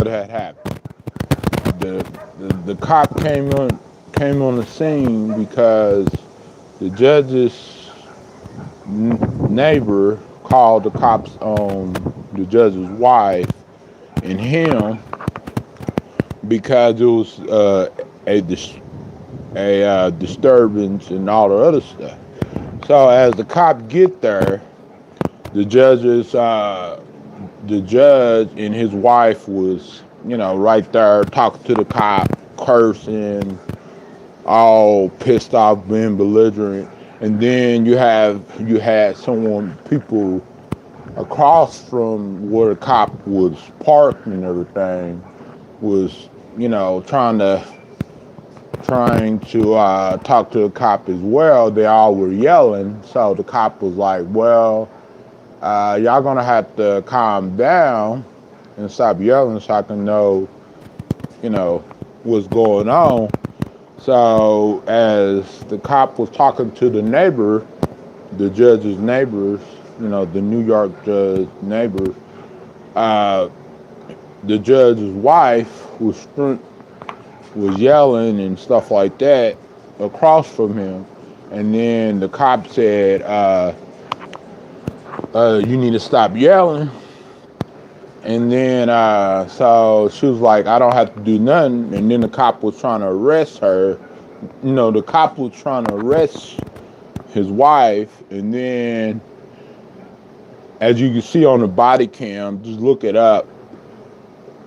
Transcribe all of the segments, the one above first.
what had happened. The cop came on the scene because the judge's neighbor called the cops on the judge's wife and him because it was a disturbance and all the other stuff. So as the cop get there, the judge and his wife was, right there talking to the cop, cursing, all pissed off, being belligerent. And then you had people across from where the cop was parked and everything, was, trying to talk to the cop as well. They all were yelling. So the cop was like, well, y'all gonna have to calm down and stop yelling so I can know, what's going on. So as the cop was talking to the neighbor, the judge's neighbors, the New York judge's neighbor, the judge's wife was yelling and stuff like that across from him. And then the cop said, you need to stop yelling. And then, so she was like, I don't have to do nothing. And then the cop was trying to arrest her. The cop was trying to arrest his wife. And then, as you can see on the body cam, just look it up.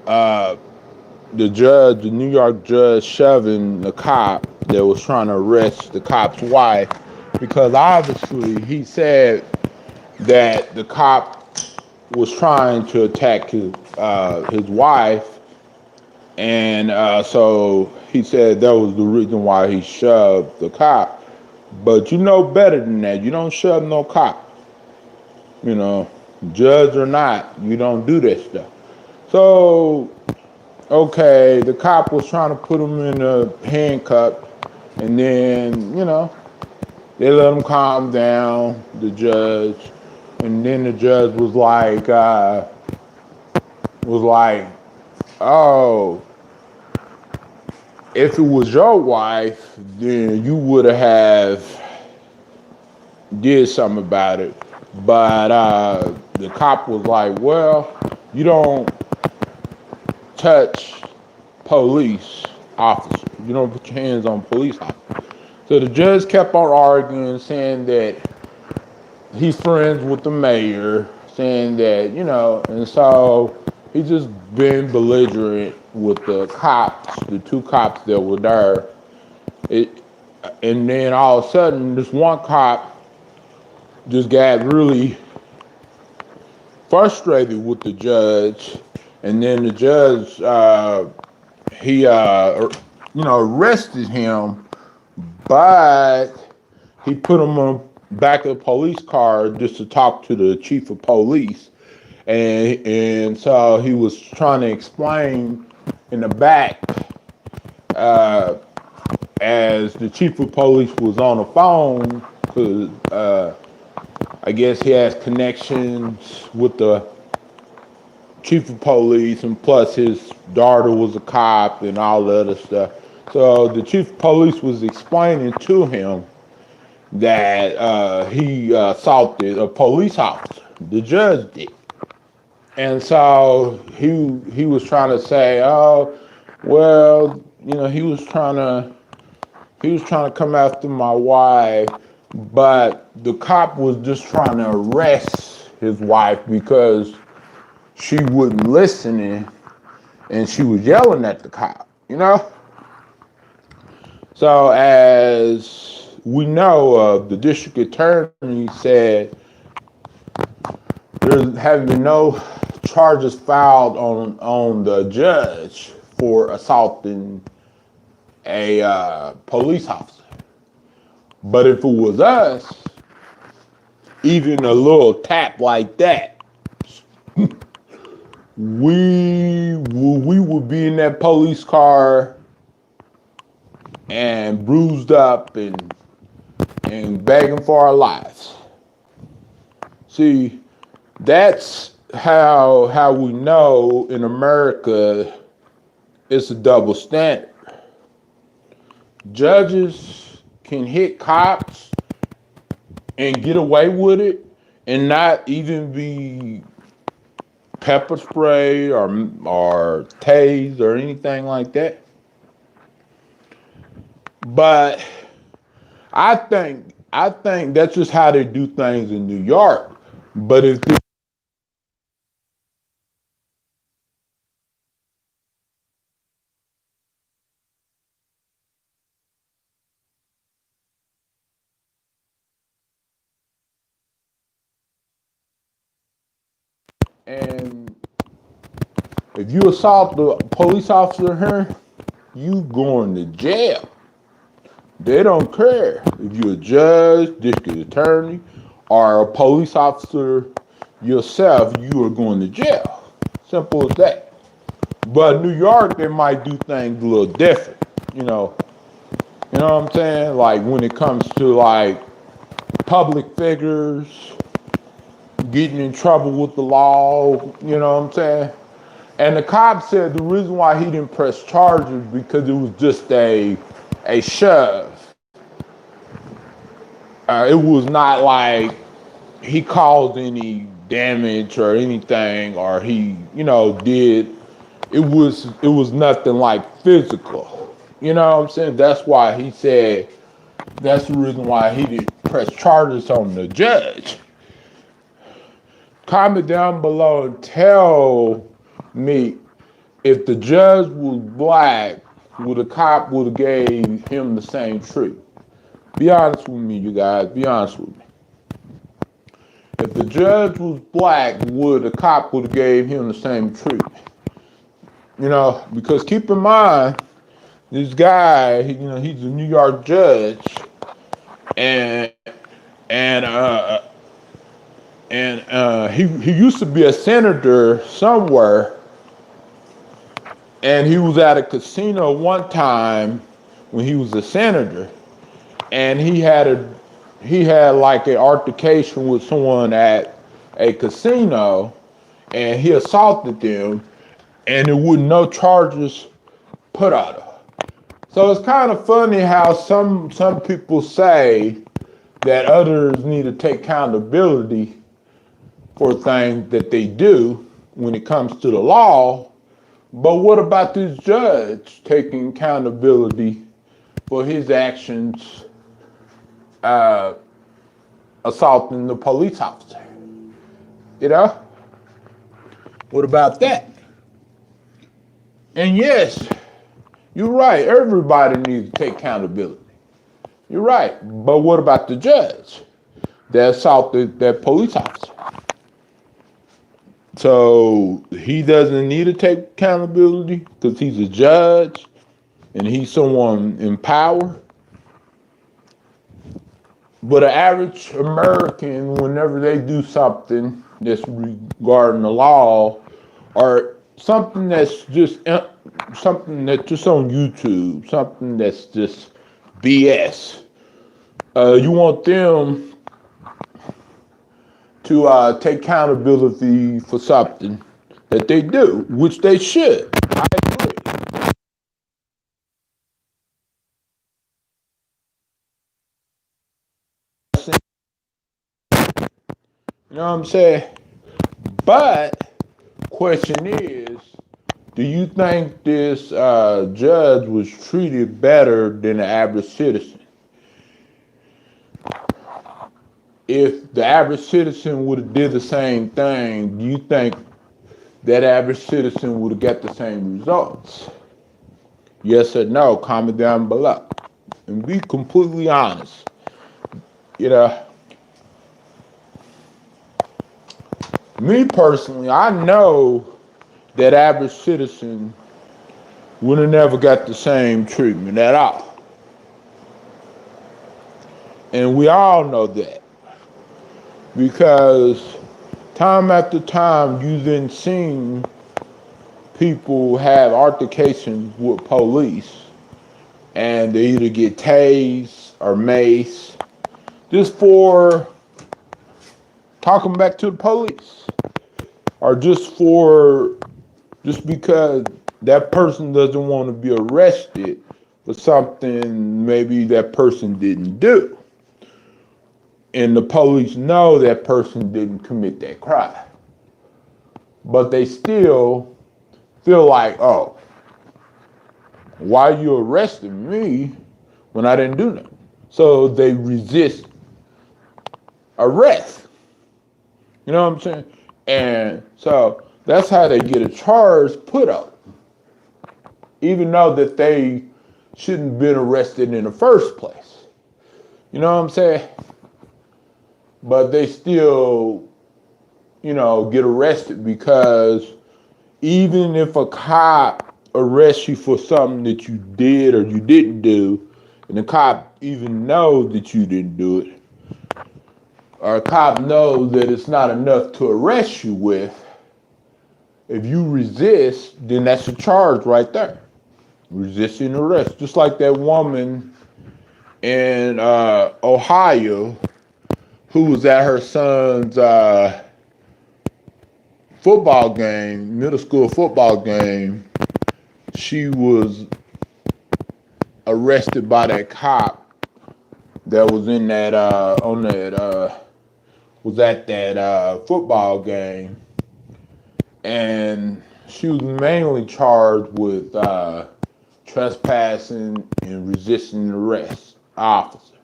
The New York judge shoving the cop that was trying to arrest the cop's wife, because obviously he said that the cop was trying to attack his wife, and so he said that was the reason why he shoved the cop. But you know better than that. You don't shove no cop. Judge or not, you don't do that stuff. So, okay, the cop was trying to put him in a handcuff, and then, they let him calm down, the judge. And then the judge was like, oh, if it was your wife, then you would have did something about it. But the cop was like, well, you don't touch police officers. You don't put your hands on police officers. So the judge kept on arguing, saying that he's friends with the mayor, saying that, and so he just been belligerent with the cops, the two cops that were there. And then all of a sudden, this one cop just got really frustrated with the judge, and then the judge, he, arrested him, but he put him on back of the police car just to talk to the chief of police, and so he was trying to explain in the back, as the chief of police was on the phone, because I guess he has connections with the chief of police, and plus his daughter was a cop and all the other stuff. So the chief of police was explaining to him that he assaulted a police officer. The judge did. And so he was trying to say, oh, well, he was trying to come after my wife, but the cop was just trying to arrest his wife because she wouldn't listen, and she was yelling at the cop, So as we know, the district attorney said there have been no charges filed on the judge for assaulting a police officer. But if it was us, even a little tap like that, we would be in that police car and bruised up and begging for our lives. See, that's how we know in America it's a double standard. Judges can hit cops and get away with it and not even be pepper spray or tased or anything like that. But I think that's just how they do things in New York. But if and if you assault a police officer here, you going to jail. They don't care if you're a judge, district attorney, or a police officer yourself. You are going to jail. Simple as that. But New York, they might do things a little different. You know what I'm saying? Like when it comes to like public figures getting in trouble with the law. You know what I'm saying? And the cop said the reason why he didn't press charges because it was just a shove. It was not like he caused any damage or anything, or he, did. It was nothing like physical. You know what I'm saying? That's why he said that's the reason why he didn't press charges on the judge. Comment down below and tell me if the judge was black, would a cop would have gave him the same treatment? Be honest with me, you guys. Be honest with me. If the judge was black, would a cop would have gave him the same treatment? Because keep in mind, this guy, he's a New York judge, and he used to be a senator somewhere, and he was at a casino one time when he was a senator, and he had like an altercation with someone at a casino, and he assaulted them, and there were no charges put on him. So it's kind of funny how some people say that others need to take accountability for things that they do when it comes to the law. But what about this judge taking accountability for his actions assaulting the police officer? What about that? And yes, you're right. Everybody needs to take accountability. You're right. But what about the judge that assaulted that police officer? So he doesn't need to take accountability because he's a judge and he's someone in power. But an average American, whenever they do something that's regarding the law or something that's just on YouTube, something that's just BS, you want them to take accountability for something that they do, which they should. I agree. You know what I'm saying? But question is, do you think this judge was treated better than the average citizen? If the average citizen would have did the same thing, do you think that average citizen would have got the same results? Yes or no? Comment down below. And be completely honest. Me personally, I know that average citizen would have never got the same treatment at all. And we all know that. Because time after time, you've been seeing people have altercations with police, and they either get tased or maced just for talking back to the police. or just because that person doesn't want to be arrested for something maybe that person didn't do. And the police know that person didn't commit that crime. But they still feel like, oh, why you arrested me when I didn't do nothing? So they resist arrest. You know what I'm saying? And so that's how they get a charge put up, even though that they shouldn't have been arrested in the first place. You know what I'm saying? But they still, get arrested because even if a cop arrests you for something that you did or you didn't do, and the cop even knows that you didn't do it, or a cop knows that it's not enough to arrest you with, if you resist, then that's a charge right there. Resisting arrest. Just like that woman in Ohio who was at her son's football game, middle school football game. She was arrested by that cop that was in that was at that football game, and she was mainly charged with trespassing and resisting arrest officer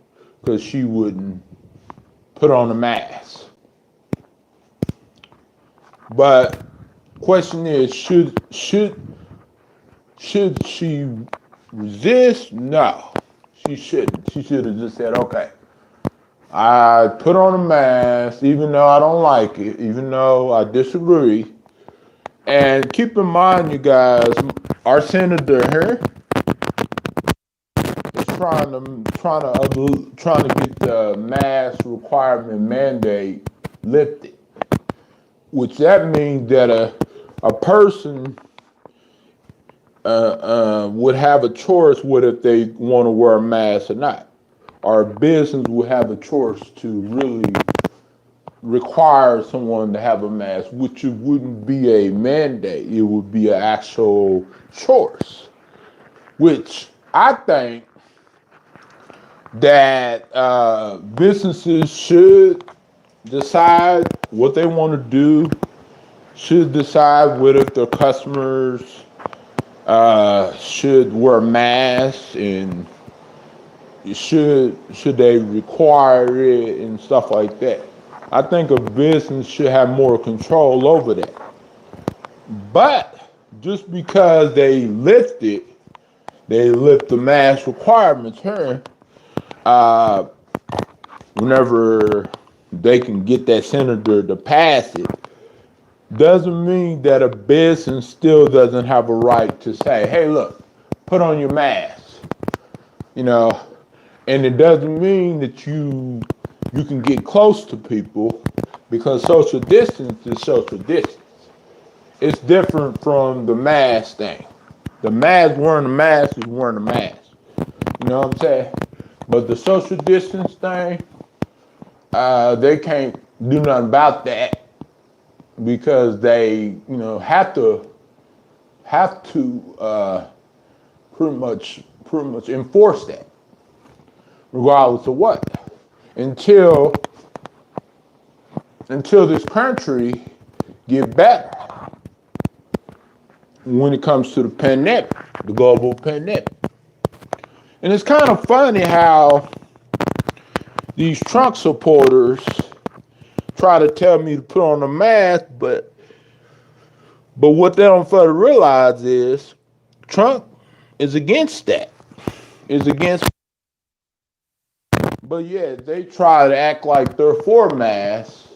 because she wouldn't put on a mask. But question is, should she resist? No, she shouldn't. She should have just said, okay, I put on a mask even though I don't like it, even though I disagree. And keep in mind, you guys, our senator here is trying to get the mask requirement mandate lifted, which that means that a person would have a choice whether if they want to wear a mask or not. Our business would have a choice to really require someone to have a mask, which it wouldn't be a mandate. It would be an actual choice, which I think that businesses should decide what they want to do, should decide whether their customers should wear masks and should they require it and stuff like that. I think a business should have more control over that. But just because they lift the mask requirements here, whenever they can get that senator to pass it, doesn't mean that a business still doesn't have a right to say, hey, look, put on your mask, and it doesn't mean that you can get close to people, because social distance is social distance. It's different from the mask thing. Wearing a mask is wearing a mask. You know what I'm saying? But the social distance thing, they can't do nothing about that because they, have to pretty much enforce that, regardless of what, until this country get better when it comes to the pandemic, the global pandemic. And it's kind of funny how these Trump supporters try to tell me to put on a mask, but what they don't fail to realize is Trump is against that. But yeah, they try to act like they're for masks.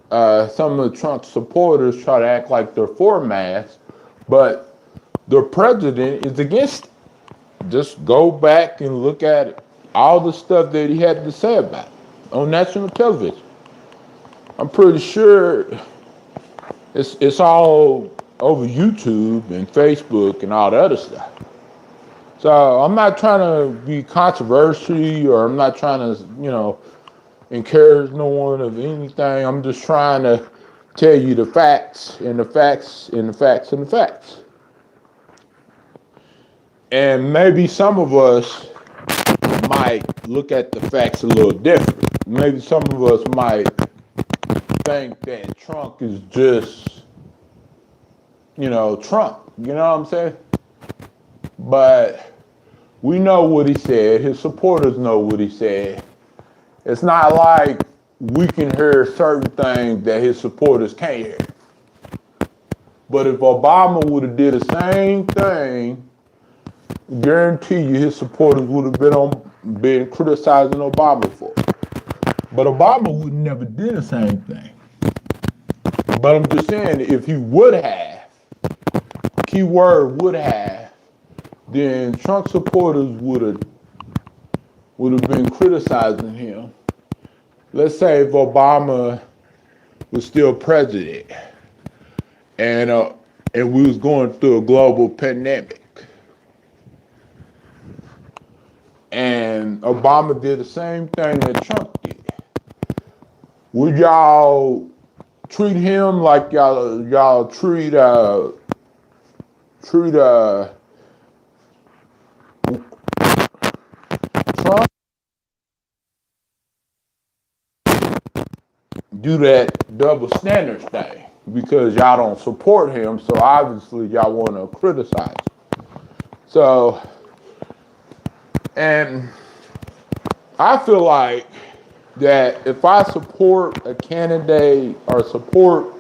Some of the Trump supporters try to act like they're for masks, but the president is against it. Just go back and look at all the stuff that he had to say about it on national television. I'm pretty sure it's all over YouTube and Facebook and all the other stuff. So I'm not trying to be controversial, or I'm not trying to, encourage no one of anything. I'm just trying to tell you the facts and the facts and the facts and the facts. And maybe some of us might look at the facts a little different. Maybe some of us might think that Trump is just, Trump. You know what I'm saying? But we know what he said. His supporters know what he said. It's not like we can hear certain things that his supporters can't hear. But if Obama would have did the same thing, guarantee you his supporters would have been criticizing Obama for it. But Obama would never did the same thing. But I'm just saying, if he would have, keyword would have, then Trump supporters would have been criticizing him. Let's say if Obama was still president and we was going through a global pandemic, and Obama did the same thing that Trump did, would y'all treat him like y'all treat Trump? Do that double standards thing because y'all don't support him, so obviously y'all want to criticize him. So, and I feel like that if I support a candidate or support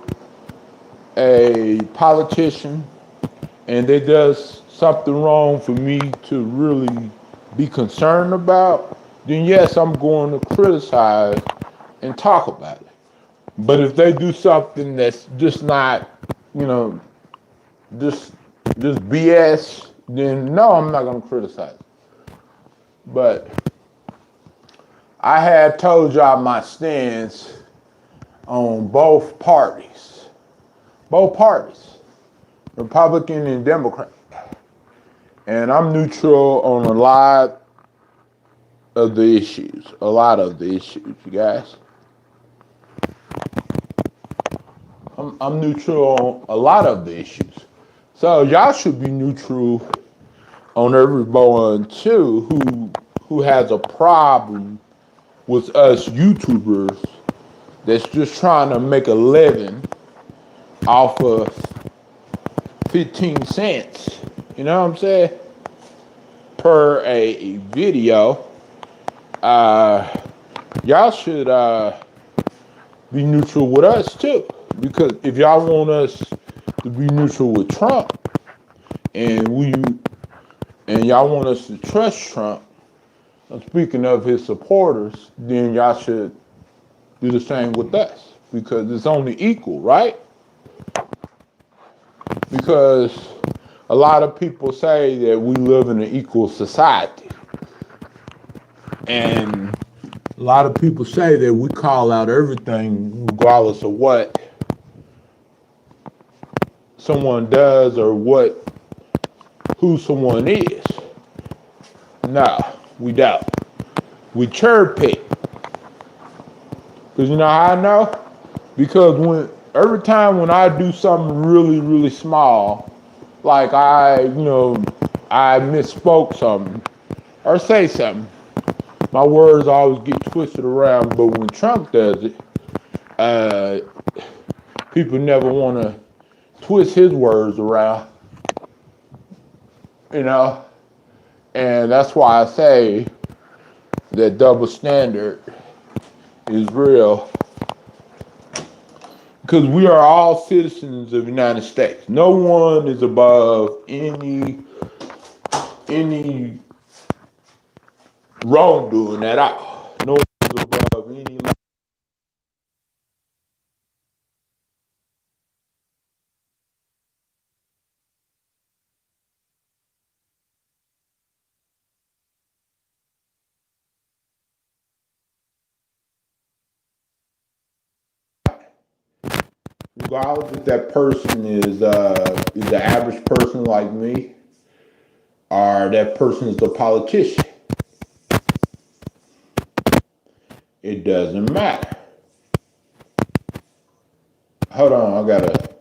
a politician and they does something wrong for me to really be concerned about, then yes, I'm going to criticize and talk about it. But if they do something that's just not, just BS, then no, I'm not going to criticize. But I had told y'all my stance on both parties, Republican and Democrat. And I'm neutral on a lot of the issues, you guys. I'm neutral on a lot of the issues. So y'all should be neutral on everyone too who has a problem with us YouTubers that's just trying to make a living off of 15 cents, you know what I'm saying, per a video. Y'all should be neutral with us too. Because if y'all want us to be neutral with Trump and y'all want us to trust Trump, speaking of his supporters, then y'all should do the same with us because it's only equal, right? Because a lot of people say that we live in an equal society. And a lot of people say that we call out everything regardless of what someone does or who someone is. No, we don't. We cherry pick. Because you know how I know? Because every time when I do something really, really small, like I misspoke something or say something, my words always get twisted around. But when Trump does it, people never want to twist his words around, and that's why I say that double standard is real, because we are all citizens of the United States. No one is above any wrongdoing at all. No one is above any. Regardless if that person is the average person like me, or that person is a politician, it doesn't matter. Hold on, I gotta.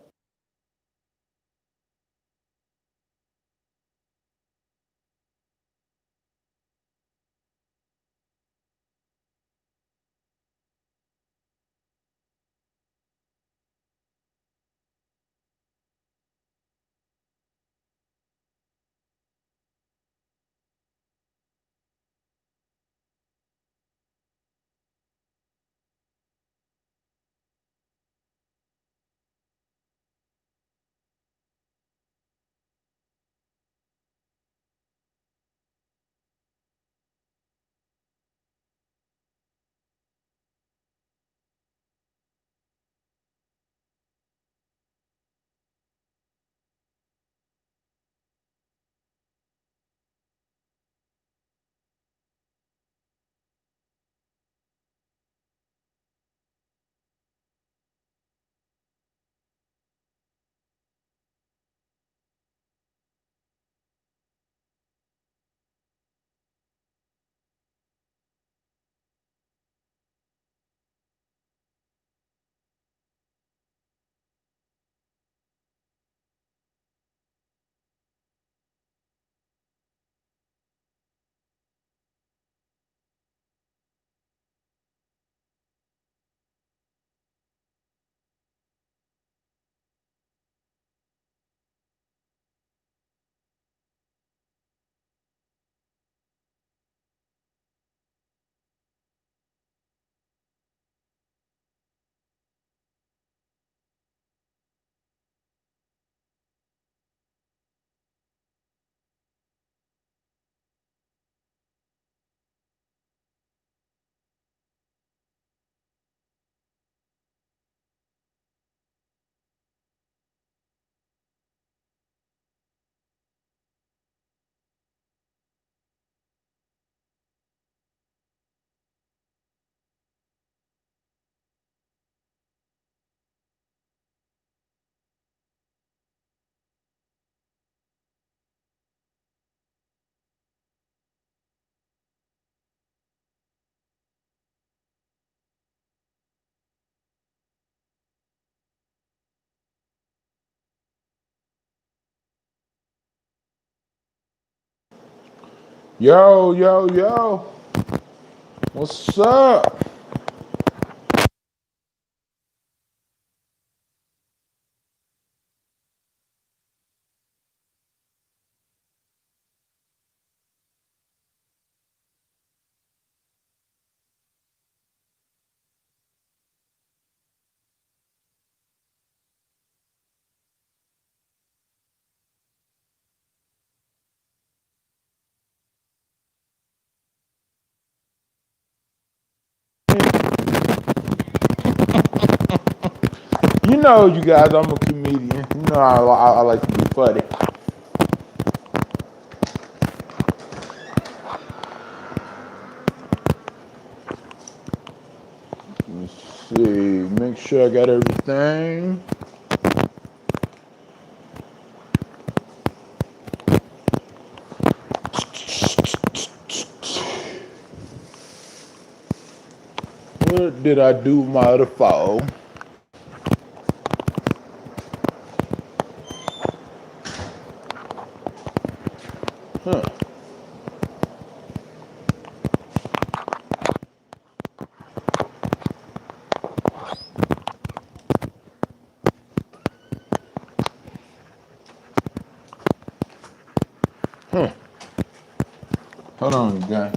Yo, yo, yo. What's up? You know, you guys, I'm a comedian. You know, I like to be funny. Let me see. Make sure I got everything. What did I do with my other phone? Huh. Huh. Hold on, guys.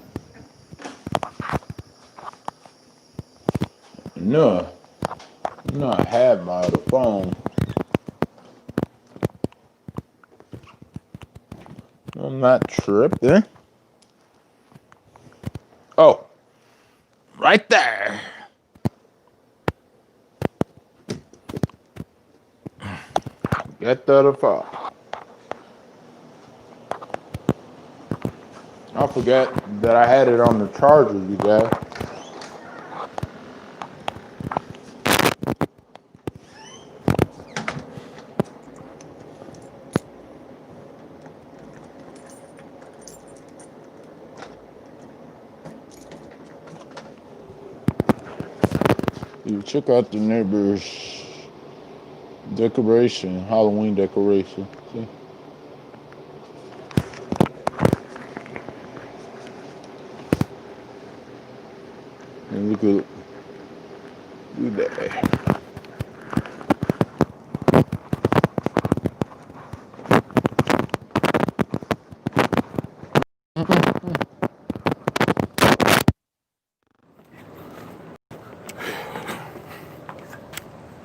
No. No, I had my other phone. I'm not tripping. Oh, right there. Get the other phone. I forgot that I had it on the charger, you guys. You check out the neighbors. Decoration, Halloween decoration. See? And look at that.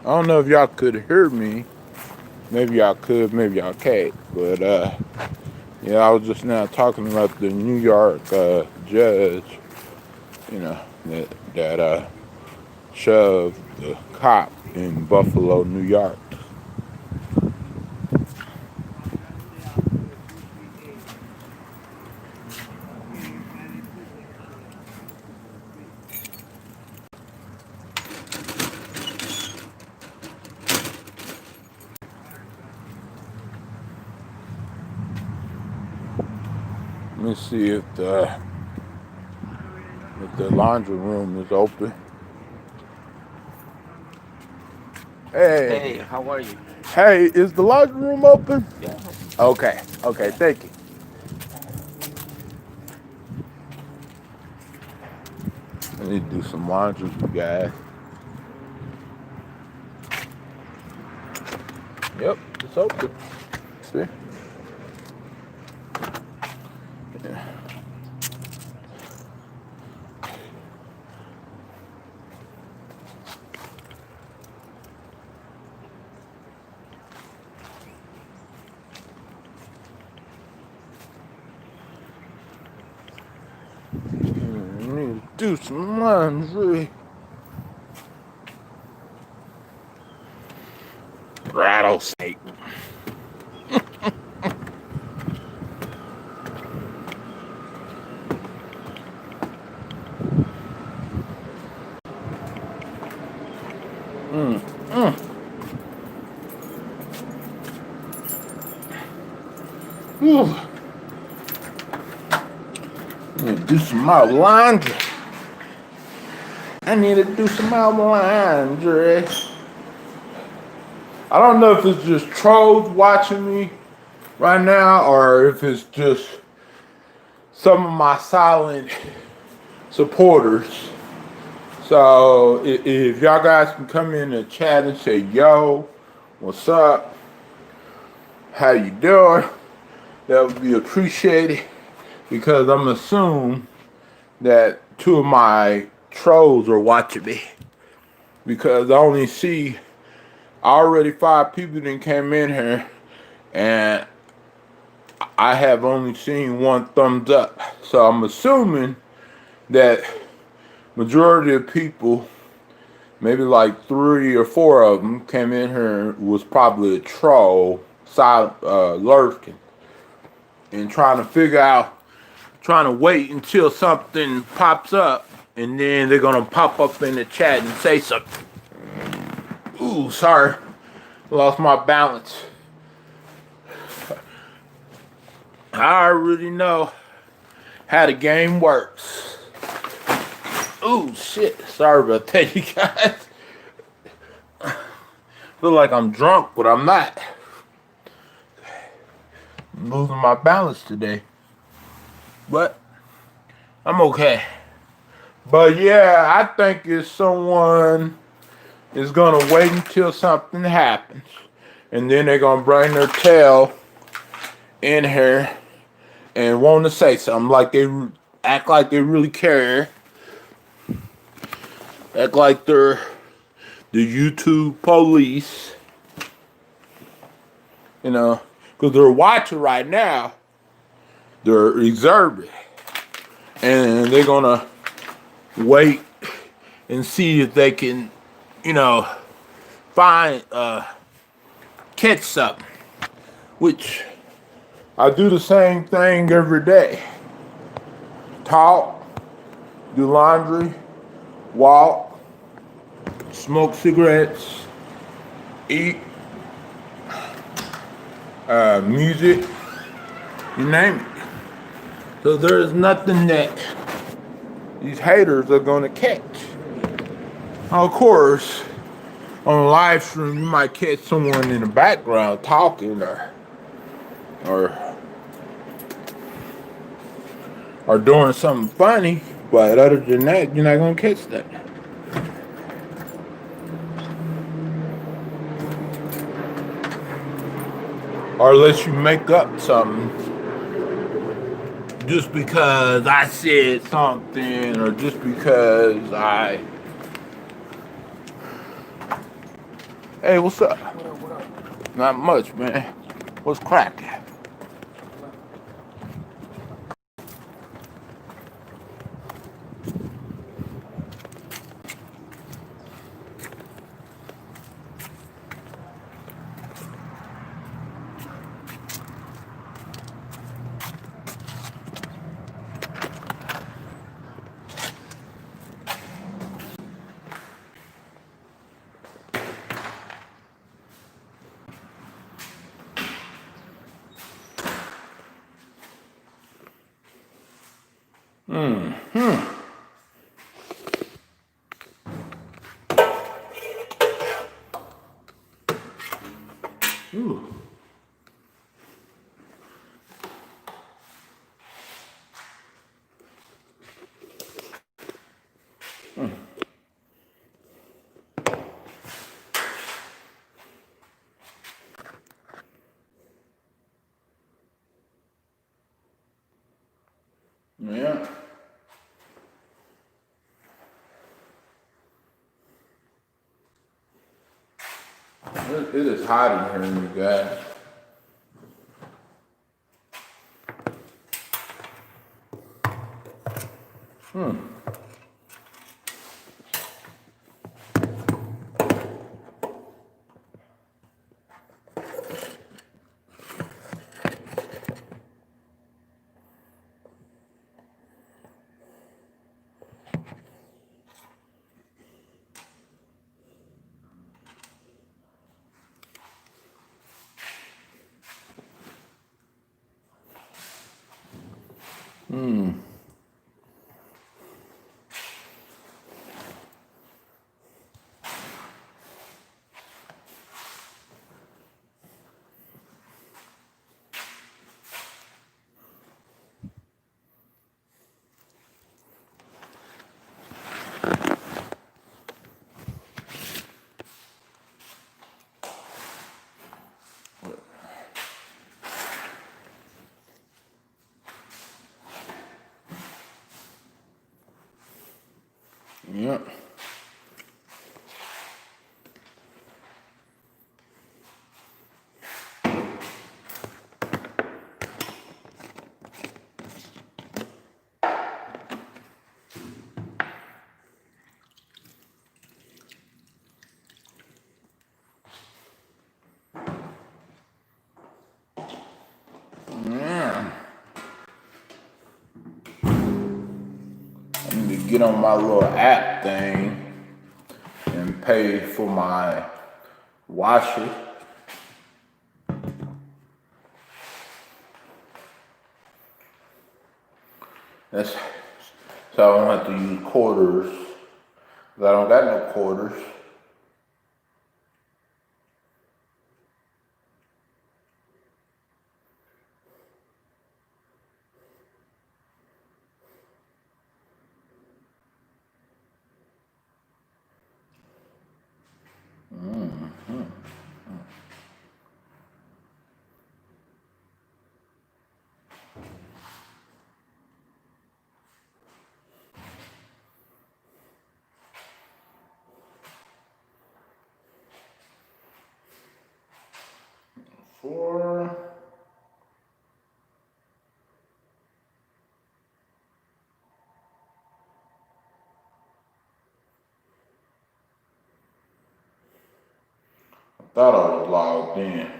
I don't know if y'all could hear me. Maybe y'all could, maybe y'all can't. But yeah, I was just now talking about the New York judge, you know, that shoved the cop in Buffalo, New York. Let me see if the laundry room is open. Hey, how are you? Hey, is the laundry room open? Yeah. Okay, thank you. I need to do some laundry, you guys. Yep, it's open. See? Yeah. I need to do some laundry. Rattlesnake. Whew. I need to do some more laundry. I don't know if it's just trolls watching me right now or if it's just some of my silent supporters. So if y'all guys can come in and chat and say, yo, what's up? How you doing? That would be appreciated because I'm assuming that two of my trolls are watching me because I only see already 5 people that came in here and I have only seen 1 thumbs up. So I'm assuming that majority of people, maybe like 3 or 4 of them came in here was probably a troll, lurking and trying to wait until something pops up and then they're gonna pop up in the chat and say something. Ooh, sorry, lost my balance. I already know how the game works. Ooh, shit, sorry about that, you guys. Feel like I'm drunk, but I'm not. I'm losing my balance today. But I'm okay. But yeah, I think if someone is gonna wait until something happens and then they're gonna bring their tail in here and want to say something, like they act like they really care, act like they're the YouTube police, you know, because they're watching right now. They're observing, and they're gonna wait and see if they can, you know, find catch something. Which I do the same thing every day. Talk, do laundry, walk, smoke cigarettes, eat, music, you name it. So there is nothing that these haters are gonna catch. Of course, on a live stream, you might catch someone in the background talking or or doing something funny, but other than that, you're not gonna catch that. Or unless you make up something just because I said something or just because I. Hey, what's up? What up? Not much, man. What's cracking? Ooh. Yeah. It is hot in here, you guys. Yeah. Yeah. I need to get on my little app thing and pay for my washer. That's so I don't have to use quarters. 'Cause I don't got no quarters. Four. I thought I was logged in.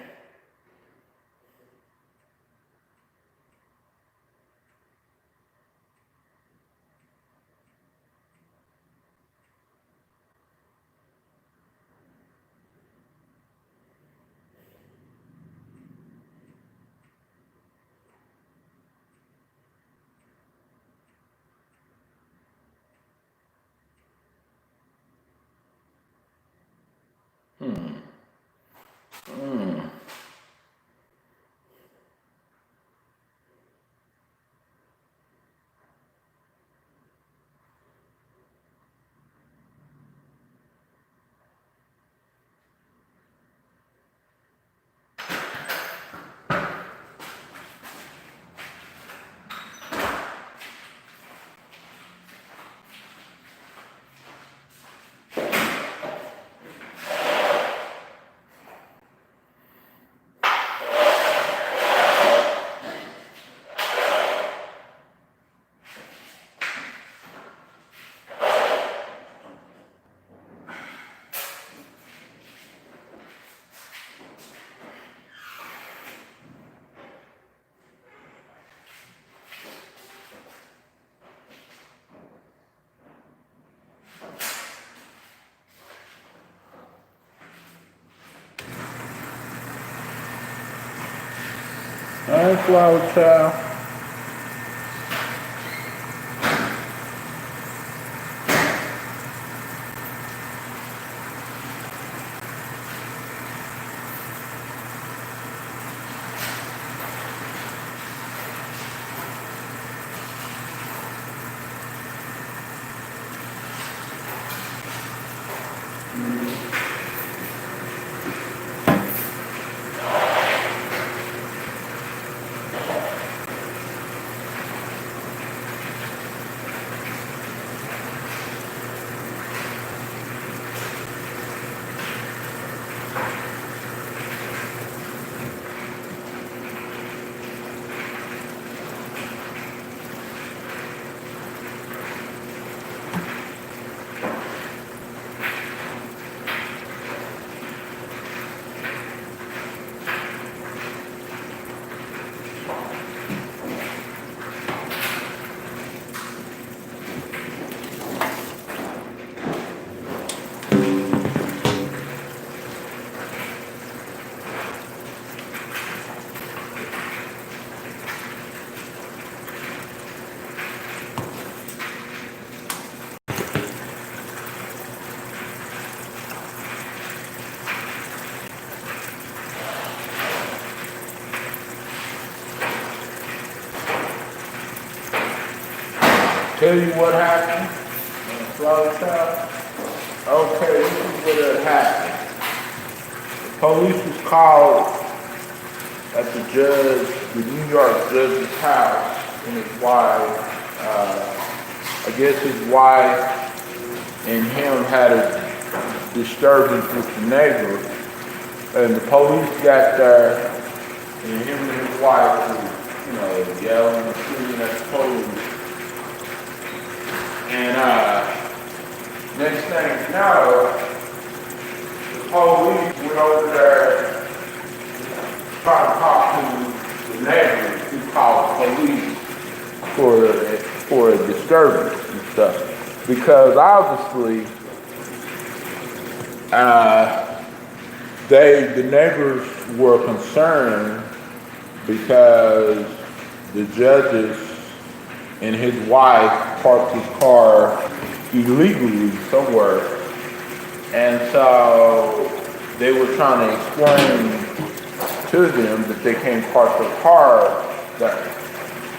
Hey, Flower Child. Tell you what happened? Flower Child? Okay, this is what had happened. The police was called at the New York judge's house, and his wife, I guess his wife and him had a disturbance with the neighbor, and the police got there, and him and his wife were, yelling and screaming at the police. And next thing you know, the police went over there trying to talk to the neighbor who called the police for a disturbance and stuff. Because obviously, the neighbors were concerned because the judges and his wife parked his car illegally somewhere. And so they were trying to explain to them that they can't park their car there.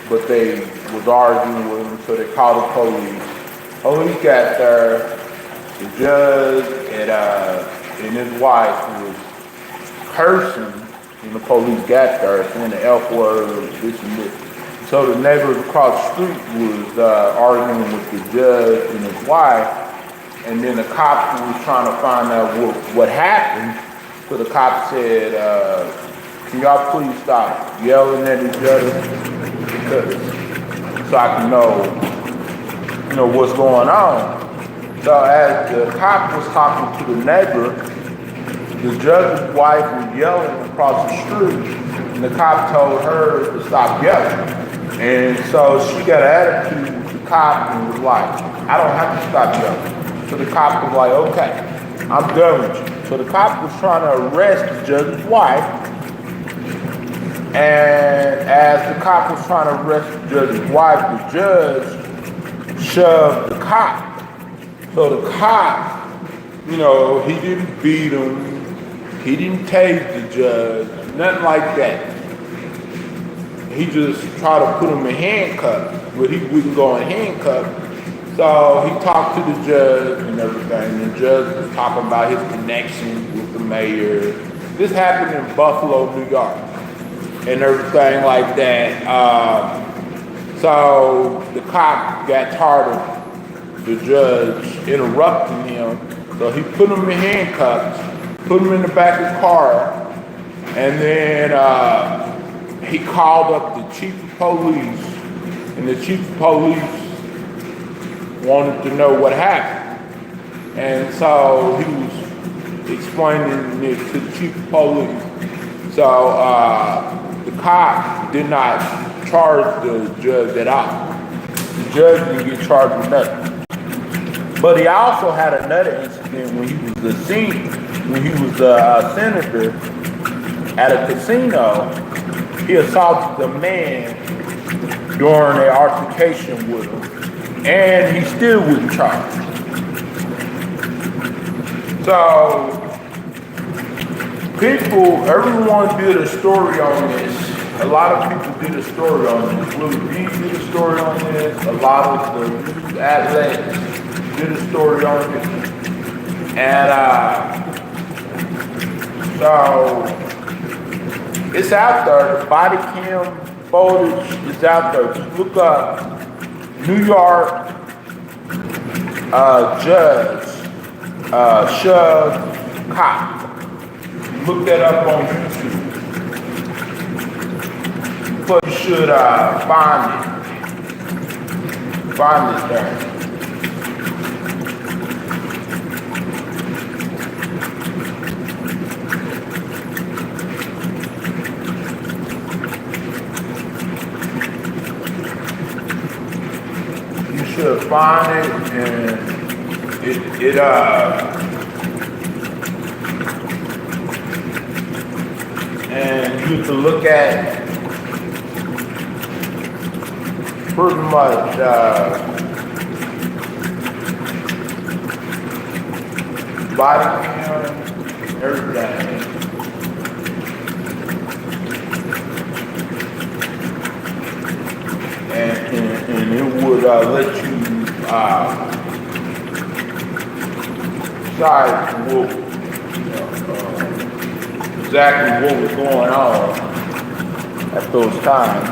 But they was arguing with them, so they called the police. Police got there, the judge and his wife was cursing when the police got there, saying the F word, this and this. So the neighbors across the street was arguing with the judge and his wife, and then the cop was trying to find out what happened. So the cop said, can y'all please stop yelling at each other, so I can know what's going on. So as the cop was talking to the neighbor, the judge's wife was yelling across the street, and the cop told her to stop yelling. And so she got an attitude with the cop and was like, I don't have to stop yelling. So the cop was like, okay, I'm done with you. So the cop was trying to arrest the judge's wife. And as the cop was trying to arrest the judge's wife, the judge shoved the cop. So the cop, he didn't beat him. He didn't tase the judge, nothing like that. He just tried to put him in handcuffs, but he wouldn't go in handcuffs. So he talked to the judge and everything. The judge was talking about his connection with the mayor. This happened in Buffalo, New York, and everything like that. So the cop got tired of the judge interrupting him. So he put him in handcuffs, put him in the back of the car, and then he called up the chief of police, and the chief of police wanted to know what happened. And so he was explaining it to the chief of police. So the cop did not charge the judge at all. The judge didn't get charged with nothing. But he also had another incident when he was a senator at a casino. He assaulted a man during an altercation with him, and he still wouldn't charge. So everyone did a story on this. A lot of people did a story on this. Willie B did a story on this. A lot of the news outlets did a story on it. And so it's out there. The body cam footage is out there. Just look up New York judge shove cop. Look that up on YouTube. But you should find it there. You should find it, and and you can look at pretty much body cam, everything. And it would let you decide exactly what was going on at those times.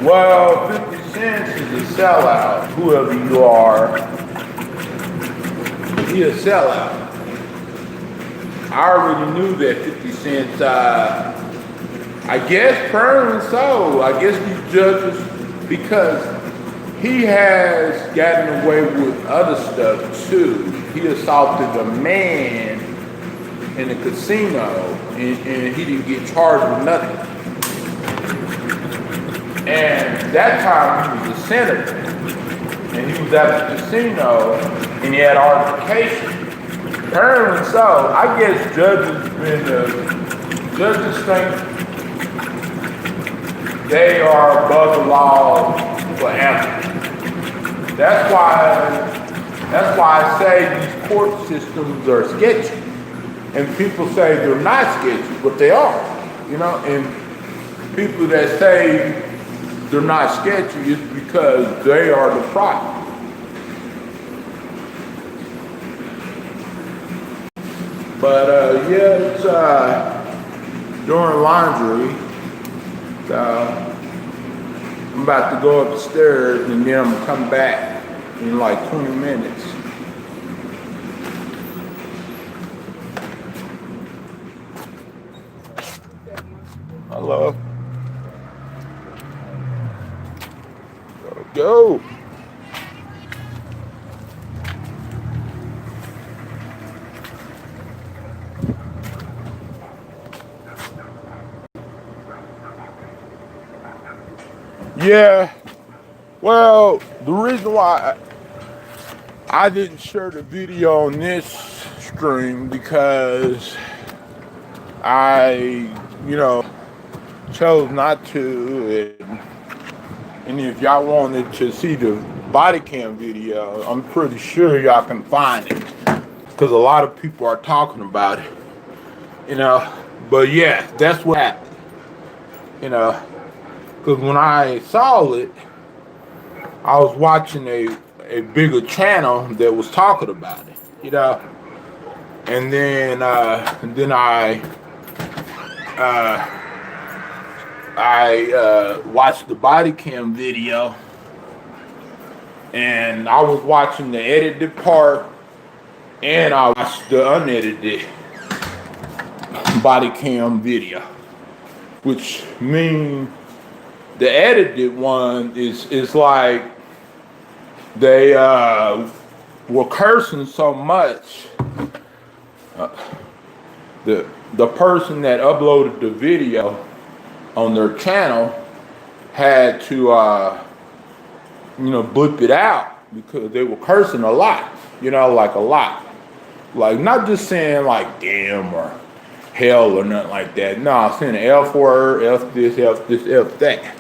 Well, 50 Cent is a sellout. Whoever you are, he a sellout. I already knew that 50 Cent, I guess permanent so. I guess these judges, because he has gotten away with other stuff too. He assaulted a man in a casino, and he didn't get charged with nothing. And that time he was a senator, and he was at the casino, and he had altercation. Apparently so, I guess judges think they are above the law forever. That's why I say these court systems are sketchy. And people say they're not sketchy, but they are. You know, and people that say they're not sketchy is because they are the problem. But yeah, it's doing laundry. So I'm about to go upstairs, and then I'm gonna come back in like 20 minutes. Hello. Go. Yeah, well, the reason why I didn't share the video on this stream because I, chose not to. And if y'all wanted to see the body cam video, I'm pretty sure y'all can find it because a lot of people are talking about it, But yeah, that's what happened, because when I saw it, I was watching a bigger channel that was talking about it, and then I watched the body cam video, and I was watching the edited part, and I watched the unedited body cam video, which means the edited one is like they were cursing so much. The person that uploaded the video on their channel had to blip it out because they were cursing a lot, like a lot, like not just saying like damn or hell or nothing like that. No, saying the F word, F this, F this, F that,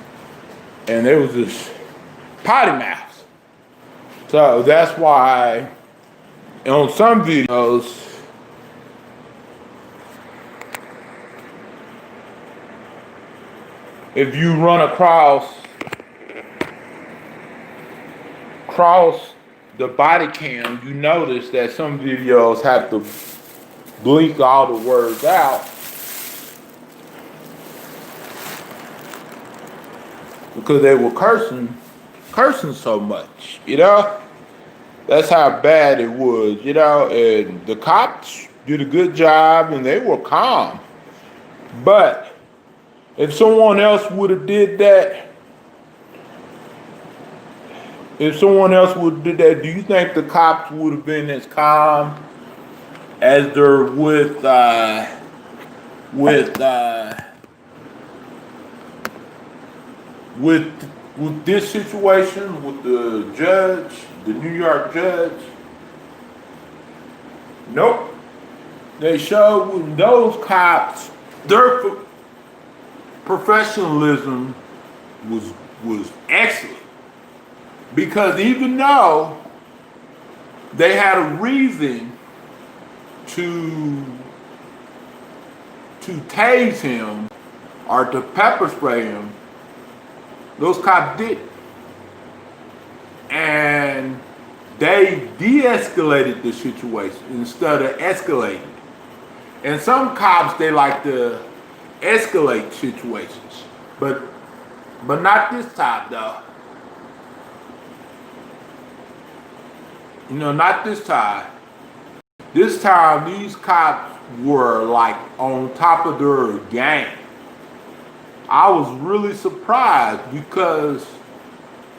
and it was just potty mouths. So that's why on some videos, if you run across the body cam, you notice that some videos have to bleep all the words out because they were cursing so much, That's how bad it was, and the cops did a good job and they were calm. But if someone else would have did that, do you think the cops would have been as calm as they're with this situation with the judge, the New York judge? Nope. They showed with those cops, their professionalism was excellent, because even though they had a reason to tase him or to pepper spray him, those cops didn't. And they de-escalated the situation instead of escalating. And some cops, they like to escalate situations, but not this time though. Not this time. This time, these cops were like on top of their game. I was really surprised because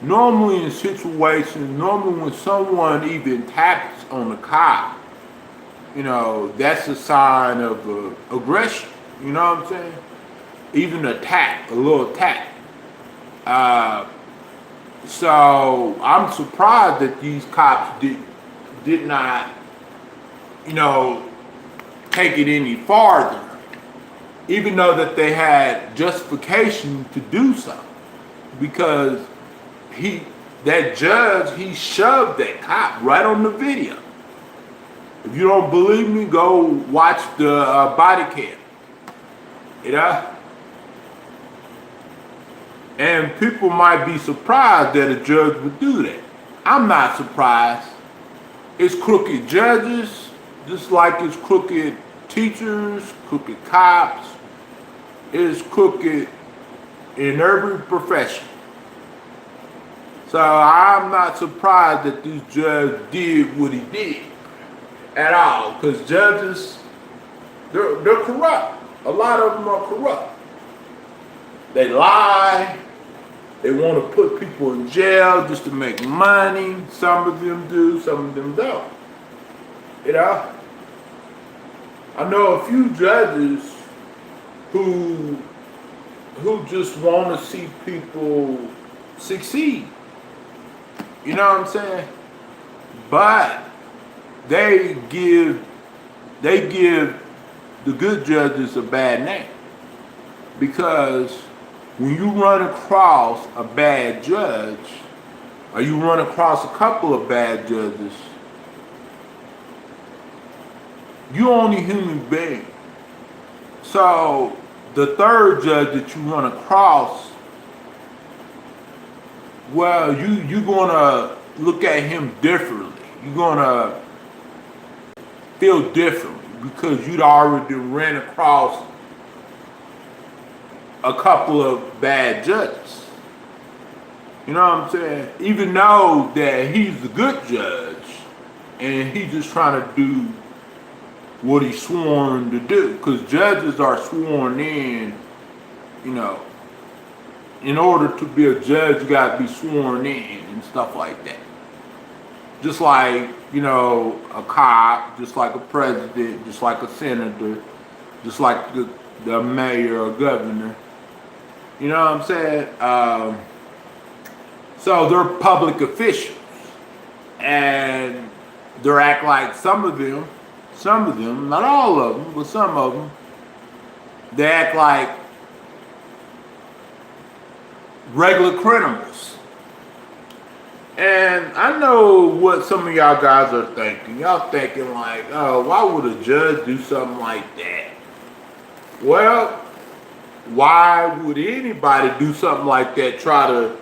normally in situations, when someone even taps on the cop, that's a sign of aggression. You know what I'm saying? Even a little tap. So I'm surprised that these cops did not, take it any farther, even though that they had justification to do so, because that judge, he shoved that cop right on the video. If you don't believe me, go watch the body cam. And people might be surprised that a judge would do that. I'm not surprised. It's crooked judges, just like it's crooked teachers, crooked cops. It's crooked in every profession. So I'm not surprised that this judge did what he did at all, because judges, they're corrupt. A lot of them are corrupt. They lie. They want to put people in jail just to make money. Some of them do, some of them don't. I know a few judges who just want to see people succeed. You know what I'm saying? But they give they give the good judges a bad name. Because when you run across a bad judge, or you run across a couple of bad judges, you're only human being. So the third judge that you run across, well, you're gonna look at him differently. You're gonna feel differently because you'd already ran across a couple of bad judges. You know what I'm saying? Even though that he's the good judge and he's just trying to do what he's sworn to do. Because judges are sworn in, you know, in order to be a judge, you got to be sworn in and stuff like that. Just like, you know, a cop, just like a president, just like a senator, just like the mayor or governor. You know what I'm saying? So they're public officials. And they're act like some of them, not all of them, but some of them, they act like regular criminals. And I know what some of y'all guys are thinking. Y'all thinking like, oh, why would a judge do something like that? Well, why would anybody do something like that, try to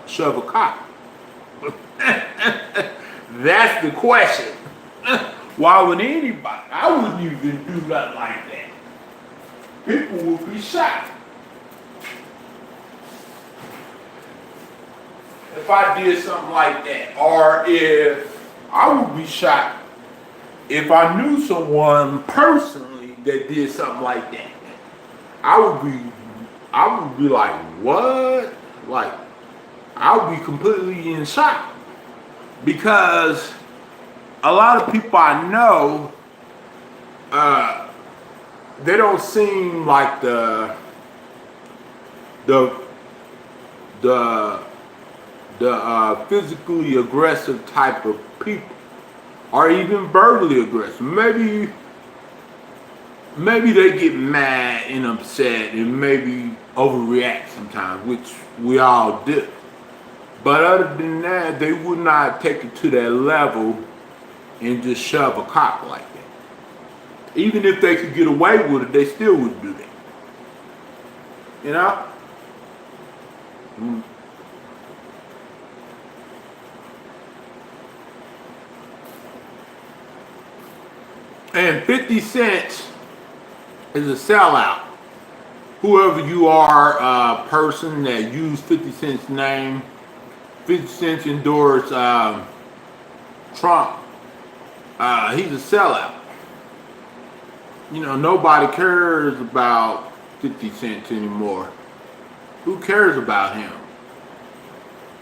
shove a cop? That's the question. Why would anybody? I wouldn't even do nothing like that. People would be shot. If I did something like that, or if I would be shot if I knew someone personally that did something like that. I would be like, what? Like, I would be completely in shock. Because a lot of people I know, they don't seem like the physically aggressive type of people, or even verbally aggressive. Maybe they get mad and upset and maybe overreact sometimes, which we all do. But other than that, they would not take it to that level and just shove a cop like that. Even if they could get away with it, they still would do that. You know? And 50 Cent is a sellout. Whoever you are, a person that used 50 Cent's name, 50 Cent endorsed Trump. He's a sellout. You know, nobody cares about 50 Cent anymore. Who cares about him?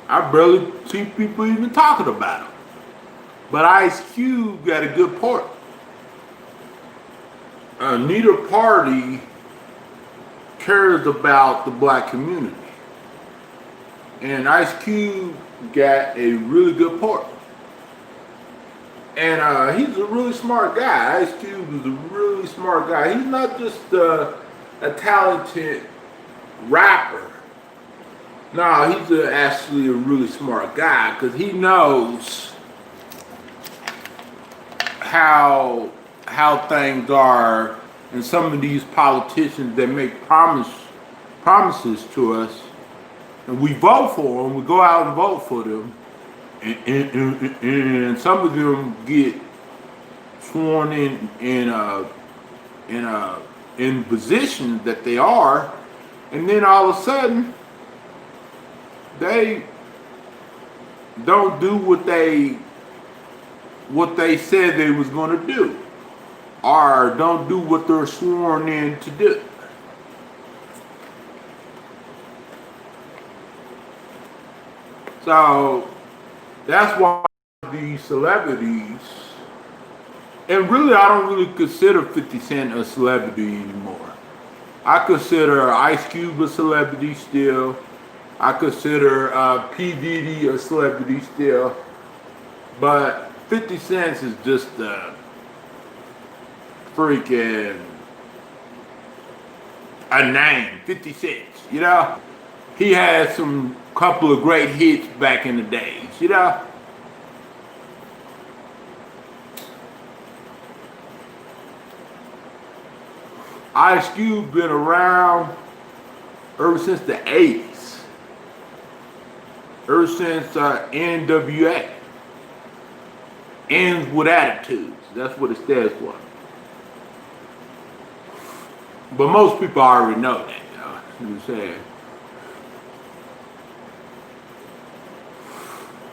I barely see people even talking about him. But Ice Cube got a good part. Neither party cares about the black community. And Ice Cube got a really good part. And he's a really smart guy. Ice Cube is a really smart guy. He's not just a talented rapper. No, he's actually a really smart guy because he knows how things are, and some of these politicians that make promises to us, and we vote for them, we go out and vote for them, and some of them get sworn in positions that they are, and then all of a sudden they don't do what they said they was going to do, or don't do what they're sworn in to do. So that's why these celebrities, and really I don't really consider 50 Cent a celebrity anymore. I consider Ice Cube a celebrity still. I consider P. Diddy a celebrity still. But 50 cents is just a freaking a name, 50 cents, you know? He had some couple of great hits back in the days, you know? Ice Cube been around ever since the 80s. Ever since NWA. Ends with attitudes. That's what it stands for. But most people already know that, you know what I'm saying?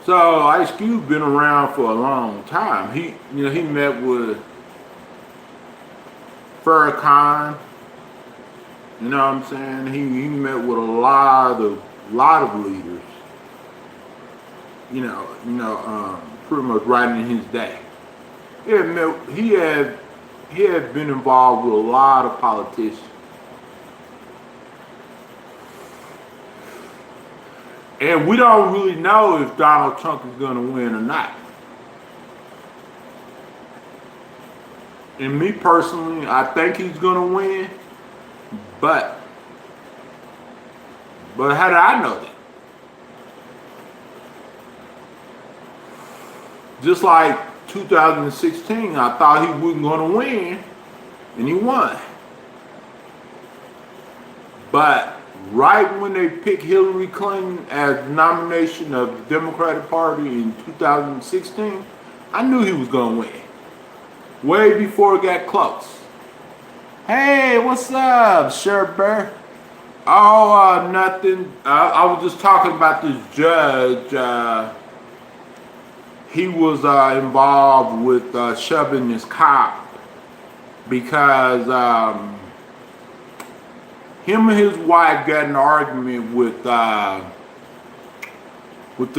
So Ice Cube been around for a long time. He met with Farrakhan. You know what I'm saying? He met with a lot of leaders. Pretty much right in his day. He had been involved with a lot of politicians. And we don't really know if Donald Trump is going to win or not. And me personally, I think he's going to win. But how did I know that? Just like 2016, I thought he wasn't going to win, and he won. But right when they picked Hillary Clinton as the nomination of the Democratic Party in 2016, I knew he was going to win. Way before it got close. Hey, what's up, Sheriff Burr? Oh, nothing. I was just talking about this judge. He was involved with shoving this cop because him and his wife got in an argument with the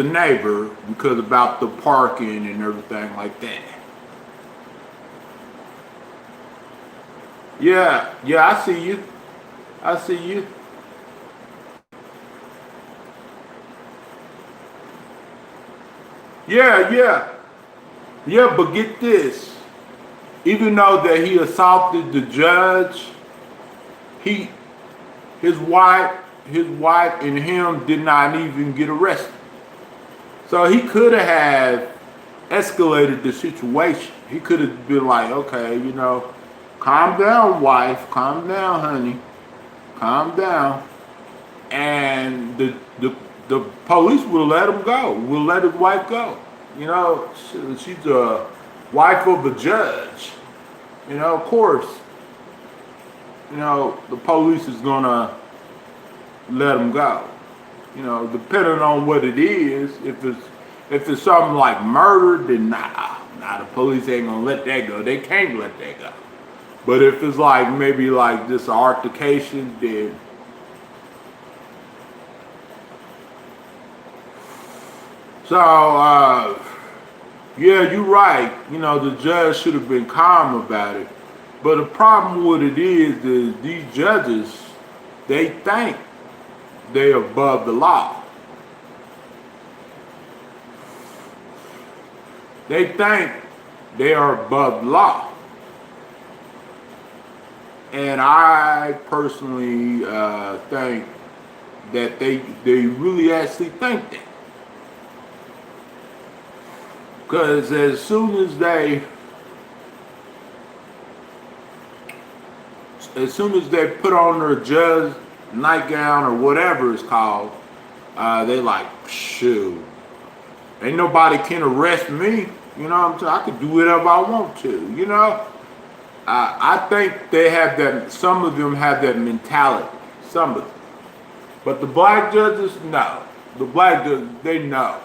neighbor because about the parking and everything like that. Yeah, I see you. Yeah, but get this. Even though that he assaulted the judge, his wife and him did not even get arrested. So he could have escalated the situation. He could have been like, okay, calm down, wife, calm down, honey, calm down. And the police will let him go, will let his wife go. She's a wife of a judge. Of course, the police is gonna let him go. Depending on what it is, if it's something like murder, then nah, the police ain't gonna let that go. They can't let that go. But if it's like maybe like this altercation, then so yeah, you're right. The judge should have been calm about it. But the problem with it is these judges, they think they're above the law. They think they are above the law. And I personally think that they really actually think that. Because as soon as they put on their judge nightgown or whatever it's called, they like, shoot, ain't nobody can arrest me. I can do whatever I want to, I think they have that, some of them have that mentality, some of them. But the black judges, no. The black judges, they know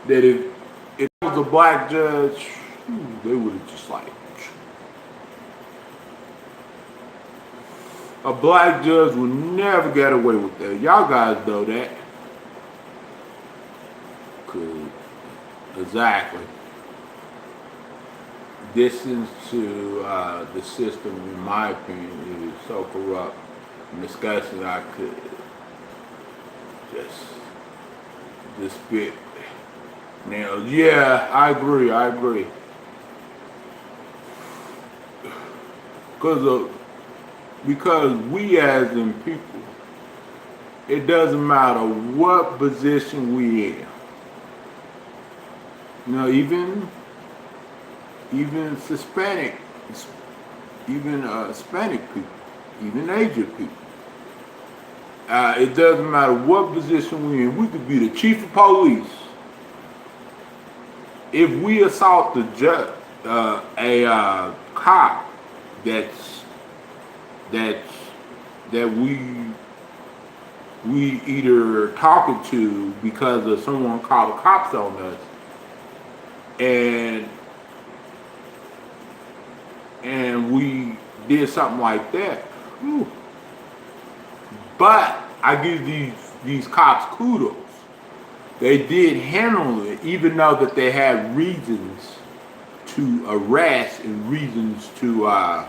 that if it was a black judge, they would have just like, a black judge would never get away with that. Y'all guys know that. Exactly. This is to the system, in my opinion, is so corrupt and disgusting. I could just spit Now, yeah, I agree. I agree. Because because we as in people, it doesn't matter what position we in. You know, even Hispanic, even Hispanic people, even Asian people. It doesn't matter what position we in. We could be the chief of police. If we assault a cop that's that's that we either talking to because of someone called the cops on us, and we did something like that. Whew. But I give these cops kudos. They did handle it, even though that they had reasons to arrest and reasons to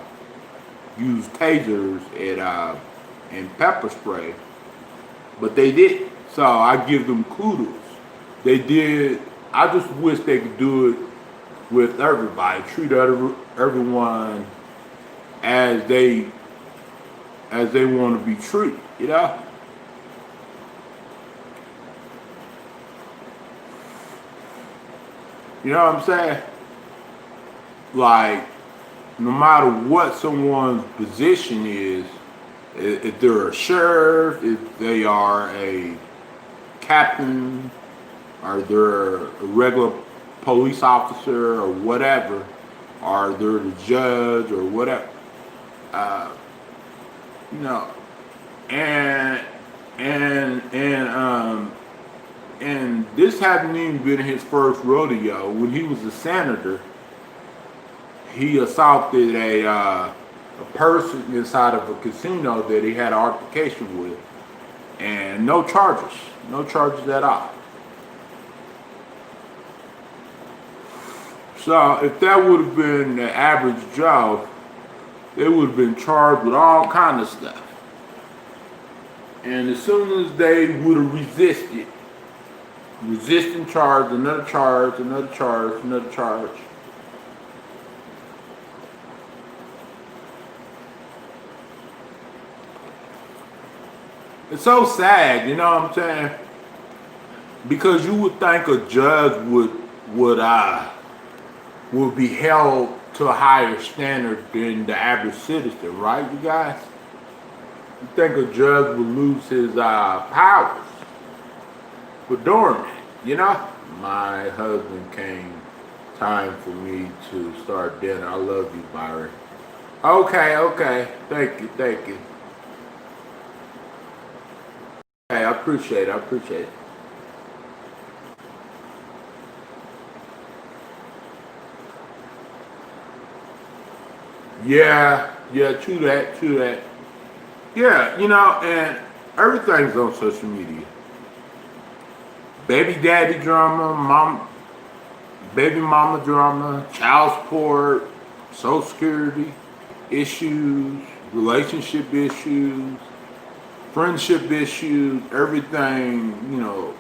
use tasers and pepper spray, but they did. So I give them kudos. They did. I just wish they could do it with everybody. Treat everyone as they want to be treated. You know. You know what I'm saying? Like, no matter what someone's position is, if they're a sheriff, if they are a captain, or they're a regular police officer or whatever, or they're the judge or whatever, uh, you know, and and this hadn't even been his first rodeo. When he was a senator, he assaulted a person inside of a casino that he had an altercation with, and no charges at all. So if that would have been the average Joe, they would have been charged with all kind of stuff. And as soon as they would have resisting charge, another charge, another charge, another charge. It's so sad, you know what I'm saying? Because you would think a judge would be held to a higher standard than the average citizen, right, you guys? You think a judge would lose his powers for doing that, you know? My husband came. Time for me to start dinner. I love you, Byron. Okay. Thank you. Okay, I appreciate it. Yeah, true that. Yeah, you know, and everything's on social media. Baby daddy drama, baby mama drama, child support, social security issues, relationship issues, friendship issues, everything, you know,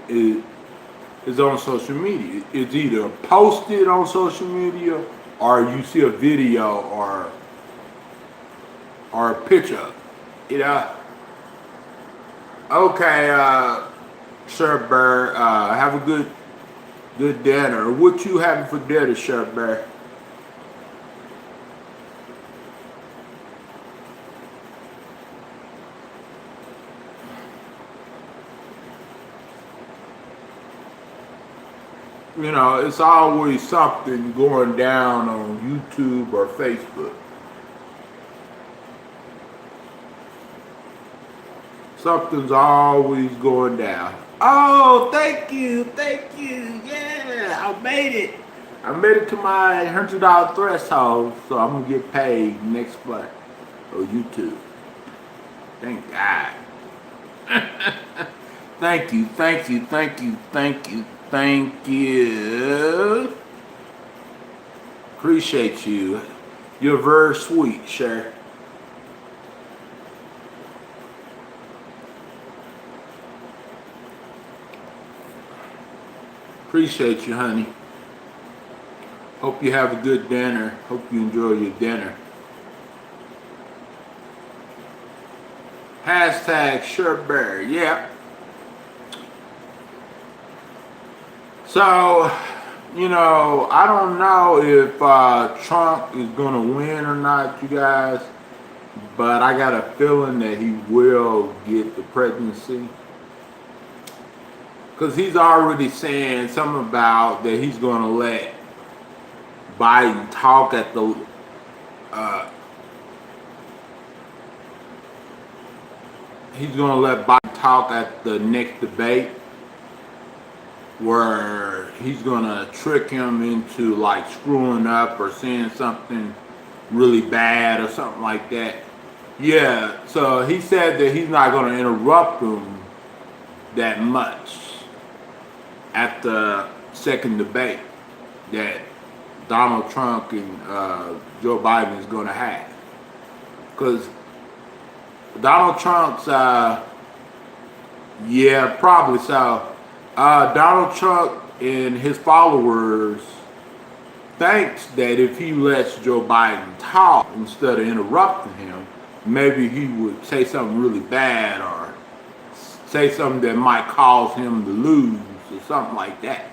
is on social media. It's either posted on social media or you see a video or a picture of it, you know? Okay, Sir Bear, have a good dinner. What you having for dinner, Sir Bear? You know, it's always something going down on YouTube or Facebook. Something's always going down. Oh, thank you. Yeah, I made it. I made it to my $100 threshold, so I'm gonna get paid next month on YouTube. Thank God. Thank you. Appreciate you. You're very sweet, sir. Appreciate you, honey. Hope you have a good dinner. Hope you enjoy your dinner. Hashtag Sureberry. Yeah. So, you know, I don't know if Trump is going to win or not, you guys. But I got a feeling that he will get the presidency. Because he's already saying something about that he's going to let Biden talk at the next debate, where he's going to trick him into like screwing up or saying something really bad or something like that. Yeah, so he said that he's not going to interrupt him that much at the second debate that Donald Trump and Joe Biden is going to have. Because Donald Trump's, yeah, probably so. Donald Trump and his followers thinks that if he lets Joe Biden talk instead of interrupting him, maybe he would say something really bad or say something that might cause him to lose or something like that.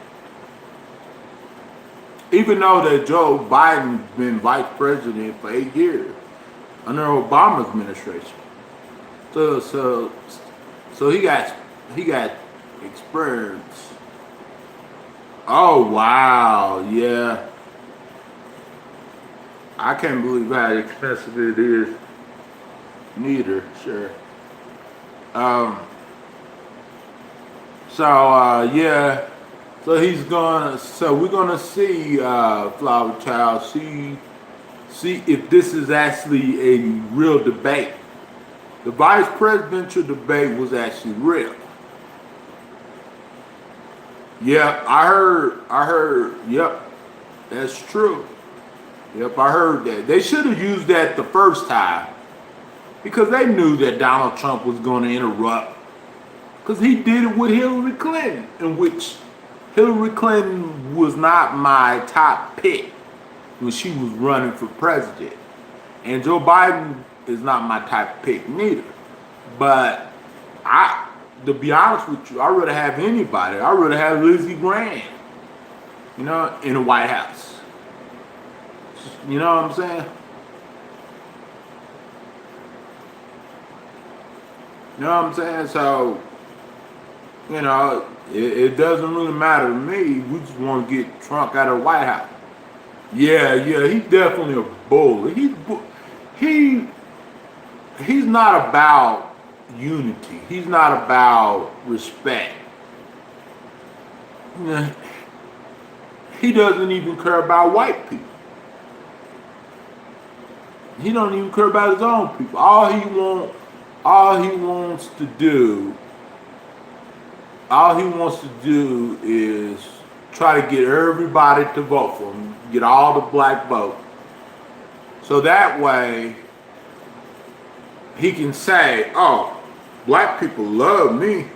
Even though that Joe Biden's been vice president for 8 years under Obama's administration. So he got experience. Oh wow, yeah. I can't believe how expensive it is. Neither, sure. Yeah. So we're gonna see Flower Child, see if this is actually a real debate. The vice presidential debate was actually real. Yeah, I heard, yep, that's true. Yep, I heard that. They should have used that the first time because they knew that Donald Trump was going to interrupt, because he did it with Hillary Clinton, in which Hillary Clinton was not my top pick when she was running for president. And Joe Biden is not my type pick neither. But to be honest with you, I'd rather have anybody. I'd rather have Lindsey Graham, in the White House. You know what I'm saying? You know what I'm saying? So, it doesn't really matter to me. We just want to get Trump out of the White House. Yeah, he's definitely a bully. He's not about unity. He's not about respect. He doesn't even care about white people. He don't even care about his own people. All he wants to do is try to get everybody to vote for him, get all the black vote. So that way he can say, oh, black people love me,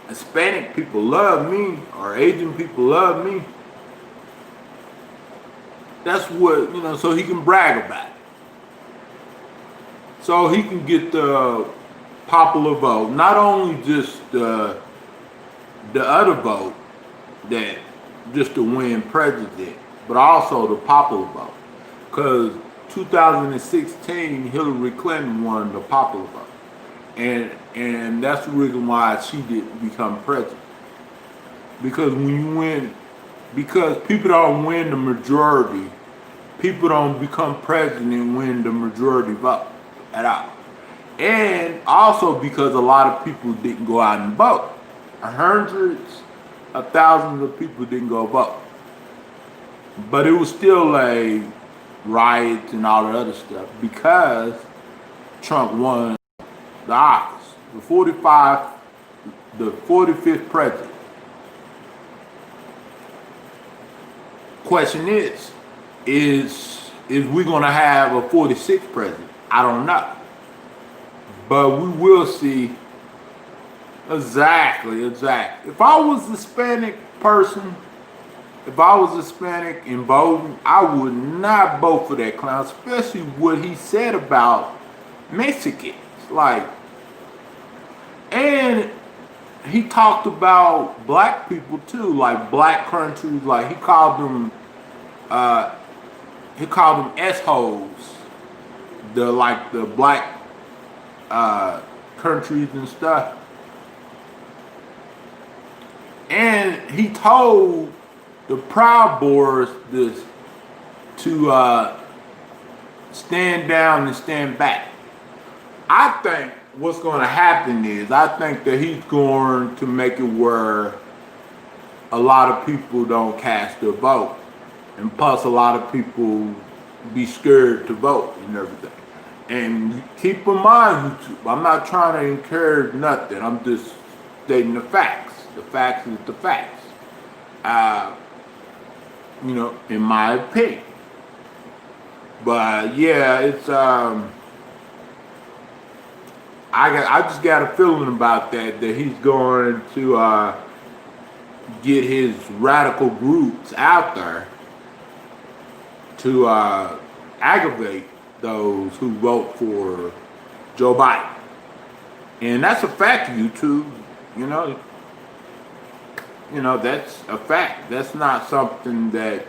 Hispanic people love me, or Asian people love me. That's what, so he can brag about it. So he can get the popular vote, not only just the other vote that just to win president, but also the popular vote. Because 2016, Hillary Clinton won the popular vote. And that's the reason why she didn't become president. Because because people don't win the majority, people don't become president and win the majority vote at all. And also because a lot of people didn't go out and vote. Hundreds of thousands of people didn't go vote. But it was still a riot and all the other stuff because Trump won the office, the 45th president. Question is we gonna have a 46th president? I don't know. But we will see Exactly. If I was a Hispanic person, if I was Hispanic and voting, I would not vote for that clown, especially what he said about Mexicans. Like, and he talked about black people too, like black countries. Like uh, he called them S-holes, the black countries and stuff. And he told the Proud Boys this to stand down and stand back. I think what's going to happen is I think that he's going to make it where a lot of people don't cast their vote, and plus a lot of people be scared to vote and everything. And keep in mind, YouTube, I'm not trying to encourage nothing. I'm just stating the facts. The facts is the facts. In my opinion. But yeah, it's I just got a feeling about that he's going to get his radical groups out there to aggravate those who vote for Joe Biden. And that's a fact, YouTube. That's a fact. That's not something that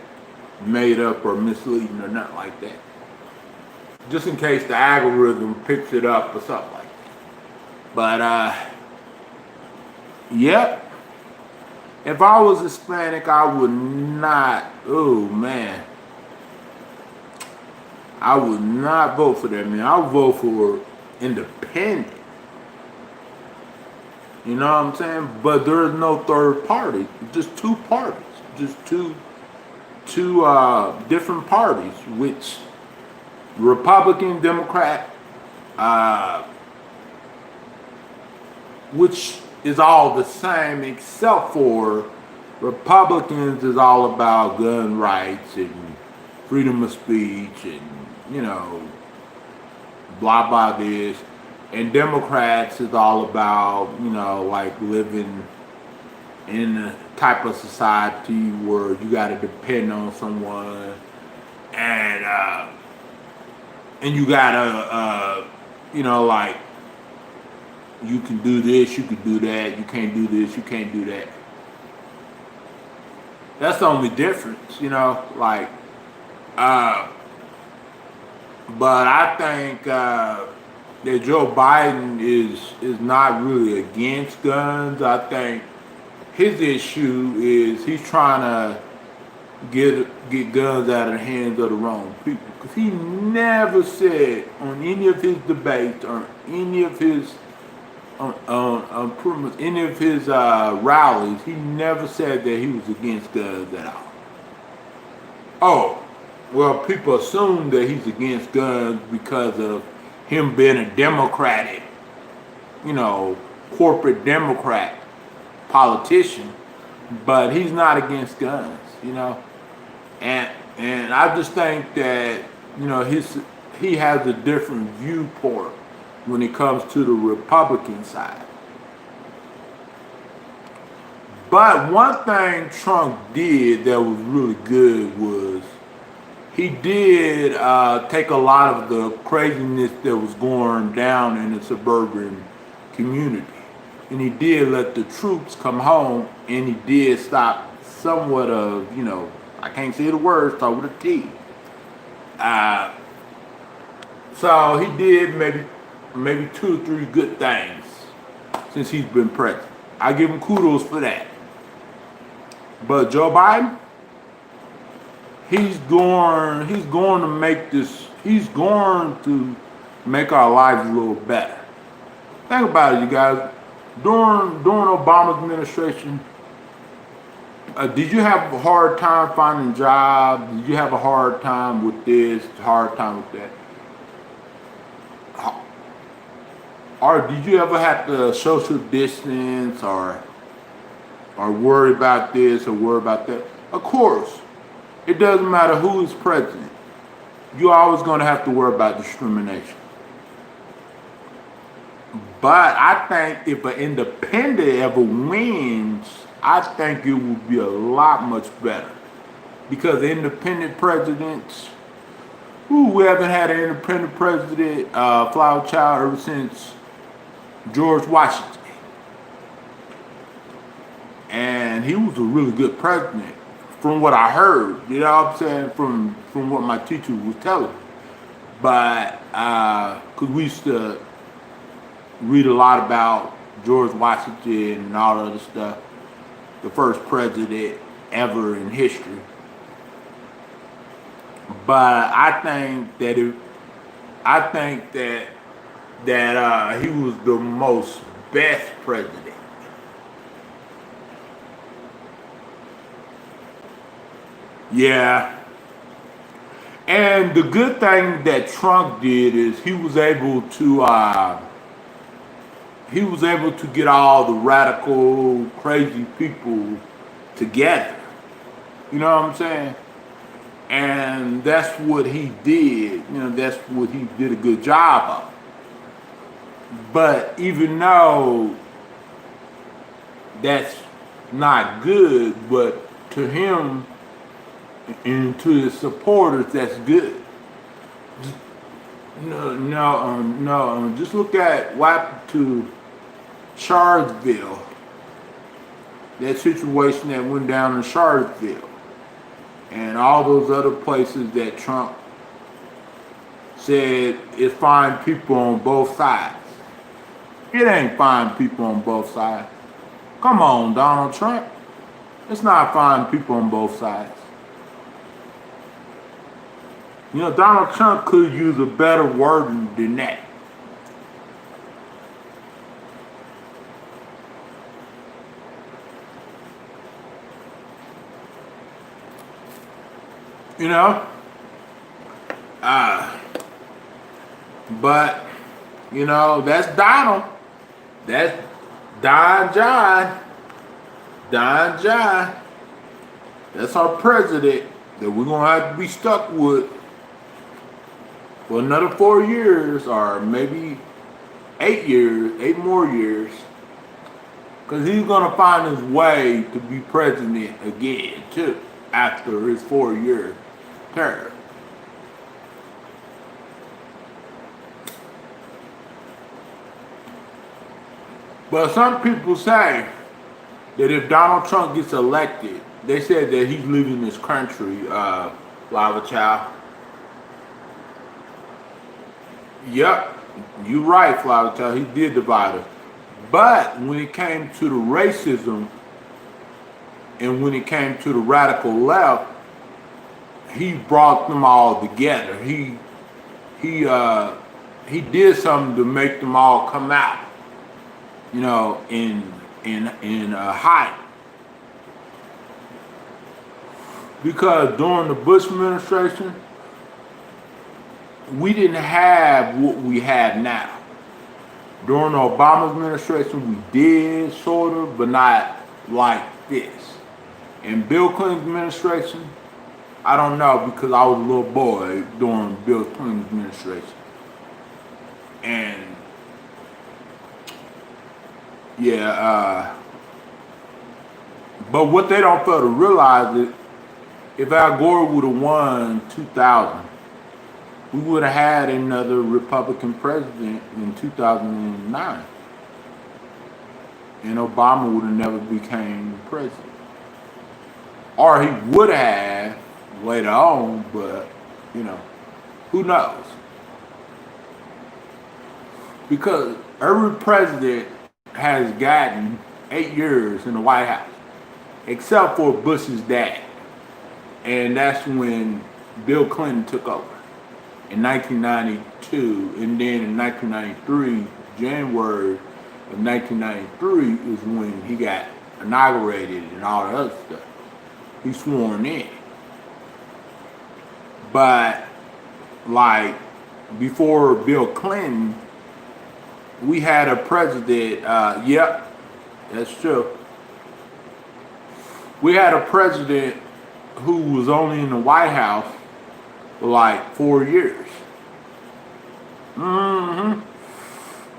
made up or misleading or nothing like that. Just in case the algorithm picks it up or something like that. But, yep. If I was Hispanic, I would not, I would not vote for that, man. I would vote for independent. You know what I'm saying? But there's no third party. Just two parties. Just two different parties, which Republican, Democrat, which is all the same, except for Republicans is all about gun rights and freedom of speech and, blah, blah, this. And Democrats is all about, like living in a type of society where you got to depend on someone, and you gotta, like, you can do this, you can do that, you can't do this, you can't do that. That's the only difference, like, but I think that Joe Biden is not really against guns. I think his issue is he's trying to get guns out of the hands of the wrong people. Because he never said on any of his debates or any of his pretty much any of his rallies, he never said that he was against guns at all. Oh, well, people assume that he's against guns because of him being a Democratic, corporate Democrat politician, but he's not against guns, and I just think that he has a different viewpoint when it comes to the Republican side. But one thing Trump did that was really good was he did take a lot of the craziness that was going down in the suburban community. And he did let the troops come home, and he did stop somewhat of, I can't say the word, start with a T. So he did maybe 2 or 3 good things since he's been president. I give him kudos for that. But Joe Biden, he's going to make our lives a little better. Think about it, you guys. During Obama's administration, did you have a hard time finding jobs? Did you have a hard time with this, hard time with that? Or did you ever have to social distance or worry about this or worry about that? Of course. It doesn't matter who is president. You're always going to have to worry about discrimination. But I think if an independent ever wins, I think it would be a lot much better. Because independent presidents, we haven't had an independent president, flower child, ever since George Washington. And he was a really good president, from what I heard. You know what I'm saying? From what my teacher was telling me. But, because we used to read a lot about George Washington and all other stuff, the first president ever in history. But I think that he was the most best president. Yeah. And the good thing that Trump did is he was able to get all the radical, crazy people together. You know what I'm saying? And that's what he did. You know, that's what he did a good job of. But even though that's not good, but to him and to his supporters, that's good. No. Just look at what happened to Charlottesville. That situation that went down in Charlottesville. And all those other places that Trump said is fine people on both sides. It ain't fine people on both sides. Come on, Donald Trump. It's not fine people on both sides. You know, Donald Trump could use a better word than that. You know? But, you know, that's Donald. That's Don John. Don John. That's our president that we're going to have to be stuck with for another 4 years, or maybe 8 years, 8 more years. Because he's going to find his way to be president again, too, after his 4-year term. But some people say that if Donald Trump gets elected, they said that he's leaving this country, Lava Child. Yep, you're right, Flower Child. He did divide us. But when it came to the racism and when it came to the radical left, he brought them all together. He did something to make them all come out, you know, in hype. Because during the Bush administration, we didn't have what we have now. During the Obama administration, we did, sort of, but not like this. In Bill Clinton's administration, I don't know, because I was a little boy during Bill Clinton's administration. And, yeah, but what they don't fail to realize is if Al Gore would have won 2000, we would have had another Republican president in 2009. And Obama would have never became president. Or he would have later on, but, you know, who knows? Because every president has gotten 8 years in the White House, except for Bush's dad. And that's when Bill Clinton took over in 1992. And then in 1993, January of 1993 is when he got inaugurated and all the other stuff. He sworn in. But, like, before Bill Clinton, we had a president, yep, that's true. We had a president who was only in the White House for like 4 years.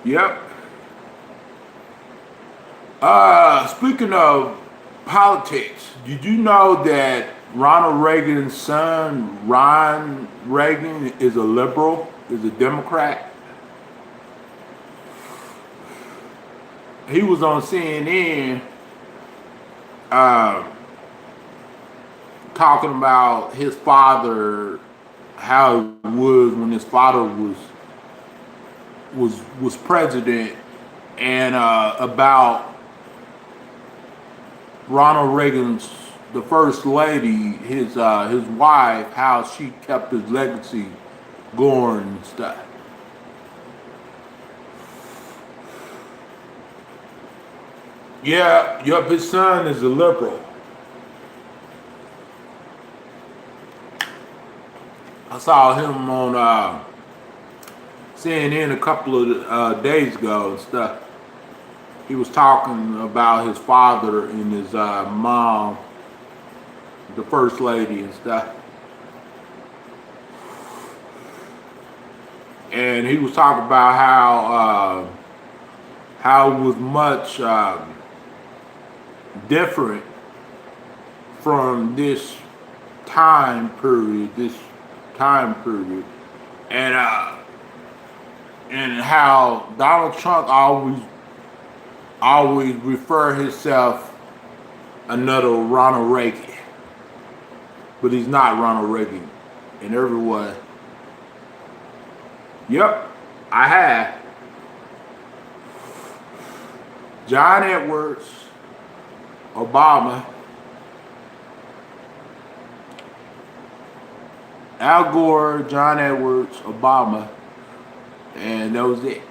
Yep. Speaking of politics, did you know that Ronald Reagan's son, Ron Reagan, is a liberal, is a Democrat? He was on CNN talking about his father, how it was when his father was president, and about Ronald Reagan's, the first lady, his wife, how she kept his legacy going and stuff. Yeah, yep, his son is a liberal. I saw him on CNN a couple of days ago and stuff. He was talking about his father and his mom, the first lady and stuff. And he was talking about how it was much different from this time period, and how Donald Trump always refer himself another Ronald Reagan, but he's not Ronald Reagan in every way. Yep, I have. John Edwards, Obama, Al Gore, John Edwards, Obama, and that was it.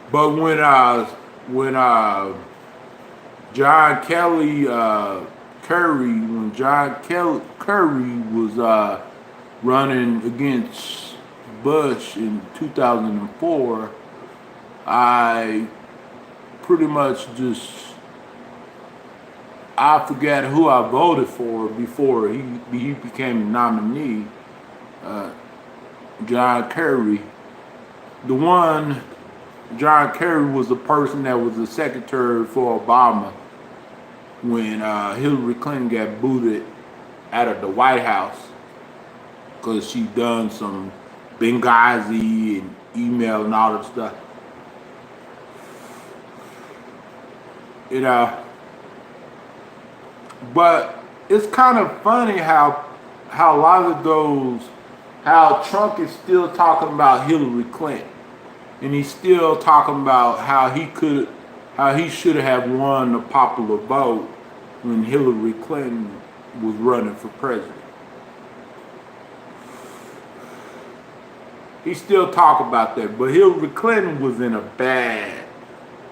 But when John Kerry was running against Bush in 2004, I pretty much I forget who I voted for before he became the nominee. John Kerry. John Kerry was the person that was the secretary for Obama when Hillary Clinton got booted out of the White House because she done some Benghazi and email and all that stuff. You know, but it's kind of funny how a lot of those, how Trump is still talking about Hillary Clinton, and he's still talking about how he should have won the popular vote when Hillary Clinton was running for president. He still talk about that, but Hillary Clinton was in a bad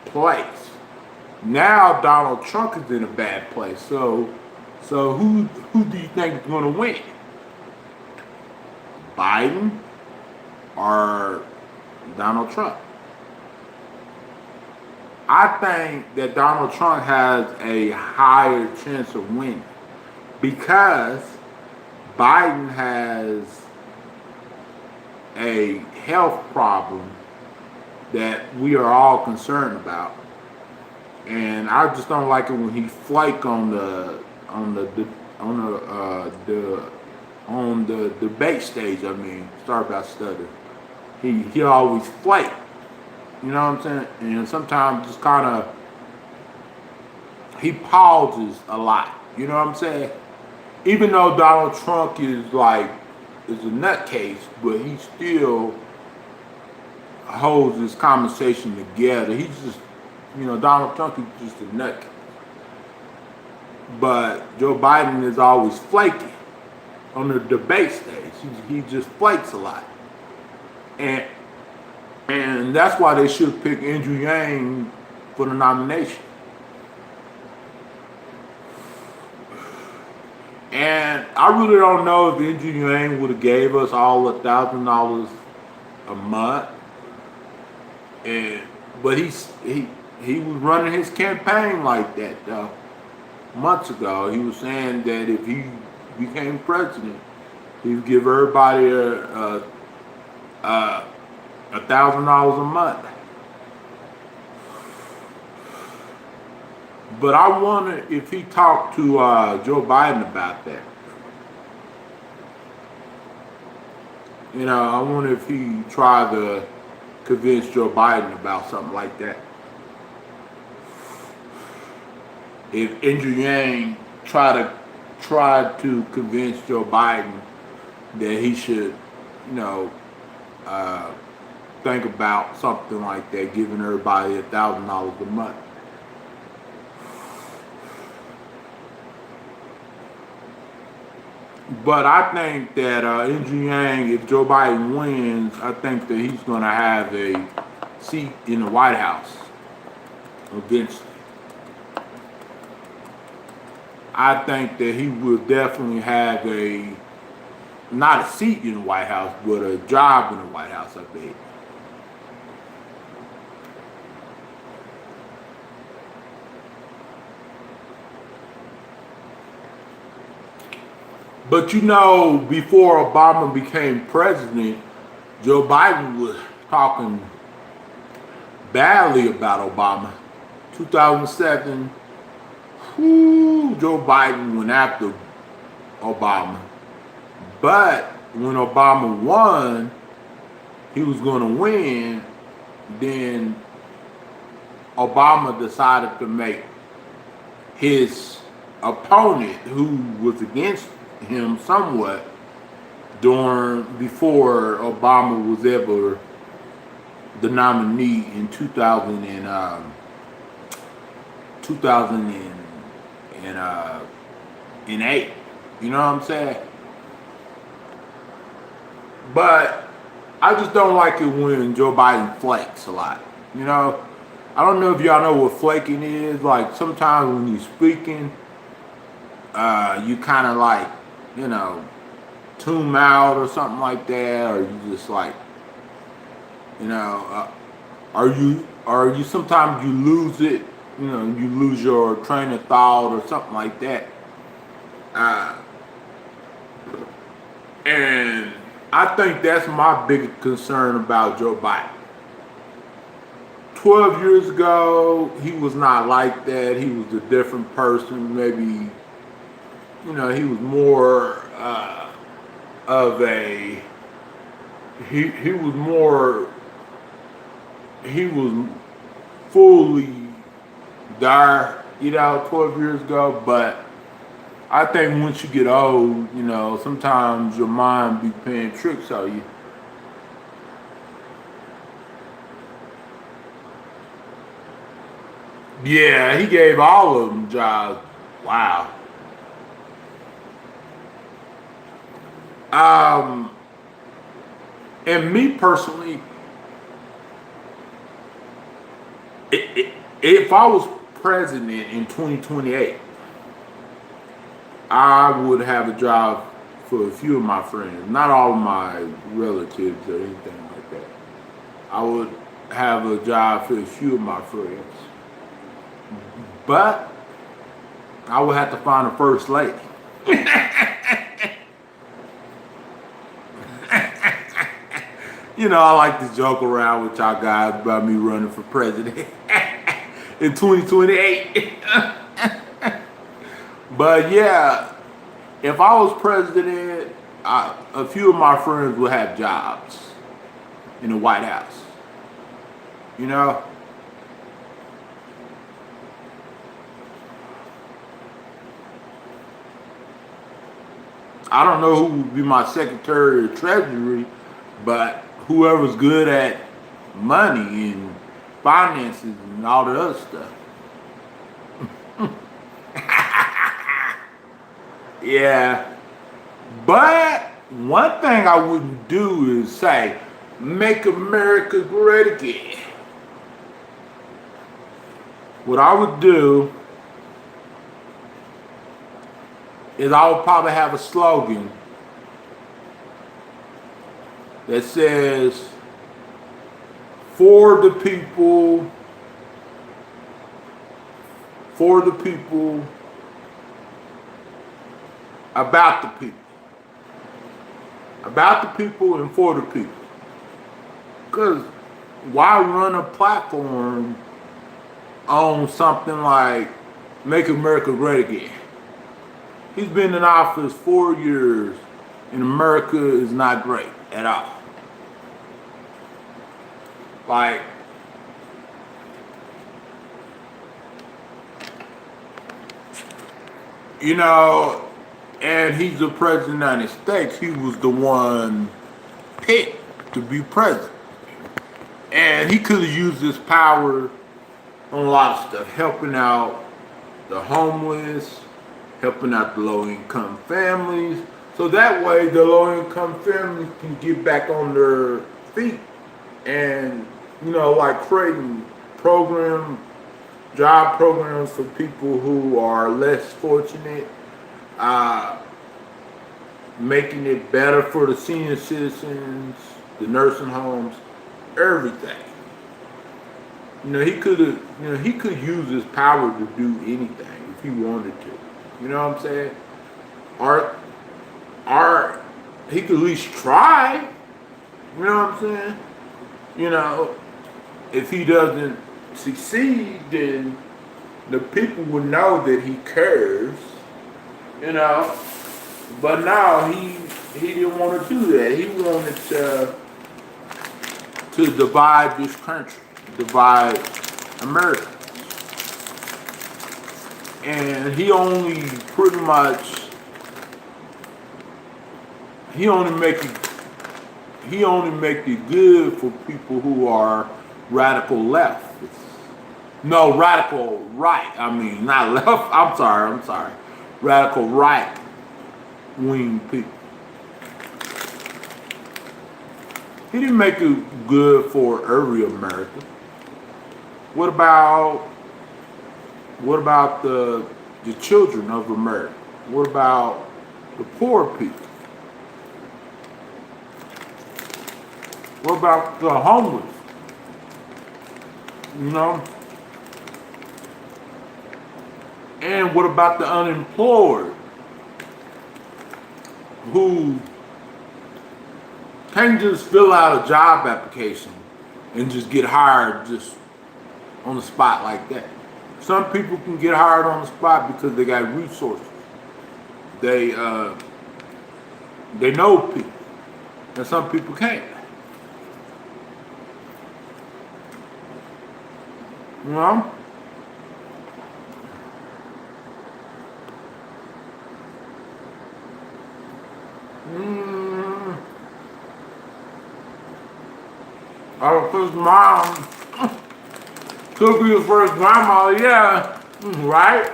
place. Now Donald Trump is in a bad place. So who do you think is going to win? Biden or Donald Trump? I think that Donald Trump has a higher chance of winning because Biden has a health problem that we are all concerned about, and I just don't like it when he flake on the debate stage. I mean, sorry about stuttering. He always flake. You know what I'm saying? And sometimes just kind of he pauses a lot. You know what I'm saying? Even though Donald Trump is a nutcase, but he still holds this conversation together. He's just, Donald Trump is just a nutcase. But Joe Biden is always flaky on the debate stage. He just flakes a lot. And that's why they should pick Andrew Yang for the nomination. And I really don't know if Andrew Yang would have gave us all $1,000 a month. But he was running his campaign like that though. Months ago, he was saying that if he became president, he would give everybody $1,000 a month. But I wonder if he talked to Joe Biden about that. You know, I wonder if he tried to convince Joe Biden about something like that. If Andrew Yang tried to convince Joe Biden that he should, you know, think about something like that, giving everybody $1,000 a month. But I think that Andrew Yang, if Joe Biden wins, I think that he's going to have a seat in the White House eventually. I think that he will definitely have not a seat in the White House, but a job in the White House, I bet. But you know, before Obama became president, Joe Biden was talking badly about Obama. 2007, Joe Biden went after Obama. But when Obama won, he was going to win, then Obama decided to make his opponent, who was against him somewhat, before Obama was ever the nominee in 2008. You know what I'm saying? But I just don't like it when Joe Biden flakes a lot. You know, I don't know if y'all know what flaking is. Like sometimes when you're speaking, you kind of like, you know, tune out or something like that, or you just like, you know, or you sometimes you lose it, you know, you lose your train of thought or something like that. And I think that's my biggest concern about Joe Biden. 12 years ago, he was not like that. He was a different person. Maybe, you know, he was more of a, he was fully there, you know, 12 years ago. But I think once you get old, you know, sometimes your mind be playing tricks on you. Yeah, he gave all of them jobs. Wow. And me personally, if I was president in 2028, I would have a job for a few of my friends, not all of my relatives or anything like that. I would have a job for a few of my friends. But I would have to find a first lady. You know, I like to joke around with y'all guys about me running for president in 2028. But yeah, if I was president, a few of my friends would have jobs in the White House. You know? I don't know who would be my Secretary of Treasury, but whoever's good at money and finances and all the other stuff. Yeah. But one thing I wouldn't do is say, make America great again. What I would do is I would probably have a slogan that says, for the people, about the people. About the people and for the people. Because why run a platform on something like Make America Great Again? He's been in office 4 years and America is not great at all. Like, you know, and he's the president of the United States. He was the one picked to be president. And he could have used his power on a lot of stuff, helping out the homeless, helping out the low-income families. So that way the low-income families can get back on their feet and, you know, like creating job programs for people who are less fortunate, making it better for the senior citizens, the nursing homes, everything. You know, he could use his power to do anything if he wanted to. You know what I'm saying? Or he could at least try. You know what I'm saying? You know, if he doesn't succeed, then the people will know that he cares. You know, but now he didn't want to do that. He wanted to divide this country, divide America. And he only make it good for people who are radical left. No, radical right. I mean, not left. I'm sorry. Radical right wing people. He didn't make it good for every American. What about the children of America? What about the poor people? What about the homeless? You know? And what about the unemployed who can't just fill out a job application and just get hired just on the spot like that? Some people can get hired on the spot because they got resources. They know people, and some people can't. You know? Our first mom could be your first grandma, yeah, right?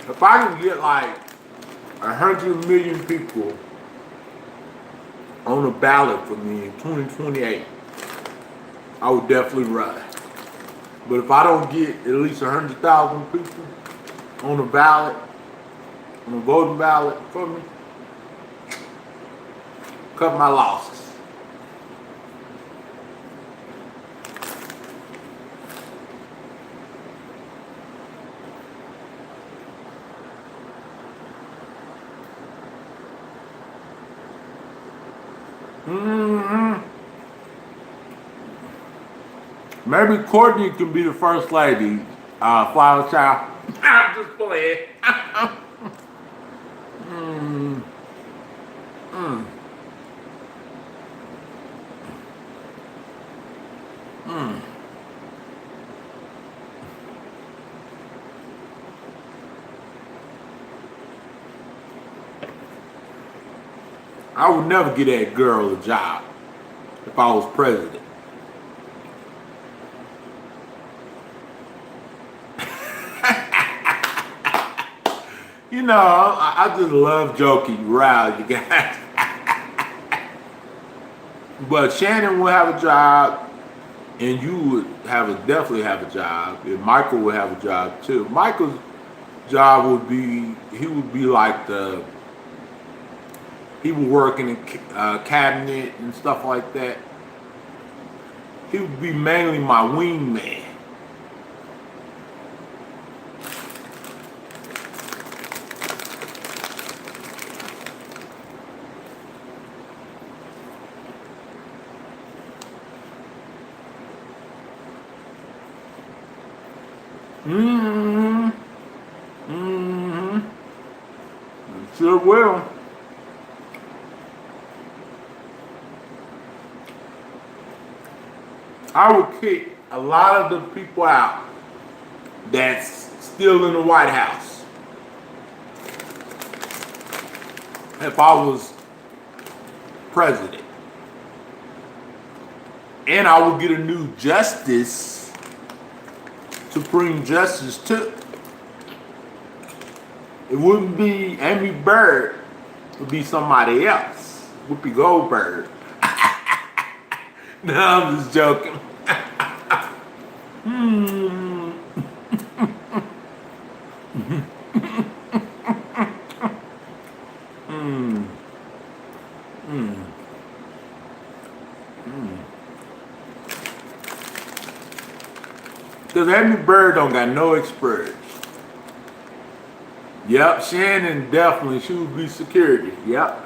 If I can get like 100 million people on a ballot for me in 2028, I would definitely run. But if I don't get at least 100,000 people on a ballot, on a voting ballot for me, cut my losses. Maybe Courtney can be the first lady, flower child. I'm just playing. I would never get that girl a job if I was president. You know, I just love joking around, you guys. But Shannon will have a job, and you would definitely have a job, and Michael would have a job too. Michael's job would be, he would be like the he would work in a cabinet and stuff like that. He would be mainly my wingman. Sure will. I would kick a lot of the people out that's still in the White House. If I was president. And I would get a new justice, Supreme Justice too. It wouldn't be Amy Bird, it would be somebody else. Whoopi Goldberg. No, I'm just joking. Because Amy Bird don't got no experience. Yep, Shannon definitely, she would be security. Yep.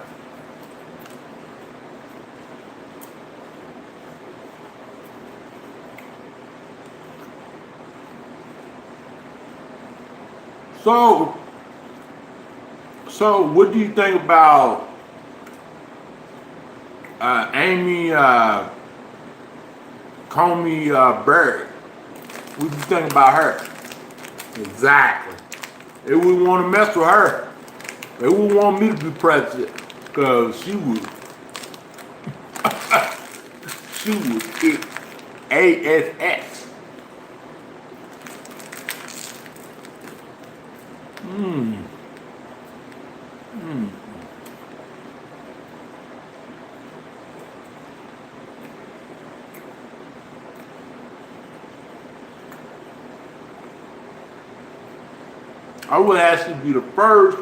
So what do you think about Amy Comey Bird? What do you think about her? Exactly. They wouldn't want to mess with her. They wouldn't want me to be president because she would kick ASS. I would actually be the first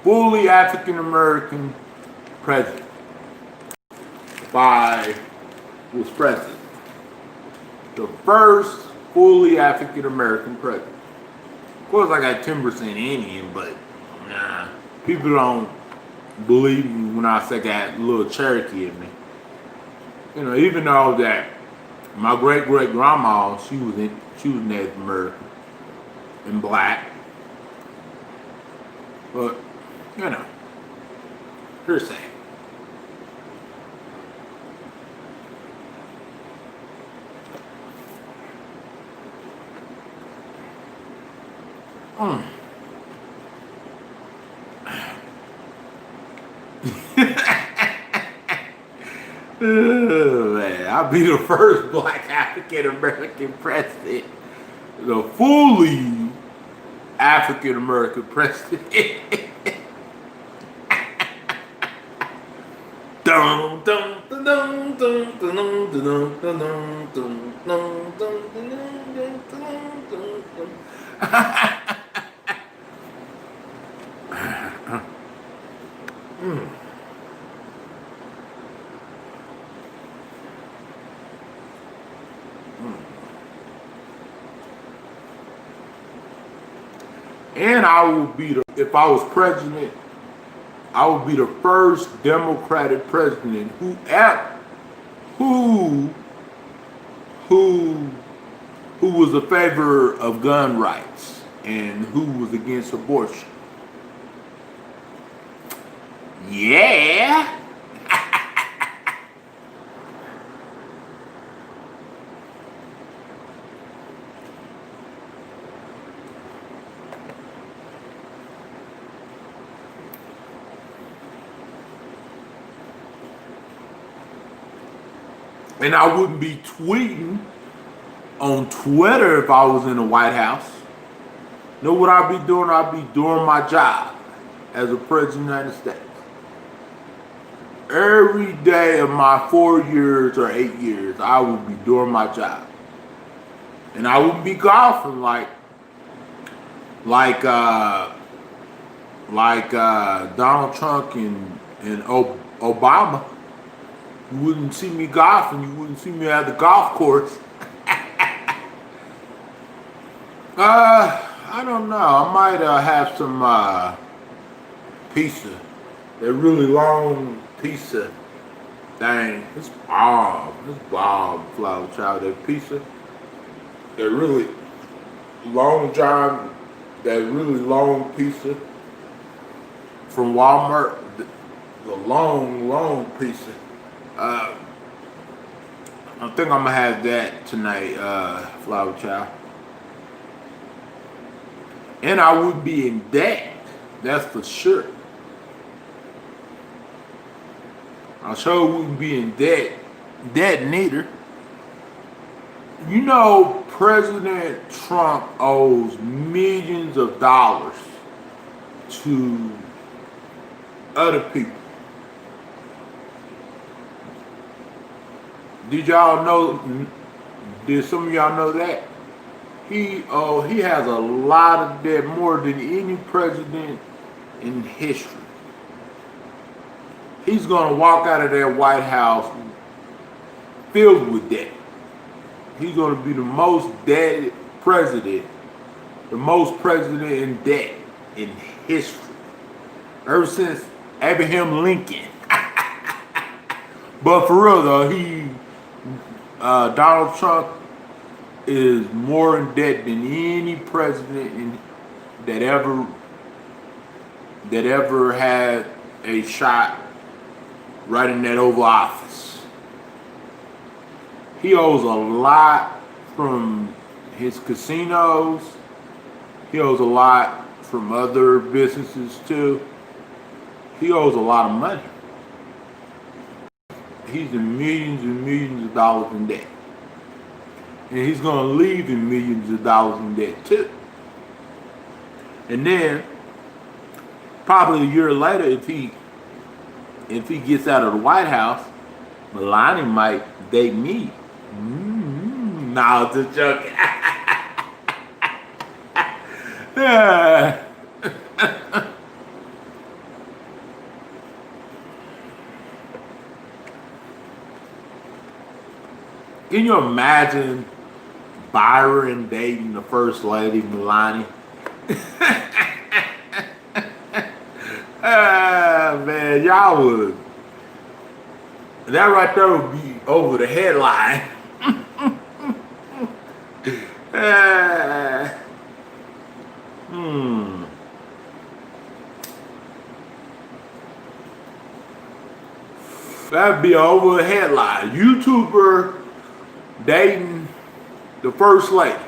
fully African American president if I was president. The first fully African American president. Of course, I got 10% Indian, but nah, people don't believe me when I say I got a little Cherokee in me. You know, even though that my great grandma, she was Native American and black, but you know, hearsay. Oh, man, I'll be the first black African American president. The fully African American president. Dun, dun, dun, dun, dun, dun, dun, dun, dun, dun. And I would be if I was president, I would be the first Democratic president who was a favor of gun rights and who was against abortion. Yeah. And I wouldn't be tweeting on Twitter if I was in the White House. You know what I'd be doing? I'd be doing my job as a president of the United States. Every day of my 4 years or 8 years, I would be doing my job. And I wouldn't be golfing like like Donald Trump and Obama. You wouldn't see me golfing. You wouldn't see me at the golf course. I don't know. I might have some pizza. That really long pizza thing. It's bomb. It's bomb, Flower Child. That pizza. That really long john. That really long pizza from Walmart. The long pizza. I think I'm gonna have that tonight, Flower Child. And I would be in debt. That's for sure. I sure wouldn't be in debt neither. You know, President Trump owes millions of dollars to other people. Did y'all know? Did some of y'all know that? He has a lot of debt, more than any president in history. He's gonna walk out of that White House filled with debt. He's gonna be the most debt president, the most president in debt in history, ever since Abraham Lincoln. But for real though, Donald Trump is more in debt than any president that ever had a shot right in that Oval Office. He owes a lot from his casinos. He owes a lot from other businesses too. He owes a lot of money. He's in millions and millions of dollars in debt. And he's gonna leave in millions of dollars in debt too. And then, probably a year later, if he gets out of the White House, Melania might date me. Nah, it's a joke. Can you imagine Byron dating the First Lady, Melania? Man, y'all would. That right there would be over the headline. That'd be over the headline. YouTuber dating the First Lady.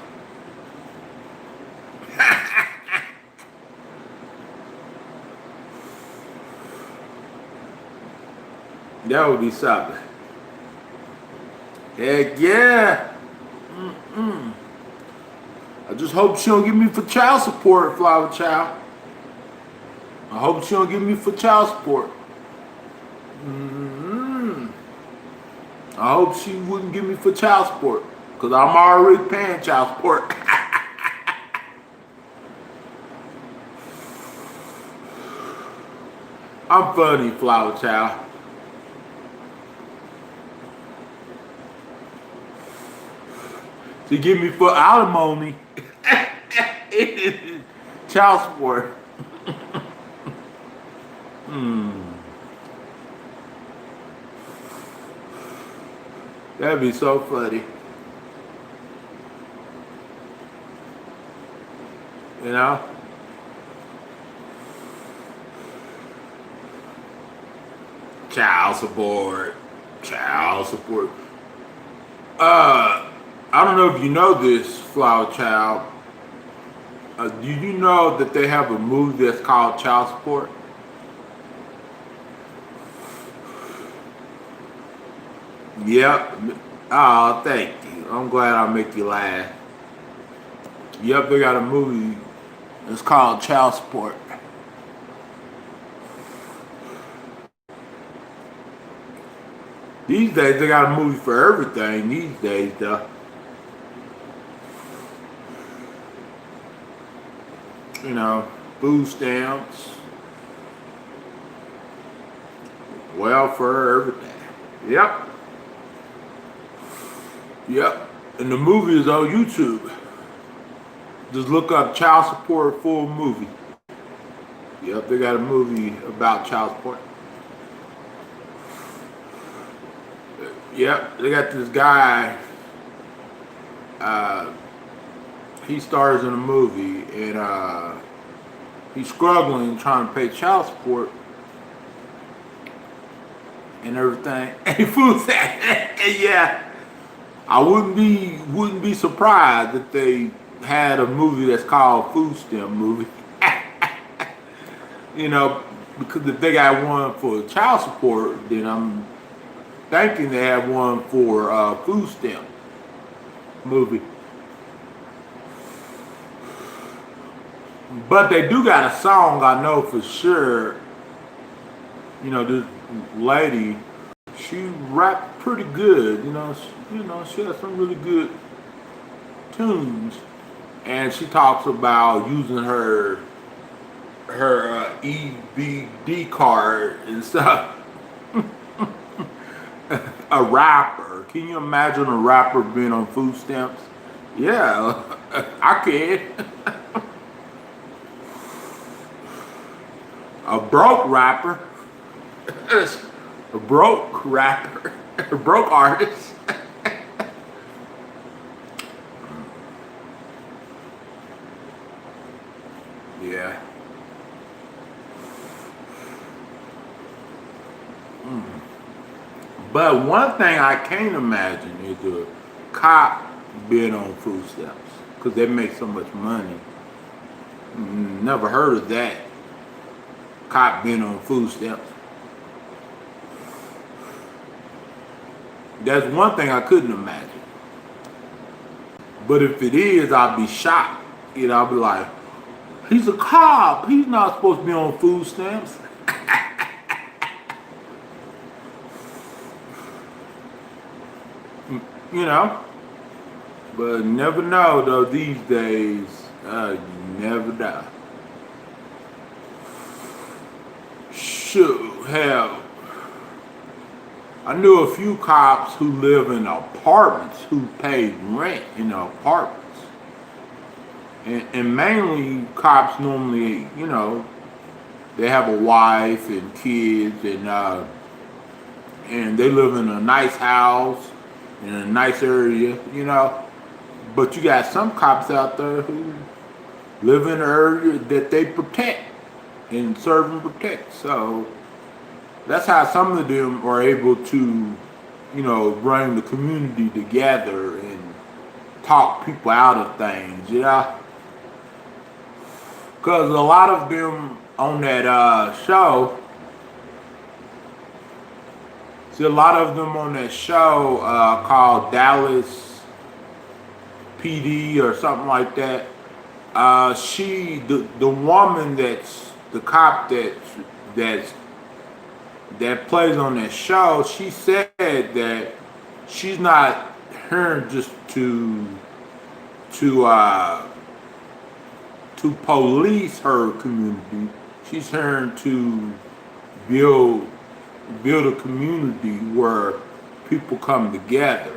That would be something. Heck yeah. I just hope she don't get me for child support, Flower Child. I hope she don't get me for child support. I hope she wouldn't give me for child support, because I'm already paying child support. I'm funny, Flower Child. She give me for alimony. Child support. That'd be so funny. You know? Child support. Child support. I don't know if you know this, Flower Child. Do you know that they have a movie that's called Child Support? Yep. Oh, thank you. I'm glad I make you laugh. Yep, they got a movie that's called Child Support. These days, they got a movie for everything these days, though. You know, food stamps, welfare, everything. Yep. Yep. And the movie is on YouTube. Just look up child support full movie. Yep, they got a movie about child support. Yep, they got this guy. He stars in a movie, and he's struggling trying to pay child support and everything. And food stamps. Yeah, I wouldn't be surprised if they had a movie that's called Food Stamp Movie. You know, because if they got one for child support, then I'm thinking they have one for Food Stamp Movie. But they do got a song I know for sure. You know, this lady, she rapped pretty good. She has some really good tunes, and she talks about using her EBD card and stuff. A rapper. Can you imagine a rapper being on food stamps? Yeah, I can. A broke rapper. A broke rapper. A broke artist. Yeah. But one thing I can't imagine is a cop being on food stamps because they make so much money. Never heard of that. Cop being on food stamps. That's one thing I couldn't imagine. But if it is, I'll be shocked. I'll be like, he's a cop. He's not supposed to be on food stamps. But never know though these days. You never know. Shoot, hell. I knew a few cops who live in apartments who paid rent in the apartments. And mainly cops normally, they have a wife and kids and they live in a nice house in a nice area, But you got some cops out there who live in an area that they protect and serve and protect. So that's how some of them are able to, bring the community together and talk people out of things, Because a lot of them on that show, called Dallas PD or something like that. The woman that's the cop that plays on that show, she said that she's not here just to police her community. She's here to build a community where people come together.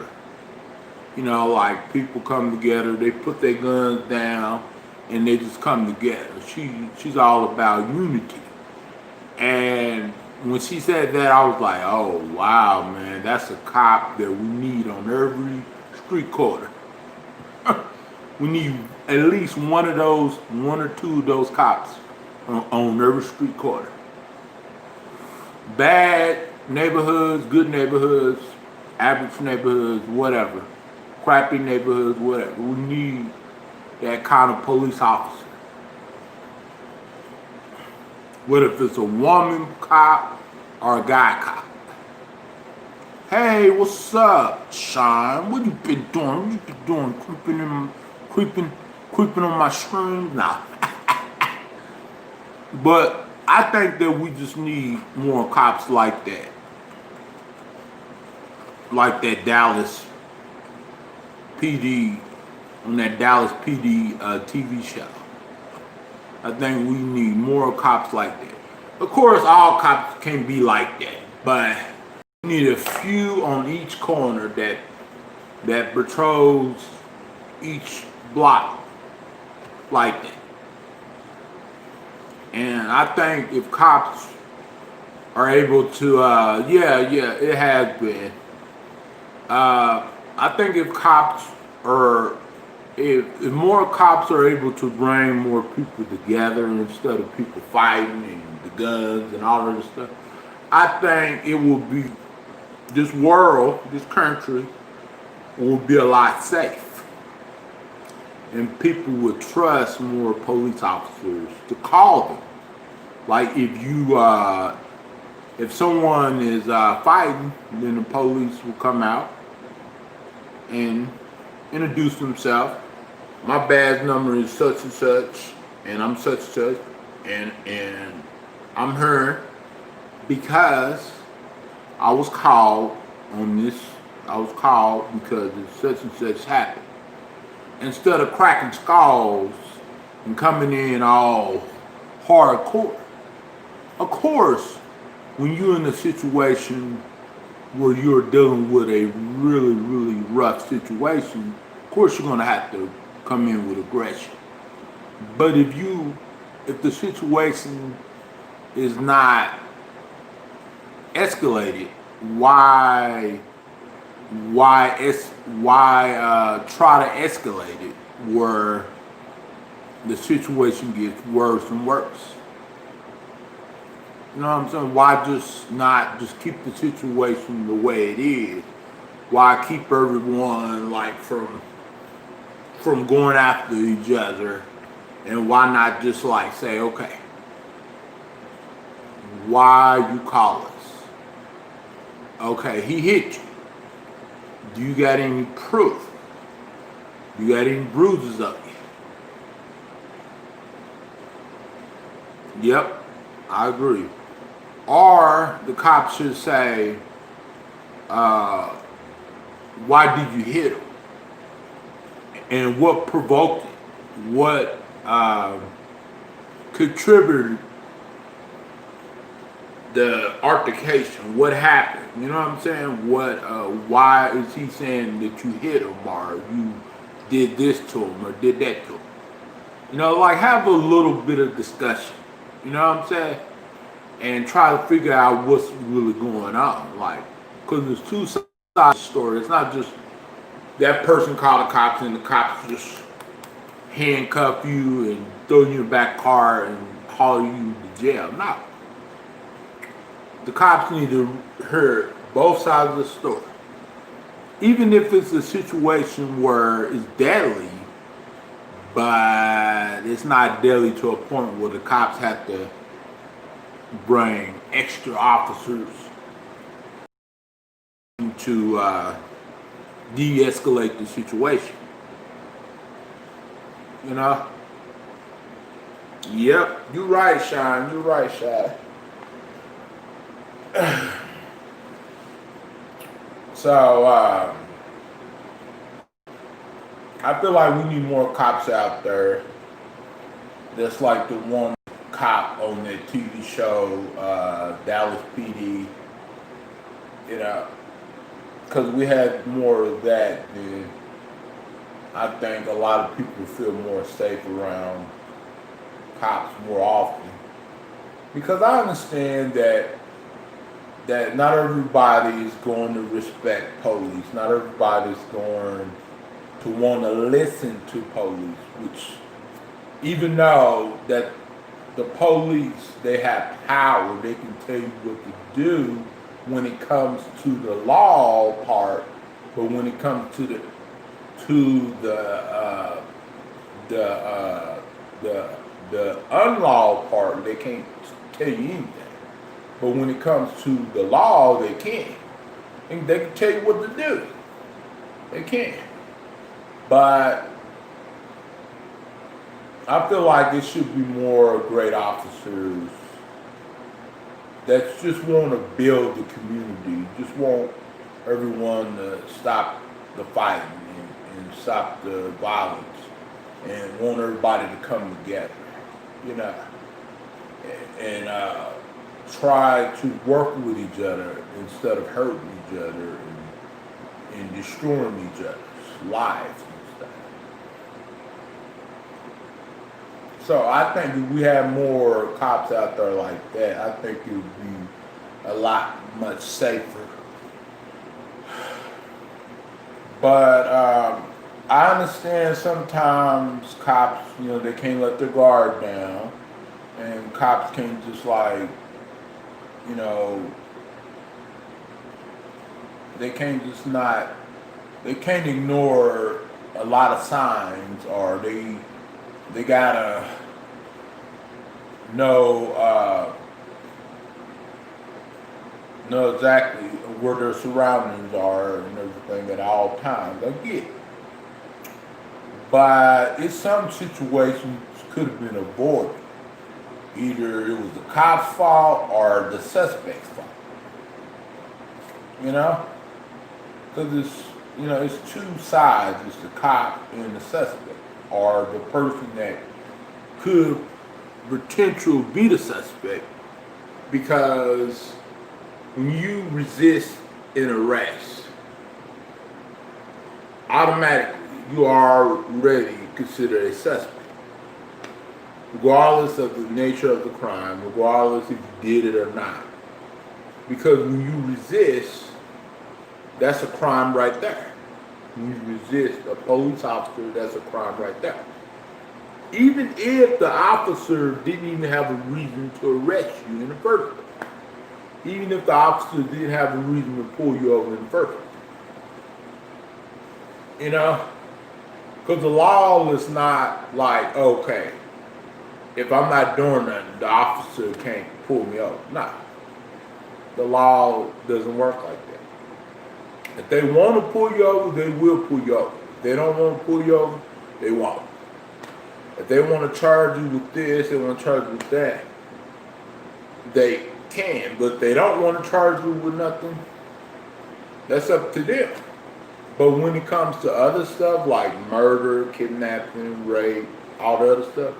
Like people come together, they put their guns down and they just come together. She's all about unity. And when she said that, I was like, oh wow, man, that's a cop that we need on every street corner. We need at least one or two of those cops on every street corner. Bad neighborhoods, good neighborhoods, average neighborhoods, whatever. Crappy neighborhoods, whatever. We need that kind of police officer. Whether if it's a woman cop or a guy cop. Hey, what's up, Sean? What you been doing? What you been doing? Creeping on my stream? Nah. But I think that we just need more cops like that. Like that Dallas PD, on that Dallas PD TV show. I think we need more cops like that. Of course, all cops can't be like that. but you need a few on each corner that patrols each block like that. And I think if cops are able to, yeah, it has been. I think if more cops are able to bring more people together instead of people fighting and the guns and all of this stuff, I think it will be, this world, this country, will be a lot safe. And people would trust more police officers to call them. Like if someone is fighting, then the police will come out and introduce themselves. My badge number is such and such, and I'm such and such, and I'm here because I was called on this. I was called because such and such happened. Instead of cracking skulls and coming in all hardcore. Of course, when you're in a situation where you're dealing with a really, really rough situation, of course you're gonna have to come in with aggression. But if the situation is not escalated, why try to escalate it where the situation gets worse and worse? You know what I'm saying? Why just keep the situation the way it is? Why keep everyone like from going after each other? And why not just like say, okay, why you call us? Okay, he hit you. Do you got any proof? You got any bruises up you? Yep, I agree. Or the cops should say, why did you hit him? And what provoked it? What contributed the altercation? What happened? You know what I'm saying? Why is he saying that you hit him or you did this to him or did that to him? You know, like have a little bit of discussion. You know what I'm saying? And try to figure out what's really going on. Like, because there's two sides of the story. It's not just that person called the cops and the cops just handcuff you and throw you in the back car and haul you to jail. No. The cops need to hear both sides of the story. Even if it's a situation where it's deadly, but it's not deadly to a point where the cops have to bring extra officers to de-escalate the situation. You know? Yep, you're right, Sean. You're right, Sean. So, I feel like we need more cops out there. That's like the one cop on that TV show, Dallas PD. You know, because we had more of that, then I think a lot of people feel more safe around cops more often. Because I understand that not everybody is going to respect police. Not everybody is going to want to listen to police, which even though that the police, they have power, they can tell you what to do when it comes to the law part, but when it comes to the unlaw part, they can't tell you anything. But when it comes to the law, they can. And they can tell you what to do. They can. But I feel like it should be more great officers that just want to build the community, just want everyone to stop the fighting and stop the violence and want everybody to come together, you know, and try to work with each other instead of hurting each other and destroying each other's lives and stuff. So I think if we had more cops out there like that, I think it would be a lot much safer. But I understand sometimes cops, they can't let their guard down, and cops can't just they can't just not, they can't ignore a lot of signs, or they gotta know exactly where their surroundings are and everything at all times. I get it. But in some situations could have been avoided. Either it was the cop's fault or the suspect's fault. Because it's two sides. It's the cop and the suspect, or the person that could potentially be the suspect, because when you resist an arrest, automatically you are already considered a suspect, regardless of the nature of the crime, regardless if you did it or not. Because when you resist, that's a crime right there. When you resist a police officer, that's a crime right there. Even if the officer didn't even have a reason to arrest you in the first place. Even if the officer didn't have a reason to pull you over in the first place. Because the law is not like, okay, if I'm not doing nothing, the officer can't pull me over. Nah. The law doesn't work like that. If they want to pull you over, they will pull you over. If they don't want to pull you over, they won't. If they want to charge you with this, they want to charge you with that, they can. But if they don't want to charge you with nothing, that's up to them. But when it comes to other stuff like murder, kidnapping, rape, all the other stuff,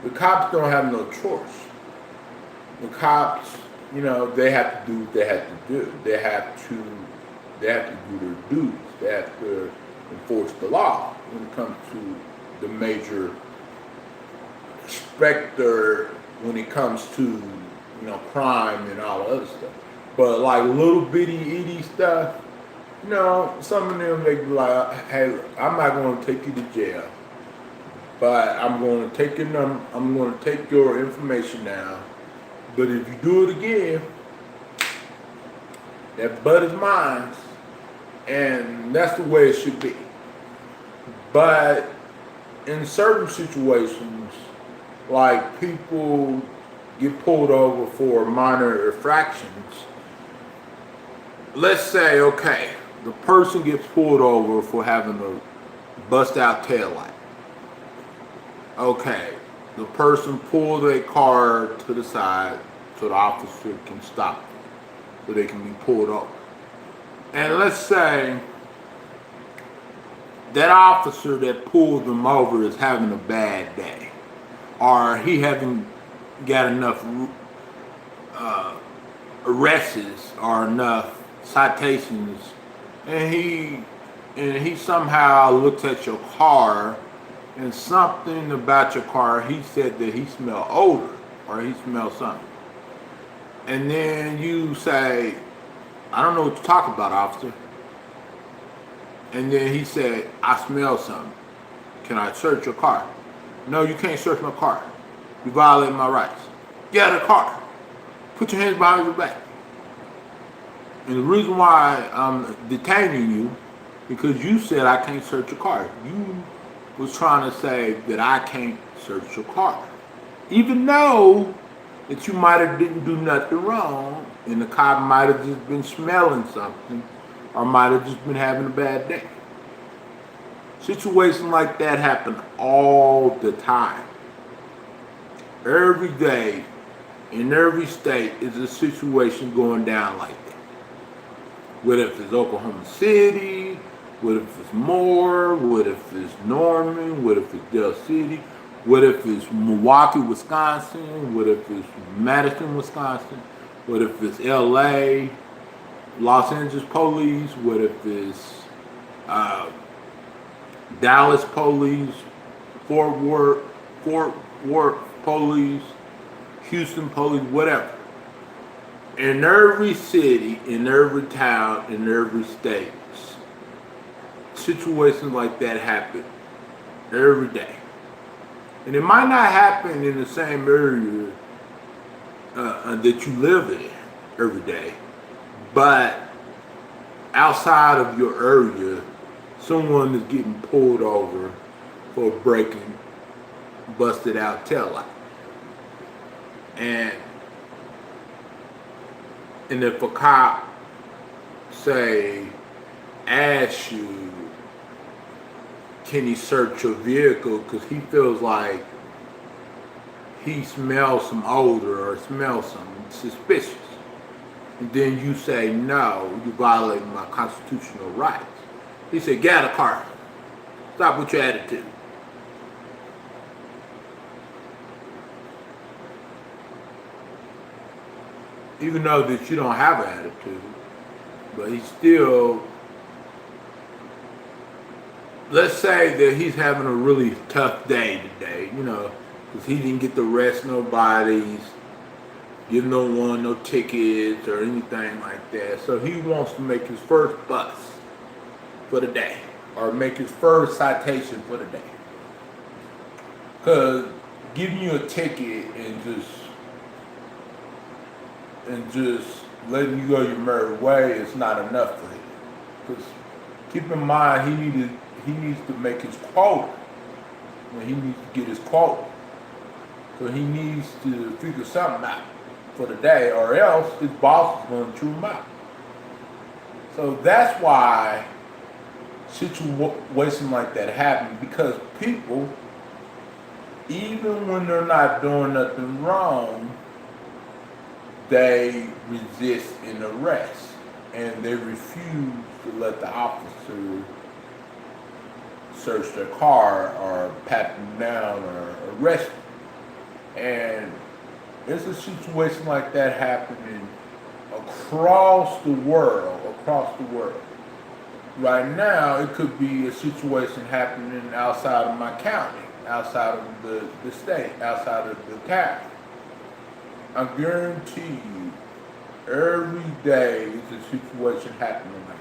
the cops don't have no choice. The cops, they have to do what they have to do. They have to do their duties. They have to enforce the law when it comes to the major specter, when it comes to crime and all the other stuff. But like little bitty itty stuff, some of them, they be like, hey, look, I'm not going to take you to jail, but I'm going to take your number, I'm going to take your information down. But if you do it again, that butt is mine. And that's the way it should be. But in certain situations, like people get pulled over for minor infractions. Let's say, okay, the person gets pulled over for having a bust out taillight. Okay, the person pulled their car to the side so the officer can stop them, so they can be pulled over. And let's say that officer that pulled them over is having a bad day, or he hasn't got enough arrests or enough citations, and he somehow looks at your car, and something about your car, he said that he smelled odor, or he smelled something. And then you say, I don't know what to talk about, officer. And then he said, I smell something. Can I search your car? No, you can't search my car. You violate my rights. Get out of the car. Put your hands behind your back. And the reason why I'm detaining you, because you said I can't search your car. You was trying to say that I can't search your car. Even though that you might have didn't do nothing wrong, and the cop might have just been smelling something, or might have just been having a bad day. Situations like that happen all the time. Every day, in every state, is a situation going down like that. Whether if it's Oklahoma City, whether if it's Moore, whether if it's Norman, whether if it's Del City, whether if it's Milwaukee, Wisconsin, whether if it's Madison, Wisconsin, What if it's LA, Los Angeles police? What if it's uh, Dallas police, Fort Worth police, Houston police, whatever. In every city, in every town, in every state, situations like that happen every day. And it might not happen in the same area that you live in every day, but outside of your area, someone is getting pulled over for breaking busted out taillight. And if a cop say asks you, can he search your vehicle because he feels like he smells some odor or smells something suspicious, and then you say no, you violating my constitutional rights. He said, get out of the car. Stop with your attitude. Even though that you don't have an attitude, but he still, let's say that he's having a really tough day today, because he didn't get to arrest nobody, give no one no tickets or anything like that. So he wants to make his first bust for the day, or make his first citation for the day. Because giving you a ticket and just letting you go your merry way is not enough for him. Because keep in mind, he needs to make his quota. He needs to get his quota. So he needs to figure something out for the day, or else his boss is going to chew him out. So that's why situations like that happen, because people, even when they're not doing nothing wrong, they resist an arrest, and they refuse to let the officer search their car or pat them down or arrest them. And there's a situation like that happening across the world. Right now, it could be a situation happening outside of my county, outside of the state, outside of the county. I guarantee you, every day is a situation happening like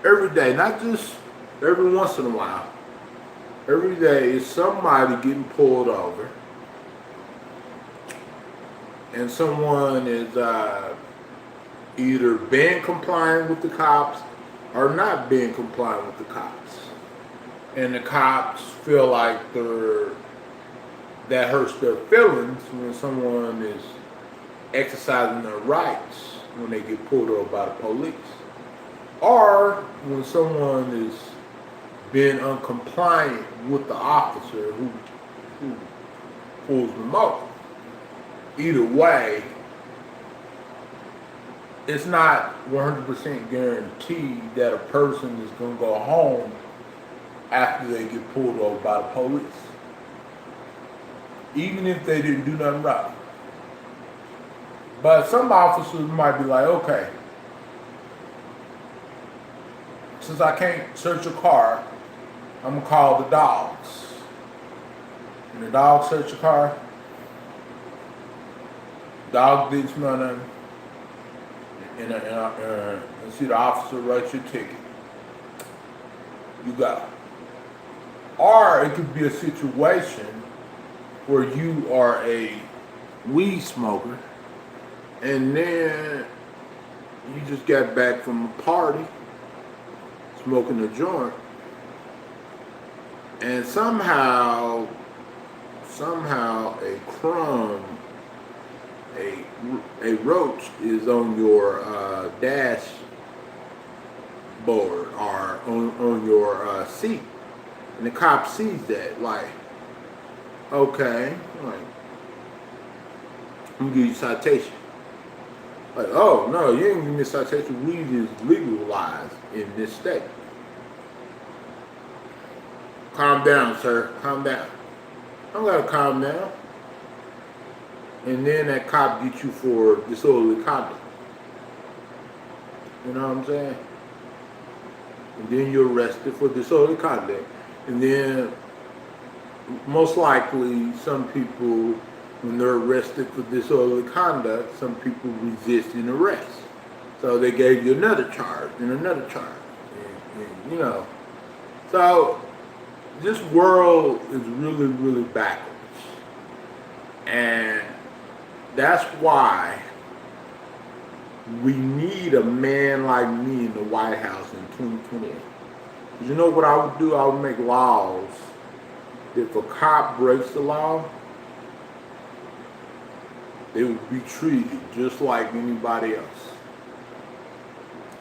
that. Every day, not just every once in a while. Every day is somebody getting pulled over, and someone is either being compliant with the cops or not being compliant with the cops. And the cops feel like that hurts their feelings when someone is exercising their rights when they get pulled over by the police. Or when someone is being uncompliant with the officer who pulls them over. Either way, it's not 100% guaranteed that a person is going to go home after they get pulled over by the police, even if they didn't do nothing wrong. But some officers might be like, okay, since I can't search a car, I'm going to call the dogs. And the dogs search your car, dog didn't smell nothing, and see the officer write your ticket. You go. Or it could be a situation where you are a weed smoker, and then you just got back from a party, smoking a joint, and somehow a crumb, a roach is on your dashboard or on your seat, and the cop sees that, like, okay, like, I'm gonna give you a citation. Like, oh no, you ain't give me a citation. Weed is legalized in this state. Calm down, sir. Calm down. I'm gonna calm down. and then that cop gets you for disorderly conduct. You know what I'm saying? And then you're arrested for disorderly conduct. And then most likely some people, when they're arrested for disorderly conduct, some people resist an arrest. So they gave you another charge and another charge. And, you know, so this world is really, really backwards. And that's why we need a man like me in the White House in 2028. Because you know what I would do? I would make laws. If a cop breaks the law, they would be treated just like anybody else.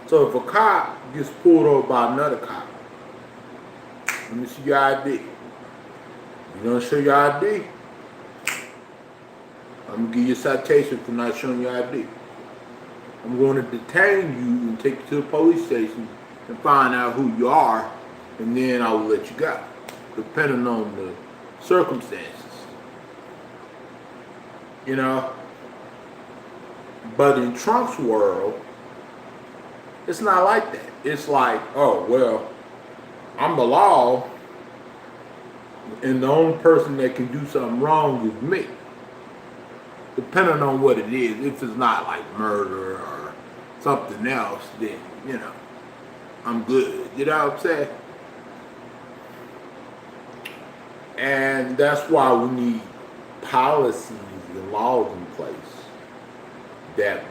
So if a cop gets pulled over by another cop, let me see your ID. You don't show your ID, I'm going to give you a citation for not showing your ID. I'm going to detain you and take you to the police station and find out who you are, and then I will let you go, depending on the circumstances. You know? But in Trump's world, it's not like that. It's like, oh, well, I'm the law, and the only person that can do something wrong is me. Depending on what it is. If it's not like murder or something else, then, you know, I'm good. You know what I'm saying? And that's why we need policies and laws in place that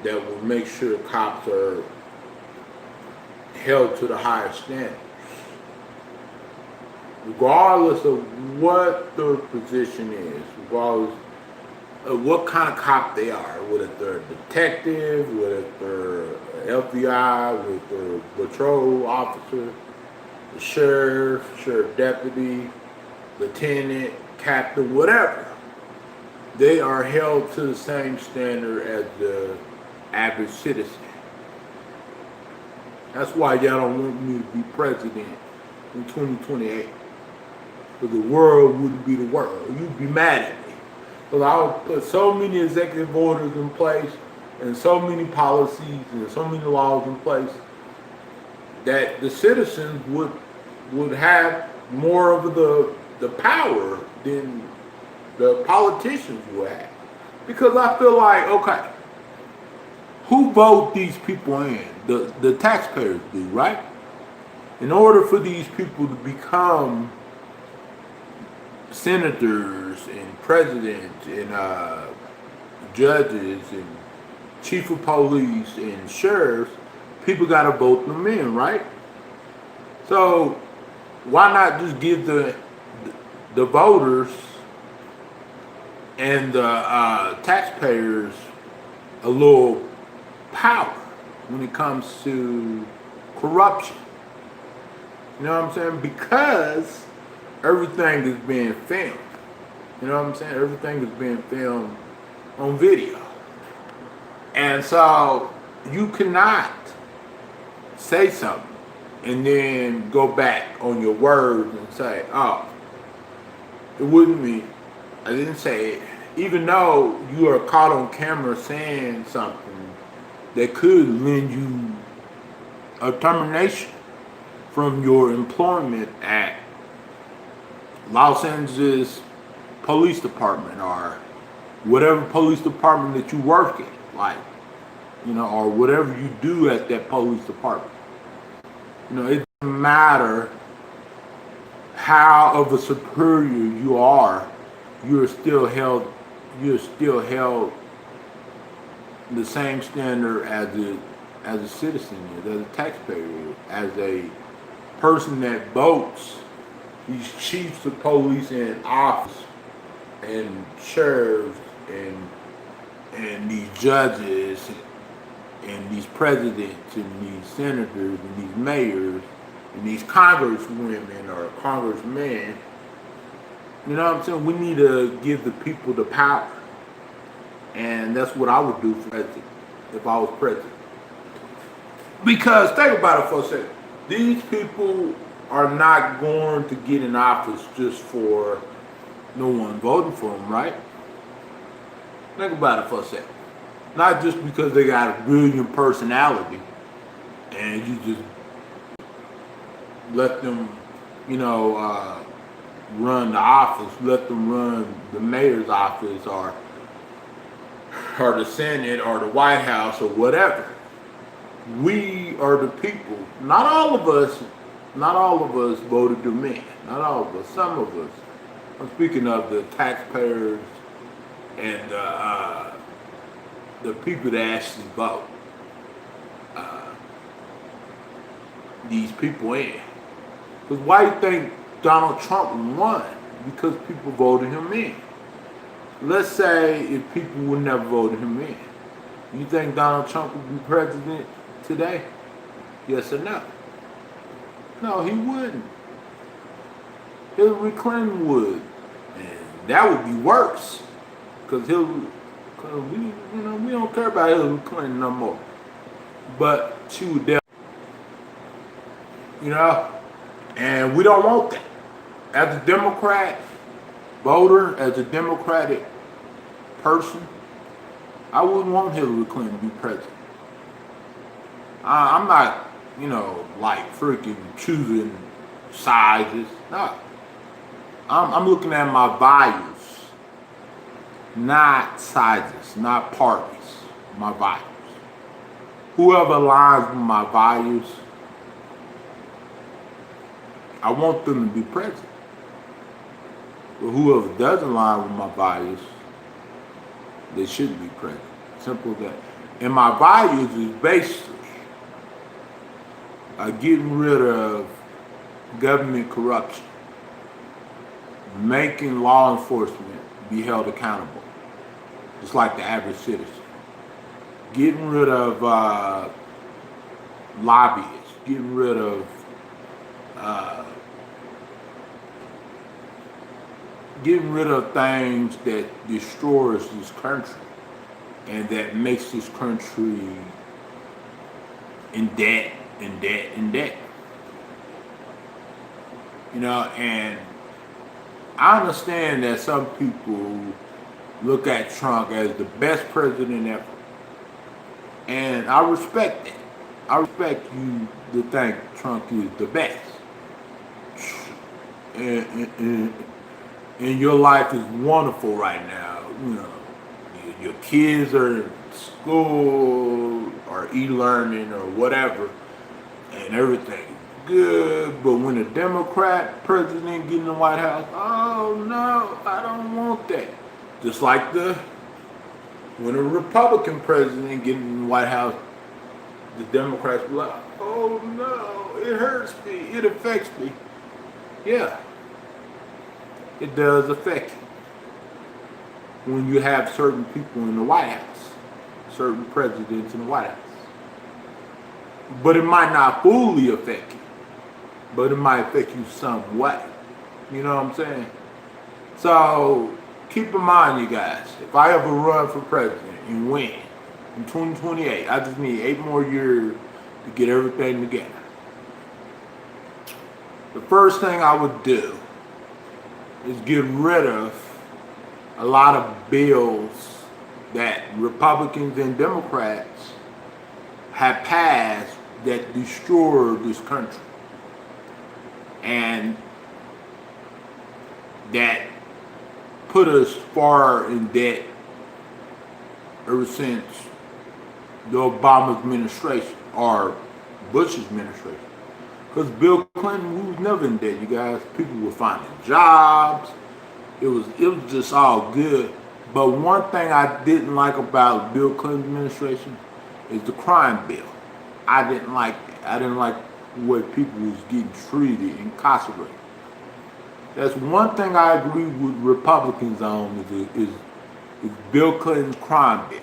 would make sure cops are held to the highest standards, regardless of what their position is, regardless of what kind of cop they are, whether they're a detective, whether they're FBI, whether they're a patrol officer, the sheriff deputy, lieutenant, captain, whatever. They are held to the same standard as the average citizen. That's why y'all don't want me to be president in 2028. Because the world wouldn't be the world. You'd be mad at me. Because I would put so many executive orders in place and so many policies and so many laws in place that the citizens would have more of the power than the politicians would have. Because I feel like, okay, who vote these people in? The taxpayers do, right? In order for these people to become senators and presidents and judges and chief of police and sheriffs, people got to vote them in, right? So why not just give the voters and the taxpayers a little power when it comes to corruption? You know what I'm saying? Because everything is being filmed. You know what I'm saying? Everything is being filmed on video. And so you cannot say something and then go back on your words and say, oh, it wasn't me. I didn't say it. Even though you are caught on camera saying something that could lend you a termination from your employment at Los Angeles Police Department or whatever police department that you work at, like, you know, or whatever you do at that police department. You know, it doesn't matter how of a superior you are, you're still held the same standard as a citizen is, as a taxpayer, as a person that votes these chiefs of police in office and sheriffs and these judges and these presidents and these senators and these mayors and these congresswomen or congressmen. You know what I'm saying? We need to give the people the power. And that's what I would do for president if I was president. Because think about it for a second. These people are not going to get in office just for no one voting for them, right? Think about it for a second. Not just because they got a brilliant personality and you just let them, run the office, let them run the mayor's office or the Senate or the White House or whatever. We are the people. Not all of us voted them in. Not all of us. Some of us. I'm speaking of the taxpayers and the people that actually vote these people in. Because why do you think Donald Trump won? Because people voted him in. Let's say if people would never voted him in, you think Donald Trump would be president today? Yes or no? No, he wouldn't. Hillary Clinton would. And that would be worse. Because we don't care about Hillary Clinton no more. But she would definitely, and we don't want that. As a Democrat voter, as a Democratic person, I wouldn't want Hillary Clinton to be president. I'm not, like freaking choosing sizes. No. I'm looking at my values, not sizes, not parties, my values. Whoever aligns with my values, I want them to be president. But whoever doesn't align with my values, they shouldn't be president. Simple as that. And my values is basically getting rid of government corruption, making law enforcement be held accountable, just like the average citizen. Getting rid of lobbyists, getting rid of things that destroys this country and that makes this country in debt. And I understand that some people look at Trump as the best president ever. And I respect that. I respect you to think Trump is the best. And your life is wonderful right now. Your kids are in school or e-learning or whatever, and everything's good. But when a Democrat president get in the White House, oh no, I don't want that. Just like when a Republican president get in the White House, the Democrats be like, oh no, it hurts me, it affects me. Yeah, it does affect you when you have certain people in the White House, certain presidents in the White House. But it might not fully affect you, but it might affect you somewhat. You know what I'm saying? So keep in mind, you guys, if I ever run for president and win in 2028, I just need 8 more years to get everything together. The first thing I would do is get rid of a lot of bills that Republicans and Democrats have passed that destroy this country and that put us far in debt ever since the Obama administration or Bush's administration. Because Bill Clinton, we was never in debt, you guys. People were finding jobs. It was just all good. But one thing I didn't like about Bill Clinton's administration is the crime bill. I didn't like that. I didn't like the way people was getting treated, incarcerated. That's one thing I agree with Republicans on is Bill Clinton's crime bill.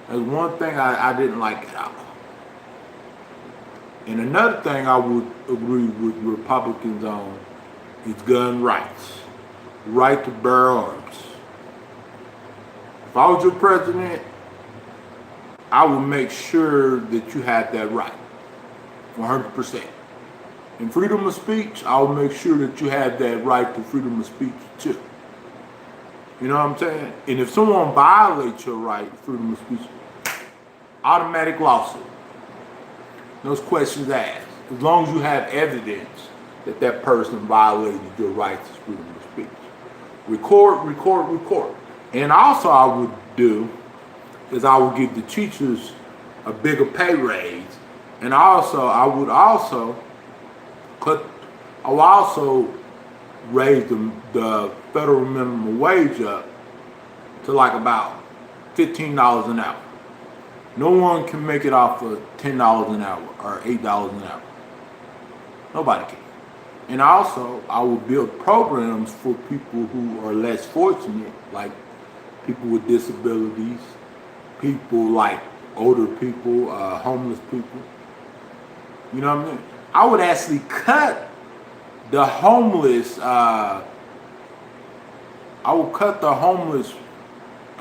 That's one thing I didn't like at all. And another thing I would agree with Republicans on is gun rights. Right to bear arms. If I was your president, I would make sure that you had that right. 100%. In freedom of speech, I will make sure that you have that right to freedom of speech too. You know what I'm saying? And if someone violates your right to freedom of speech, automatic lawsuit. No questions asked. As long as you have evidence that that person violated your rights to freedom of speech. Record, record, record. And also I would do is I would give the teachers a bigger pay raise. And also I would also raise the federal minimum wage up to like about $15 an hour. No one can make it off of $10 an hour or $8 an hour. Nobody can. And also, I will build programs for people who are less fortunate, like people with disabilities, people like older people, homeless people. You know what I mean? I would actually cut the homeless, I would cut the homeless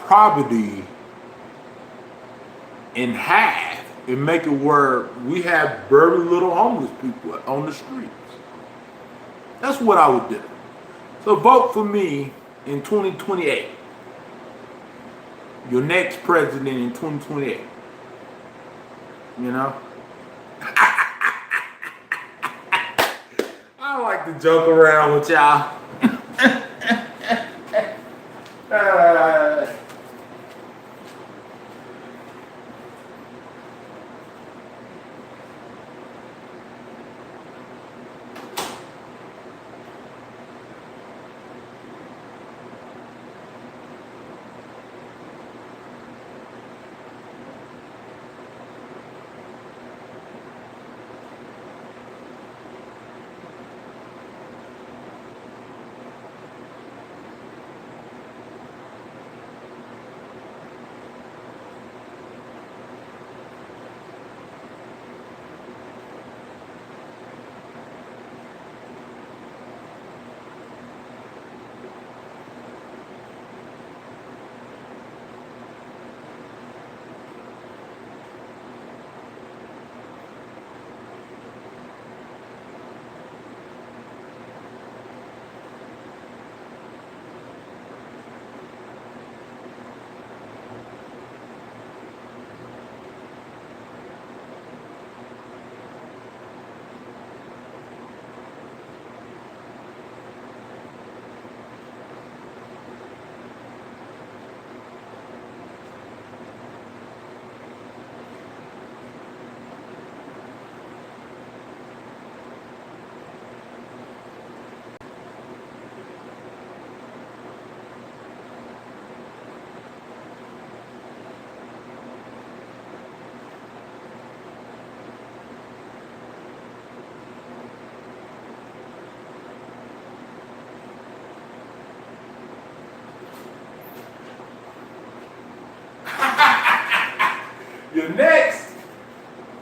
poverty in half and make it where we have very little homeless people on the streets. That's what I would do. So vote for me in 2028. Your next president in 2028. You know? I like to joke around with y'all.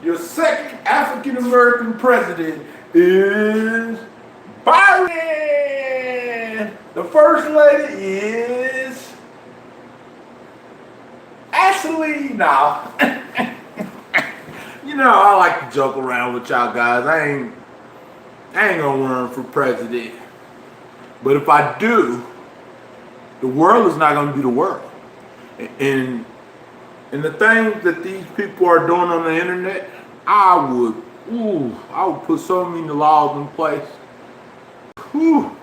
Your second African American president is Byron. The first lady is Ashley. Now, you know I like to joke around with y'all guys. I ain't gonna run for president, but if I do, the world is not gonna be the world. And the things that these people are doing on the internet, I would put so many laws in place. Whew.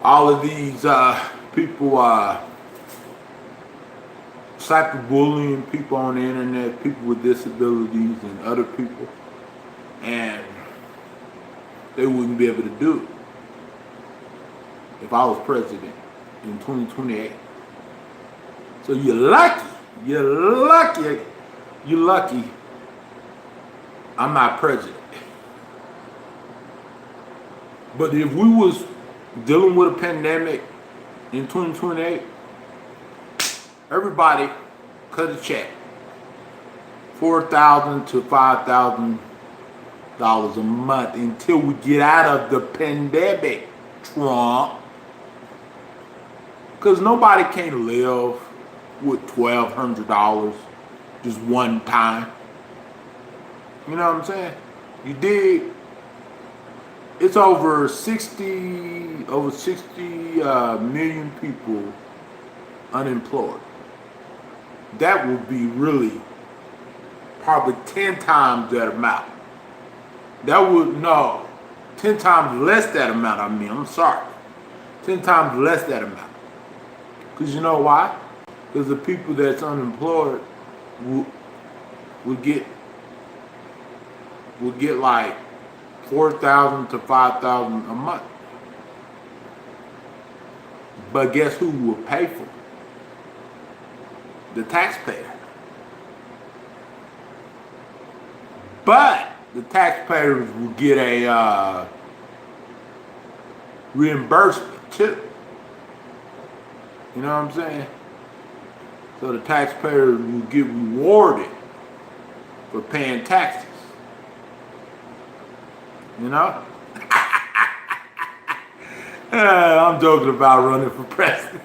All of these people cyberbullying people on the internet, people with disabilities and other people, and they wouldn't be able to do it if I was president in 2028. So you're lucky I'm not president. But if we was dealing with a pandemic in 2028, everybody cut a check, $4,000 to $5,000 a month until we get out of the pandemic, Trump. Because nobody can live with $1,200 just one time. You know what I'm saying? You dig? it's over 60 million people unemployed. That would be really probably 10 times that amount. That would, no, 10 times less that amount, I'm sorry. 10 times less that amount. Because you know why? Because the people that's unemployed would get like 4,000 to 5,000 a month. But guess who will pay for it? The taxpayer. But the taxpayers will get a reimbursement too. You know what I'm saying? So the taxpayers will get rewarded for paying taxes. You know? I'm joking about running for president.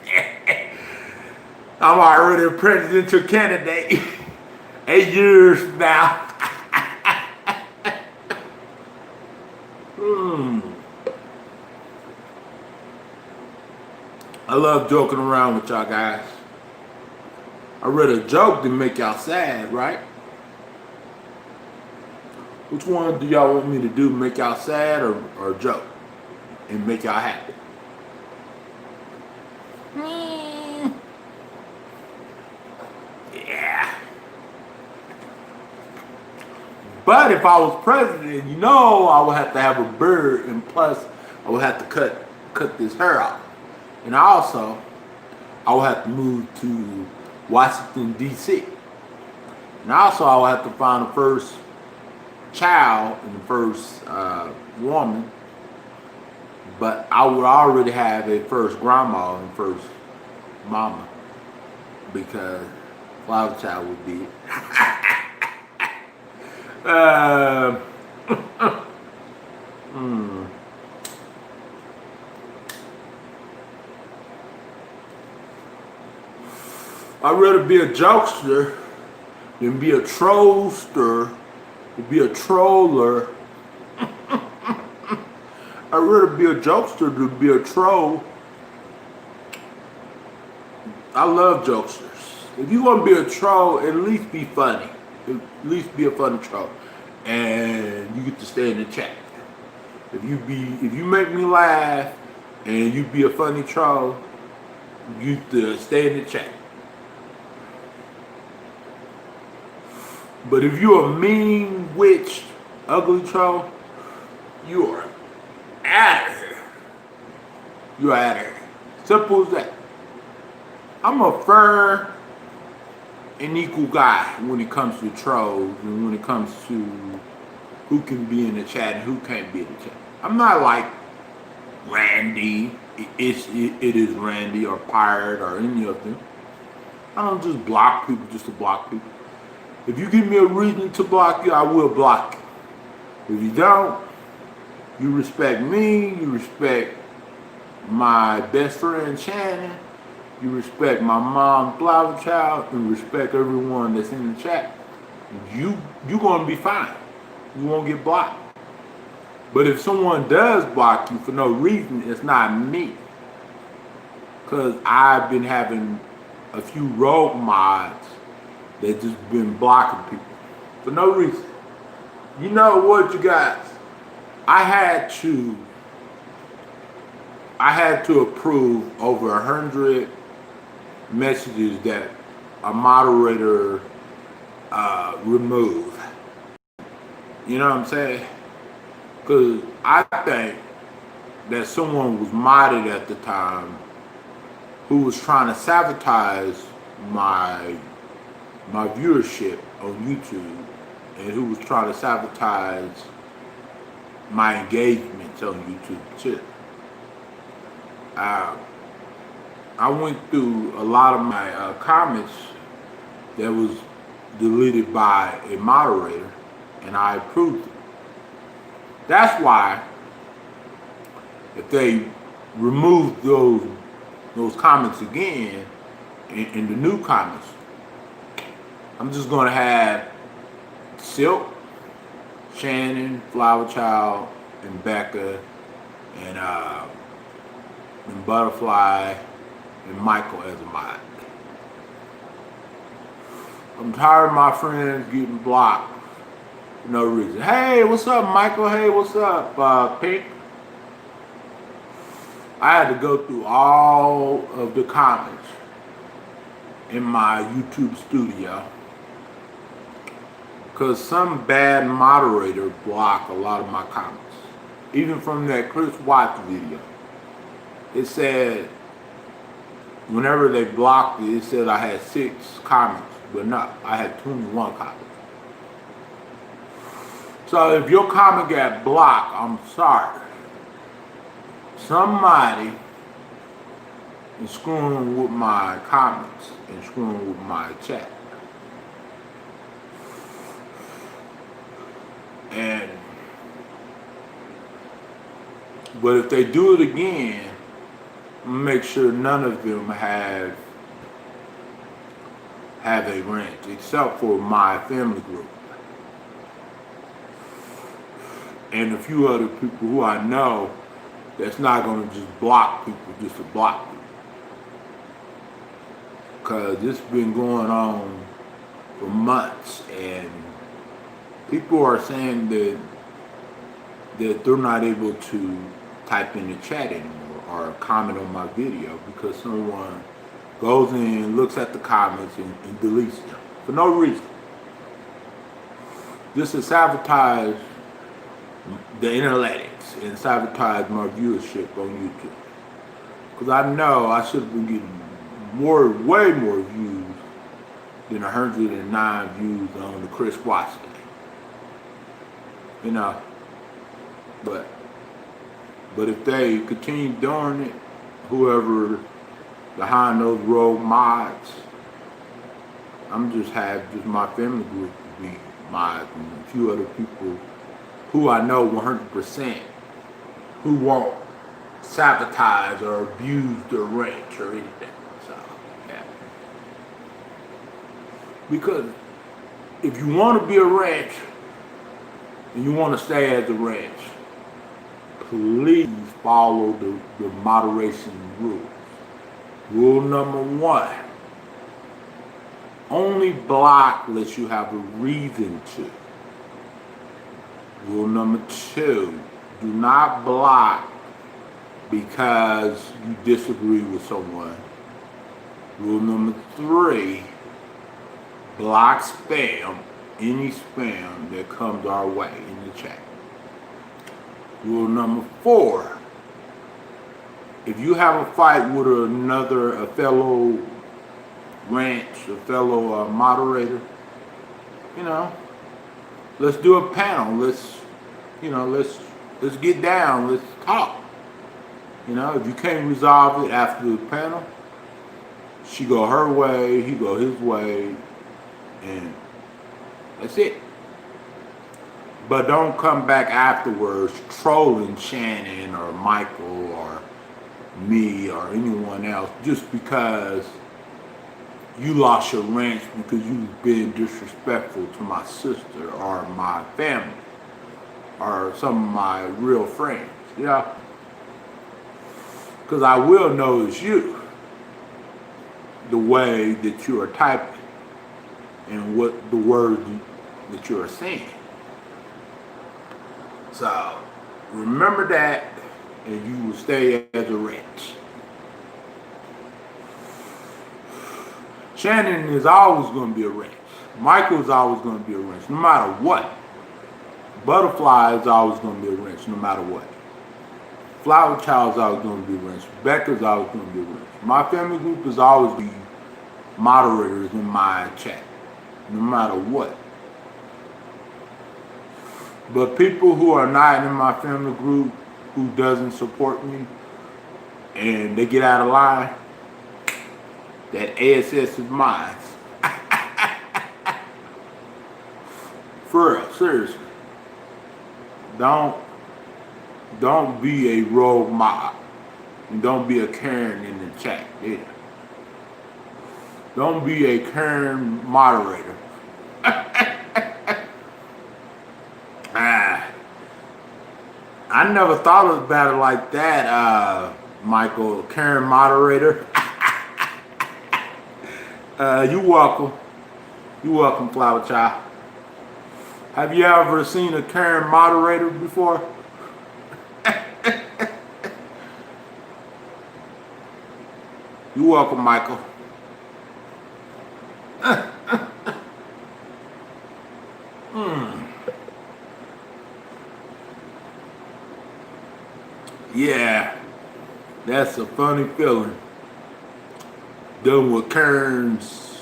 I'm already a presidential candidate. 8 years from now. I love joking around with y'all guys. I read a joke to make y'all sad, right? Which one do y'all want me to do? Make y'all sad or joke? And make y'all happy? Yeah. But if I was president, you know I would have to have a beard, and plus I would have to cut this hair off. And also, I would have to move to Washington, D.C. And also, I would have to find the first child and the first woman. But I would already have a first grandma and first mama, because Flower Child would be it. I'd rather be a jokester than be a trollster, than be a troller. I'd rather be a jokester than be a troll. I love jokesters. If you want to be a troll, at least be funny. At least be a funny troll. And you get to stay in the chat. If you make me laugh and you be a funny troll, you get to stay in the chat. But if you're a mean, witch, ugly troll, you are out of here. You're out of here. Simple as that. I'm a fair and equal guy when it comes to trolls and when it comes to who can be in the chat and who can't be in the chat. I'm not like Randy. It is Randy or Pirate or any of them. I don't just block people just to block people. If you give me a reason to block you, I will block you. If you don't, you respect me, you respect my best friend Shannon, you respect my mom, Flower Child, and respect everyone that's in the chat, you're gonna be fine. You won't get blocked. But if someone does block you for no reason, it's not me. Because I've been having a few rogue mods that just been blocking people for no reason. You know what, you guys? I had to approve over 100 messages that a moderator removed. You know what I'm saying? Because I think that someone was modded at the time who was trying to sabotage my viewership on YouTube, and who was trying to sabotage my engagements on YouTube too. I went through a lot of my comments that was deleted by a moderator, and I approved it. That's why if they remove those comments again in the new comments, I'm just gonna have Silk, Shannon, Flower Child, and Becca and Butterfly and Michael as a mod. I'm tired of my friends getting blocked for no reason. Hey, what's up, Michael? Hey, what's up, Pink? I had to go through all of the comments in my YouTube studio because some bad moderator blocked a lot of my comments. Even from that Chris Watts video. It said, whenever they blocked it, it said I had 6 comments, but no, I had 21 comments. So if your comment got blocked, I'm sorry. Somebody is screwing with my comments and screwing with my chat. But if they do it again, make sure none of them have a rant, except for my family group and a few other people who I know that's not going to just block people just to block people. Because this has been going on for months, and people are saying that they're not able to type in the chat anymore or comment on my video because someone goes in, looks at the comments, and deletes them for no reason. This has sabotaged the analytics and sabotaged my viewership on YouTube. Because I know I should have been getting way more views than 109 views on the Chris Watts thing. You know, but if they continue doing it, whoever behind those rogue mods, I'm just my family group to be mods and a few other people who I know 100% who won't sabotage or abuse the ranch or anything. So, yeah. Because if you want to be a ranch and you want to stay as a ranch, please follow the moderation rules. Rule number 1, only block unless you have a reason to. Rule number 2, do not block because you disagree with someone. Rule number 3, block spam, any spam that comes our way in the chat. Rule number 4, if you have a fight with a fellow ranch, a fellow moderator, you know, let's do a panel. Let's get down. Let's talk. You know, if you can't resolve it after the panel, she go her way, he go his way, and that's it. But don't come back afterwards trolling Shannon or Michael or me or anyone else just because you lost your ranch because you've been disrespectful to my sister or my family or some of my real friends, yeah? Because I will notice you, the way that you are typing and what the words that you are saying. So remember that, and you will stay as a ranch. Shannon is always going to be a ranch. Michael is always going to be a ranch, no matter what. Butterfly is always going to be a ranch, no matter what. Flower Child is always going to be a ranch. Becca's always going to be a ranch. My family group is always be moderators in my chat, no matter what. But people who are not in my family group, who doesn't support me, and they get out of line, that ASS is mine. For real, seriously. Don't be a rogue mob. And don't be a Karen in the chat either. Don't be a Karen moderator. I I never thought about it like that, Michael, Karen moderator. You welcome. You welcome, Flower Child. Have you ever seen a Karen moderator before? You welcome, Michael. Yeah, that's a funny feeling. Dealing with Karen's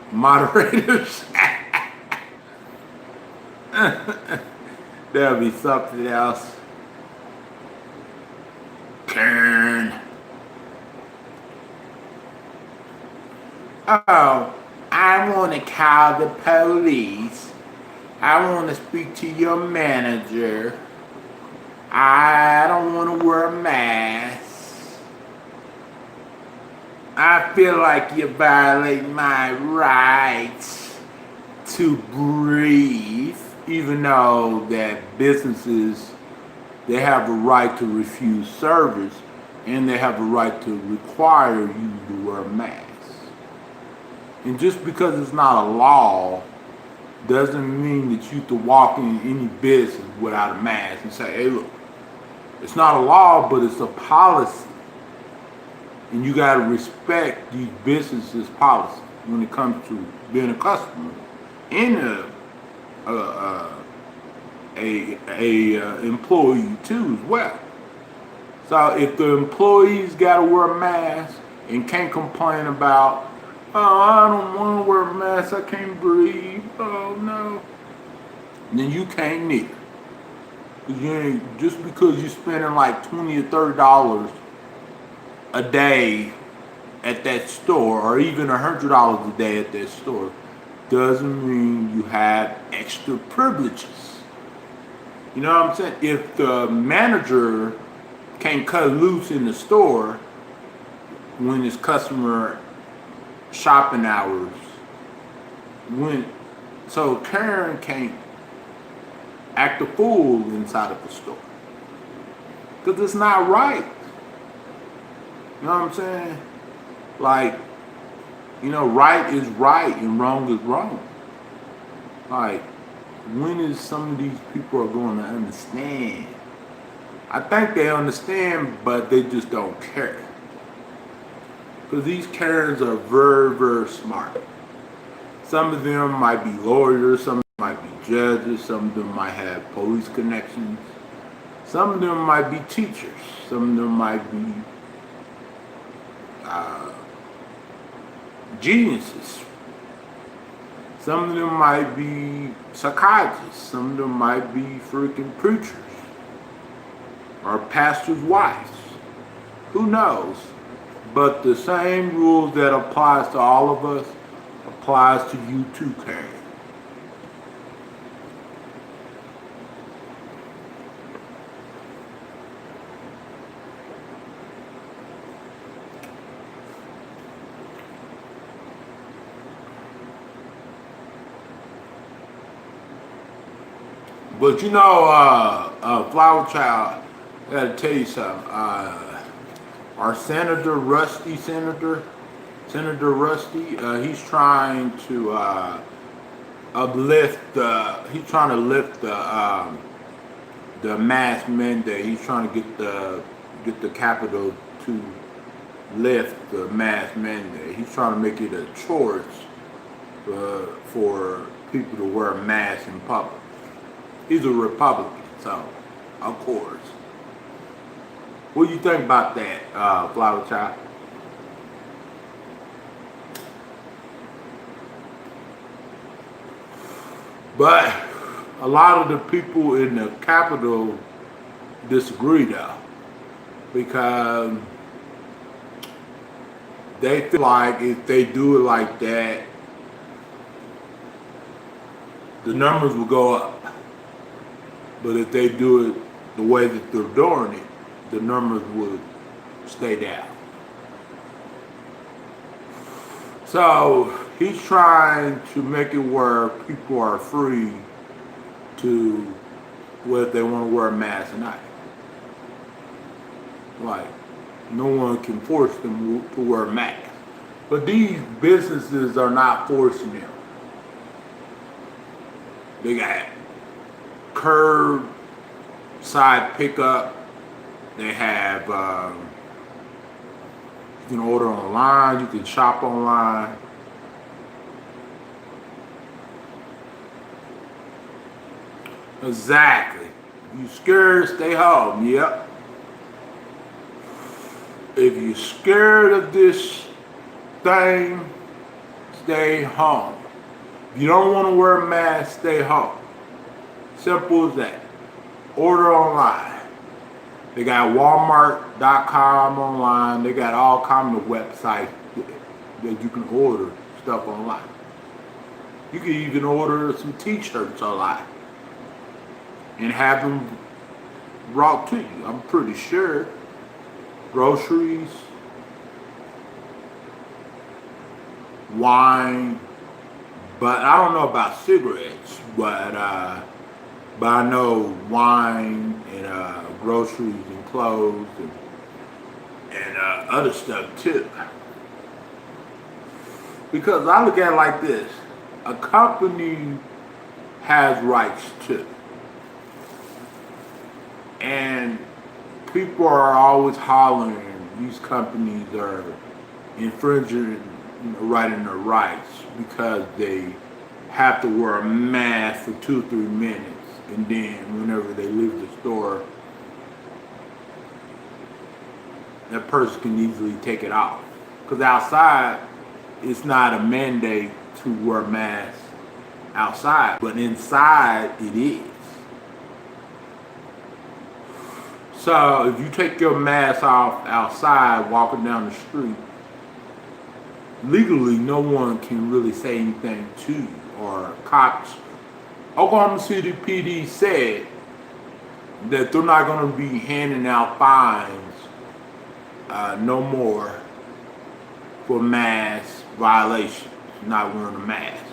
moderators. That'll be something else. Karen. Oh, I want to call the police. I want to speak to your manager. I don't want to wear a mask. I feel like you violate my rights to breathe, even though that businesses, they have a right to refuse service and they have a right to require you to wear a mask. And just because it's not a law doesn't mean that you can walk in any business without a mask and say, hey, look, it's not a law, but it's a policy. And you got to respect these businesses' policy when it comes to being a customer and a employee too as well. So if the employees got to wear a mask and can't complain about, oh, I don't want to wear a mask, I can't breathe, oh no, then you can't neither. You ain't, just because you're spending like $20 or $30 a day at that store, or even $100 a day at that store, doesn't mean you have extra privileges. You know what I'm saying? If the manager can't cut loose in the store when it's customer shopping hours, so Karen can't act a fool inside of the store, because it's not right. You know what I'm saying? Like, you know, right is right and wrong is wrong. Like, when is some of these people are going to understand? I think they understand, but they just don't care. Because these Karens are very, very smart. Some of them might be lawyers, some of them might be judges, some of them might have police connections, some of them might be teachers, some of them might be geniuses. Some of them might be psychiatrists. Some of them might be freaking preachers or pastors' wives. Who knows? But the same rules that applies to all of us applies to you too, Karen. But you know, Flower Child, I gotta tell you something. Our Senator Rusty, Senator Rusty, he's trying to lift the mask mandate. He's trying to get the Capitol to lift the mask mandate. He's trying to make it a choice for people to wear a mask in public. He's a Republican, so of course. What do you think about that, Flower Child? But a lot of the people in the Capitol disagree, though, because they feel like if they do it like that, the numbers will go up. But if they do it the way that they're doing it, the numbers would stay down. So he's trying to make it where people are free to whether they want to wear a mask or not. Like, no one can force them to wear a mask. But these businesses are not forcing them. They got curbside pickup. They have, you can order online, you can shop online. Exactly. You scared, stay home. Yep. If you're scared of this thing, stay home. If you don't want to wear a mask, stay home. Simple as that. Order online. They got Walmart.com online. They got all kinds of websites that you can order stuff online. You can even order some t-shirts online and have them brought to you. I'm pretty sure. Groceries, wine, but I don't know about cigarettes, but I know wine and groceries and clothes and other stuff too. Because I look at it like this, a company has rights too. And people are always hollering these companies are infringing right in their rights because they have to wear a mask for 2 or 3 minutes, and then whenever they leave the store, that person can easily take it off. Because outside, it's not a mandate to wear a mask outside, but inside it is. So if you take your mask off outside walking down the street, legally no one can really say anything to you, or cops. Oklahoma City PD said that they're not going to be handing out fines no more for mask violations, not wearing a mask.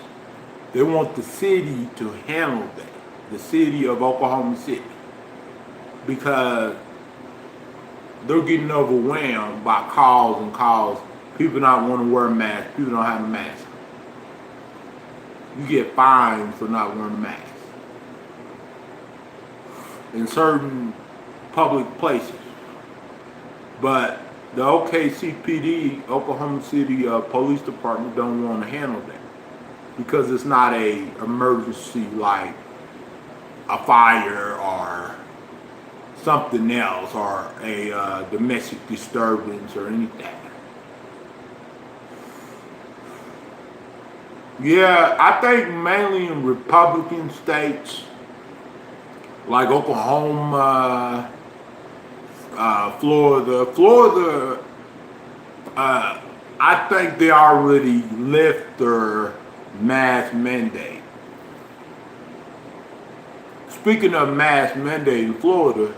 They want the city to handle that, the city of Oklahoma City, because they're getting overwhelmed by calls and calls. People not want to wear a mask. People don't have a mask. You get fined for not wearing a mask in certain public places. But the OKCPD, Oklahoma City Police Department, don't want to handle that because it's not a emergency like a fire or something else, or a domestic disturbance or anything. Yeah, I think mainly in Republican states like Oklahoma, Florida, I think they already lift their mask mandate. Speaking of mask mandate in Florida,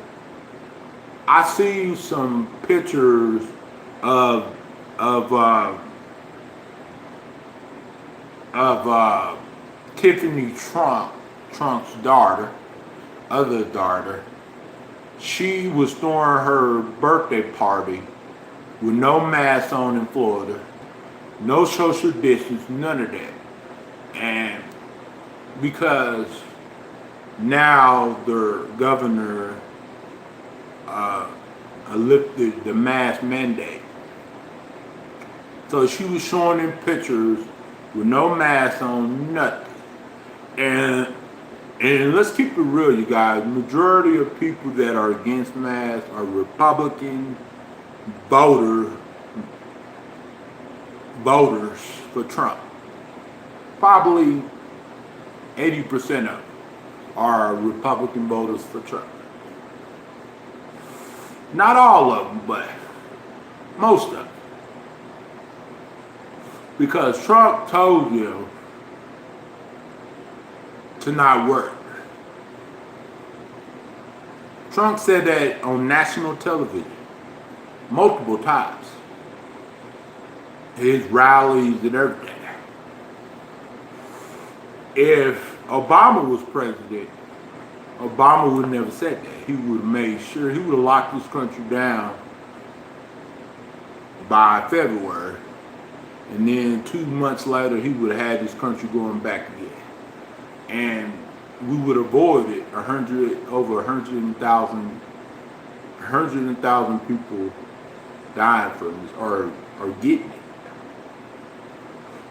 I see some pictures of Tiffany Trump's other daughter. She was throwing her birthday party with no mask on in Florida, no social distance, none of that. And because now their governor lifted the mask mandate. So she was showing them pictures with no mask on, nothing. And let's keep it real, you guys. Majority of people that are against masks are Republican voters for Trump. Probably 80% of them are Republican voters for Trump. Not all of them, but most of them. Because Trump told you to not work. Trump said that on national television multiple times. His rallies and everything. If Obama was president, Obama would have never said that. He would have made sure, he would have locked this country down by February. And then 2 months later, he would have had this country going back again. And we would have avoided over 100,000 people dying from this or getting it.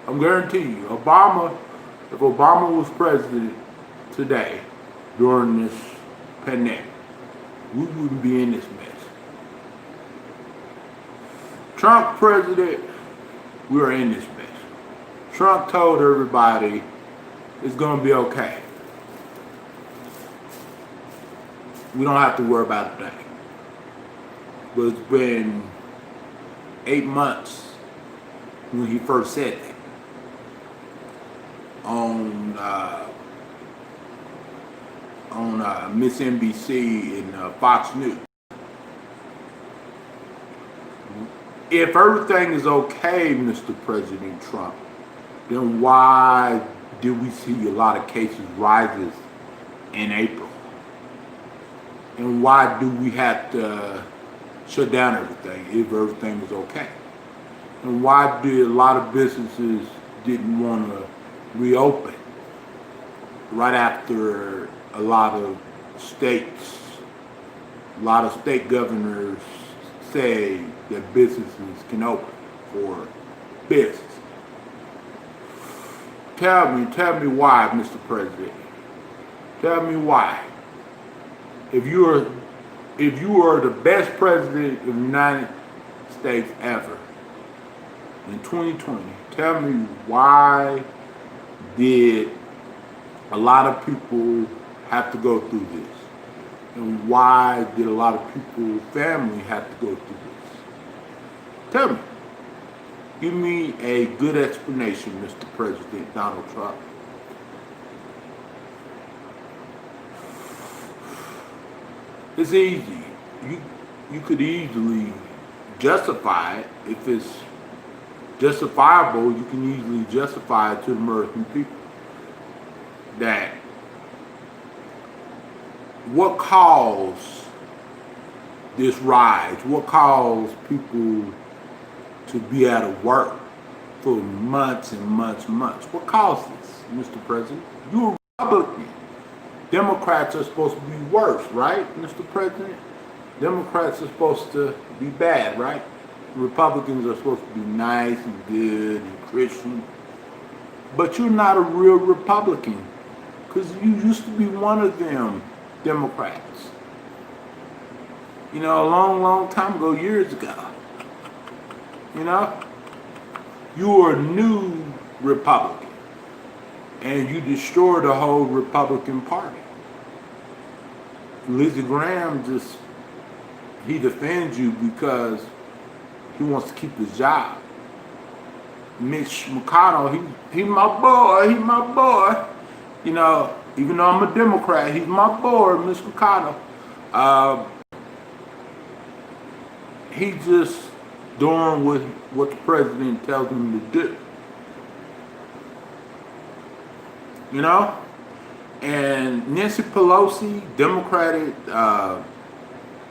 I'm guaranteeing you, if Obama was president today during this pandemic, we wouldn't be in this mess. Trump president, we are in this mess. Trump told everybody it's going to be okay. We don't have to worry about a thing. But it's been 8 months when he first said that on Miss NBC and Fox News. If everything is okay, Mr. President Trump, then why did we see a lot of cases rises in April? And why do we have to shut down everything if everything is okay? And why did a lot of businesses didn't want to reopen right after a lot of state governors say that businesses can open for business? Tell me why, Mr. President. Tell me why. If you are the best president of the United States ever in 2020, tell me why did a lot of people have to go through this? And why did a lot of people's family have to go through this? Tell me. Give me a good explanation, Mr. President Donald Trump. It's easy. You could easily justify it. If it's justifiable, you can easily justify it to the American people. That what caused this rise? What caused people to be out of work for months and months and months? What caused this, Mr. President? You're a Republican. Democrats are supposed to be worse, right, Mr. President? Democrats are supposed to be bad, right? Republicans are supposed to be nice and good and Christian. But you're not a real Republican because you used to be one of them Democrats. You know, a long, long time ago, years ago. You know? You were a new Republican. And you destroyed the whole Republican Party. Lindsey Graham he defends you because he wants to keep his job. Mitch McConnell, he my boy. You know, even though I'm a Democrat, he's my boy, Mitch McConnell. He just doing what the president tells him to do. You know? And Nancy Pelosi, Democratic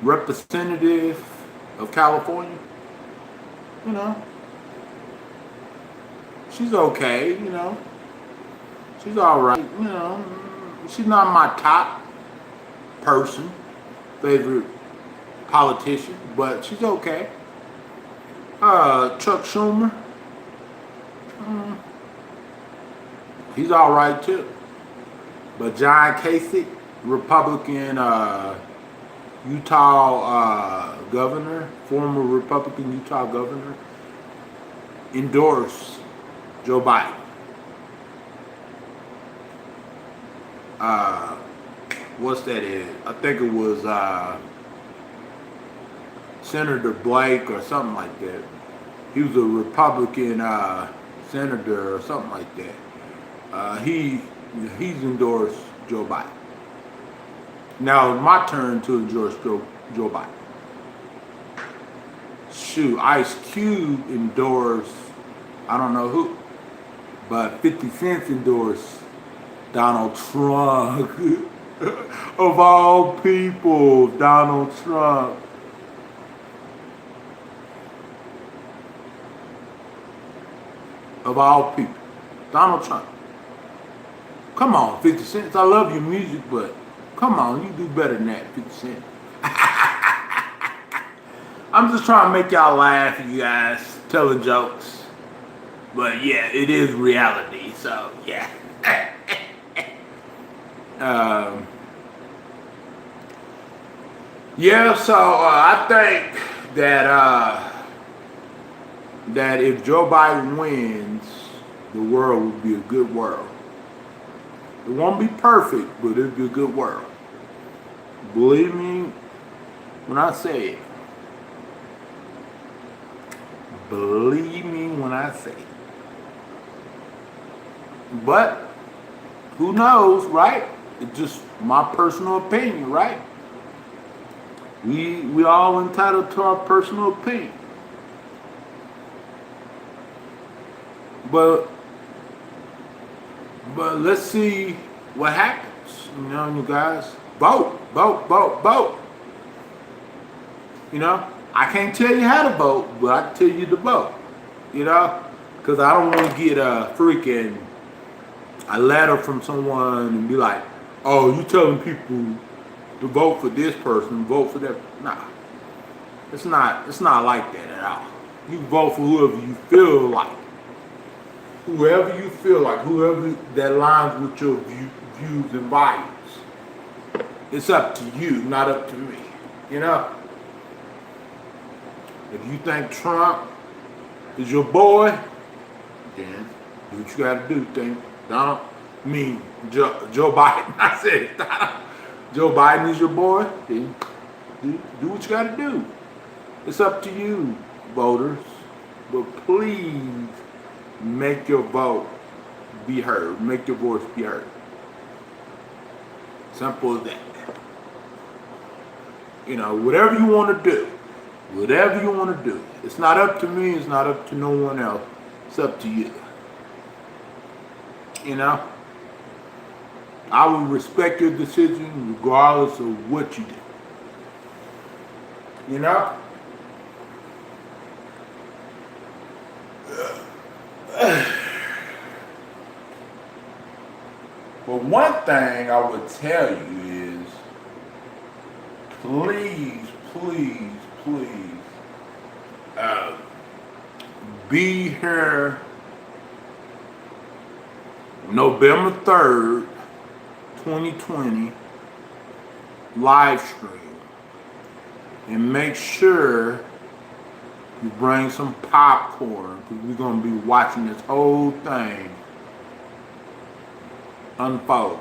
representative of California, you know, she's okay, you know. She's all right, you know. She's not my top favorite politician, but she's okay. Chuck Schumer, he's all right too. But John Kasich, Republican Utah governor, former Republican Utah governor, endorsed Joe Biden. What's that is? I think it was Senator Blake or something like that. He was a Republican senator or something like that. He's endorsed Joe Biden. Now it's my turn to endorse Joe Biden. Shoot, Ice Cube endorsed, I don't know who, but 50 Cent endorsed Donald Trump. Of all people, Donald Trump. Of all people, Donald Trump. Come on, 50 Cent. I love your music, but come on, you do better than that, 50 Cent. I'm just trying to make y'all laugh, you guys, telling jokes. But yeah, it is reality, so yeah. Yeah, so I think that if Joe Biden wins, the world would be a good world. It won't be perfect, but it'll be a good world. Believe me when I say it. Believe me when I say it. But who knows, right? It's just my personal opinion, right? We all entitled to our personal opinion. But let's see what happens. You know, you guys, vote. You know, I can't tell you how to vote, but I can tell you to vote. You know, because I don't want to get a letter from someone and be like, oh, you telling people to vote for this person, vote for that. Nah, it's not like that at all. You vote for whoever you feel like. Whoever you feel like, whoever that aligns with your views and values. It's up to you, not up to me. You know? If you think Trump is your boy, then do what you gotta do. Joe Biden. I said it. Joe Biden is your boy, then do what you gotta do. It's up to you, voters. But please make your vote be heard. Make your voice be heard. Simple as that. You know, whatever you want to do. Whatever you want to do. It's not up to me. It's not up to no one else. It's up to you. You know? I will respect your decision regardless of what you do. You know? But one thing I would tell you is, please, be here November 3rd, 2020, live stream. And make sure you bring some popcorn, because we're going to be watching this whole thing unfold.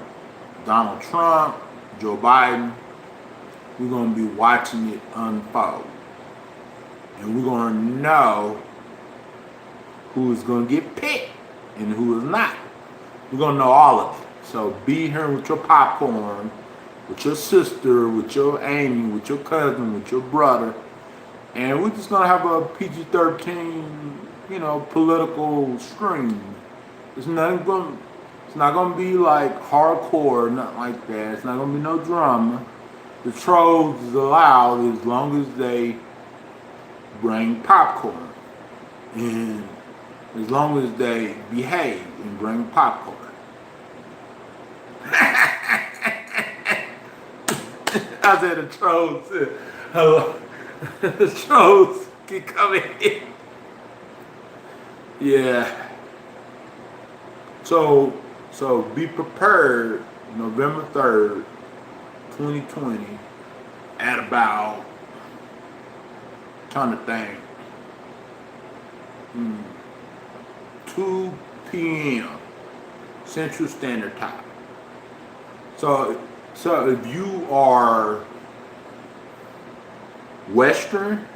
Donald Trump, Joe Biden, we're going to be watching it unfold. And we're going to know who is going to get picked and who is not. We're going to know all of it. So be here with your popcorn, with your sister, with your Amy, with your cousin, with your brother. And we're just going to have a PG-13, political stream. It's not going to be like hardcore, nothing like that. It's not going to be no drama. The trolls is allowed as long as they bring popcorn. And as long as they behave and bring popcorn. I said the trolls. Hello. The trolls keep coming in. Yeah. So be prepared November 3rd, 2020 at about, trying to think, 2 p.m. Central Standard Time. So if you are Western,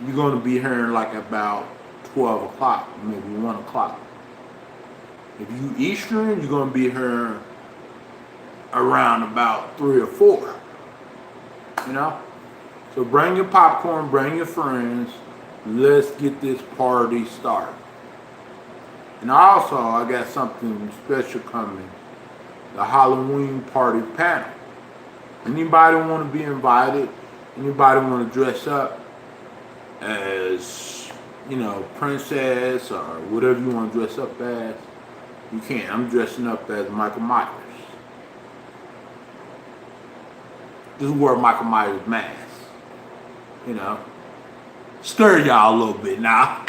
you're going to be here like about 12 o'clock, maybe 1 o'clock. If you Eastern, you're going to be here around about 3 or 4. So bring your popcorn, bring your friends. Let's get this party started. And also, I got something special coming the Halloween party panel. Anybody want to be invited? Anybody want to dress up as, you know, princess or whatever you want to dress up as? You can. I'm dressing up as Michael Myers. Just wear Michael Myers mask. You know, stir y'all a little bit now.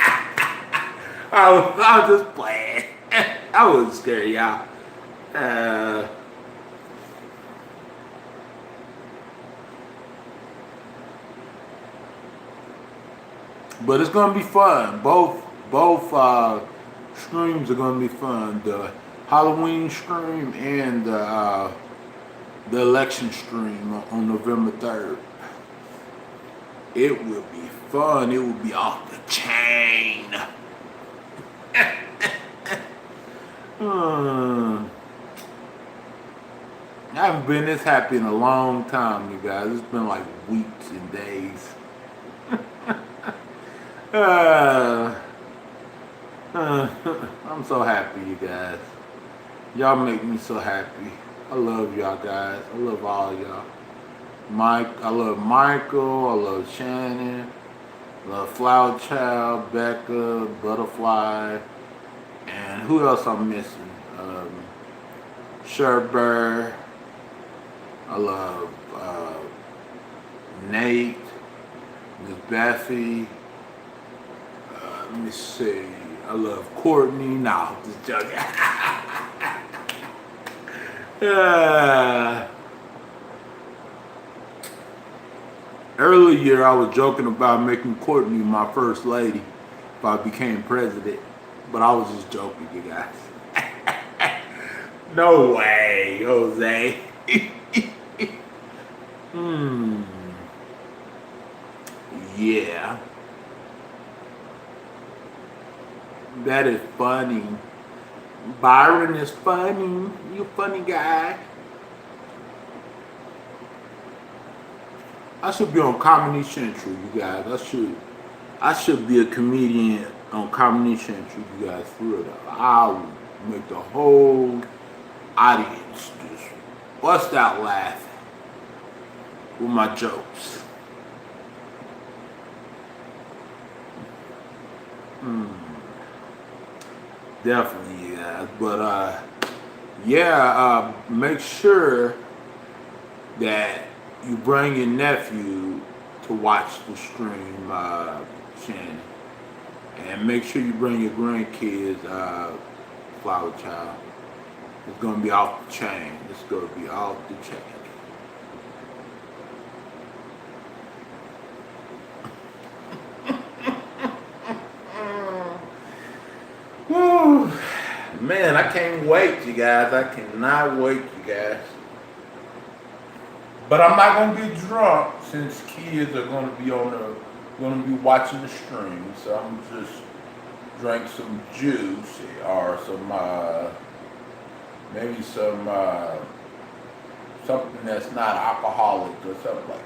I was just playing. I wasn't scared, y'all. But it's gonna be fun. Both streams are gonna be fun. The Halloween stream and the election stream on November 3rd. It will be fun. It will be off the chain. I haven't been this happy in a long time, you guys. It's been like weeks and days. I'm so happy, you guys. Y'all make me so happy. I love y'all guys. I love all y'all. I love Michael. I love Shannon. I love Flower Child, Becca, Butterfly, and who else I'm missing? Sherber. I love Nate, Miss Baffy. Let me see. I love Courtney. Nah, just joking. Earlier, I was joking about making Courtney my first lady if I became president, but I was just joking, you guys. No way, Jose. Yeah. That is funny. Byron is funny. You funny guy. I should be on Comedy Central, you guys. I should be a comedian on Comedy Central, you guys. For real though. I would make the whole audience just bust out laughing with my jokes. Definitely, you guys. But yeah, make sure that you bring your nephew to watch the stream, Shannon. And make sure you bring your grandkids, Flower Child. It's going to be off the chain. It's going to be off the chain. Woo. Man, I can't wait, you guys. I cannot wait, you guys. But I'm not gonna get drunk since kids are gonna be watching the stream. So I'm just drink some juice or some maybe some something that's not alcoholic or something like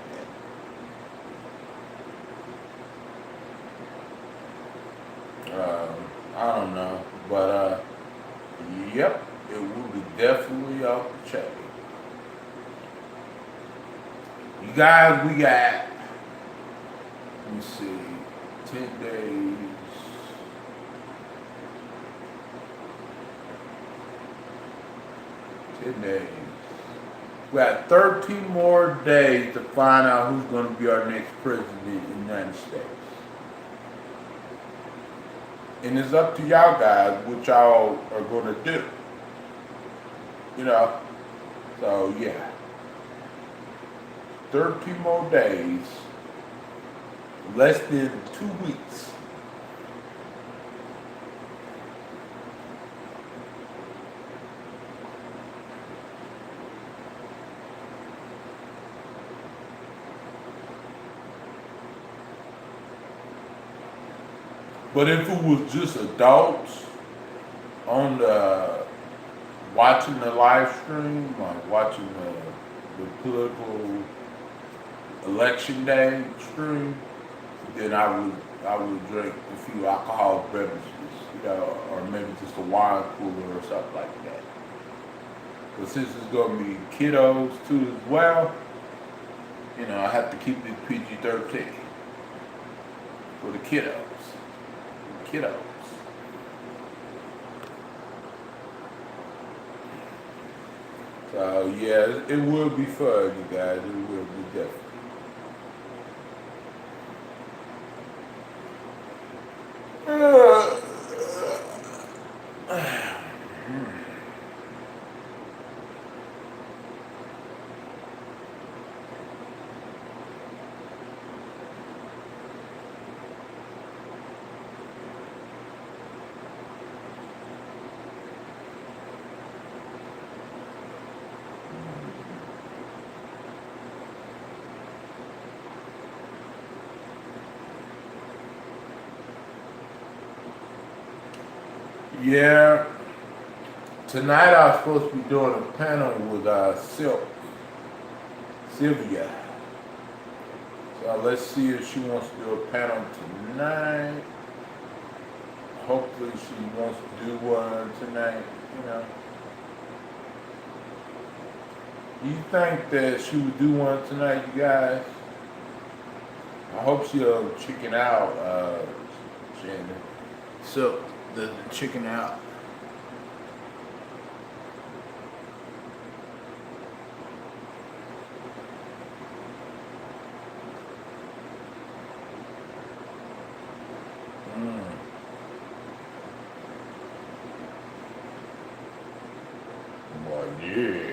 that. I don't know, but yep, it will be definitely off the chain. You guys, we got, let me see, 10 days. We got 13 more days to find out who's going to be our next president in the United States. And it's up to y'all guys what y'all are going to do. You know? So, yeah. 13 more days. Less than 2 weeks. But if it was just adults on the watching the live stream, like watching the political election day stream, then I would drink a few alcoholic beverages, you know, or maybe just a wine cooler or something like that. But since it's gonna be kiddos too as well, you know, I have to keep it PG-13 for the kiddos. Kiddos. So yeah, it will be fun, you guys. It will be definitely. Yeah, tonight I was supposed to be doing a panel with Sylvia. So let's see if she wants to do a panel tonight. Hopefully she wants to do one tonight, you know. Do you think that she would do one tonight, you guys? I hope she'll chicken out, Shannon. So, the chicken out. Well, yeah.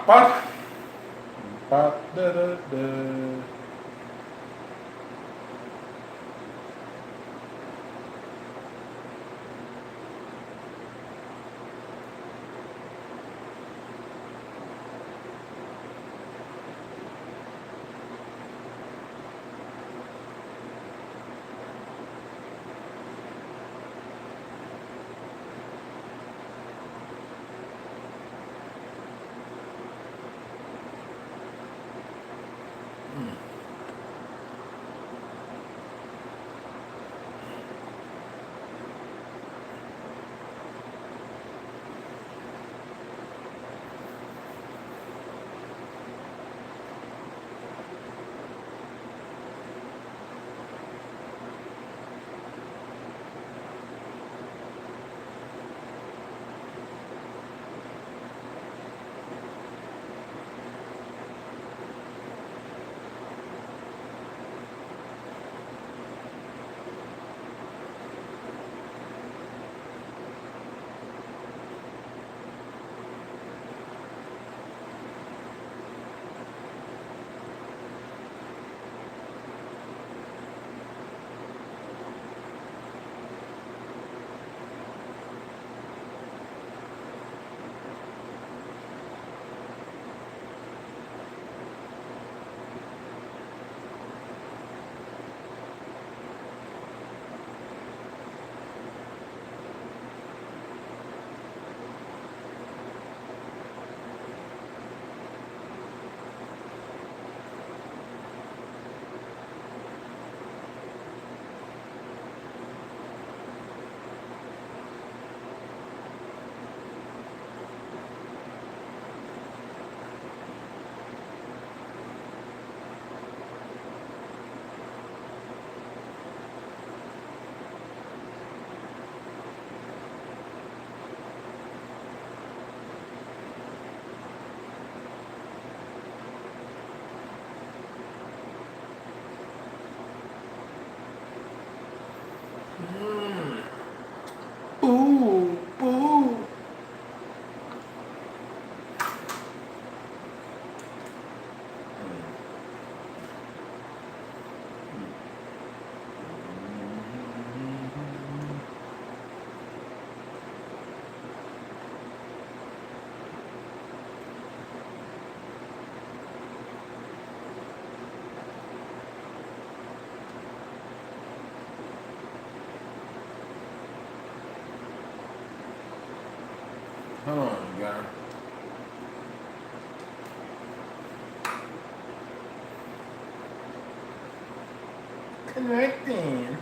Ba, ba, da, da, da. Ooh, ooh. Hold on, guys. Connecting.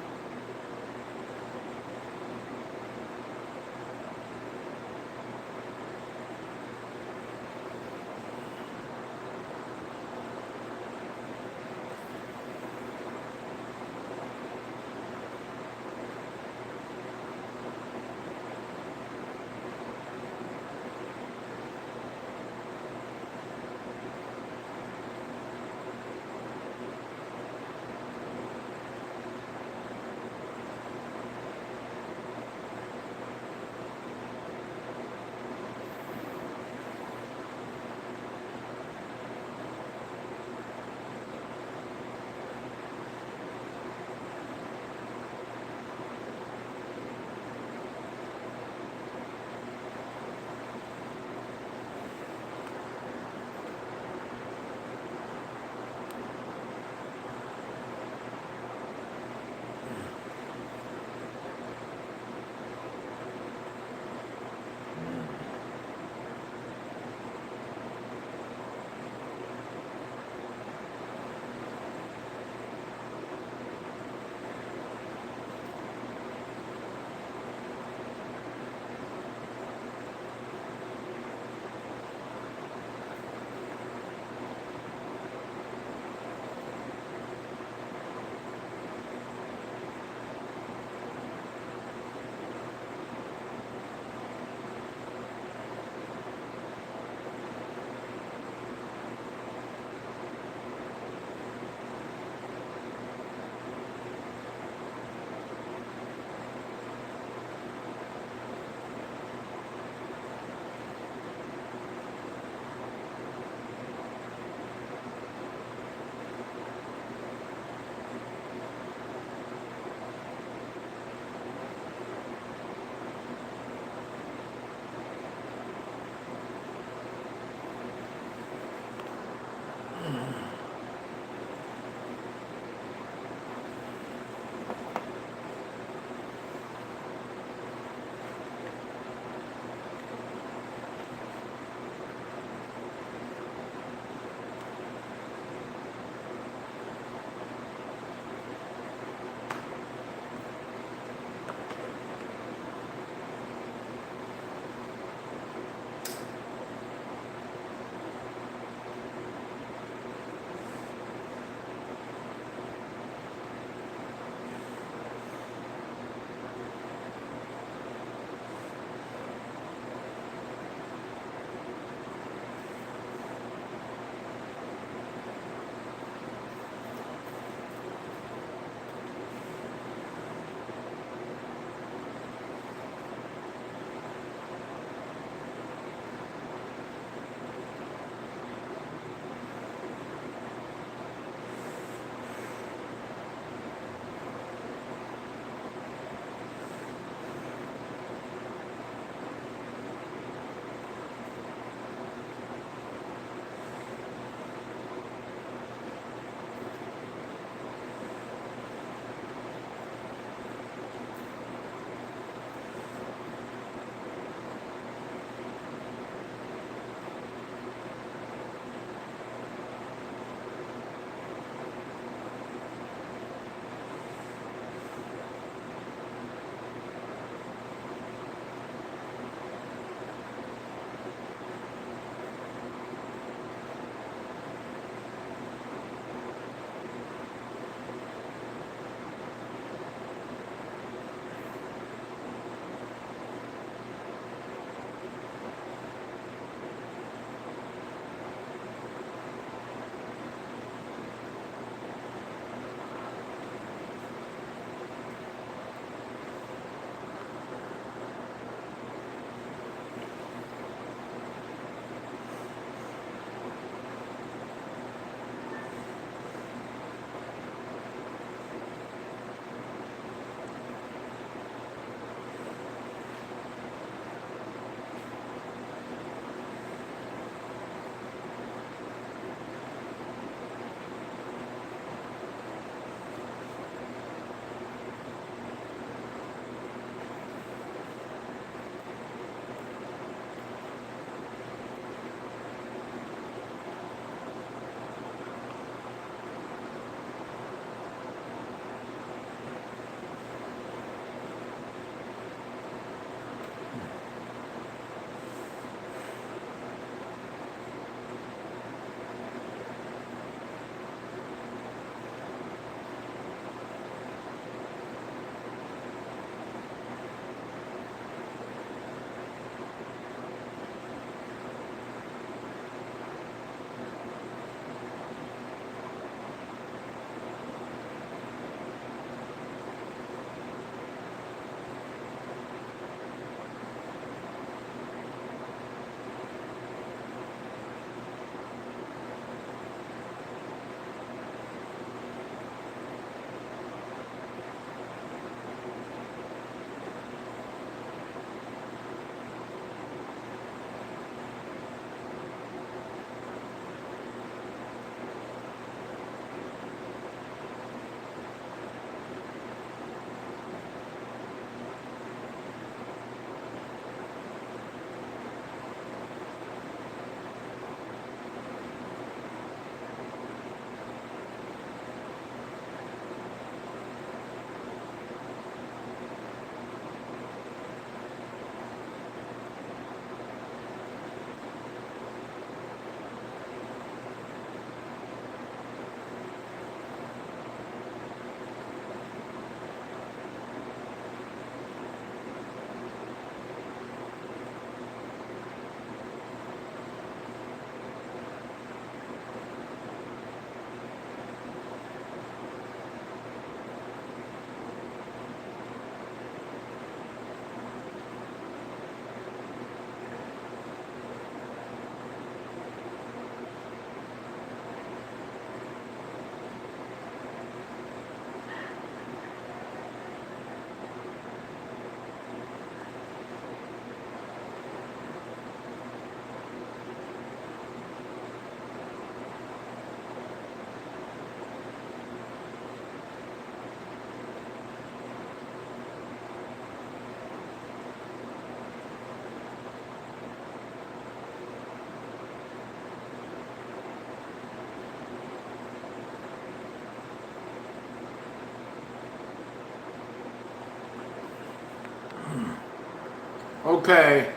Okay,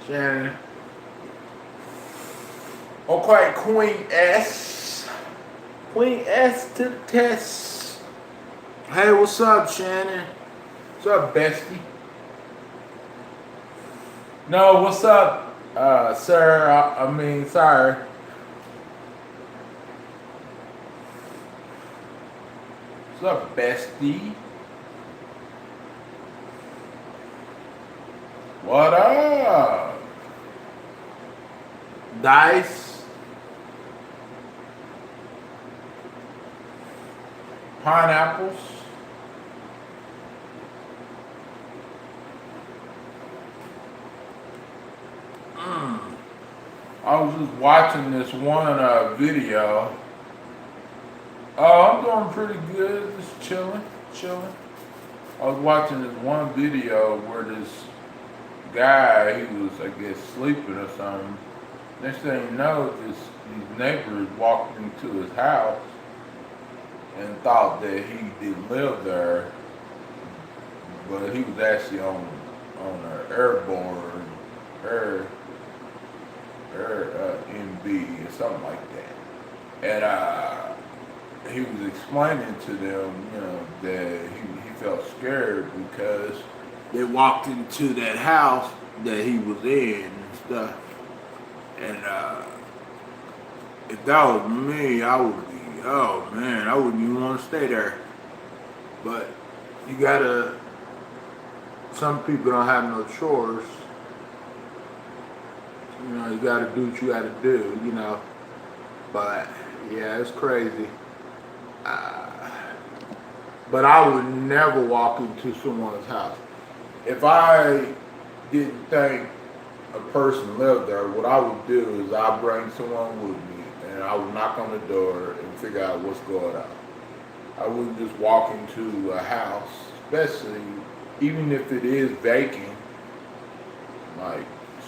Shannon. Okay, Queen S. Queen S to the test. Hey, what's up, Shannon? What's up, bestie? No, what's up, sir? I mean, sorry. What's up, bestie? What up? Dice? Pineapples? I was just watching this one video. Oh, I'm doing pretty good. Just chilling. I was watching this one video where this guy, he was, I guess, sleeping or something. Next thing you know, these neighbors walked into his house and thought that he didn't live there, but he was actually on an airborne MB or something like that. And he was explaining to them, that he felt scared because they walked into that house that he was in and stuff. And if that was me, I would be, oh man, I wouldn't even want to stay there. But you gotta, some people don't have no chores. You gotta do what you gotta do, But yeah, it's crazy. But I would never walk into someone's house. If I didn't think a person lived there, what I would do is I'd bring someone with me and I would knock on the door and figure out what's going on. I wouldn't just walk into a house, especially even if it is vacant, like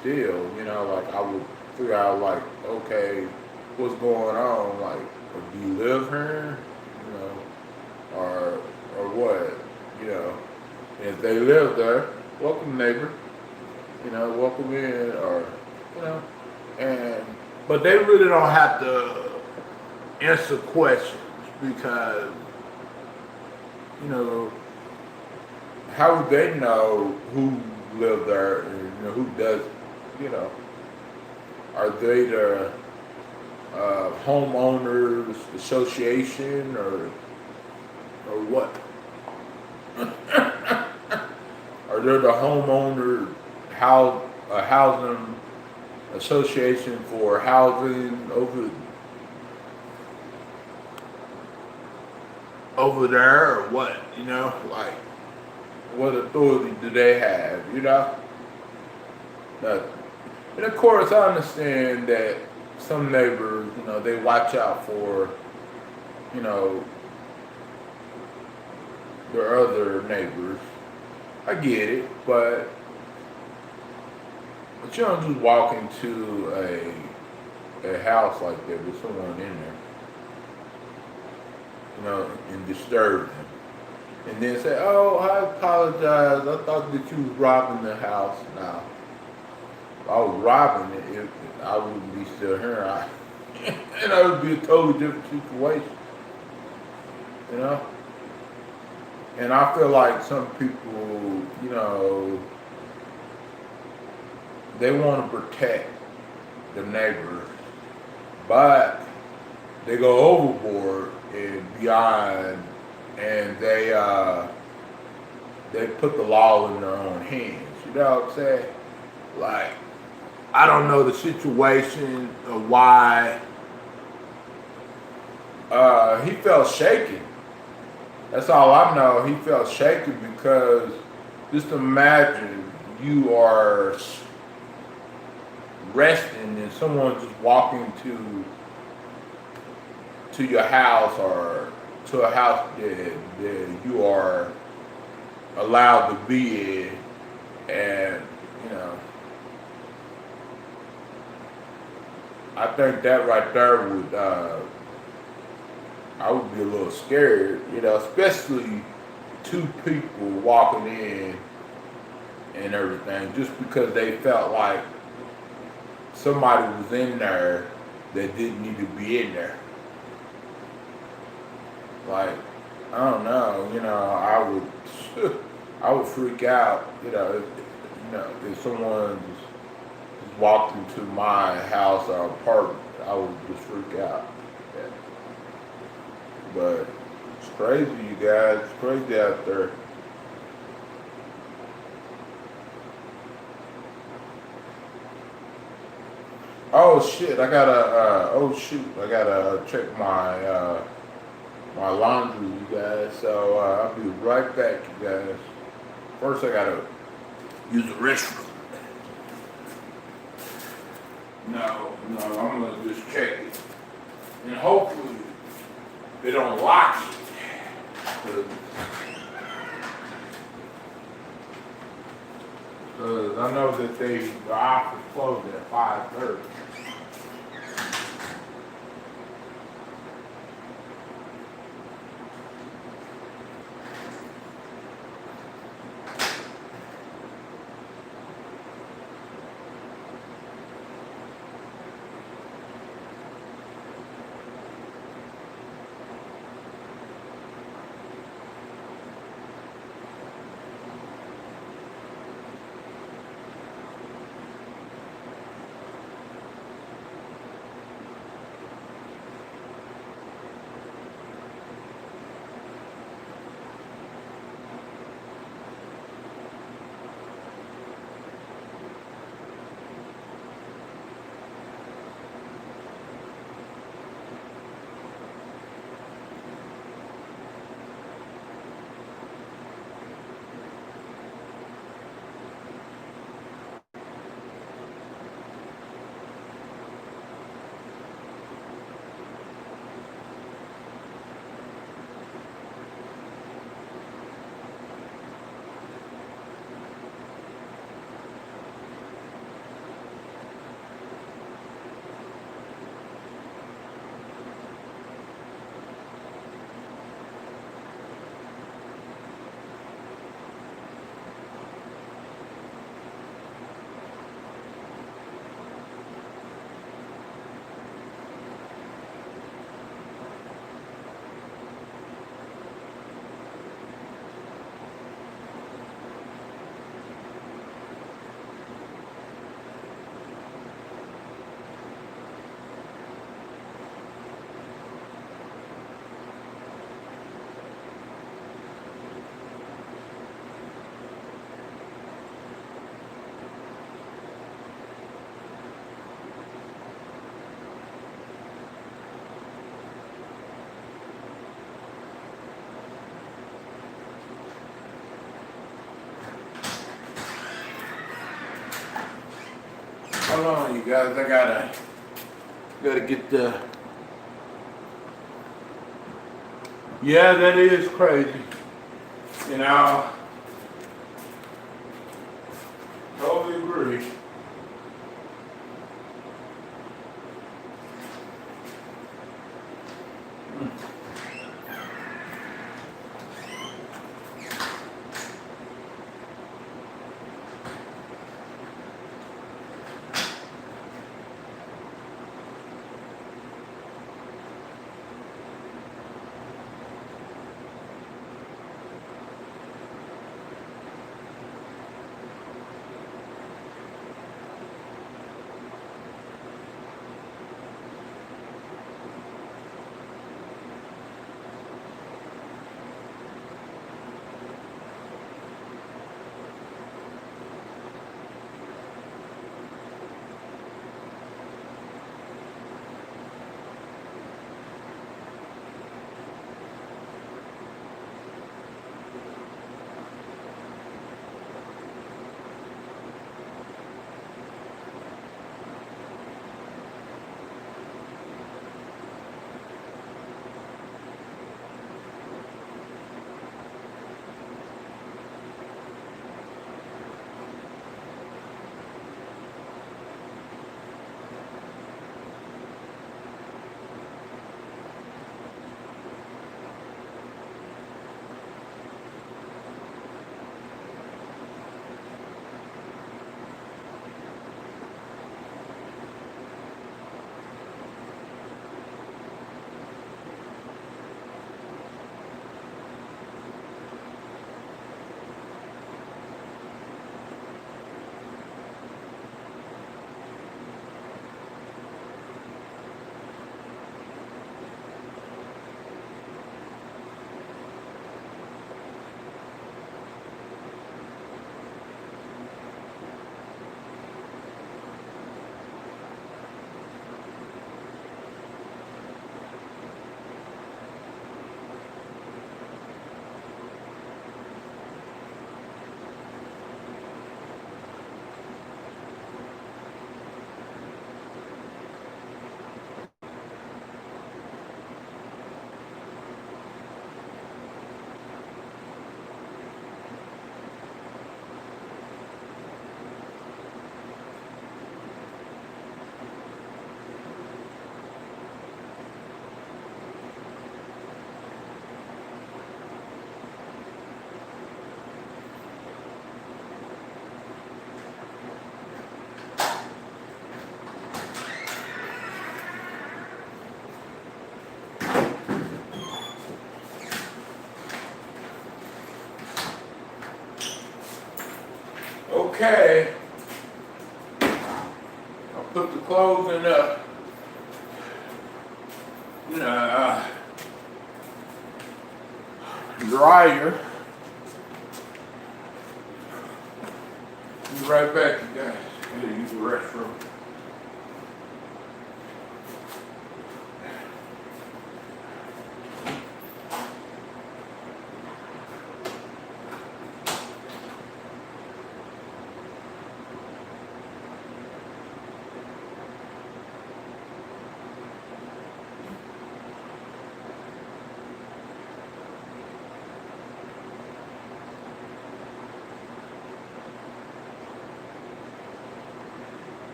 still, like I would figure out like, okay, what's going on? Like, do you live here? Or what? If they live there, welcome neighbor. Welcome in, or but they really don't have to answer questions because how would they know who lived there and who does? Are they the homeowners association or what? Are they the homeowner housing association for housing over there or what? Like what authority do they have? Nothing. And of course, I understand that some neighbors, they watch out for, their other neighbors. I get it, but you don't just walk into a house like that with someone in there, and disturb them. And then say, oh, I apologize. I thought that you was robbing the house. Now, if I was robbing it, I wouldn't be still here. And that would be a totally different situation. And I feel like some people, they want to protect the neighbors, but they go overboard and beyond, and they put the law in their own hands. You know what I'm saying? Like, I don't know the situation of why he felt shaken. That's all I know. He felt shaken because just imagine you are resting and someone just walking to your house or to a house that you are allowed to be in, and I think that right there would I would be a little scared, especially two people walking in and everything, just because they felt like somebody was in there that didn't need to be in there. Like, I don't know, I would freak out, if someone just walked into my house or apartment, I would just freak out. Yeah. But it's crazy, you guys. It's crazy out there. Oh shit! I gotta check my laundry, you guys. So I'll be right back, you guys. First, I gotta use the restroom. No, I'm gonna just check it, and hopefully they don't lock it. 'Cause I know that the office closed at 5:30. Hold on, you guys. I gotta get the. Yeah, that is crazy. You know, totally agree. Okay. I'll put the clothes in the dryer. Be right back, you guys. I gotta use the restroom.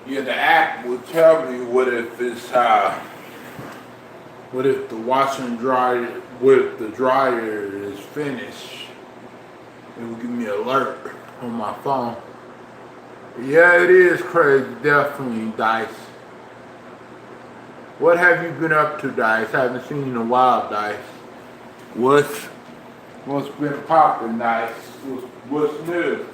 Yeah, the app will tell me what if the washer and dryer, what if the dryer is finished. It will give me an alert on my phone. Yeah, it is crazy, definitely, Dice. What have you been up to, Dice? I haven't seen you in a while, Dice. What's been popping, Dice? What's new?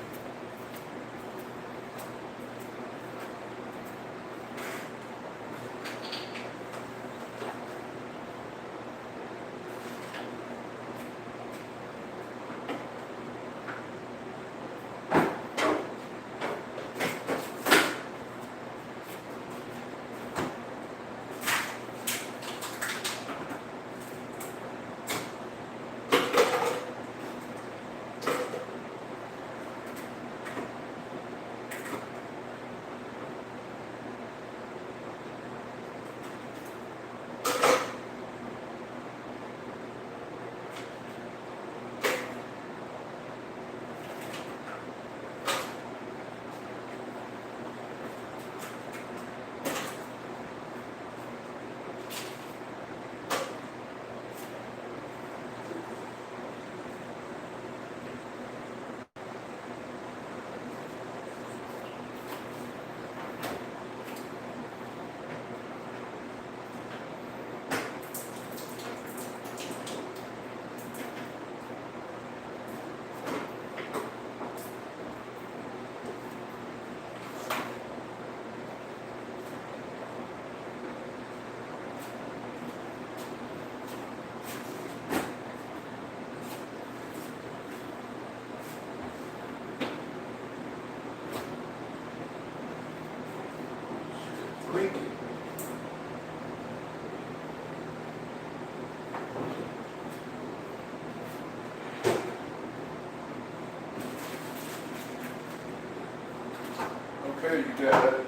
Here you go.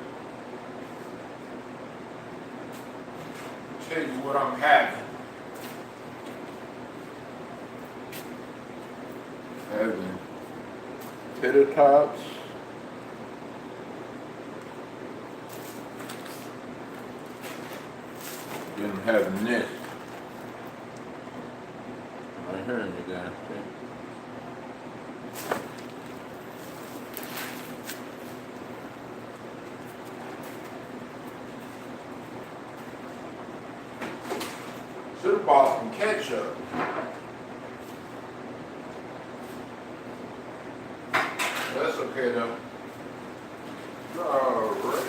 Tell you what I'm having. Having tater tots. Then I'm having this. Right here, you guys see. Should have bought some ketchup. That's okay though. Alright.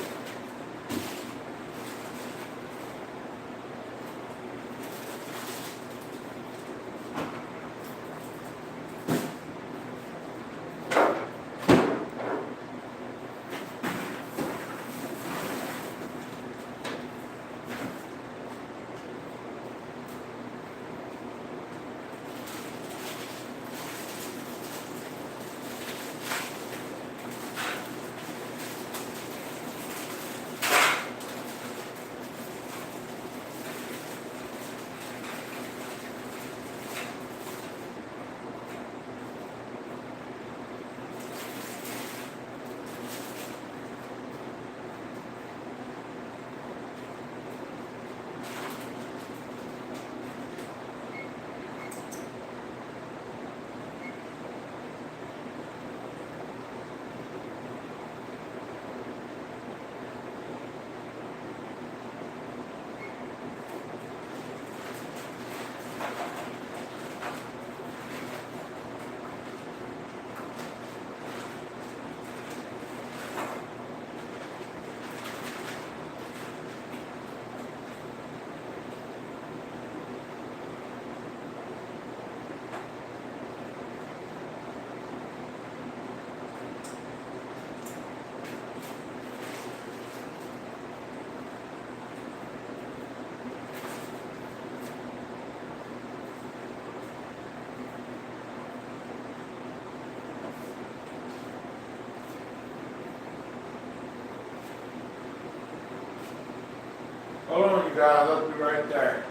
Hold on, you guys. I'll be right there.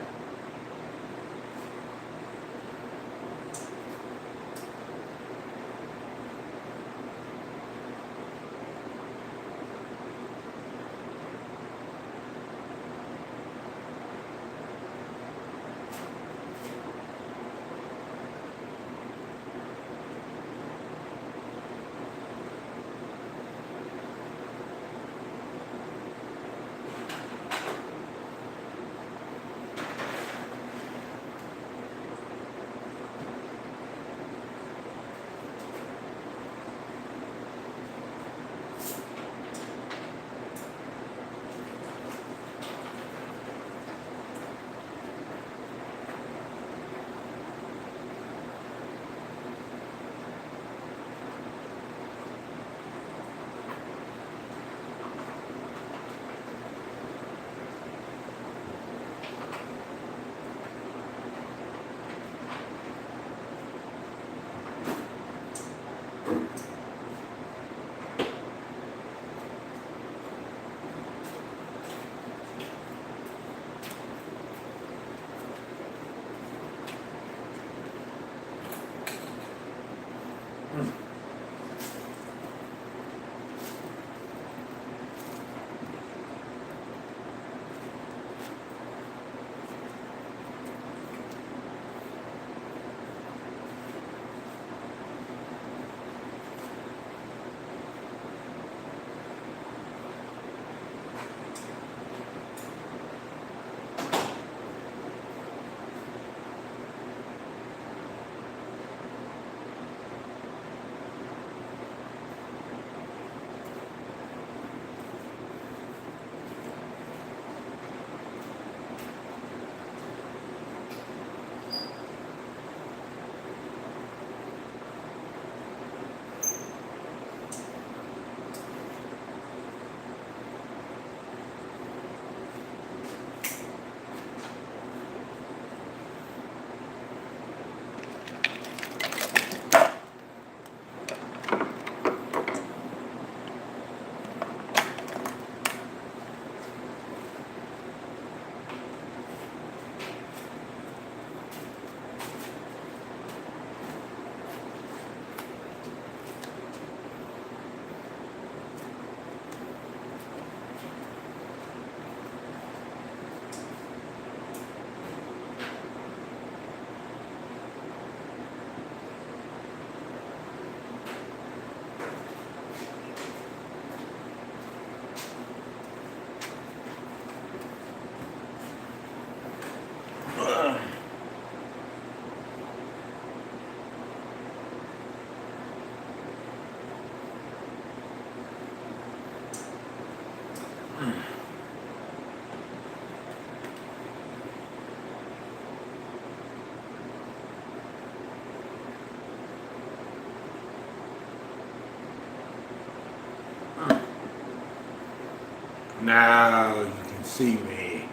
Now you can see me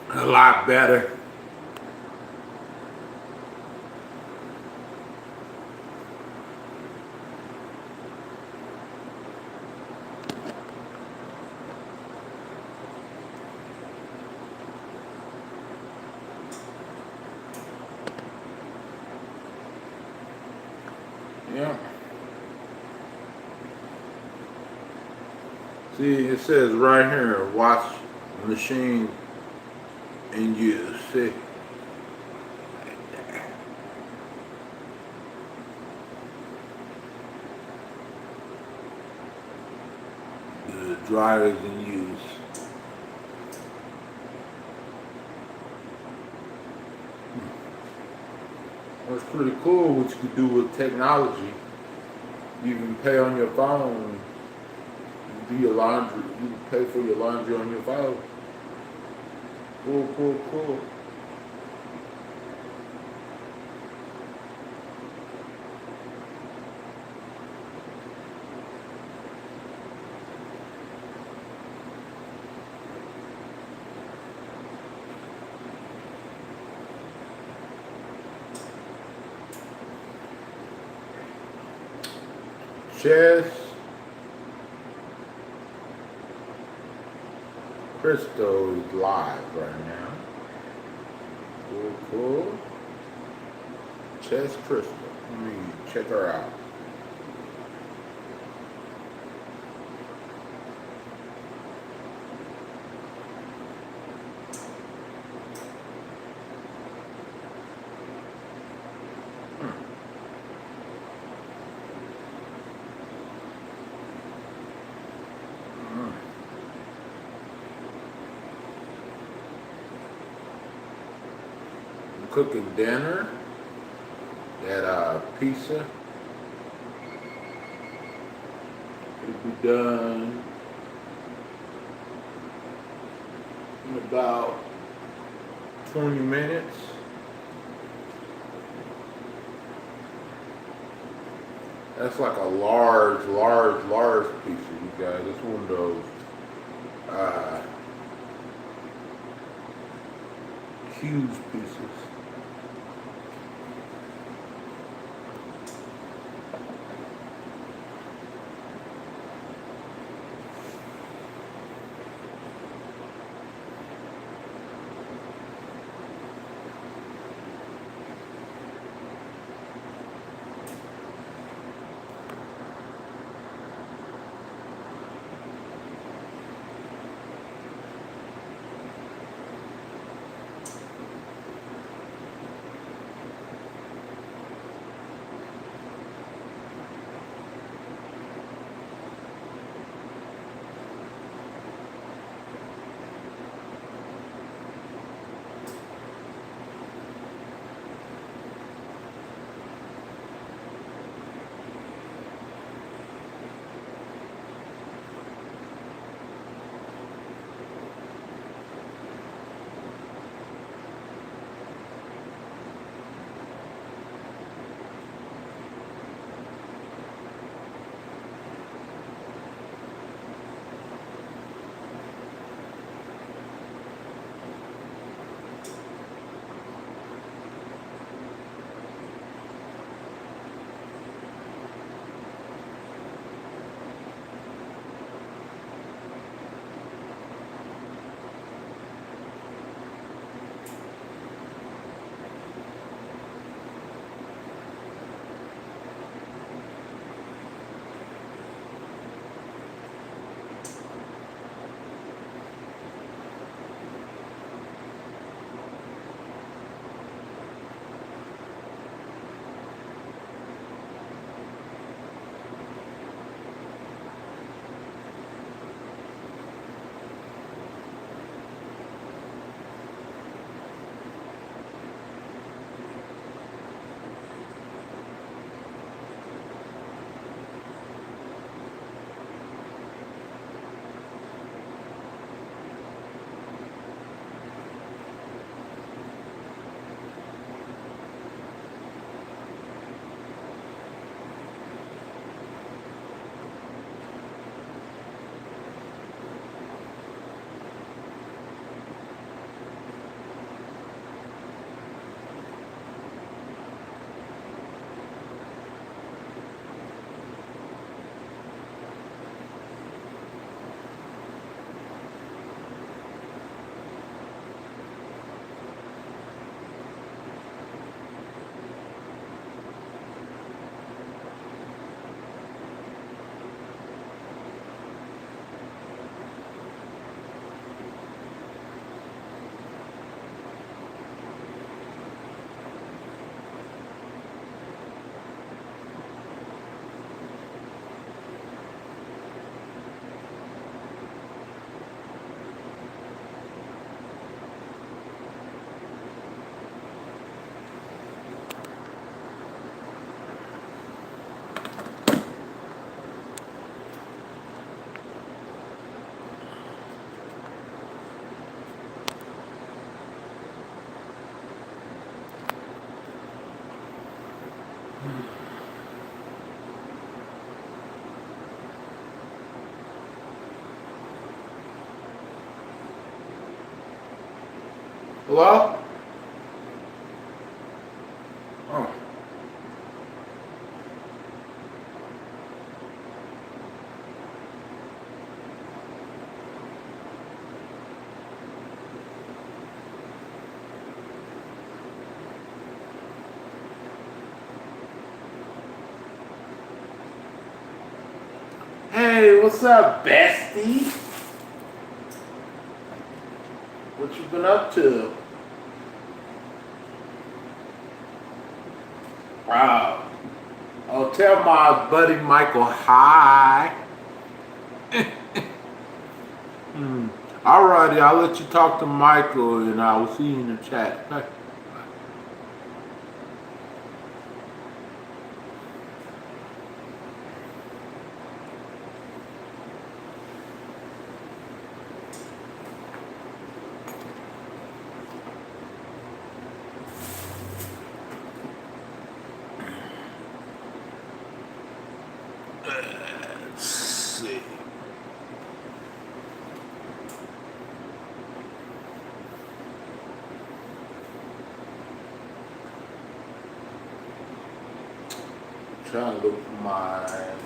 a lot better. Yeah. See, it says right here, watch machine in use. See? The dryer is in use. That's pretty cool what you could do with technology. You can pay on your phone. Do your laundry. You can pay for your laundry on your phone. Cool, cool, cool. Chess Crystal is live right now. Cool, cool. Chess Crystal. Let me check her out. Cooking dinner, that pizza will be done in about 20 minutes. That's like a large pizza, you guys. It's one of those huge pieces. Hello? Oh. Hey, what's up, bestie? What you been up to? Wow. Oh, tell my buddy Michael hi. Alrighty, I'll let you talk to Michael and I will see you in the chat. Okay. Let's see. Trying to look for my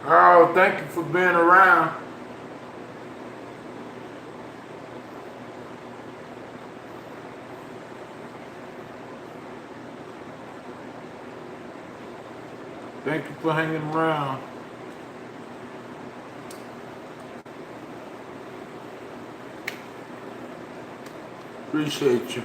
Oh, thank you for being around. Thank you for hanging around. Appreciate you.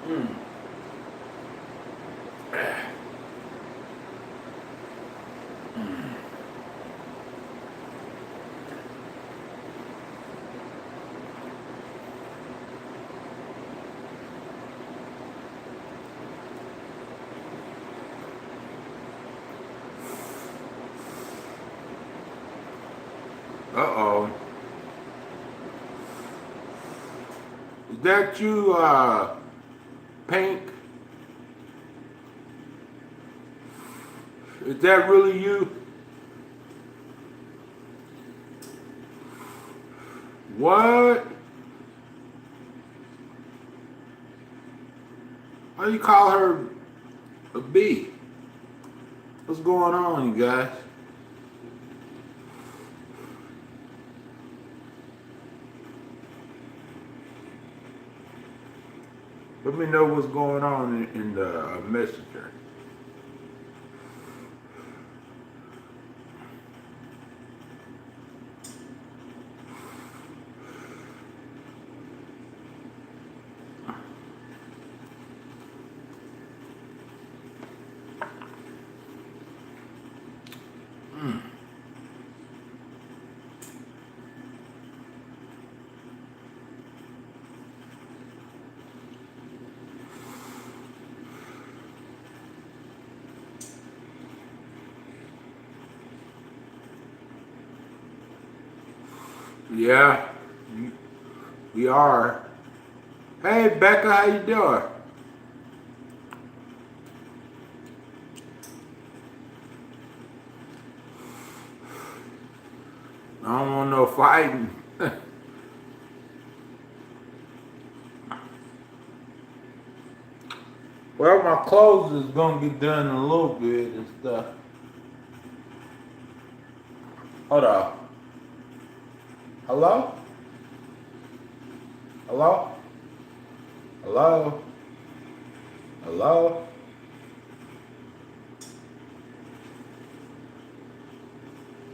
Mm. Uh-oh. Is that you, Pink? Is that really you? What? Why you call her a B? What's going on, you guys? Let me know what's going on in the messenger. Yeah, we are. Hey, Becca, how you doing? I don't want no fighting. Well, my clothes is gonna get done in a little bit and stuff. Hold on. Hello? Hello? Hello? Hello?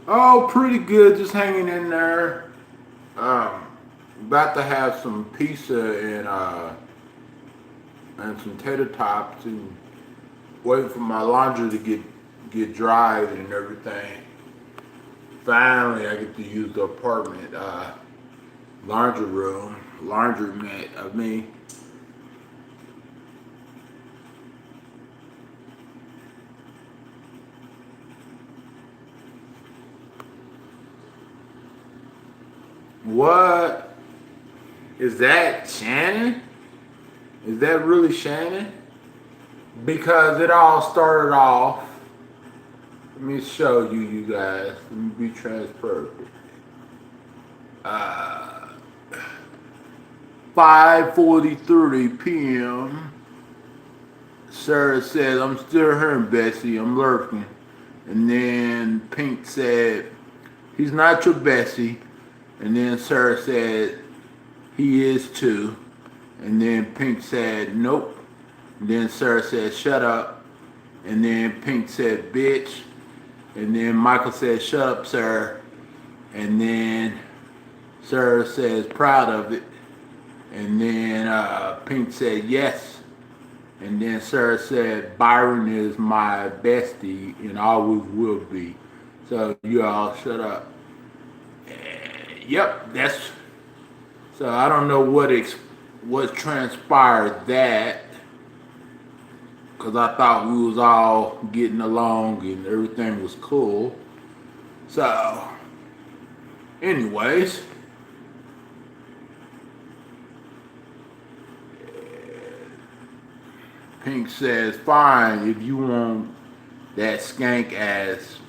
Oh, pretty good, just hanging in there. About to have some pizza and some tater tots and waiting for my laundry to get dried and everything. Finally, I get to use the apartment laundromat. I mean, what is that, Shannon? Is that really Shannon? Because it all started off. Let me show you guys. Let me be transparent. 5:43 p.m. Sarah said, "I'm still here, Bessie. I'm lurking." And then Pink said, "He's not your Bessie." And then Sarah said, "He is too." And then Pink said, "Nope." And then Sarah said, "Shut up." And then Pink said, "Bitch." And then Michael said, "Shut up, sir." And then Sarah says, "Proud of it." And then Pink said, "Yes." And then Sarah said, "Byron is my bestie and always will be. So you all shut up." Yep, that's. So I don't know what transpired that, because I thought we was all getting along and everything was cool. So, anyways, Pink says, "Fine, if you want that skank ass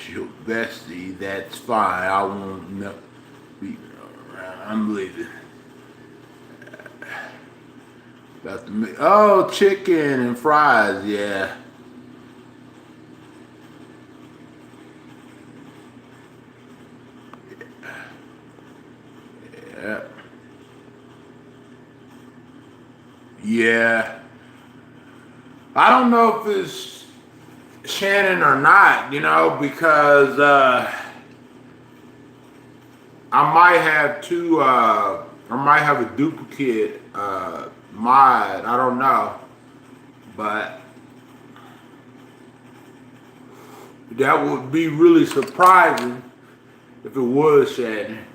your bestie, that's fine. I won't be around. I'm leaving." About to make, oh, chicken and fries, yeah. Yeah. Yeah. I don't know if it's Shannon or not, because I might have two I might have a duplicate mod. I don't know, but that would be really surprising if it was Shannon.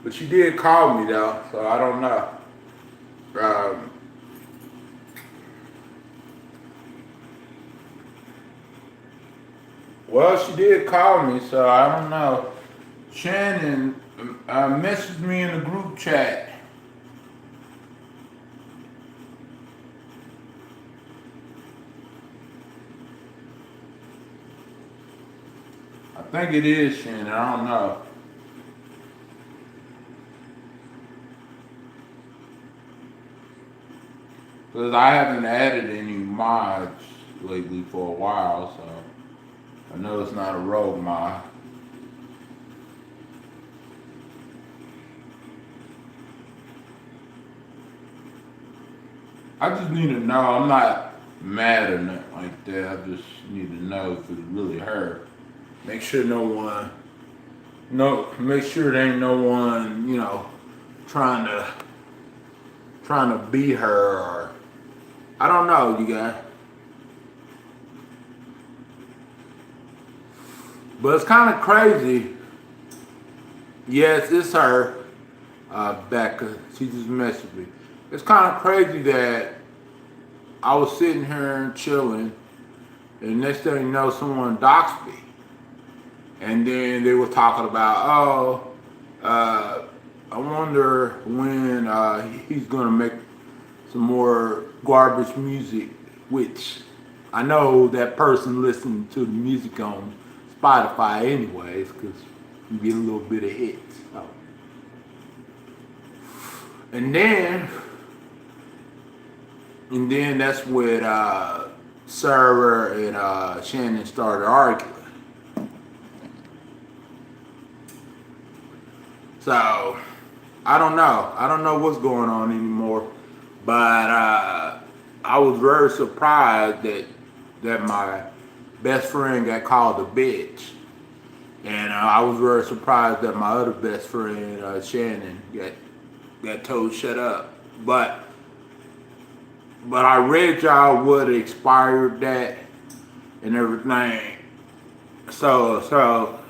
But she did call me though, so I don't know. Well, she did call me, so I don't know. Shannon messaged me in the group chat. I think it is Shannon, I don't know. Because I haven't added any mods lately for a while, so I know it's not a rogue mod. I just need to know. I'm not mad or nothing like that. I just need to know if it's really her. Make sure make sure there ain't no one, trying to be her, or I don't know, you guys. But it's kind of crazy. Yes, it's her, Becca. She just messaged me. It's kind of crazy that I was sitting here chilling, and next thing you know, someone doxed me. And then they were talking about, I wonder when he's gonna make some more garbage music, which I know that person listening to the music on Spotify anyways, because you get a little bit of hits. So. And then that's when Sarah and Shannon started arguing. So, I don't know. I don't know what's going on anymore. But I was very surprised that my best friend got called a bitch. And I was very surprised that my other best friend, Shannon, got told shut up. But I read y'all what expired that and everything. So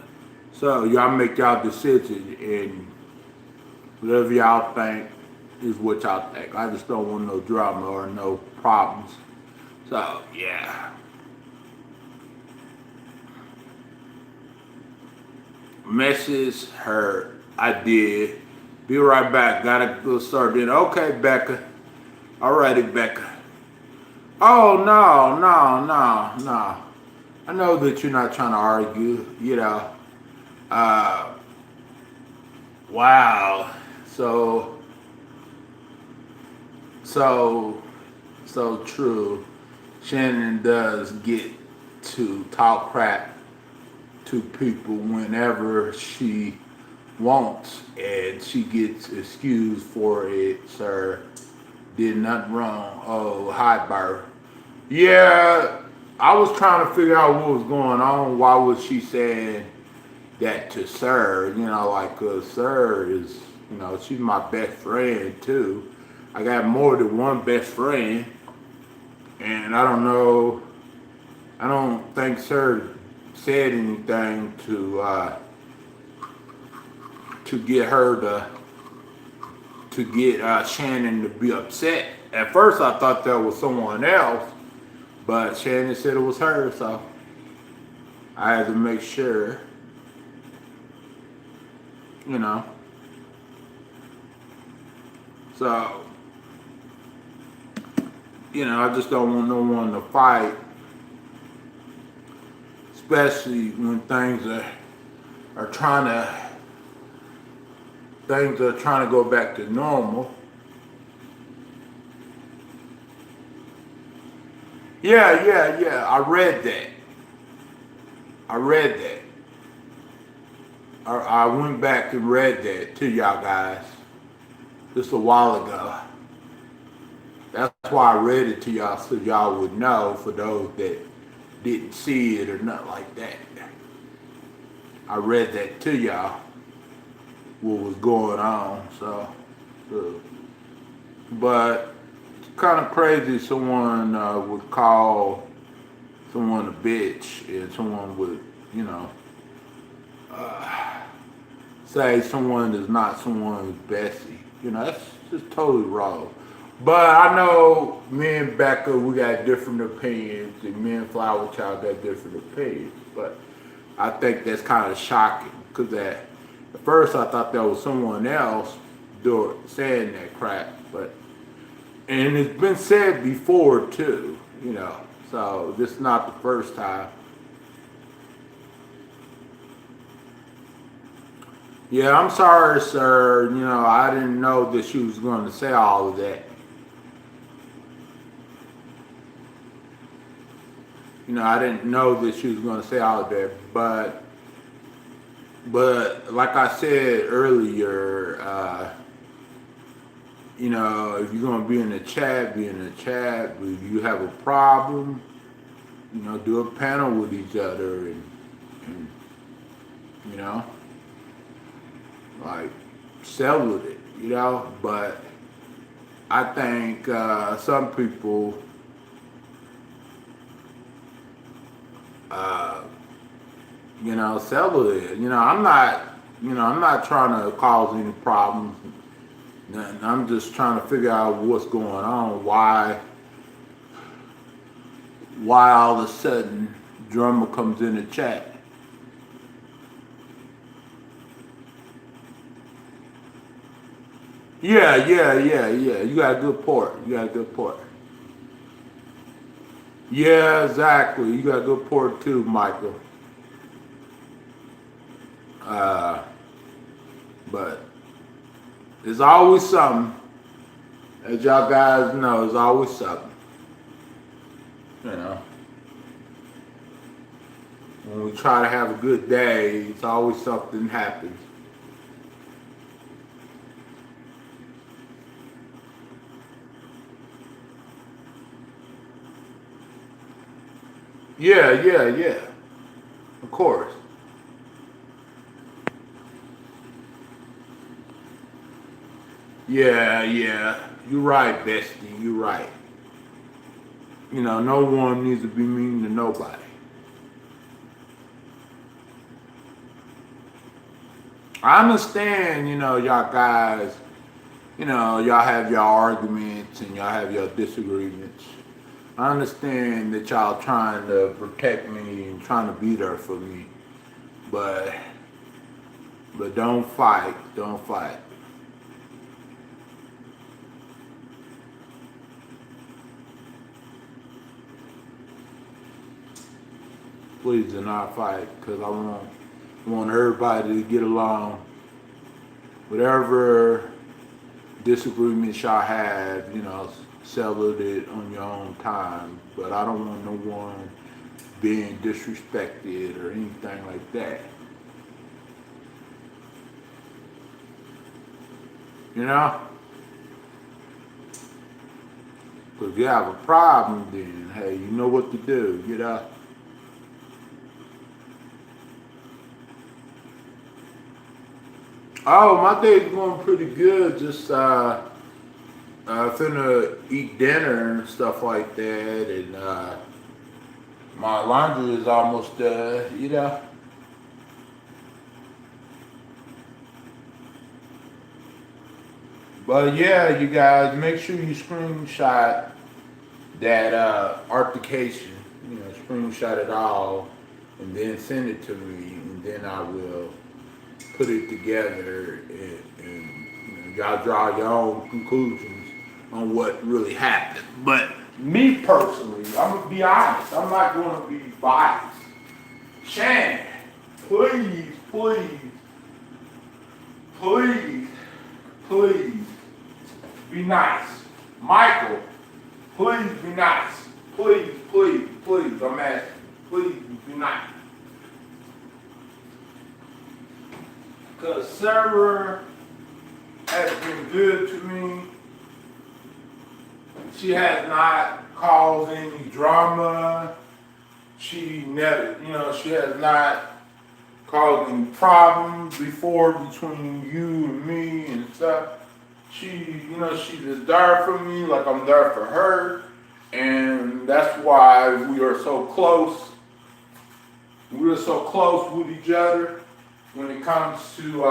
y'all make y'all decision, and whatever y'all think is what y'all think. I just don't want no drama or no problems. So yeah. Message her. I did. Be right back. Gotta go start dinner. Okay, Becca. Alrighty, Becca. Oh no. I know that you're not trying to argue, Wow. So true. Shannon does get to talk crap to people whenever she wants, and she gets excused for it, sir. Did nothing wrong. Oh, hi, Byron. Yeah, I was trying to figure out what was going on. Why was she saying that to Sir? Sir is, she's my best friend too. I got more than one best friend, and I don't know. I don't think Sir said anything to get her to get Shannon to be upset. At first, I thought that was someone else, but Shannon said it was her, so I had to make sure, So, I just don't want no one to fight, especially when things are trying to go back to normal. Yeah. I read that. I went back and read that to y'all guys just a while ago. That's why I read it to y'all, so y'all would know, for those that didn't see it or nothing like that. I read that to y'all, what was going on. So But it's kind of crazy someone would call someone a bitch, and someone would, you know, say someone is not someone's bestie. You know, that's just totally wrong. But I know me and Becca, we got different opinions, and me and Flower Child got different opinions. But I think that's kind of shocking, because at first I thought that was someone else saying that crap. But and it's been said before too, you know. So this is not the first time. Yeah, I'm sorry, sir. You know, I didn't know that she was going to say all of that. You know, I didn't know that she was going to say all of that. But like I said earlier, you know, if you're going to be in the chat, be in the chat. If you have a problem, you know, do a panel with each other and you know, like, settle it, you know. But I think some people you know, settle it. You know, I'm not trying to cause any problems. I'm just trying to figure out what's going on. Why all of a sudden drummer comes in the chat? Yeah. You got a good point. Yeah, exactly. You got a good point too, Michael. But there's always something. As y'all guys know, there's always something. You know. When we try to have a good day, it's always something happens. Yeah. Of course. Yeah. You're right, bestie. You're right. You know, no one needs to be mean to nobody. I understand, you know, y'all guys, you know, y'all have your arguments and y'all have your disagreements. I understand that y'all trying to protect me and trying to be there for me. But don't fight. Please do not fight, because I want everybody to get along. Whatever disagreements y'all have, you know, settle it on your own time. But I don't want no one being disrespected or anything like that. You know? Because if you have a problem, then, hey, you know what to do, you know? Oh, my day's going pretty good. Just finna eat dinner and stuff like that, and my laundry is almost done. You know. But yeah, you guys, make sure you screenshot that altercation. You know, screenshot it all, and then send it to me, and then I will put it together, and you know, y'all draw your own conclusions on what really happened. But me personally, I'm gonna be honest. I'm not gonna be biased. Shannon, please, be nice. Michael, please be nice. Please, I'm asking. Please be nice. Because Sarah has been good to me. She has not caused any drama. She never, you know, she has not caused any problems before between you and me and stuff. she's there for me like I'm there for her. And that's why we are so close. We're so close with each other when it comes to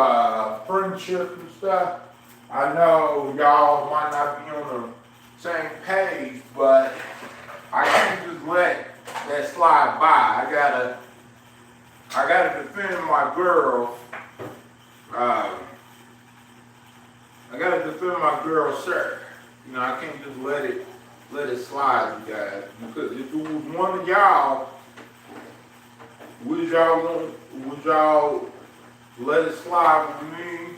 friendship and stuff. I know y'all might not be on the same page, but I can't just let that slide by. I gotta defend my girl. I gotta defend my girl, sir. I can't just let it slide, you guys. Because if it was one of y'all, would y'all let it slide with me?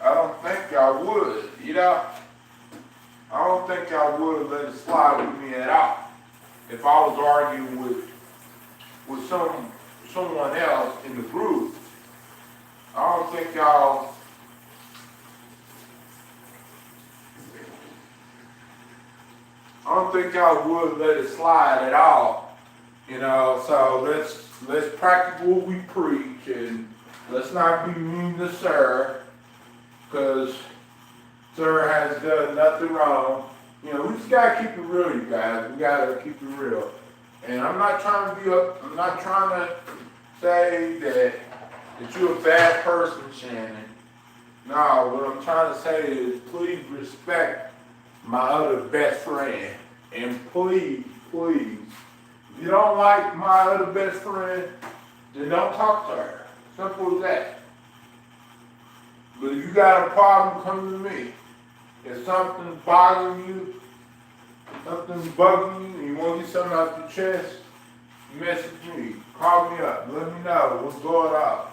I don't think y'all would, I don't think y'all would let it slide with me at all. If I was arguing with someone else in the group, I don't think y'all would let it slide at all. So let's practice what we preach, and let's not be mean to Sir, because Sir has done nothing wrong. We just gotta keep it real, you guys. We gotta keep it real. And I'm not trying to say that you're a bad person, Shannon. No, what I'm trying to say is please respect my other best friend. And please, if you don't like my other best friend, then don't talk to her. Simple as that. But if you got a problem, come to me. If something's bothering you, something's bugging you, and you want to get something out your chest, message me. Call me up. Let me know what's going on.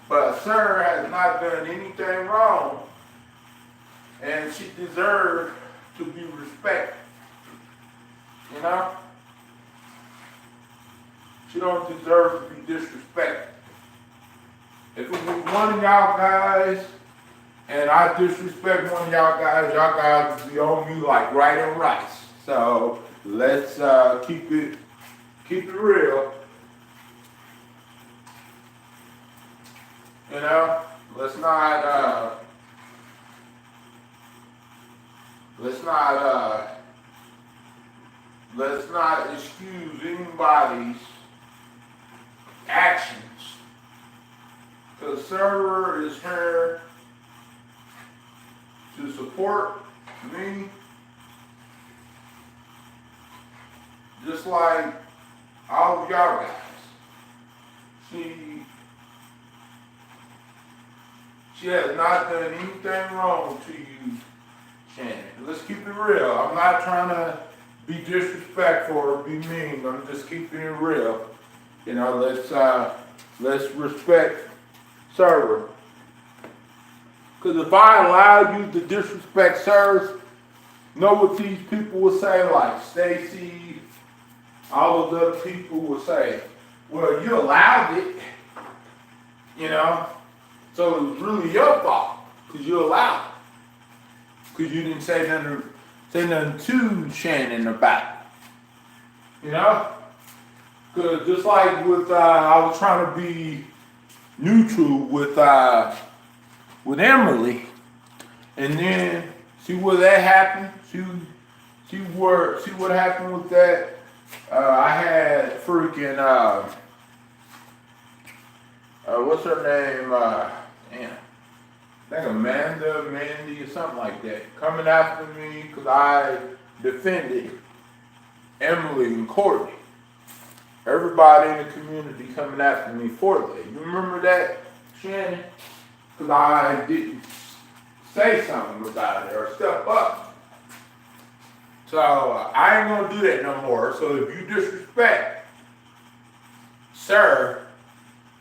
But Sir has not done anything wrong, and she deserves to be respected. She don't deserve to be disrespected. If it was one of y'all guys, and I disrespect one of y'all guys would be on me like right and rice. So let's keep it real. Let's not excuse anybody's actions. The server is here to support me, just like all of y'all guys. She has not done anything wrong to you, Shannon. Let's keep it real. I'm not trying to be disrespectful or be mean. I'm just keeping it real. Let's respect server. Because if I allow you to disrespect servers, know what these people will say, like Stacy, all of the other people will say, well, you allowed it, so it was really your fault, because you allowed it. Because you didn't say nothing to Shannon about it. Because just like with, I was trying to be neutral with Emily, and then see where that happened. See what happened with that. I had freaking what's her name? I think Mandy, or something like that, coming after me because I defended Emily and Courtney. Everybody in the community coming after me for that. You remember that, Shannon? Because I didn't say something about it or step up. So I ain't gonna do that no more. So if you disrespect Sir,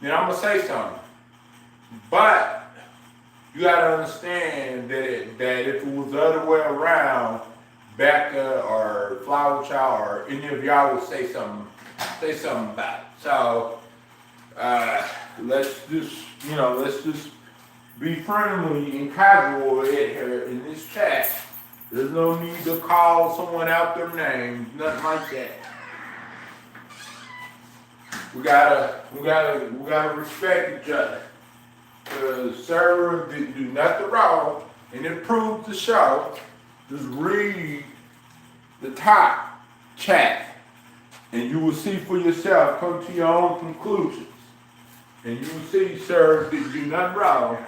then I'm gonna say something. But you gotta understand that if it was the other way around, Becca or Flower Child or any of y'all would say something about it. So let's just be friendly and casual here in this chat. There's no need to call someone out their name, nothing like that. We gotta respect each other. Because Sarah didn't do nothing wrong. And it proves to show, just read the top chat and you will see for yourself, come to your own conclusions. And you will see, sir, that you do nothing wrong.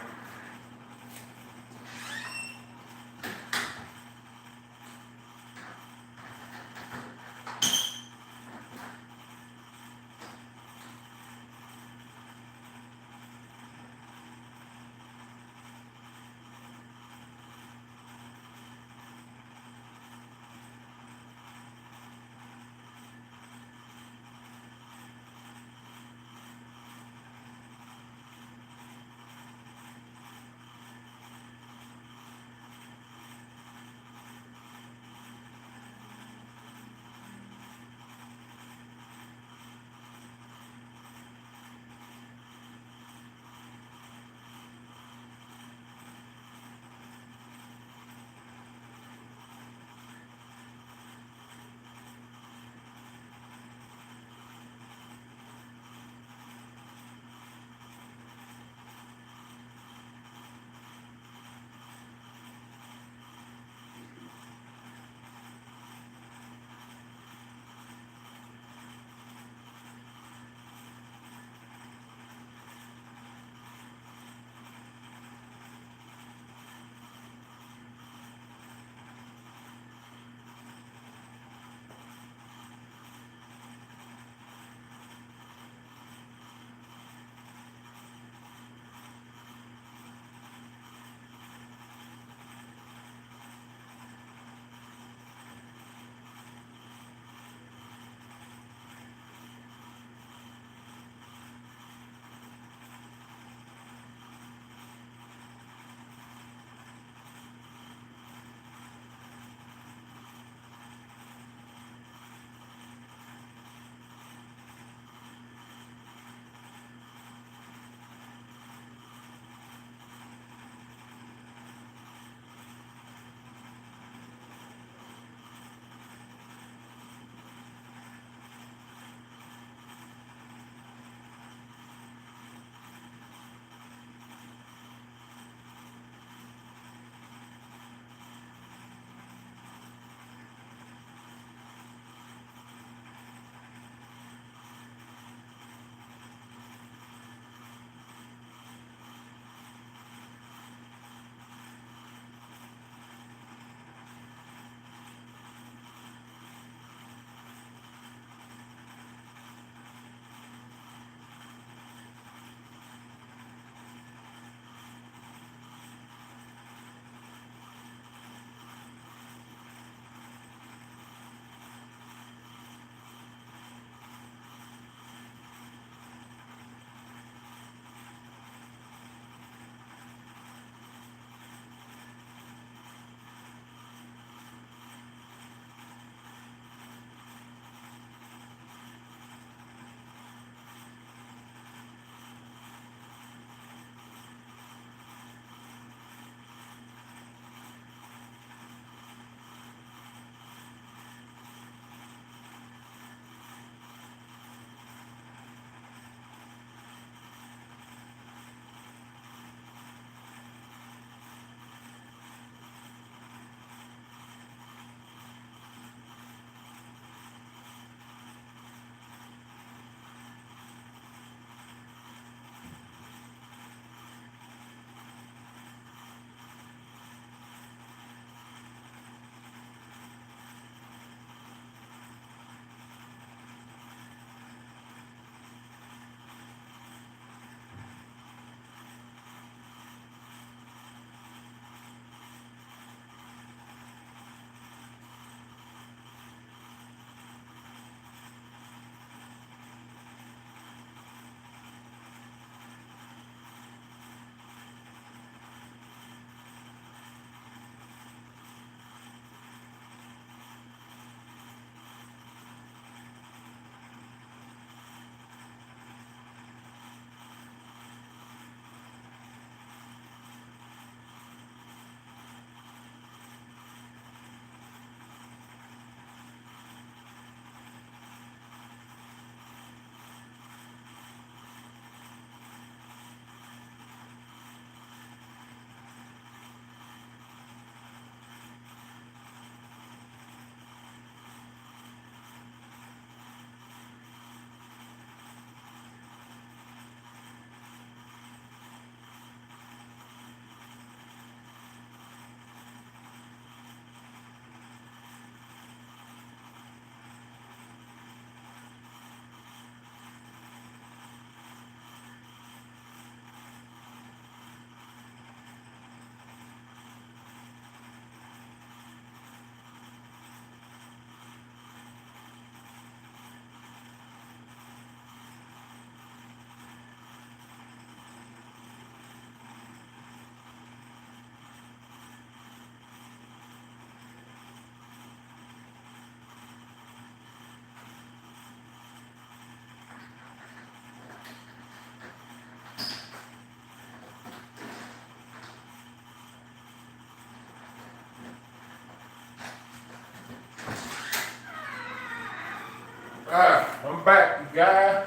guy.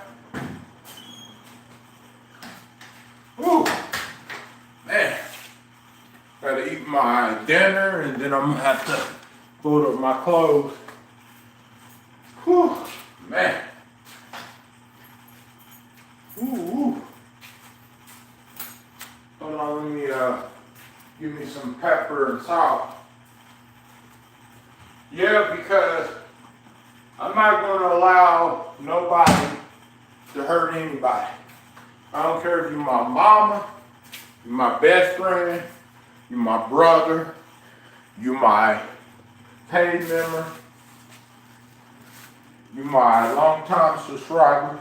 Woo, man. Gotta eat my dinner and then I'm gonna have to fold up my clothes. Whew, man. Ooh. Hold on, let me give me some pepper and salt. Yeah, because I'm not gonna allow nobody to hurt anybody. I don't care if you're my mama, you're my best friend, you're my brother, you're my paid member, you're my longtime subscriber.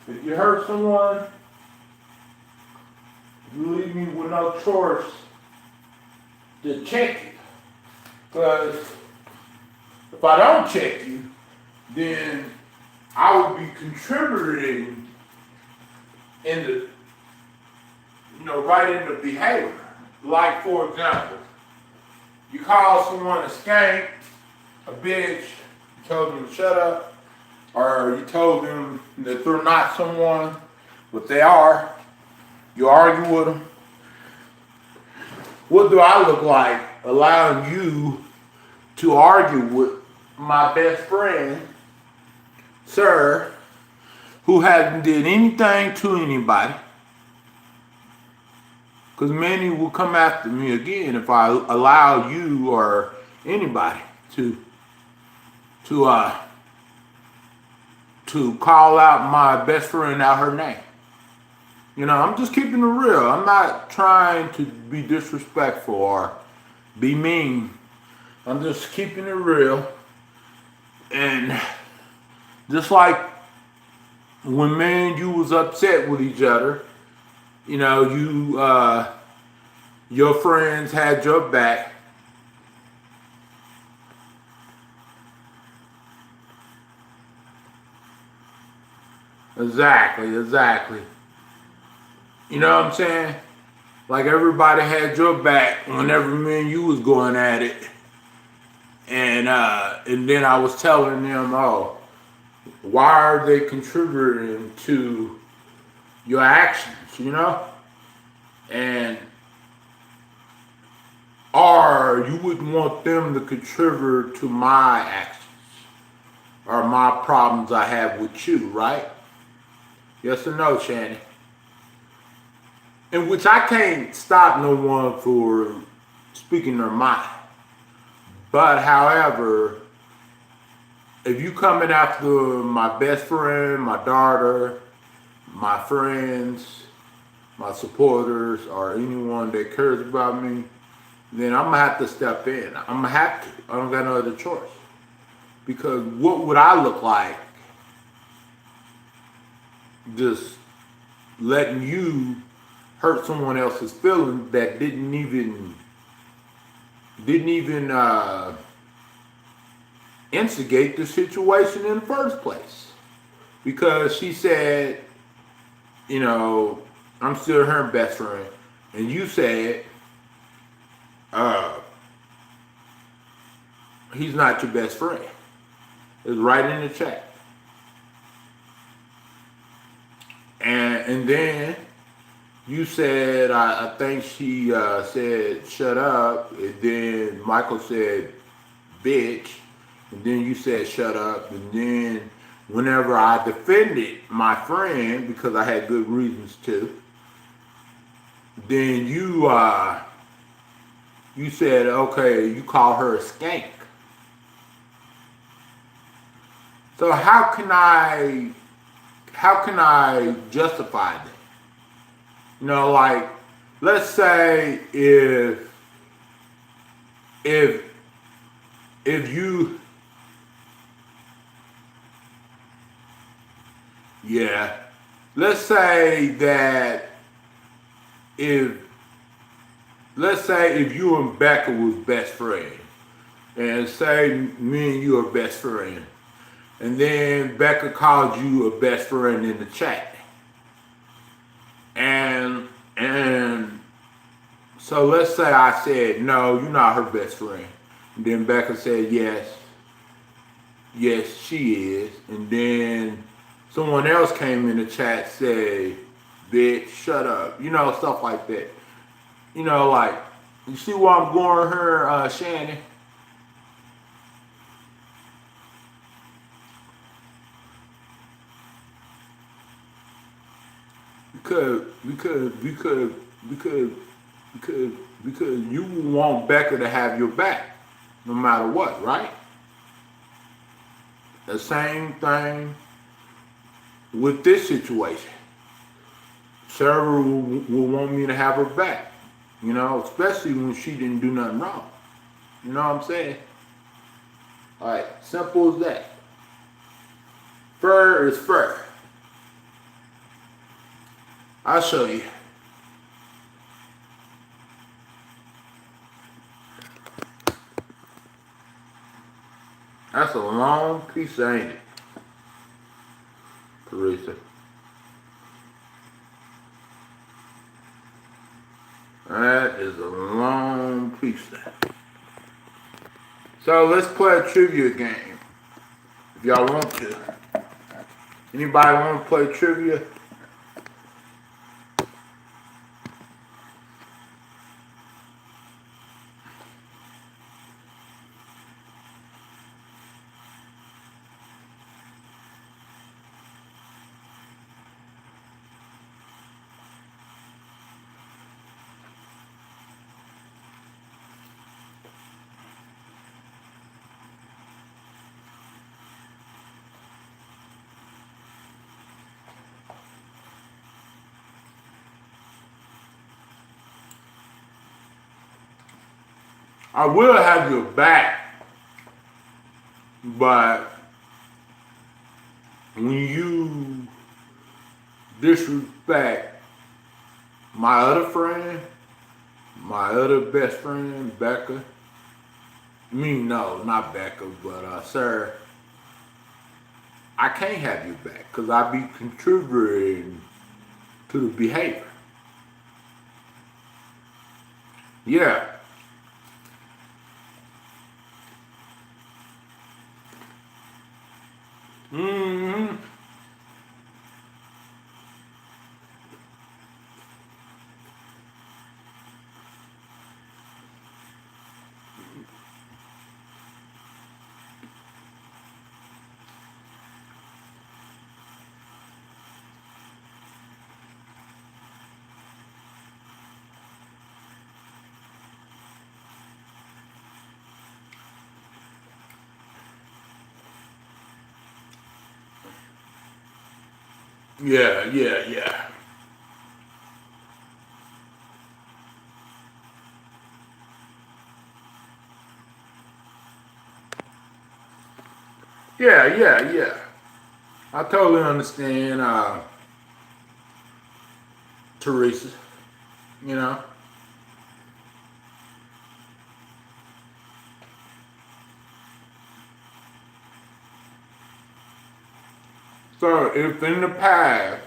If you hurt someone, you leave me with no choice to check it. Because if I don't check you, then I would be contributing in the, right in the behavior. Like, for example, you call someone a skank, a bitch, you told them to shut up, or you told them that they're not someone, but they are. You argue with them. What do I look like allowing you to argue with my best friend, sir, who hasn't did anything to anybody? Because many will come after me again if I allow you or anybody to call out my best friend out her name. I'm just keeping it real. I'm not trying to be disrespectful or be mean. I'm just keeping it real. And just like when me and you was upset with each other, your friends had your back. Exactly. You know what I'm saying? Like everybody had your back whenever me and you was going at it. And then I was telling them, oh, why are they contributing to your actions, And or you wouldn't want them to contribute to my actions or my problems I have with you, right? Yes or no, Shannon? In which I can't stop no one for speaking their mind. But however, if you coming after my best friend, my daughter, my friends, my supporters, or anyone that cares about me, then I'm gonna have to step in. I'm gonna have to. I don't got no other choice. Because what would I look like just letting you hurt someone else's feelings that didn't even instigate the situation in the first place? Because she said, I'm still her best friend, and you said he's not your best friend. It's right in the chat. And then you said, I think she said, shut up. And then Michael said, bitch. And then you said, shut up. And then whenever I defended my friend, because I had good reasons to, then you said, okay, you call her a skank. So how can I justify that? Like, let's say if you, let's say that if you and Becca was best friends, and say me and you are best friends, and then Becca called you a best friend in the chat. And so let's say I said, no, you're not her best friend. And then Becca said, yes, she is. And then someone else came in the chat, say, bitch, shut up. You know, stuff like that. You know, like, you see where I'm going here, Shannon? Because you want Becca to have your back, no matter what, right? The same thing with this situation. Sarah will want me to have her back, you know, especially when she didn't do nothing wrong. You know what I'm saying? All right, simple as that. Fur is fur. I'll show you. That's a long piece, ain't it, Teresa? That is a long piece there. So let's play a trivia game, if y'all want to. Anybody want to play trivia? I will have your back, but when you disrespect my other friend, my other best friend, Becca, no, not Becca, but sir, I can't have you back because I be contributing to the behavior. Yeah. Mm-hmm. Yeah. Yeah. I totally understand, Teresa, you know. So if in the past,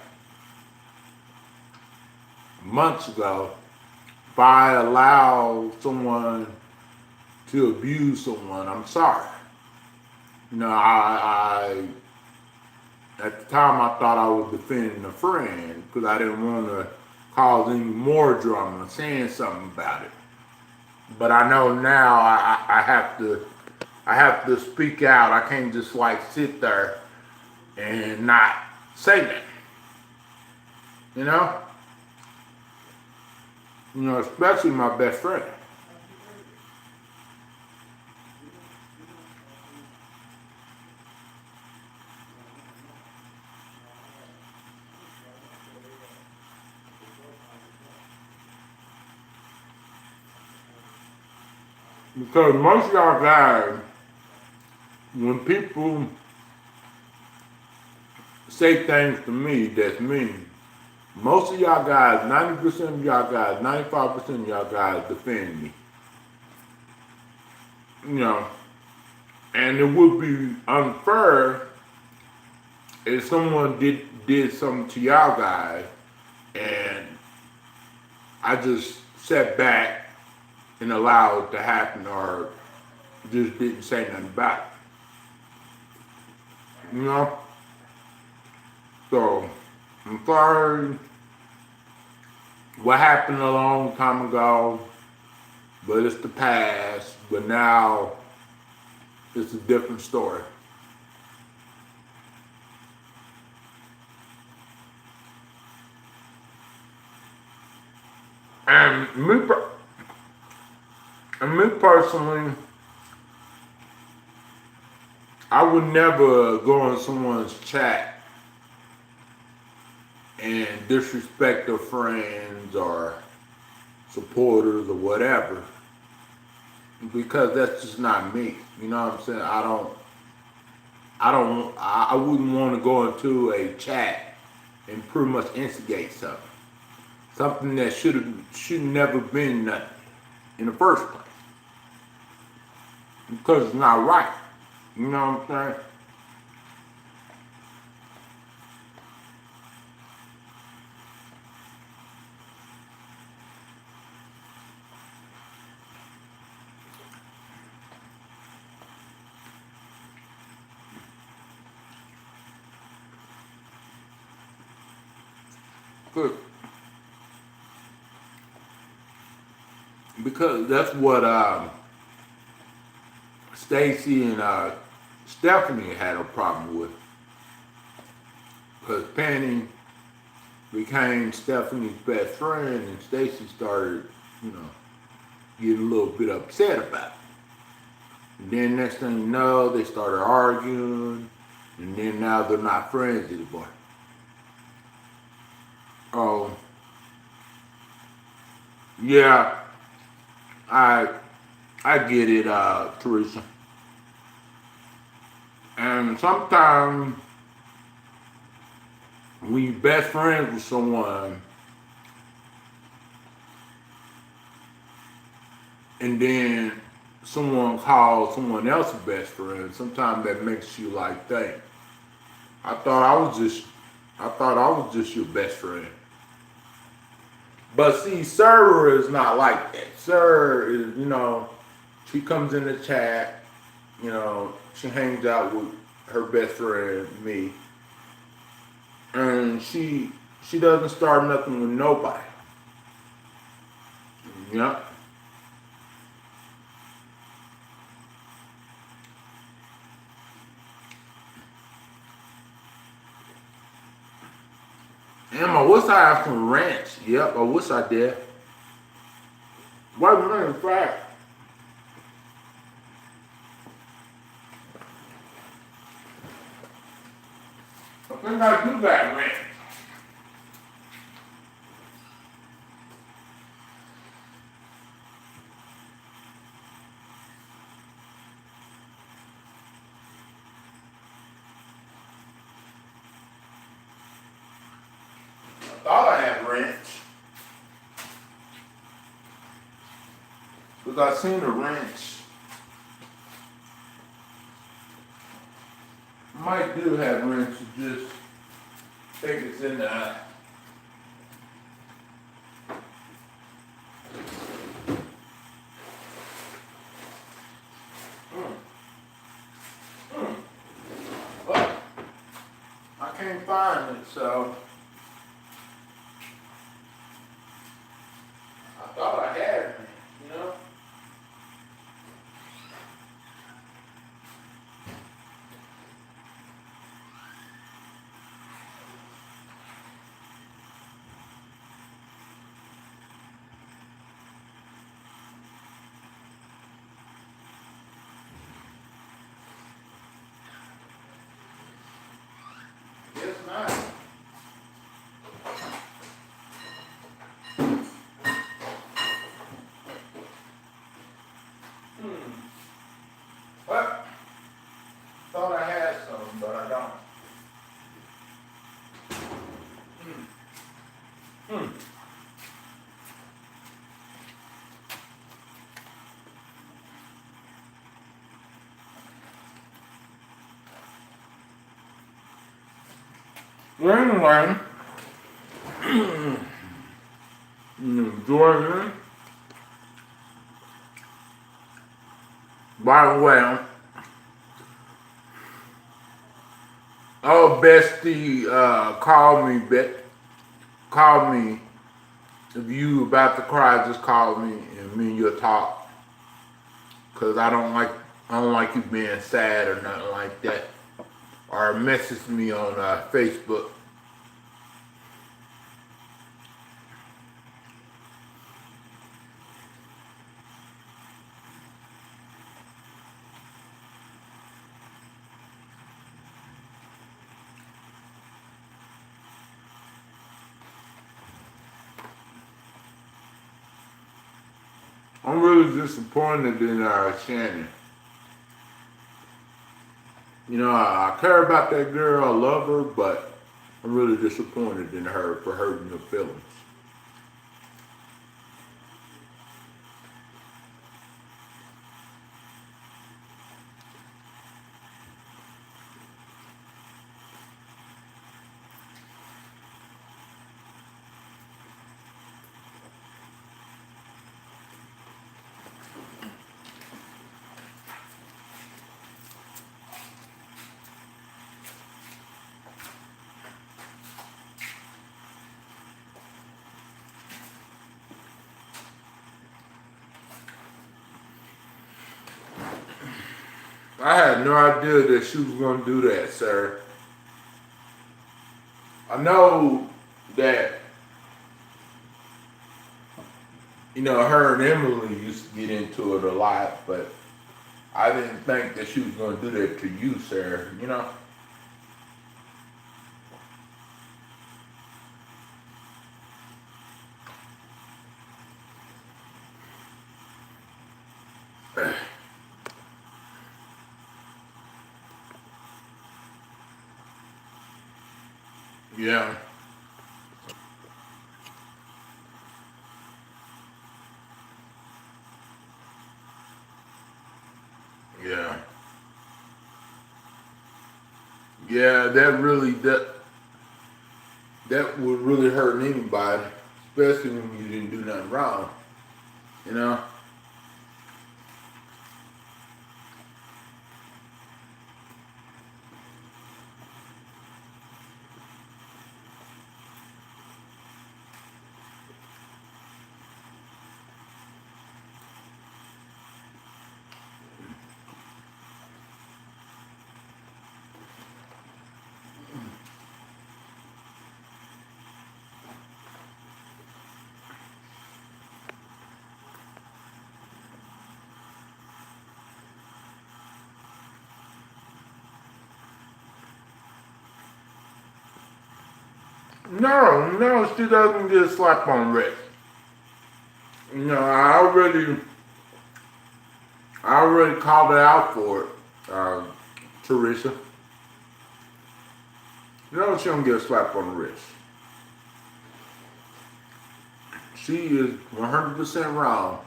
months ago, if I allowed someone to abuse someone, I'm sorry. You know, I at the time I thought I was defending a friend because I didn't want to cause any more drama, saying something about it. But I know now I have to speak out. I can't just like sit there and not say that. You know? You know, especially my best friend. Because most of y'all guys, when people say things to me that's mean, most of y'all guys, 90% of y'all guys, 95% of y'all guys defend me. You know, and it would be unfair if someone did something to y'all guys and I just sat back and allowed it to happen or just didn't say nothing about it. You know? So, I'm sorry what happened a long time ago, but it's the past. But now, it's a different story. And me personally, I would never go in someone's chat and disrespect their friends or supporters or whatever, because that's just not me. You know what I'm saying? I wouldn't want to go into a chat and pretty much instigate something that should never been nothing in the first place, because it's not right. You know what I'm saying? Good. Because that's what Stacy and Stephanie had a problem with. Because Penny became Stephanie's best friend, and Stacy started, you know, getting a little bit upset about it. And then next thing you know, they started arguing, and then now they're not friends anymore. Oh, yeah, I get it, Teresa. And sometimes when you're best friends with someone, and then someone calls someone else a best friend, sometimes that makes you like think, I thought I was just your best friend. But see, Sarah is not like that. Sarah is, you know, she comes in the chat, you know, she hangs out with her best friend, me, and she doesn't start nothing with nobody. Yep. Damn, I wish I had some ranch. Yep, I wish I did. Wait a minute, in fact, I think I do got ranch. I thought I had ranch. Because I seen the ranch. Might do have ranch, you just think it's in the eye. But I can't find it, so I thought I had it, you know? Yes, ma'am. What? Thought I had some, but I don't. Well, anyway, Jordan, by the way, Oh, bestie, call me. If you about to cry, just call me and me and you'll talk. Cause I don't like you being sad or nothing like that. Or message me on Facebook. I'm really disappointed in Shannon. You know, I care about that girl, I love her, but I'm really disappointed in her for hurting her feelings. I had no idea that she was going to do that, sir. I know that, you know, her and Emily used to get into it a lot, but I didn't think that she was going to do that to you, sir, you know? Yeah. Yeah. Yeah, that would really hurt anybody, especially when you didn't do nothing wrong, you know? No, she doesn't get a slap on the wrist. You know, I already called her out for it, Teresa. No, she don't get a slap on the wrist. She is 100% wrong.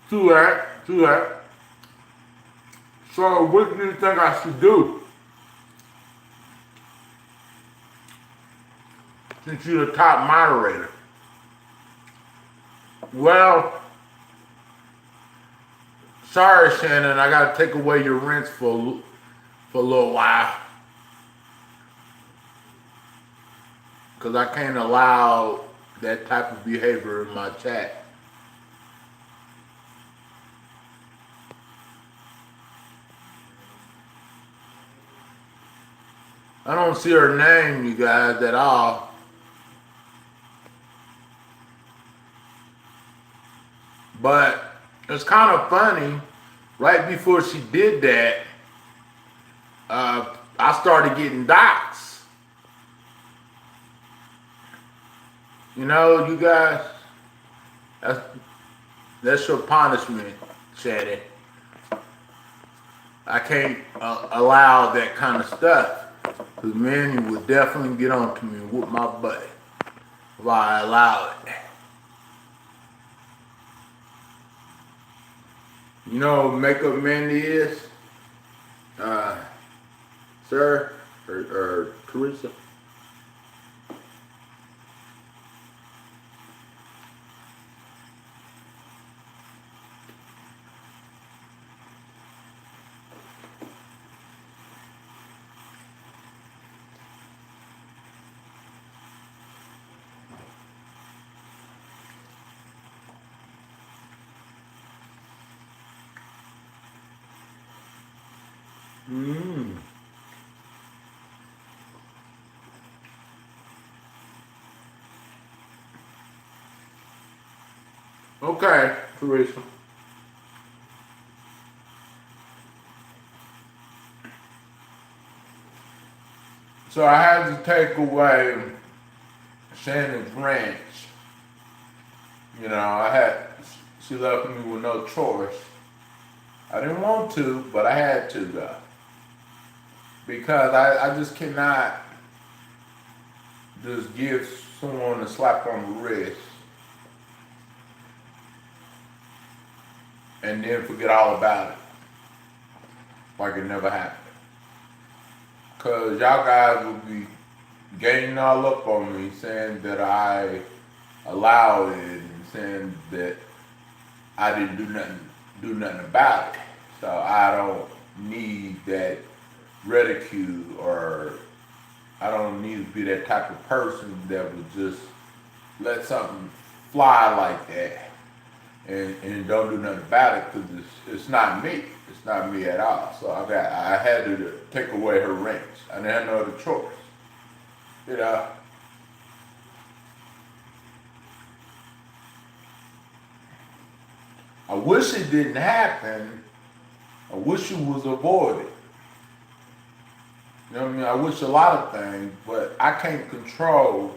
To that. So what do you think I should do? Since you're the top moderator. Well, sorry, Shannon, I gotta take away your rents for a little while. Cause I can't allow that type of behavior in my chat. I don't see her name, you guys, at all. But it's kind of funny, right before she did that, I started getting doxxed. You know, you guys, that's your punishment, Shannon. I can't allow that kind of stuff. Because Manny would definitely get on to me and whoop my butt if I allow it. You know what makeup Mandy is? Sir? Or Teresa? Mmm. Okay, Teresa. So I had to take away Shannon's ranch. You know, she left me with no choice. I didn't want to, but I had to though. Because I just cannot just give someone a slap on the wrist and then forget all about it. Like it never happened. Cause y'all guys will be gaining all up on me saying that I allowed it and saying that I didn't do nothing about it. So I don't need that ridicule, or I don't need to be that type of person that would just let something fly like that and don't do nothing about it, because it's not me. It's not me at all. So I had to take away her ranch. I didn't have no other choice. You know. I wish it didn't happen. I wish it was avoided. You know what I mean? I wish a lot of things, but I can't control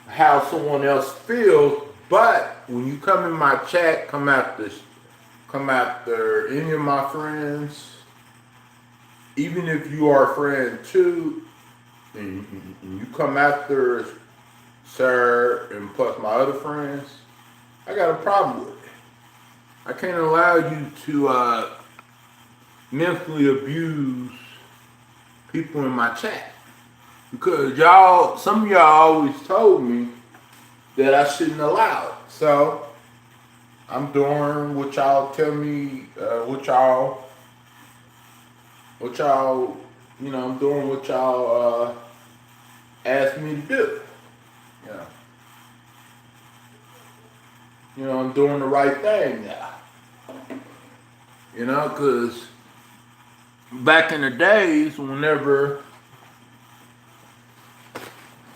how someone else feels. But when you come in my chat, come after any of my friends, even if you are a friend too, and you come after Sir and plus my other friends, I got a problem with it. I can't allow you to mentally abuse people in my chat, because some of y'all always told me that I shouldn't allow it. So I'm doing what y'all tell me, what y'all, I'm doing what y'all asked me to do. Yeah. I'm doing the right thing now. Because back in the days, whenever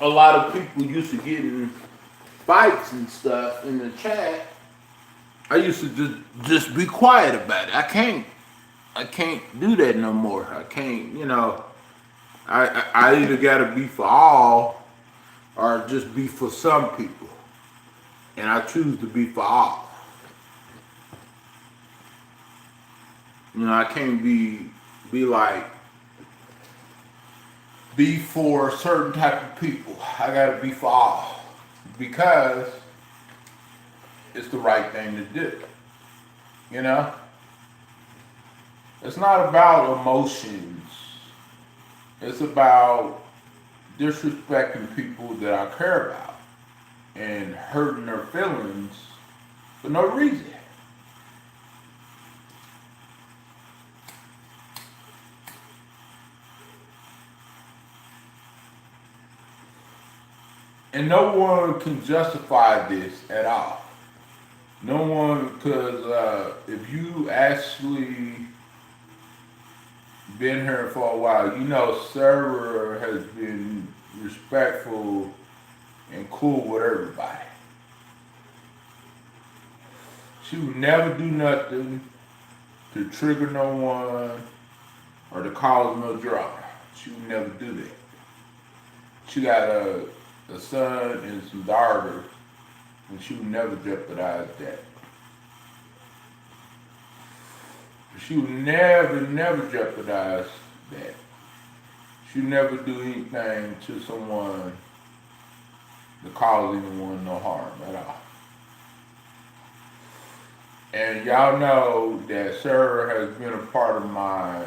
a lot of people used to get in fights and stuff in the chat, I used to just be quiet about it. I can't do that no more. I can't, I either gotta be for all or just be for some people. And I choose to be for all. I can't be for a certain type of people. I gotta be for all, because it's the right thing to do. It's not about emotions. It's about disrespecting people that I care about and hurting their feelings for no reason. And no one can justify this at all. No one, because if you actually been here for a while, Sarah has been respectful and cool with everybody. She would never do nothing to trigger no one or to cause no drama. She would never do that. She got a son and some daughters, and she would never jeopardize that. She would never jeopardize that. She would never do anything to someone to cause anyone no harm at all. And y'all know that Sir has been a part of my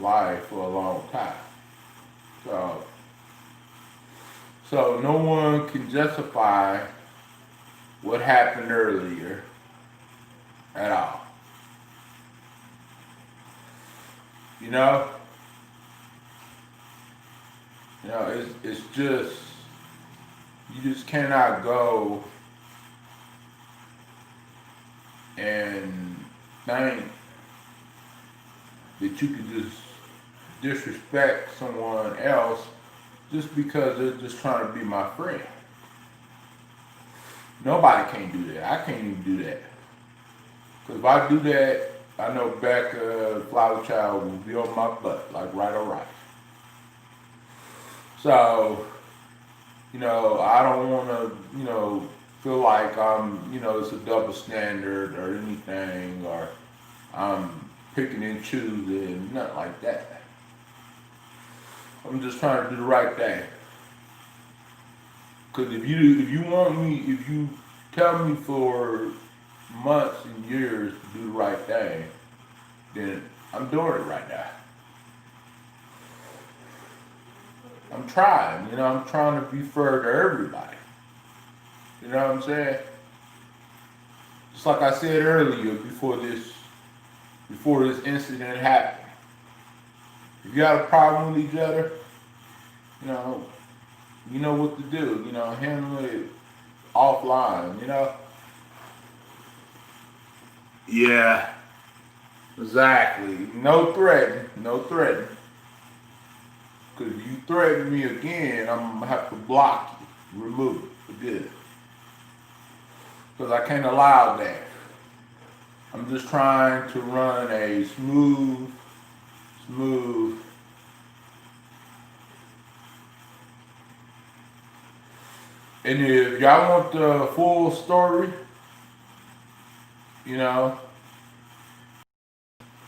life for a long time. So no one can justify what happened earlier at all. You know? It's just, you just cannot go and think that you can just disrespect someone else just because they're just trying to be my friend. Nobody can do that. I can't even do that. Because if I do that, I know Becca, Flower Child, will be on my butt, like right or right. So, I don't want to, feel like it's a double standard or anything, or I'm picking and choosing, nothing like that. I'm just trying to do the right thing. Because if you tell me for months and years to do the right thing, then I'm doing it right now. I'm trying, I'm trying to be fair to everybody. You know what I'm saying? Just like I said earlier, before this incident happened. If you got a problem with each other, you know what to do. Handle it offline. Yeah, exactly. No threatening. Because if you threaten me again, I'm gonna have to block you, remove it for good. Because I can't allow that. I'm just trying to run a smooth. And if y'all want the full story,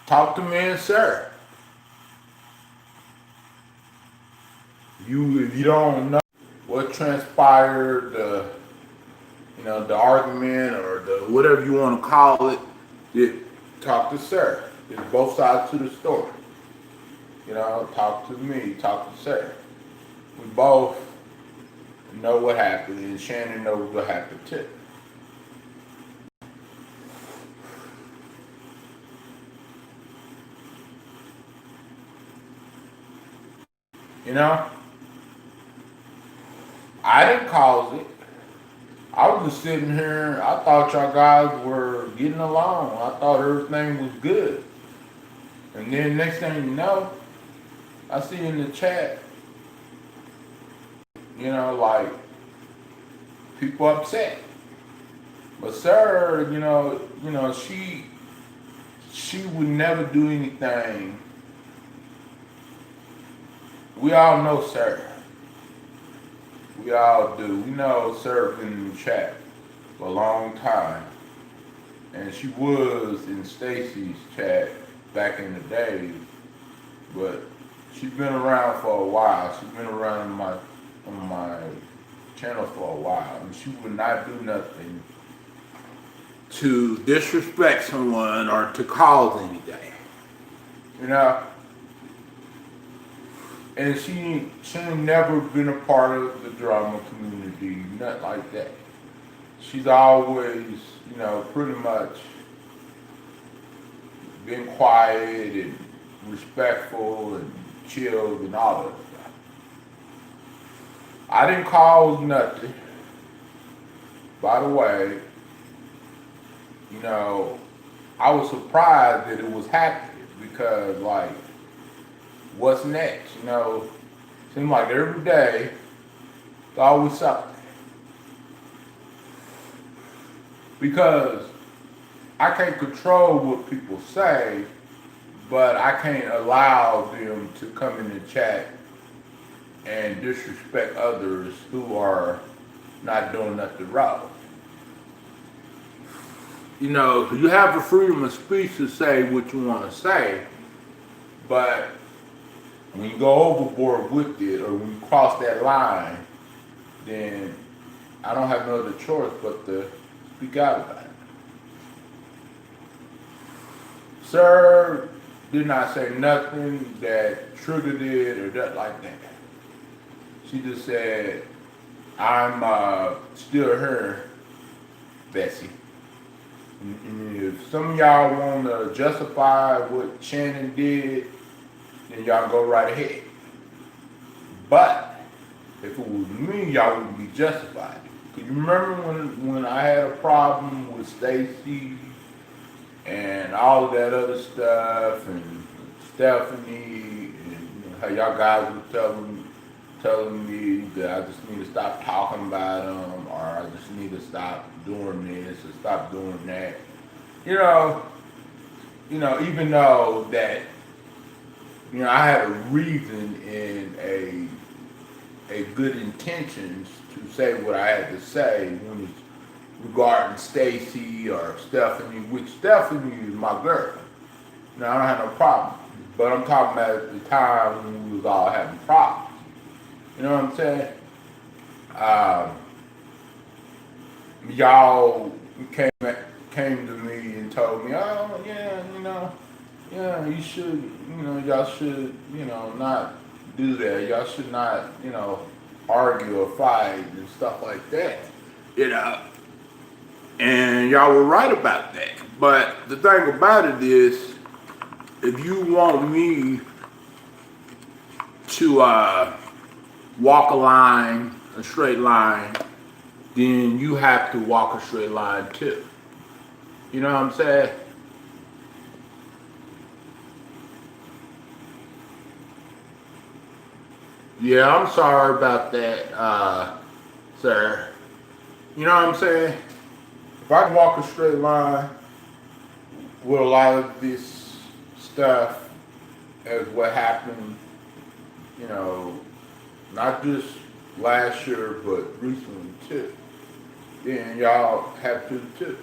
talk to me and Sir. If you don't know what transpired, the argument or the whatever you want to call it, talk to Sir. It's both sides to the story. Talk to me, talk to Sir. We both know what happened, and Shannon knows what happened too. I didn't cause it. I was just sitting here. I thought y'all guys were getting along. I thought everything was good. And then next thing you know, I see in the chat, like people upset. But Sarah, she would never do anything. We all know Sarah. We all do. We know Sarah been in the chat for a long time. And she was in Stacy's chat back in the day. But she's been around for a while. She's been around on my channel for a while. And she would not do nothing to disrespect someone or to cause anything. And she ain't never been a part of the drama community, nothing like that. She's always, pretty much been quiet and respectful and chilled and all that stuff. I didn't cause nothing. By the way, I was surprised that it was happening because, like, what's next? Seems like every day, there's always something. Because I can't control what people say, but I can't allow them to come in the chat and disrespect others who are not doing nothing wrong. You have the freedom of speech to say what you want to say, but when you go overboard with it, or when you cross that line, then I don't have no other choice but to speak out about it. Sir did not say nothing that triggered it or that like that. She just said, I'm still here, Bessie. And if some of y'all want to justify what Shannon did, then y'all go right ahead. But if it was me, y'all wouldn't be justified. Cause you remember when I had a problem with Stacy and all of that other stuff, and Stephanie, and how y'all guys were telling me that I just need to stop talking about them, or I just need to stop doing this or stop doing that. You know, even though that, I had a reason and a good intentions to say what I had to say when it's regarding Stacy or Stephanie, which Stephanie is my girl. Now I don't have no problem. But I'm talking about at the time when we was all having problems. You know what I'm saying? Y'all came to me and told me, oh yeah, you should, y'all should, not do that. Y'all should not, argue or fight and stuff like that. And y'all were right about that. But the thing about it is, if you want me to walk a straight line, then you have to walk a straight line too. You know what I'm saying? Yeah, I'm sorry about that, sir. You know what I'm saying? If I can walk a straight line with a lot of this stuff as what happened, not just last year, but recently too, then y'all have to too.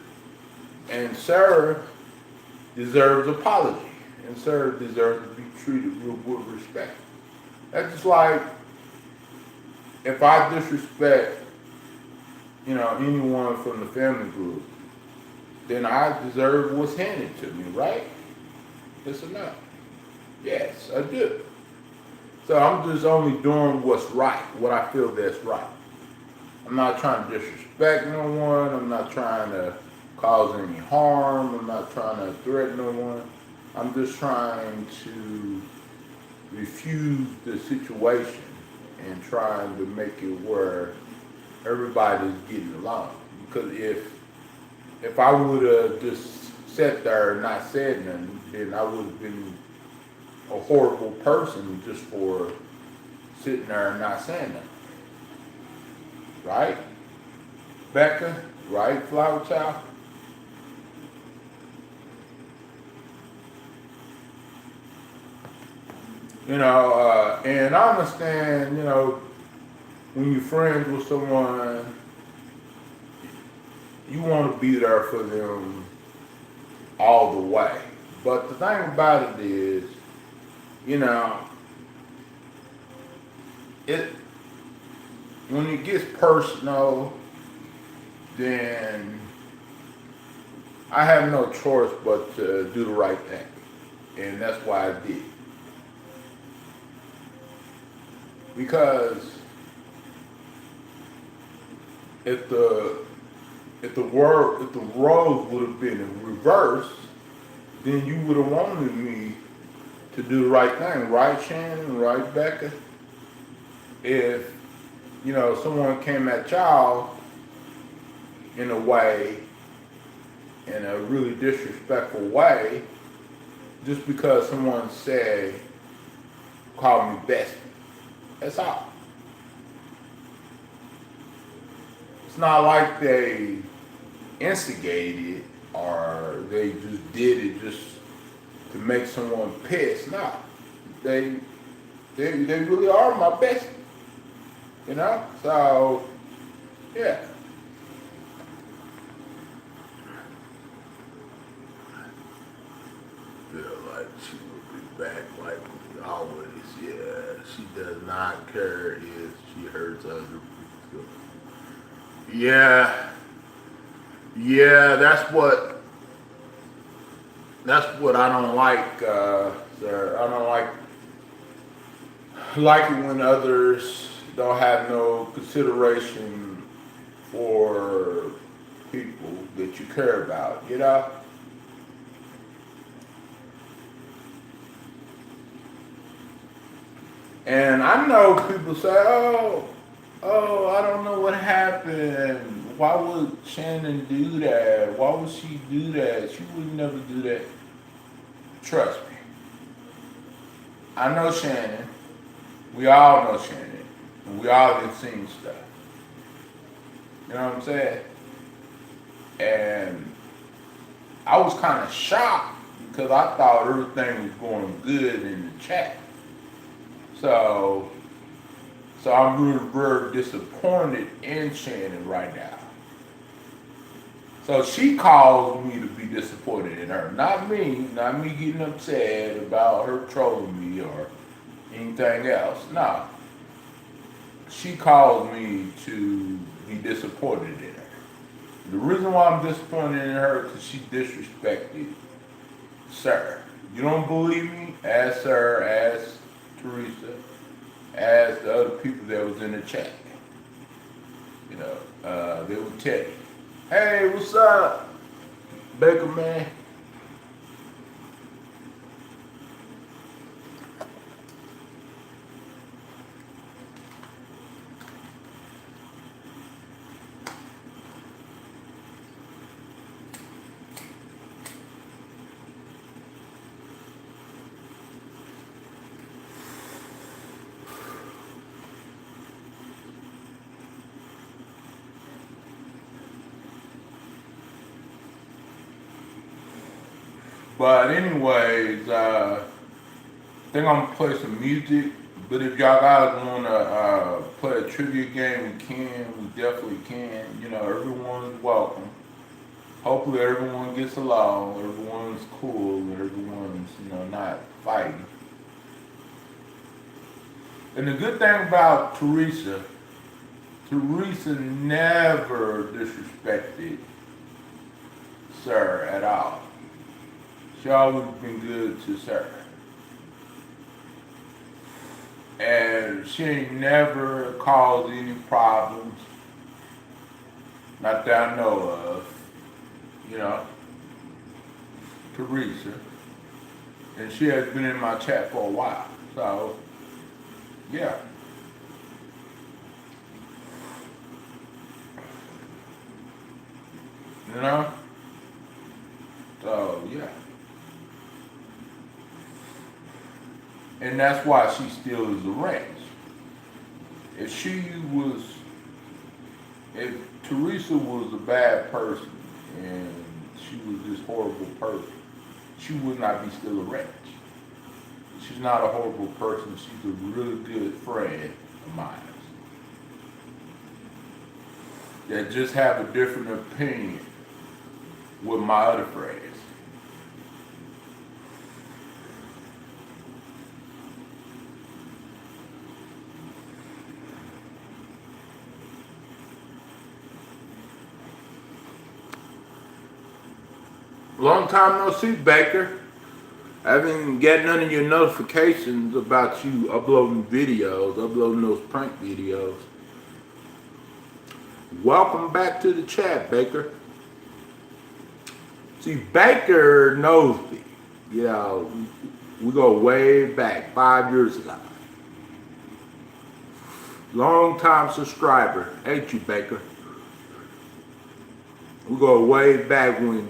And Sarah deserves apology, and Sarah deserves to be treated with respect. That's just like if I disrespect, anyone from the family group, then I deserve what's handed to me, right? Yes or no? Yes, I do. So I'm just only doing what's right, what I feel that's right. I'm not trying to disrespect no one. I'm not trying to cause any harm. I'm not trying to threaten no one. I'm just trying to refuse the situation and trying to make it where everybody's getting along. Because if I would have just sat there and not said nothing, then I would have been a horrible person just for sitting there and not saying nothing. Right? Becca? Right, Flower Child? And I understand, when you're friends with someone, you want to be there for them all the way. But the thing about it is, when it gets personal, then I have no choice but to do the right thing. And that's why I did. Because if the roles would have been in reverse, then you would have wanted me to do the right thing, right, Shannon, right, Becca? If someone came at y'all in a way, in a really disrespectful way, just because someone said, call me bestie. That's all. It's not like they instigated or they just did it just to make someone pissed. No. They really are my bestie. So, yeah. Feel like she will be back like always. Yeah, she does not care if she hurts other people. Yeah, That's what I don't like, sir. I don't like it when others don't have no consideration for people that you care about, you know? And I know people say, oh, I don't know what happened. Why would Shannon do that? Why would she do that? She would never do that. Trust me. I know Shannon. We all know Shannon. And we all have seen stuff. You know what I'm saying? And I was kind of shocked because I thought everything was going good in the chat. So I'm really very disappointed in Shannon right now. So she caused me to be disappointed in her. Not me getting upset about her trolling me or anything else. No. She caused me to be disappointed in her. The reason why I'm disappointed in her is because she disrespected Sir. You don't believe me? Ask Sir, ask Teresa, ask the other people that was in the chat. You know, they would tell you, hey, what's up, Baker man? But anyways, I think I'm gonna play some music. But if y'all guys wanna play a trivia game, we can. We definitely can. You know, everyone's welcome. Hopefully everyone gets along, everyone's cool, and everyone's, you know, not fighting. And the good thing about Teresa never disrespected Sir at all. She always been good to Sir. And she ain't never caused any problems. Not that I know of. You know. Teresa. And she has been in my chat for a while. So, yeah. You know? So, yeah. And that's why she still is a ranch. If Teresa was a bad person and she was this horrible person, she would not be still a ranch. She's not a horrible person. She's a really good friend of mine. That just have a different opinion with my other friends. Long time no see, Baker. I haven't got none of your notifications about you uploading videos, uploading those prank videos. Welcome back to the chat, Baker. See, Baker knows me. You know, we go way back, 5 years ago. Long time subscriber, ain't you, Baker? We go way back when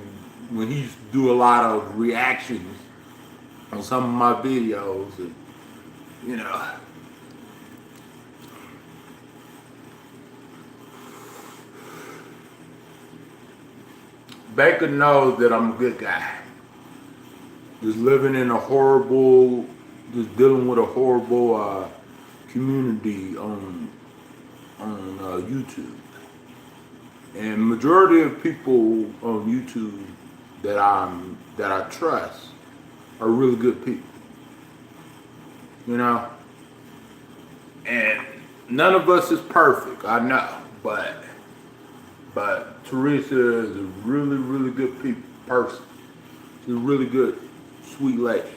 he used to do a lot of reactions on some of my videos, and you know. Baker knows that I'm a good guy. Just living in a horrible, just dealing with a horrible community on YouTube. And majority of people on YouTube that I trust are really good people. You know? And none of us is perfect, I know, but Teresa is a really, really good person. She's a really good, sweet lady.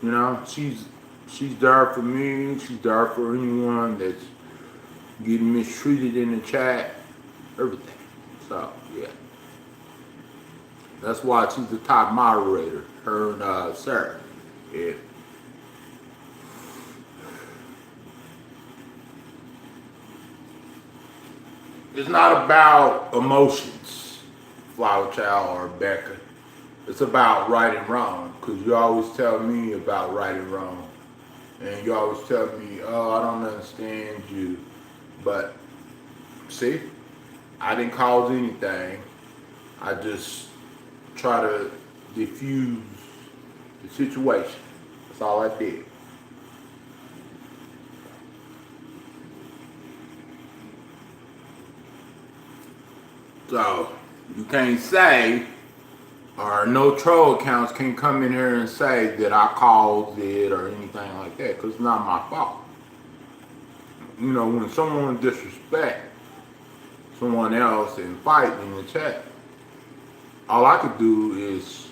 You know, she's there for me. She's there for anyone that's getting mistreated in the chat. Everything. So yeah, that's why she's the top moderator. Her and Sarah. Yeah. It's not about emotions, Flower Child or Becca. It's about right and wrong. Cause you always tell me about right and wrong, and you always tell me, "Oh, I don't understand you," but see, I didn't cause anything. I just try to diffuse the situation. That's all I did. So you can't say, or no troll accounts can come in here and say that I caused it or anything like that, because it's not my fault. You know, when someone disrespect someone else and fight in the chat, all I could do is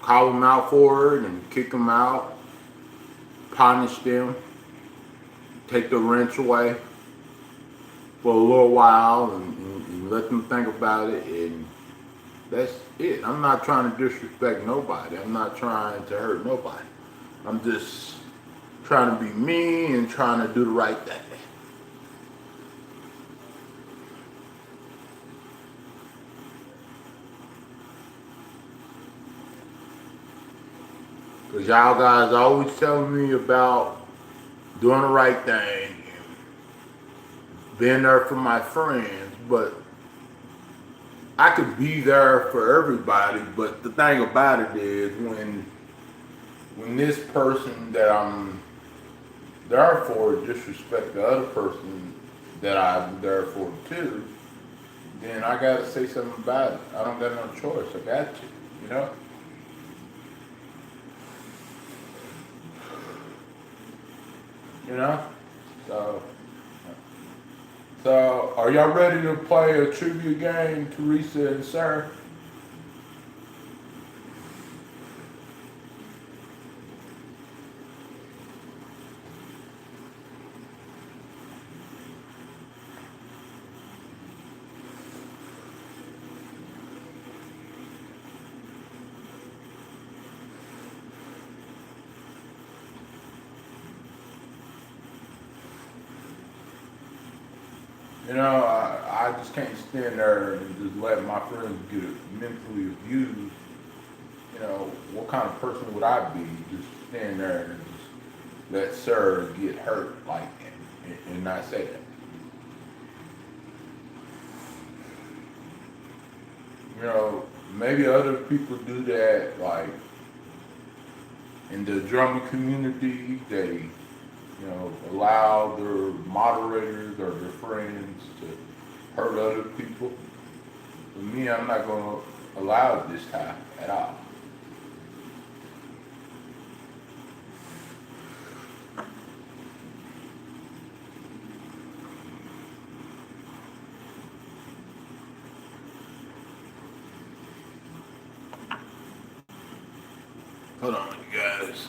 call them out for it and kick them out, punish them, take the wrench away for a little while and let them think about it, and that's it. I'm not trying to disrespect nobody. I'm not trying to hurt nobody. I'm just trying to be me and trying to do the right thing. Because y'all guys always telling me about doing the right thing and being there for my friends, but I could be there for everybody, but the thing about it is when this person that I'm there for disrespect the other person that I'm there for too, then I gotta say something about it. I don't got no choice. I got to, you know? You know? So are y'all ready to play a trivia game, Teresa and Sarah? You know, I just can't stand there and just let my friends get mentally abused. You know, what kind of person would I be just stand there and just let Sarah get hurt like that and not say that? You know, maybe other people do that, like in the drama community, they, you know, allow their moderators or their friends to hurt other people. For me, I'm not going to allow it this time at all. Hold on, you guys.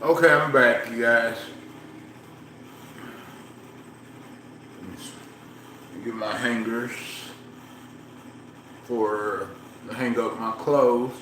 Okay, I'm back, you guys. Get my hangers for to hang up my clothes.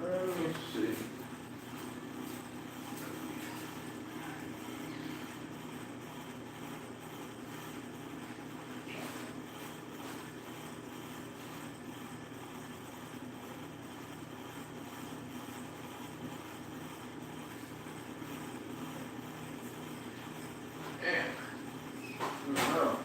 Let me see. No.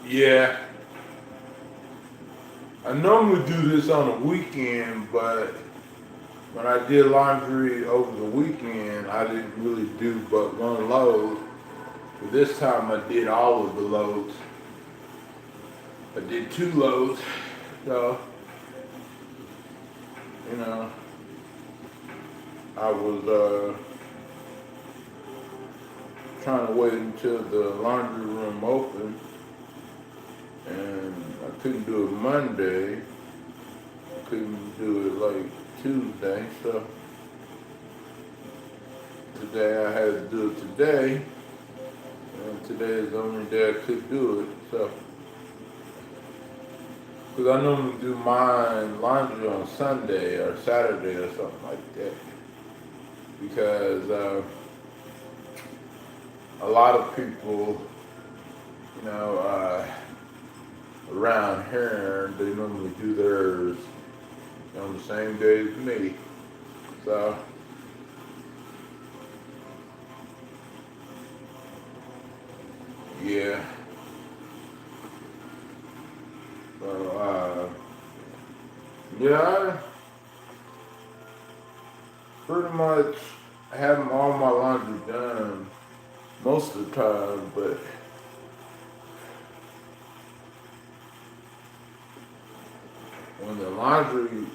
Yeah. I normally do this on the weekend, but when I did laundry over the weekend, I didn't really do but one load. But this time I did all of the loads. I did 2 loads. So, you know, I was trying to wait until the laundry room opened, and I couldn't do it Monday. I couldn't do it like Tuesday, so today I had to do it today, and today is the only day I could do it, so. Because I normally do my laundry on Sunday or Saturday or something like that. Because a lot of people, you know, around here, they normally do theirs on the same day as me. So, yeah. So, yeah, I pretty much have all my laundry done most of the time, but when the laundry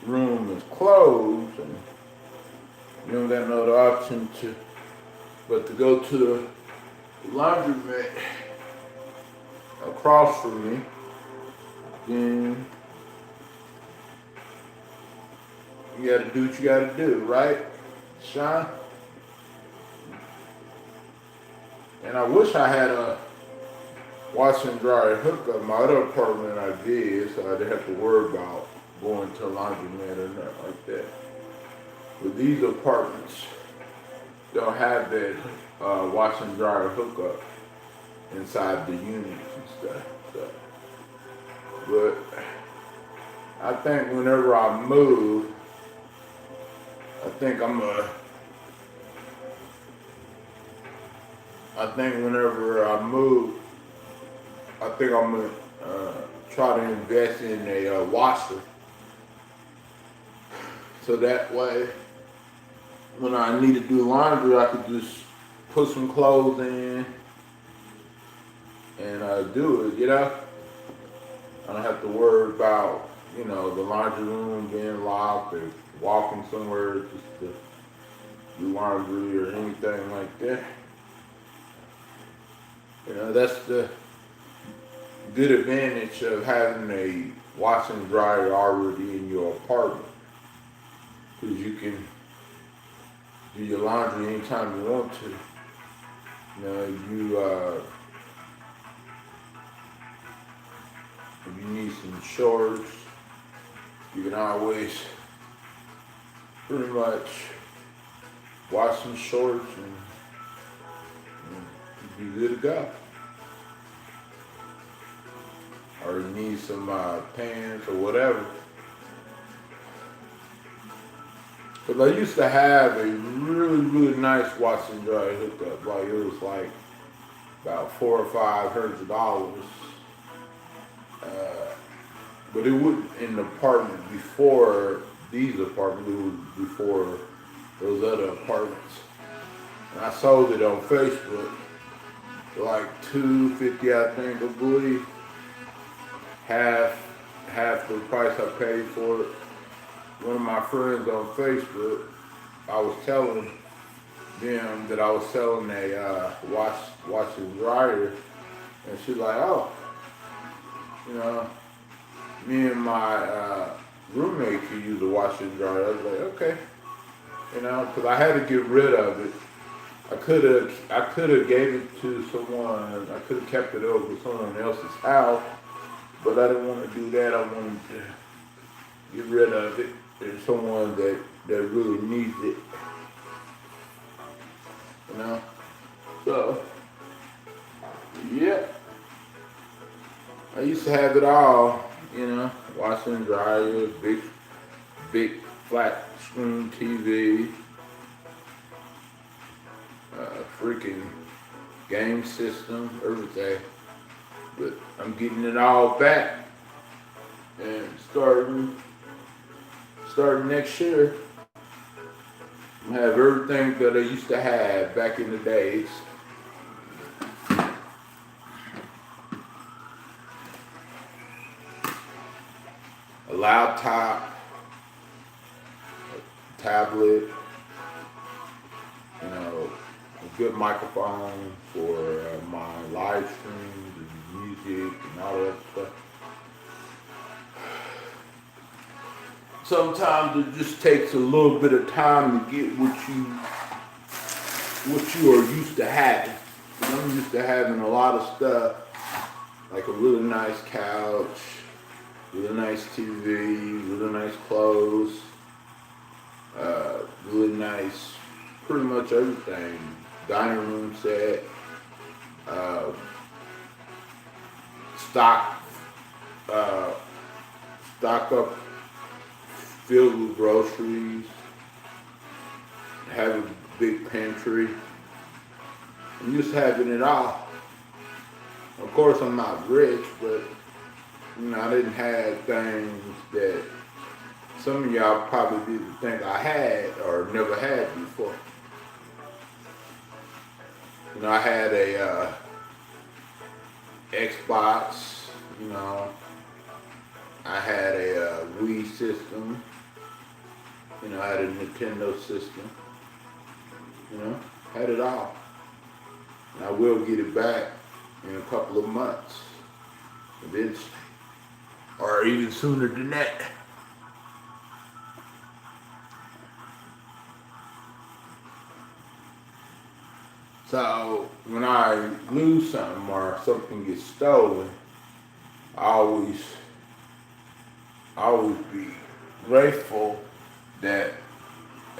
room is closed and you don't got no other option but to go to the laundromat across from me, then you gotta do what you gotta do, right, Sean? And I wish I had a wash and dryer hookup. My other apartment I did, so I didn't have to worry about going to a laundromat or nothing like that. But these apartments don't have that wash and dryer hookup inside the units and stuff. So. But I think whenever I move, I think whenever I move, I think I'm gonna try to invest in a washer, so that way, when I need to do laundry, I could just put some clothes in and do it. You know, I don't have to worry about, you know, the laundry room being locked or walking somewhere just to do laundry or anything like that. You know, that's the good advantage of having a wash and dryer already in your apartment, because you can do your laundry anytime you want to. You know, if you need some shorts, you can always pretty much wash some shorts and be good to go. Or you need some pants or whatever. Because I used to have a really, really nice wash and dry hookup. Like it was like about $400 or $500. But it wasn't in the apartment before these apartments. It was before those other apartments. And I sold it on Facebook for like $250, I think, I believe. Half the price I paid for it. One of my friends on Facebook, I was telling them that I was selling a wash and dryer, and she's like, oh, you know, me and my roommate could use a washer and dryer. I was like, okay, you know, because I had to get rid of it. I could have gave it to someone. I could have kept it over someone else's house, but I didn't want to do that. I wanted to get rid of it. There's someone that really needs it, you know. So, yeah, I used to have it all, you know, washing and dryer, big flat screen TV, freaking game system, everything. But I'm getting it all back, and starting next year, I'm gonna have everything that I used to have back in the days. A laptop, a tablet, you know, a good microphone for my live streams and music and all that stuff. Sometimes it just takes a little bit of time to get what you are used to having. I'm used to having a lot of stuff, like a really nice couch, really nice TV, really nice clothes, really nice, pretty much everything. Dining room set, stock up filled with groceries, have a big pantry. I'm just having it all. Of course, I'm not rich, but you know, I didn't have things that some of y'all probably didn't think I had or never had before. You know, I had a Xbox, you know, I had a Wii system, you know, I had a Nintendo system, you know, had it all. And I will get it back in a couple of months, eventually, or even sooner than that. So when I lose something or something gets stolen, I always be grateful that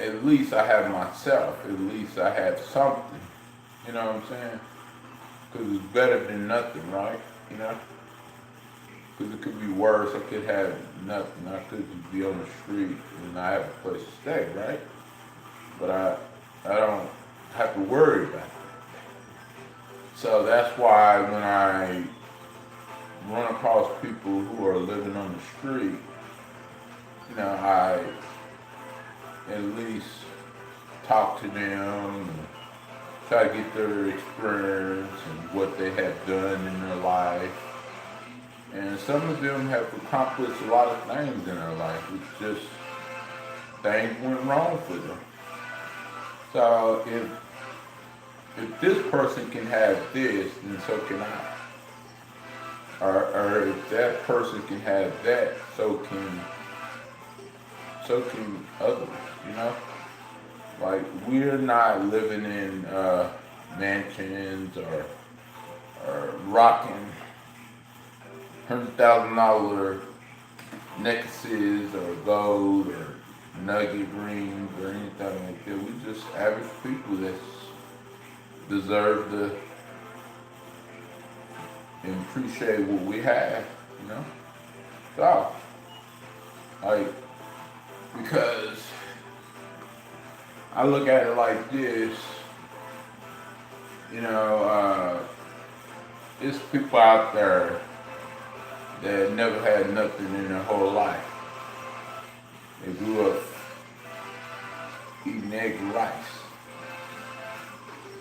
at least I have myself, at least I have something, you know what I'm saying? Because it's better than nothing, right? You know? Because it could be worse, I could have nothing, I could just be on the street and I have a place to stay, right? But I don't have to worry about it. So that's why when I run across people who are living on the street, you know, I at least talk to them and try to get their experience and what they have done in their life. And some of them have accomplished a lot of things in their life. It's just things went wrong for them. So if this person can have this, then so can I. Or if that person can have that, so can others, you know? Like, we're not living in mansions or rocking $100,000 necklaces or gold or nugget rings or anything like that. We're just average people that deserve to and appreciate what we have, you know? So, like, because I look at it like this, you know, there's people out there that never had nothing in their whole life. They grew up eating egg and rice,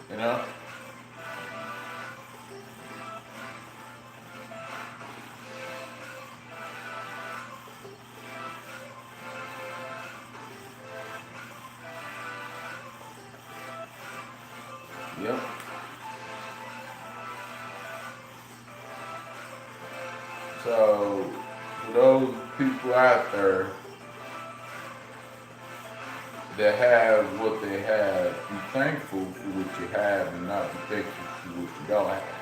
you know? Yep. So, for those people out there that have what they have, be thankful for what you have and not be thankful for what you don't have.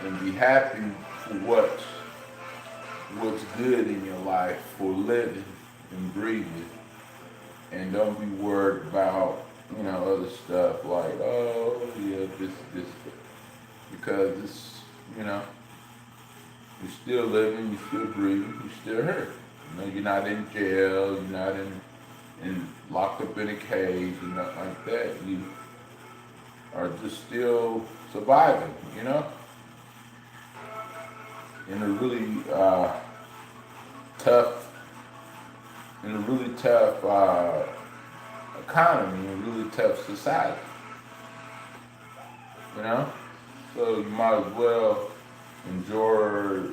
And be happy for what's good in your life, for living and breathing. And don't be worried about, you know, other stuff like, oh, yeah, this. Because it's, you know, you're still living, you're still breathing, you're still here. You know, you're not in jail, you're not in locked up in a cage and nothing like that. You are just still surviving, you know? in a really tough, economy, in a really tough society. You know, so you might as well enjoy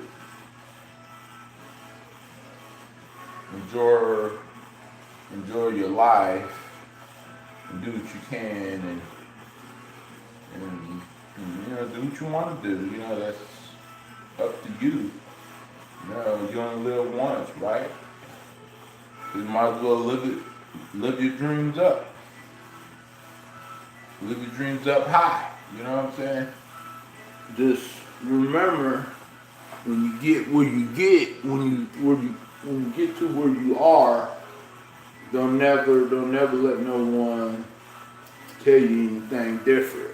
enjoy enjoy your life and do what you can and you know, do what you want to do. You know, that's up to you. You know, you only live once, right? So you might as well live your dreams up. Live your dreams up high. You know what I'm saying? Just remember, when you get where you get, when you get to where you are, don't never let no one tell you anything different.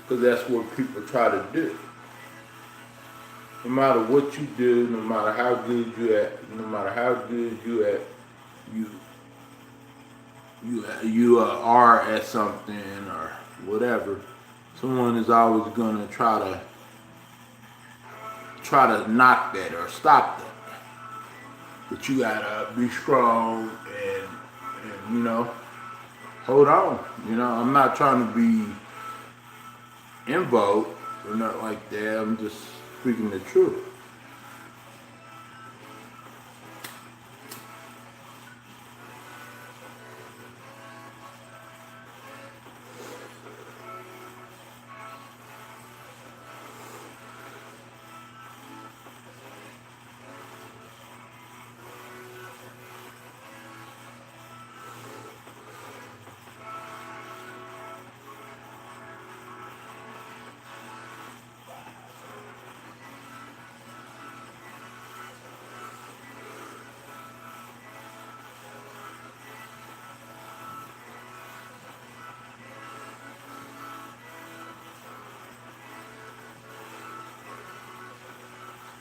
Because that's what people try to do. No matter what you do, no matter how good you are at something or whatever, someone is always gonna try to knock that or stop that. But you gotta be strong and you know, hold on. You know, I'm not trying to be in vogue or not like that. I'm just speaking the truth.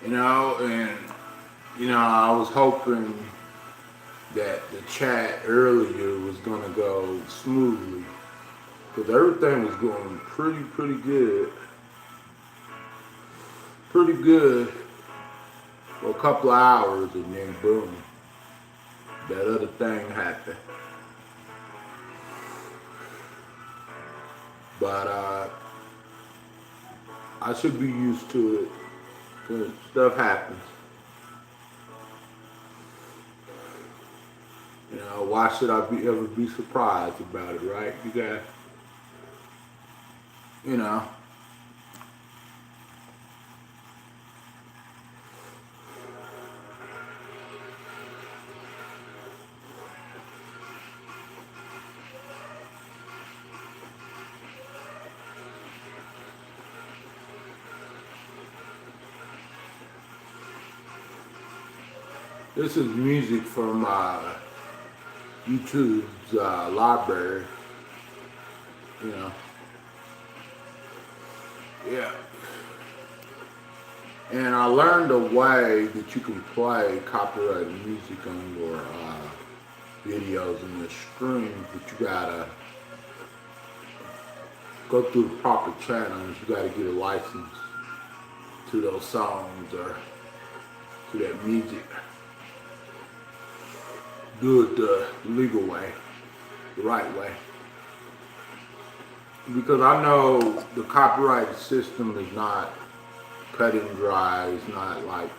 You know, and you know, I was hoping that the chat earlier was gonna go smoothly, because everything was going pretty good for a couple of hours, and then boom, that other thing happened. But I should be used to it. Cause stuff happens. You know, why should I ever be surprised about it, right? You got, you know. This is music from YouTube's library, you know. Yeah. And I learned a way that you can play copyrighted music on your videos and your streams, but you gotta go through the proper channels. You gotta get a license to those songs or to that music. Do it the legal way, the right way. Because I know the copyright system is not cut and dry, it's not like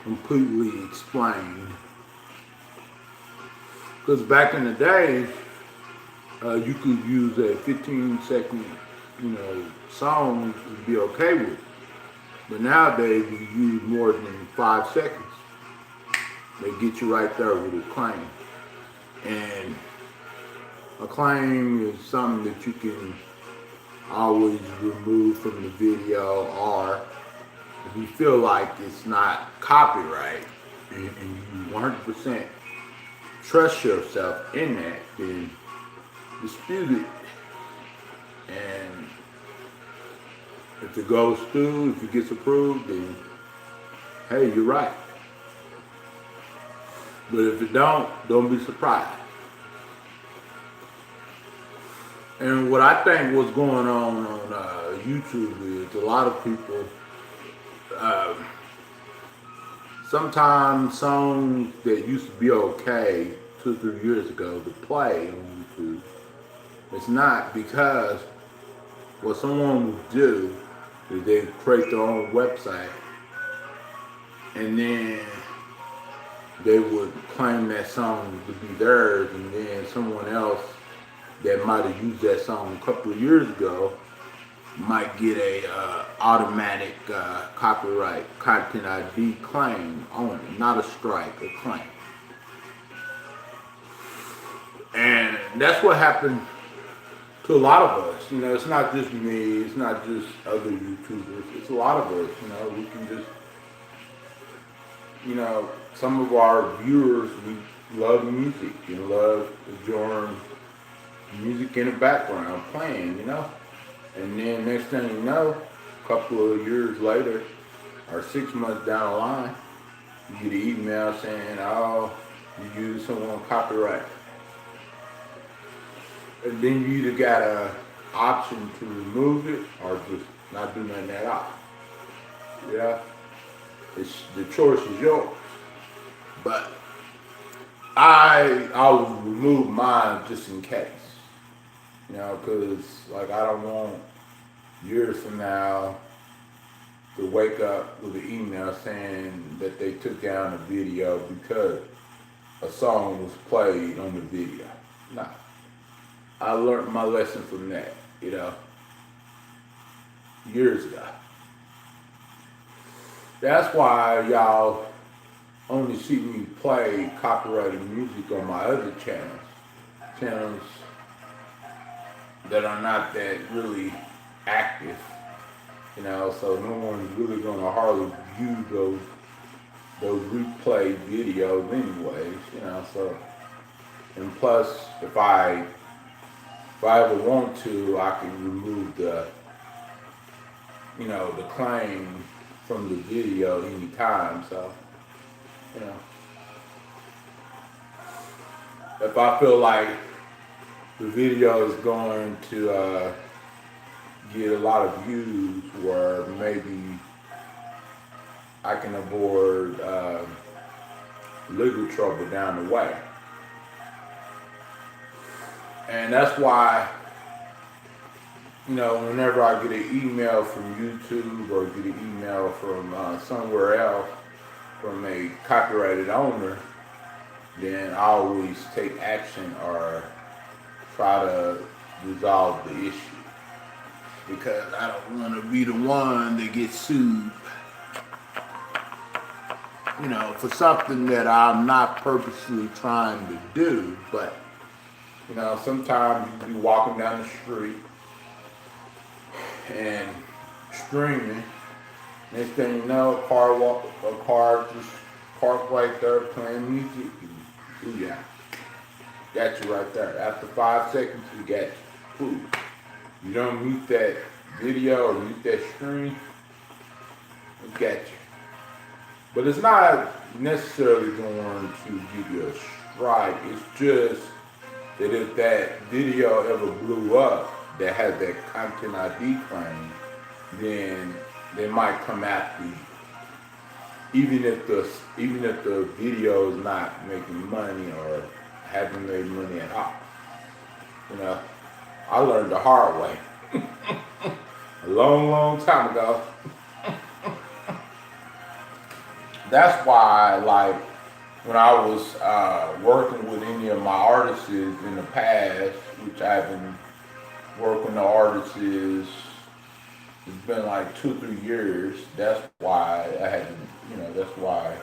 completely explained. Because back in the day, you could use a 15-second, you know, song to be okay with. But nowadays, you use more than 5 seconds. They get you right there with a claim. And a claim is something that you can always remove from the video, or if you feel like it's not copyright and you 100% trust yourself in that, then dispute it. And if it goes through, if it gets approved, then hey, you're right. But if it don't be surprised. And what I think what's going on YouTube is a lot of people sometimes songs that used to be okay 2 or 3 years ago to play on YouTube, it's not, because what someone would do is they create their own website and then they would claim that song to be theirs, and then someone else that might have used that song a couple of years ago might get a automatic copyright content ID claim on it, not a strike, a claim. And that's what happened to a lot of us. You know, it's not just me, it's not just other YouTubers, it's a lot of us. You know, we can just, you know, some of our viewers, we love music and love enjoying music in the background playing, you know. And then next thing you know, a couple of years later, or 6 months down the line, you get an email saying, oh, you used someone's copyright. And then you either got an option to remove it or just not do nothing at all. Yeah, the choice is yours. But I'll remove mine just in case. You know, because like I don't want years from now to wake up with an email saying that they took down a video because a song was played on the video. Nah. I learned my lesson from that, you know, years ago. That's why y'all only see me play copyrighted music on my other channels that are not that really active, you know, so no one's really gonna hardly view those replay videos anyways, you know, so, and plus, if I ever want to, I can remove the, you know, the claim from the video anytime, so, you know. If I feel like the video is going to get a lot of views, where maybe I can avoid legal trouble down the way. And that's why, you know, whenever I get an email from YouTube or get an email from somewhere else from a copyrighted owner, then I always take action or try to resolve the issue. Because I don't want to be the one that gets sued, you know, for something that I'm not purposely trying to do. But, you know, sometimes you be walking down the street and streaming. Next thing you know, a car just parked right there playing music. And, ooh, yeah, got you right there. After 5 seconds, we got you. Ooh. You don't mute that video or mute that stream, we got you. But it's not necessarily going to give you a strike. It's just that if that video ever blew up that has that content ID claim, then they might come after you. Even if the video is not making money or haven't made money at all. You know, I learned the hard way. A long, long time ago. That's why, like, when I was working with any of my artists in the past, which I've been working with artists, it's been like 2 or 3 years. That's why I haven't, you know, that's why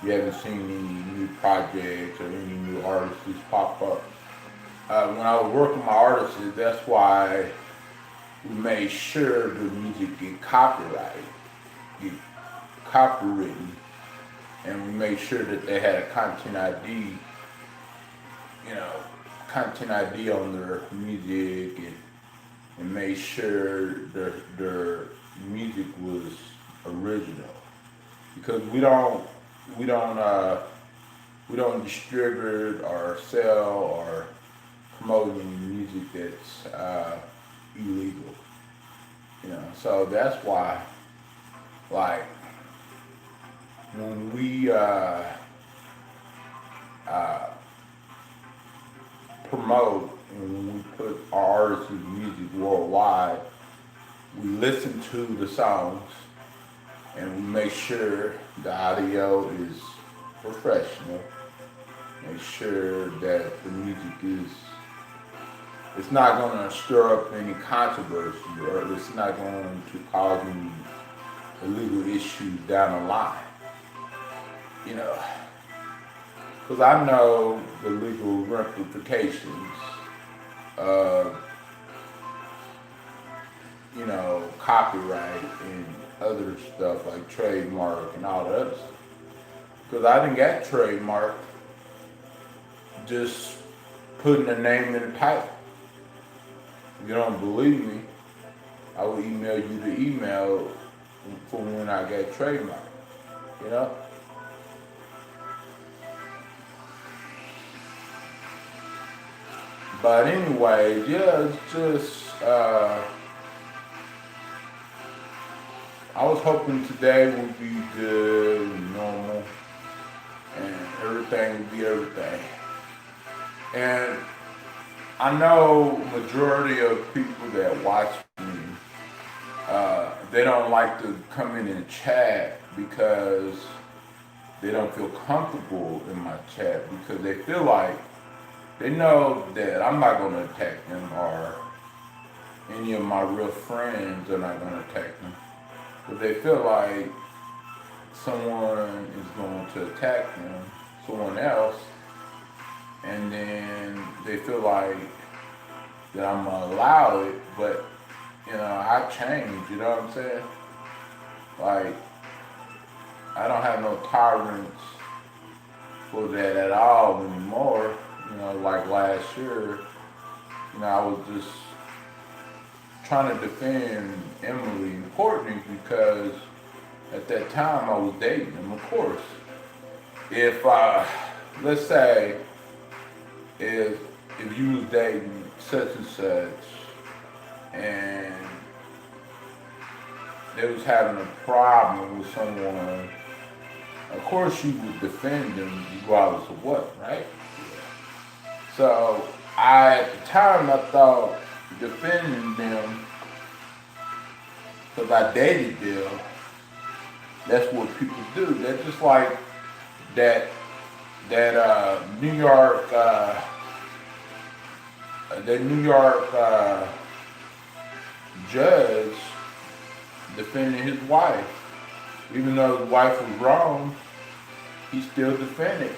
you haven't seen any new projects or any new artists pop up. When I was working with my artists, that's why we made sure the music get copyrighted, get copywritten, and we made sure that they had a content ID, you know, content ID on their music, and made sure their music was original. Because we don't distribute or sell or promote any music that's illegal. You know, so that's why, like, when we promote and when we put our artists' music worldwide, we listen to the songs and we make sure the audio is professional. Make sure that the music is, it's not going to stir up any controversy or it's not going to cause any illegal issues down the line. You know, because I know the legal ramifications of, you know, copyright and other stuff like trademark and all that other stuff. Because I didn't get trademark just putting a name in the title. If you don't believe me, I will email you the email for when I get trademark, you know? But anyway, yeah, it's just, I was hoping today would be good and normal and everything would be everything. And I know majority of people that watch me, they don't like to come in and chat because they don't feel comfortable in my chat because they feel like they know that I'm not going to attack them or any of my real friends are not going to attack them. But they feel like someone is going to attack them, someone else, and then they feel like that I'm going to allow it, but, you know, I change, you know what I'm saying? Like, I don't have no tolerance for that at all anymore. You know, like last year, you know, I was just trying to defend Emily and Courtney because at that time I was dating them, of course. If, let's say, if you was dating such and such and they was having a problem with someone, of course you would defend them regardless of what, right? So at the time I thought defending them, because I dated them, that's what people do. They're just like that New York judge defending his wife. Even though his wife was wrong, he still defended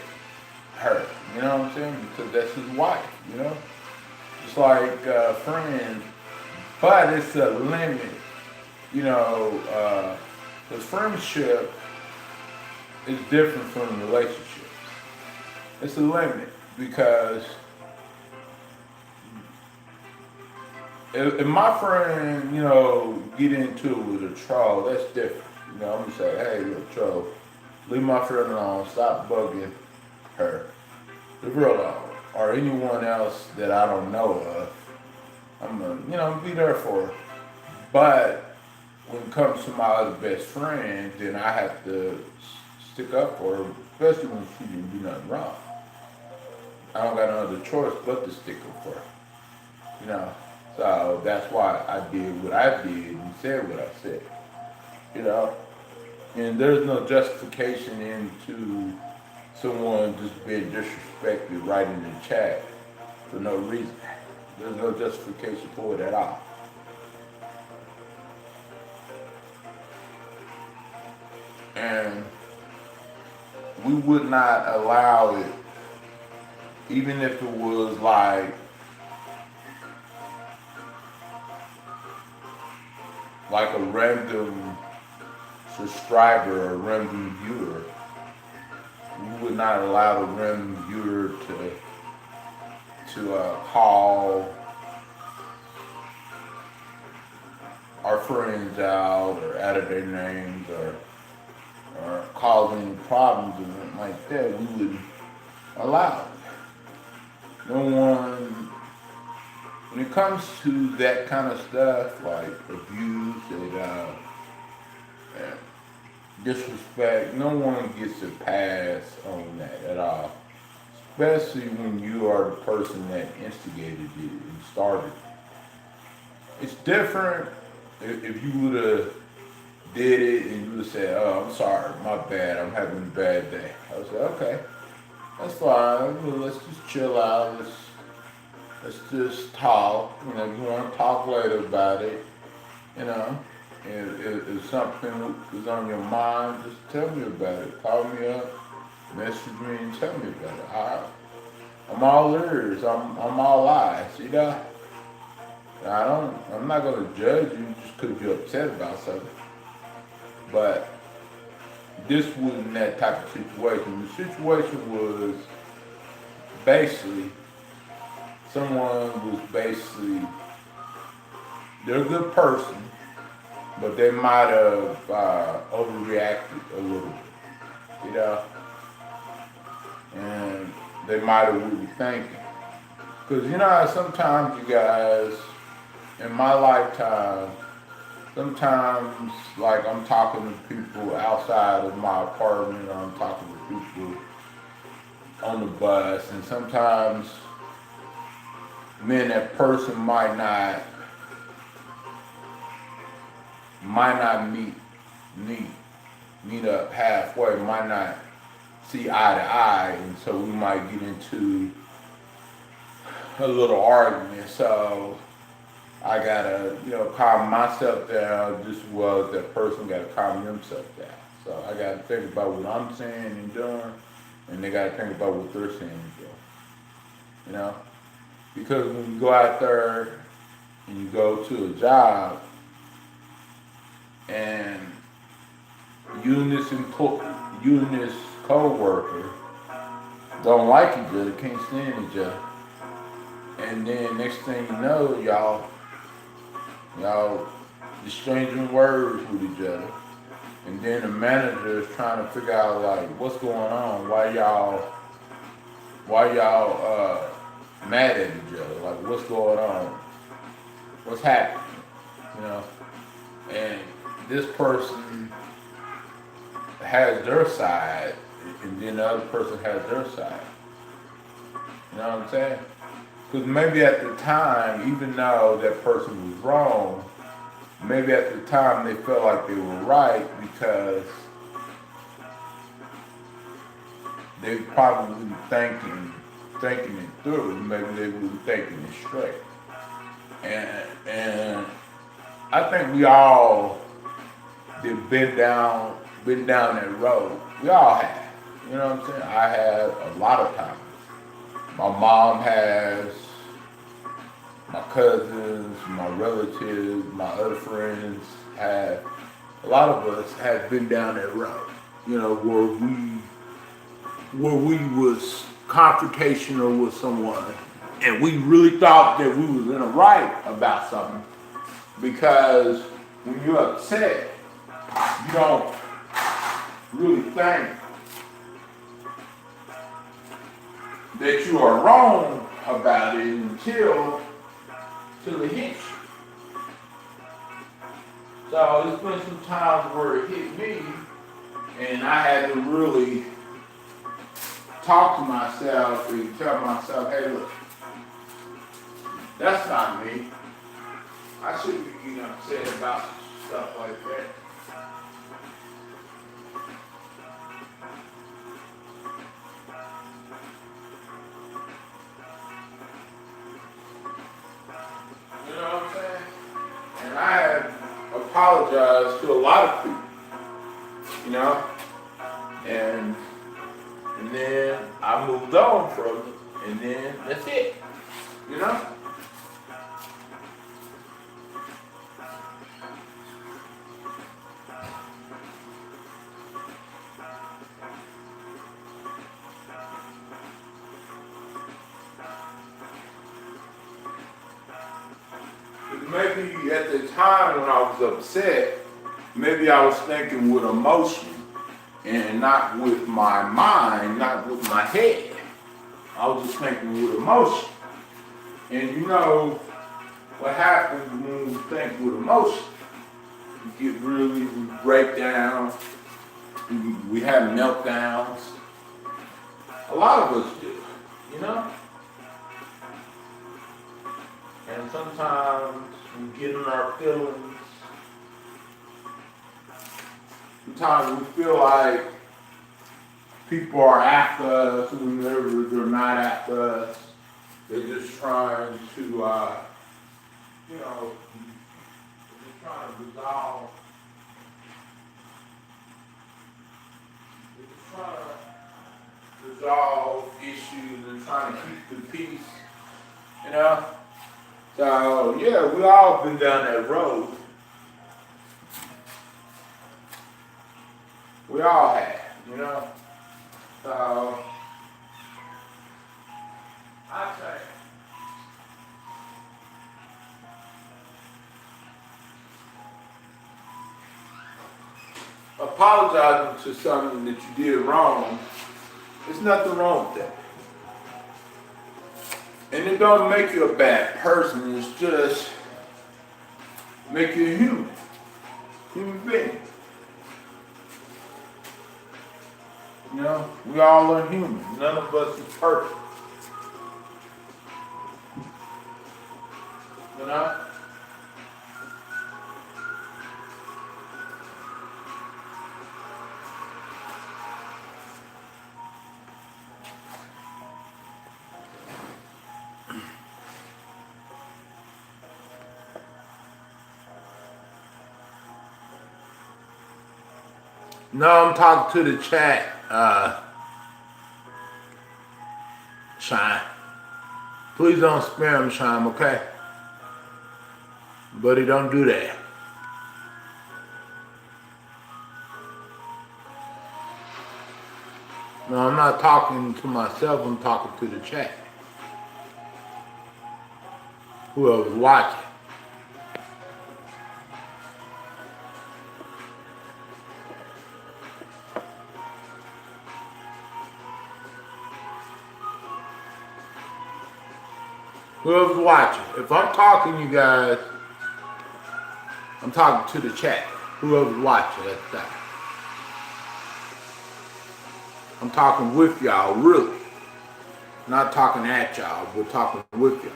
her. You know what I'm saying? Because that's his wife, you know? It's like friends, but it's a limit, you know, because friendship is different from relationships. It's a limit because if my friend, you know, get into it with a troll, that's different. You know, I'm gonna say, hey, look, troll, leave my friend alone, stop bugging her. Leave her alone. Or anyone else that I don't know of. I'm gonna, you know, be there for her. But when it comes to my other best friend, then I have to stick up for her, especially when she didn't do nothing wrong. I don't got no other choice but to stick up for her. You know? So that's why I did what I did and said what I said. You know? And there's no justification into someone just being disrespected right in the chat for no reason. There's no justification for it at all. And we would not allow it, even if it was like a random subscriber or random viewer. We would not allow the random viewer to call our friends out or out of their names or cause any problems or anything like that. We wouldn't allow it. No one, when it comes to that kind of stuff like abuse and disrespect. No one gets a pass on that at all. Especially when you are the person that instigated it and started it. It's different if you would have did it and you would have said, "Oh, I'm sorry, my bad. I'm having a bad day." I would say, "Okay, that's fine. Well, let's just chill out. Let's just talk. You know, if you want to talk later about it, you know, if something is on your mind, just tell me about it. Call me up, message me, and tell me about it. I'm all ears. I'm all eyes. You know, I'm not gonna judge you just because you're upset about something. But this wasn't that type of situation. The situation was basically someone was basically they're a good person, but they might have overreacted a little bit, you know, and they might have really thinking. Because you know how sometimes you guys, in my lifetime, sometimes like I'm talking to people outside of my apartment, or I'm talking to people on the bus, and sometimes that person might not meet up halfway, might not see eye to eye, and so we might get into a little argument. So I gotta, calm myself down just as well as that person gotta calm themselves down. So I gotta think about what I'm saying and doing, and they gotta think about what they're saying and doing. You know? Because when you go out there and you go to a job and you and this co-worker don't like each other, can't stand each other, and then next thing you know, y'all exchanging words with each other, and then the manager is trying to figure out like what's going on, why y'all mad at each other, like what's going on, what's happening, you know, and this person has their side, and then the other person has their side. You know what I'm saying? Because maybe at the time, even though that person was wrong, maybe at the time they felt like they were right because they probably weren't thinking it through. Maybe they weren't thinking it straight. And I think we all did been down that road. We all have. You know what I'm saying? I have a lot of times. My mom has, my cousins, my relatives, my other friends have. A lot of us have been down that road. You know, where we was confrontational with someone, and we really thought that we was in the right about something, because when you're upset, you don't really think that you are wrong about it until it hits you. So there's been some times where it hit me, and I had to really talk to myself and tell myself, hey, look, that's not me. I shouldn't be getting upset about stuff like that. You know what I'm saying? And I have apologized to a lot of people, you know? And then I moved on from it, and then that's it, you know? Maybe at the time when I was upset, maybe I was thinking with emotion and not with my mind, not with my head. I was just thinking with emotion. And you know what happens when you think with emotion? You break down, We have meltdowns. A lot of us do, you know? And sometimes we get in our feelings. Sometimes we feel like people are after us whenever they're not after us. They're just trying to, you know, they're just trying to resolve. They're just trying to resolve issues and trying to keep the peace, you know? So, yeah, we all been down that road. We all have, you know? So, I say, apologizing to something that you did wrong, there's nothing wrong with that. And it don't make you a bad person, it's just make you a human being. You know, we all are human. None of us is perfect. You know? No, I'm talking to the chat, Shine. Please don't spam Shine, okay? Buddy, don't do that. No, I'm not talking to myself, I'm talking to the chat. Whoever's watching. Whoever's watching. If I'm talking, you guys, I'm talking to the chat. Whoever's watching, that's that. I'm talking with y'all, really. Not talking at y'all, we're talking with y'all.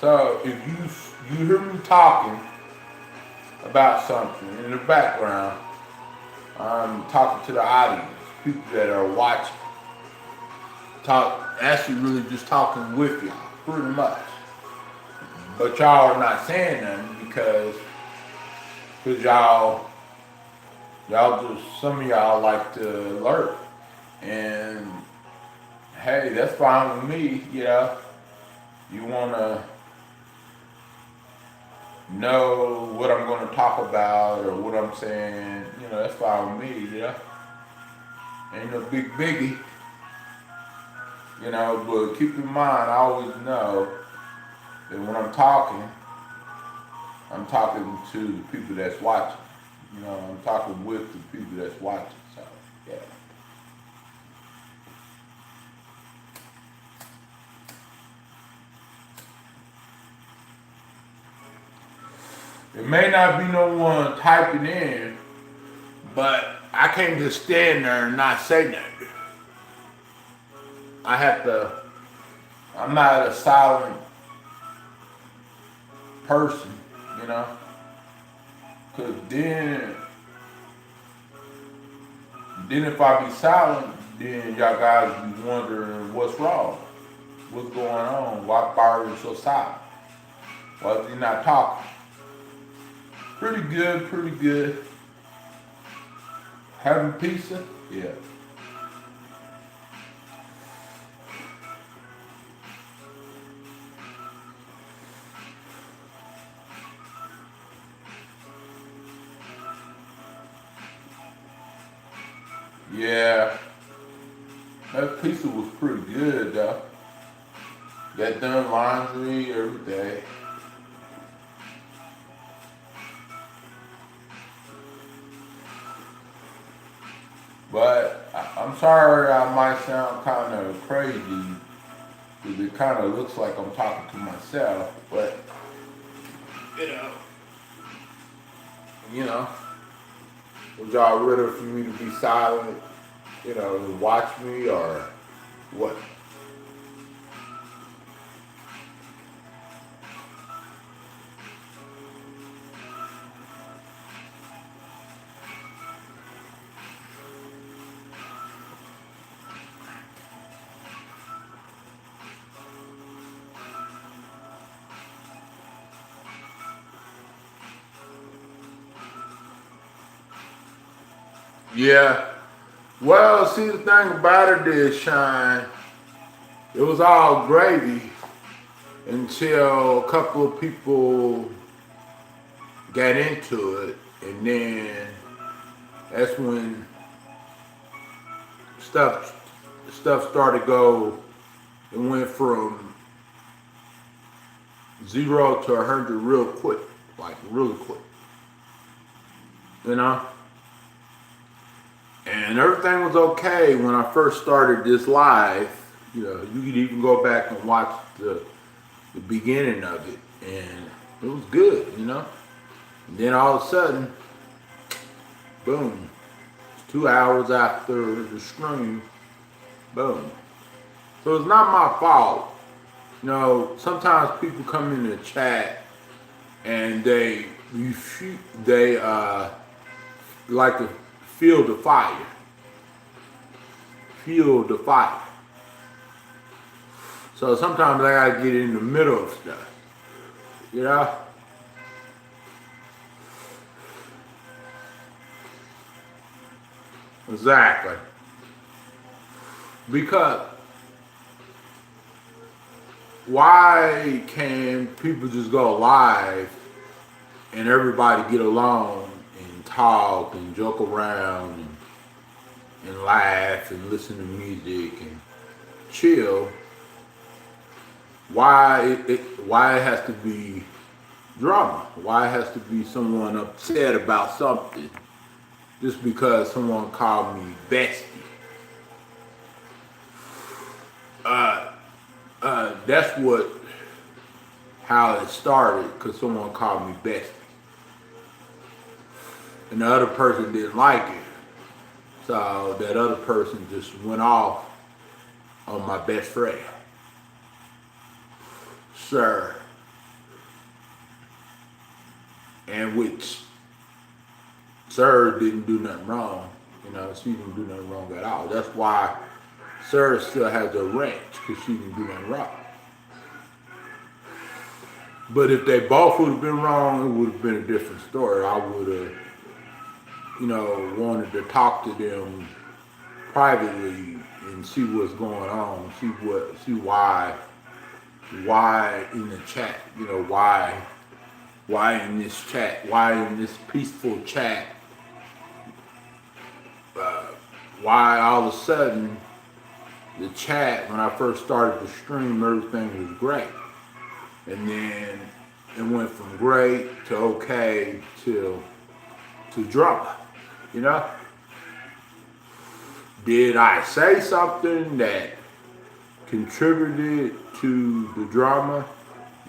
So if you hear me talking about something in the background, I'm talking to the audience, people that are watching. Actually really just talking with y'all, pretty much. But y'all are not saying nothing because y'all just, some of y'all like to alert. And hey, that's fine with me, you know. You wanna know what I'm gonna talk about or what I'm saying, you know, that's fine with me, you know. Ain't no big biggie. You know, but keep in mind, I always know that when I'm talking to the people that's watching. You know, I'm talking with the people that's watching, so, yeah. It may not be no one typing in, but I can't just stand there and not say nothing. I'm not a silent person, you know? Cause then if I be silent, then y'all guys be wondering what's wrong. What's going on? Why Byron so silent? Why is he not talking? Pretty good, pretty good. Having pizza? Yeah. Yeah, that pizza was pretty good though. Got done laundry every day. But I'm sorry I might sound kind of crazy because it kind of looks like I'm talking to myself, but you know, you know, would y'all rather for me to be silent, you know, and watch me, or what? Yeah. Well, see, the thing about it is, Shine, it was all gravy until a couple of people got into it, and then that's when stuff started to go. It went from 0 to 100 real quick, like really quick, you know. And everything was okay when I first started this live. You know, you could even go back and watch the beginning of it, and it was good, you know. And then all of a sudden, boom, 2 hours after the stream, boom. So it's not my fault. You know, sometimes people come in the chat and they like to feel the fire. Feel the fire. So sometimes I gotta get in the middle of stuff. You know? Exactly. Because why can people just go live and everybody get along and talk and joke around and laugh and listen to music and chill? Why it has to be drama? Why it has to be someone upset about something just because someone called me bestie? That's how it started, because someone called me bestie. And the other person didn't like it. So that other person just went off on my best friend. Sir. And which Sir didn't do nothing wrong. You know, she didn't do nothing wrong at all. That's why Sir still has a ranch, because she didn't do nothing wrong. But if they both would have been wrong, it would have been a different story. I would have, you know, wanted to talk to them privately and see what's going on, see why in the chat, you know, why in this chat, why in this peaceful chat, why all of a sudden the chat, when I first started the stream, everything was great. And then it went from great to okay to drama, you know? Did I say something that contributed to the drama?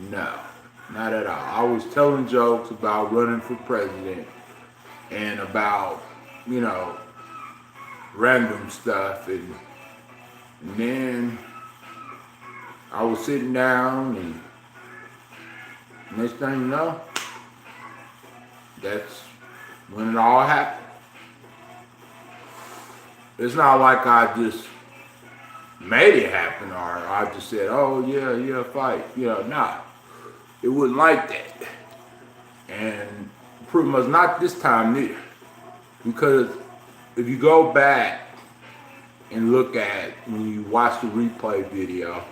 No, not at all. I was telling jokes about running for president and about, you know, random stuff, and then I was sitting down, and next thing you know, that's when it all happened. It's not like I just made it happen, or I just said, oh yeah, fight. Yeah, nah. It wasn't like that. And pretty much not this time neither. Because if you go back and look at, when you watch the replay video,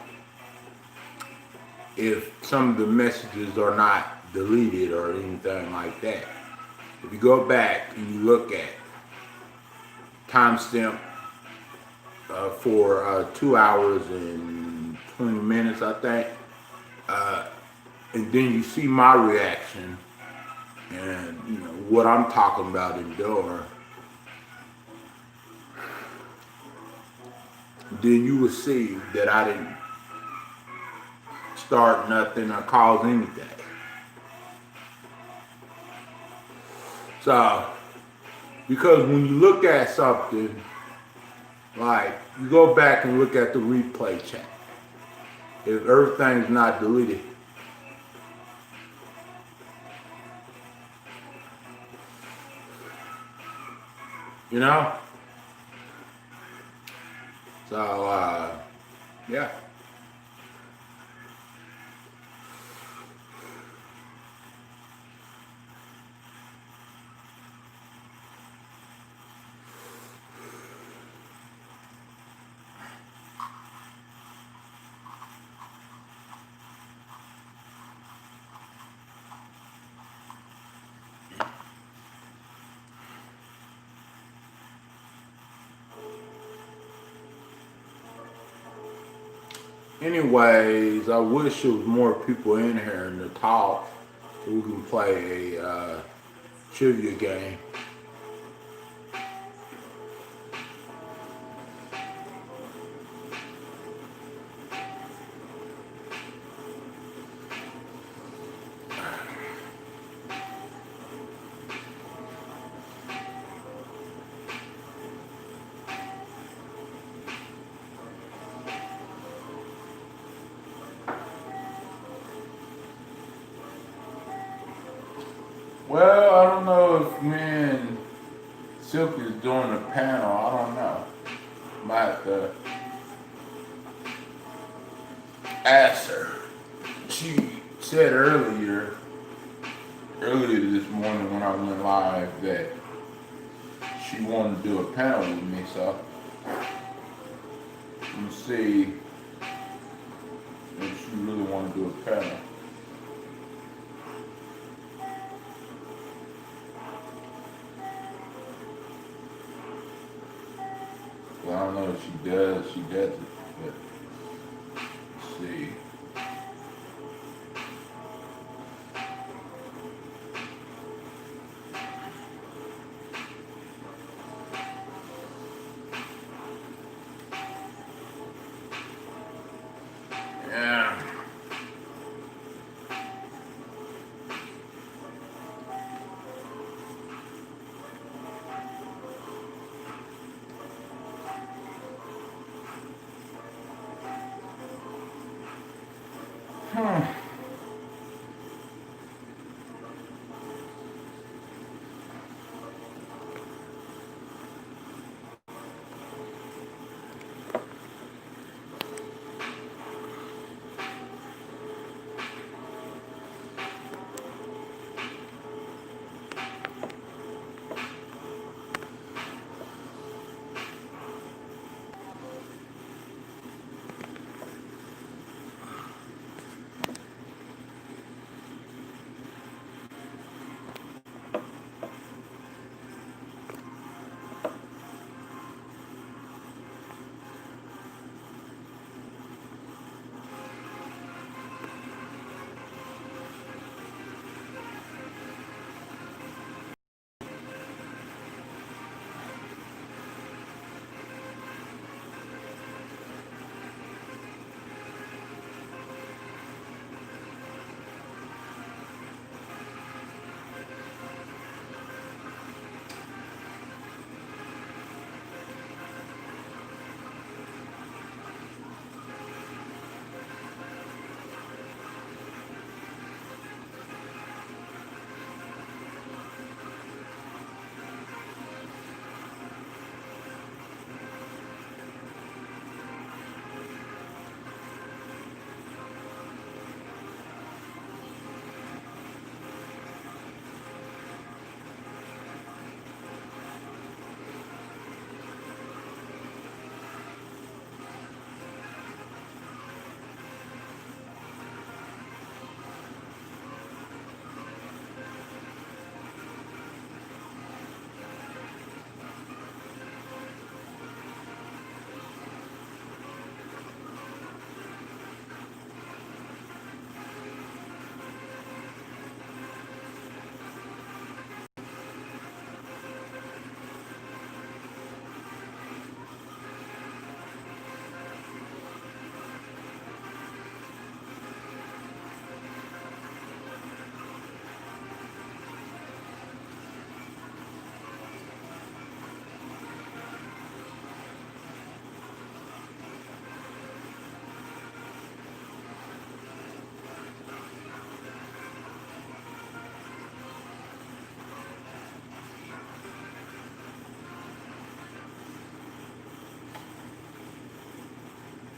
if some of the messages are not deleted or anything like that, if you go back and you look at timestamp for 2 hours and 20 minutes, I think, and then you see my reaction and, you know, what I'm talking about and doing, then you will see that I didn't start nothing or cause anything. So, because when you look at something, like, you go back and look at the replay chat. If everything's not deleted. You know? So, yeah. Anyways, I wish there was more people in here to talk so we can play a trivia game. Well, I don't know if me and Silk is doing a panel. I don't know. Might have to ask her. She said earlier this morning when I went live that she wanted to do a panel with me, so let me see if she really want to do a panel. Well, I don't know if she does, she doesn't, but let's see. Yeah.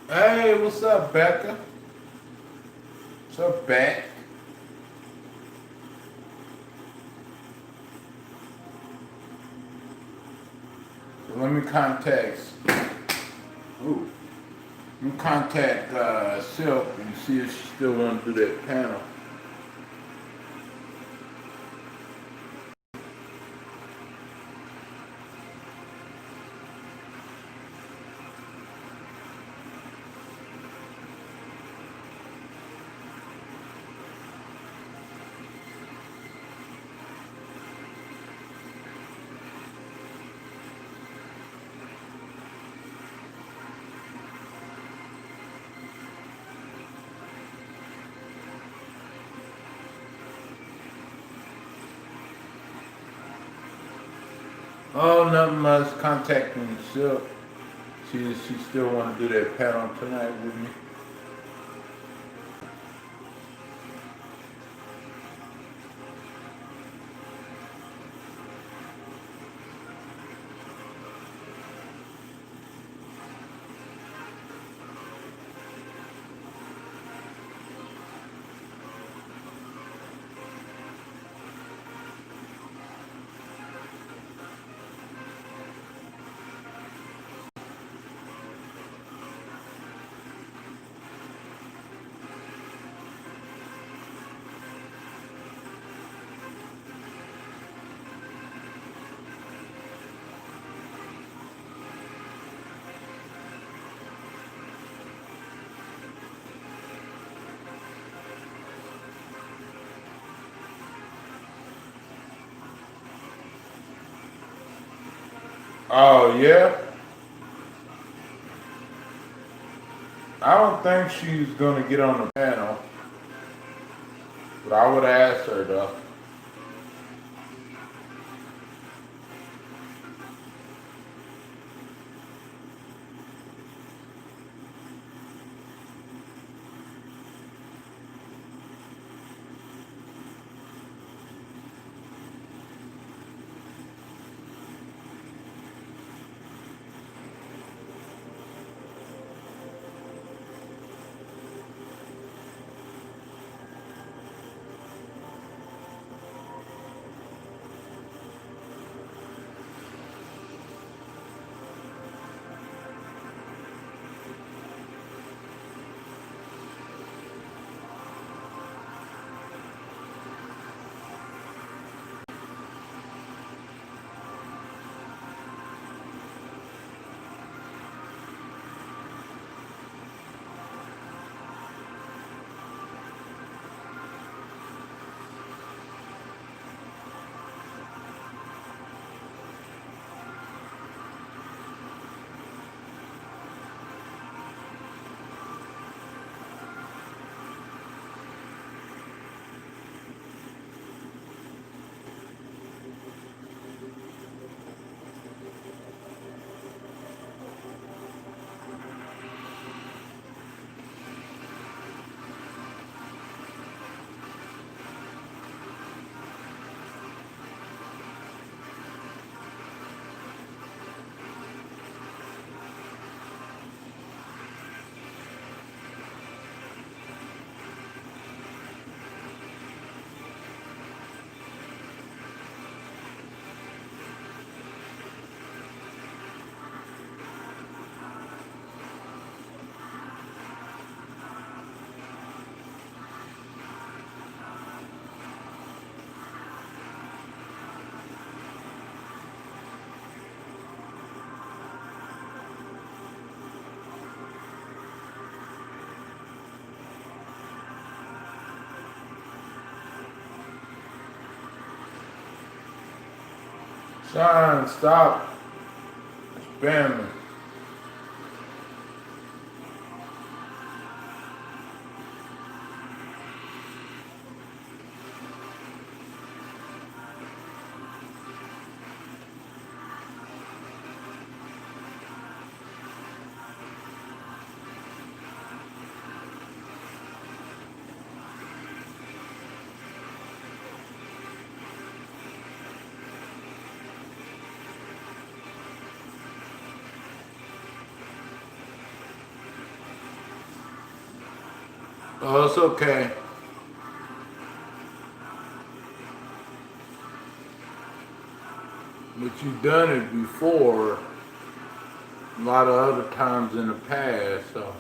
Hey, what's up, Becca? What's up, Beck? Let me contact. Ooh. Let me contact Silk and see if she still want to do that panel. Oh, nothing much. Contacting Silk. See if she still want to do that panel tonight with me. Oh, yeah? I don't think she's going to get on the panel, but I would ask her, though. Sean, stop spamming. Oh, it's okay. But you've done it before, a lot of other times in the past, so.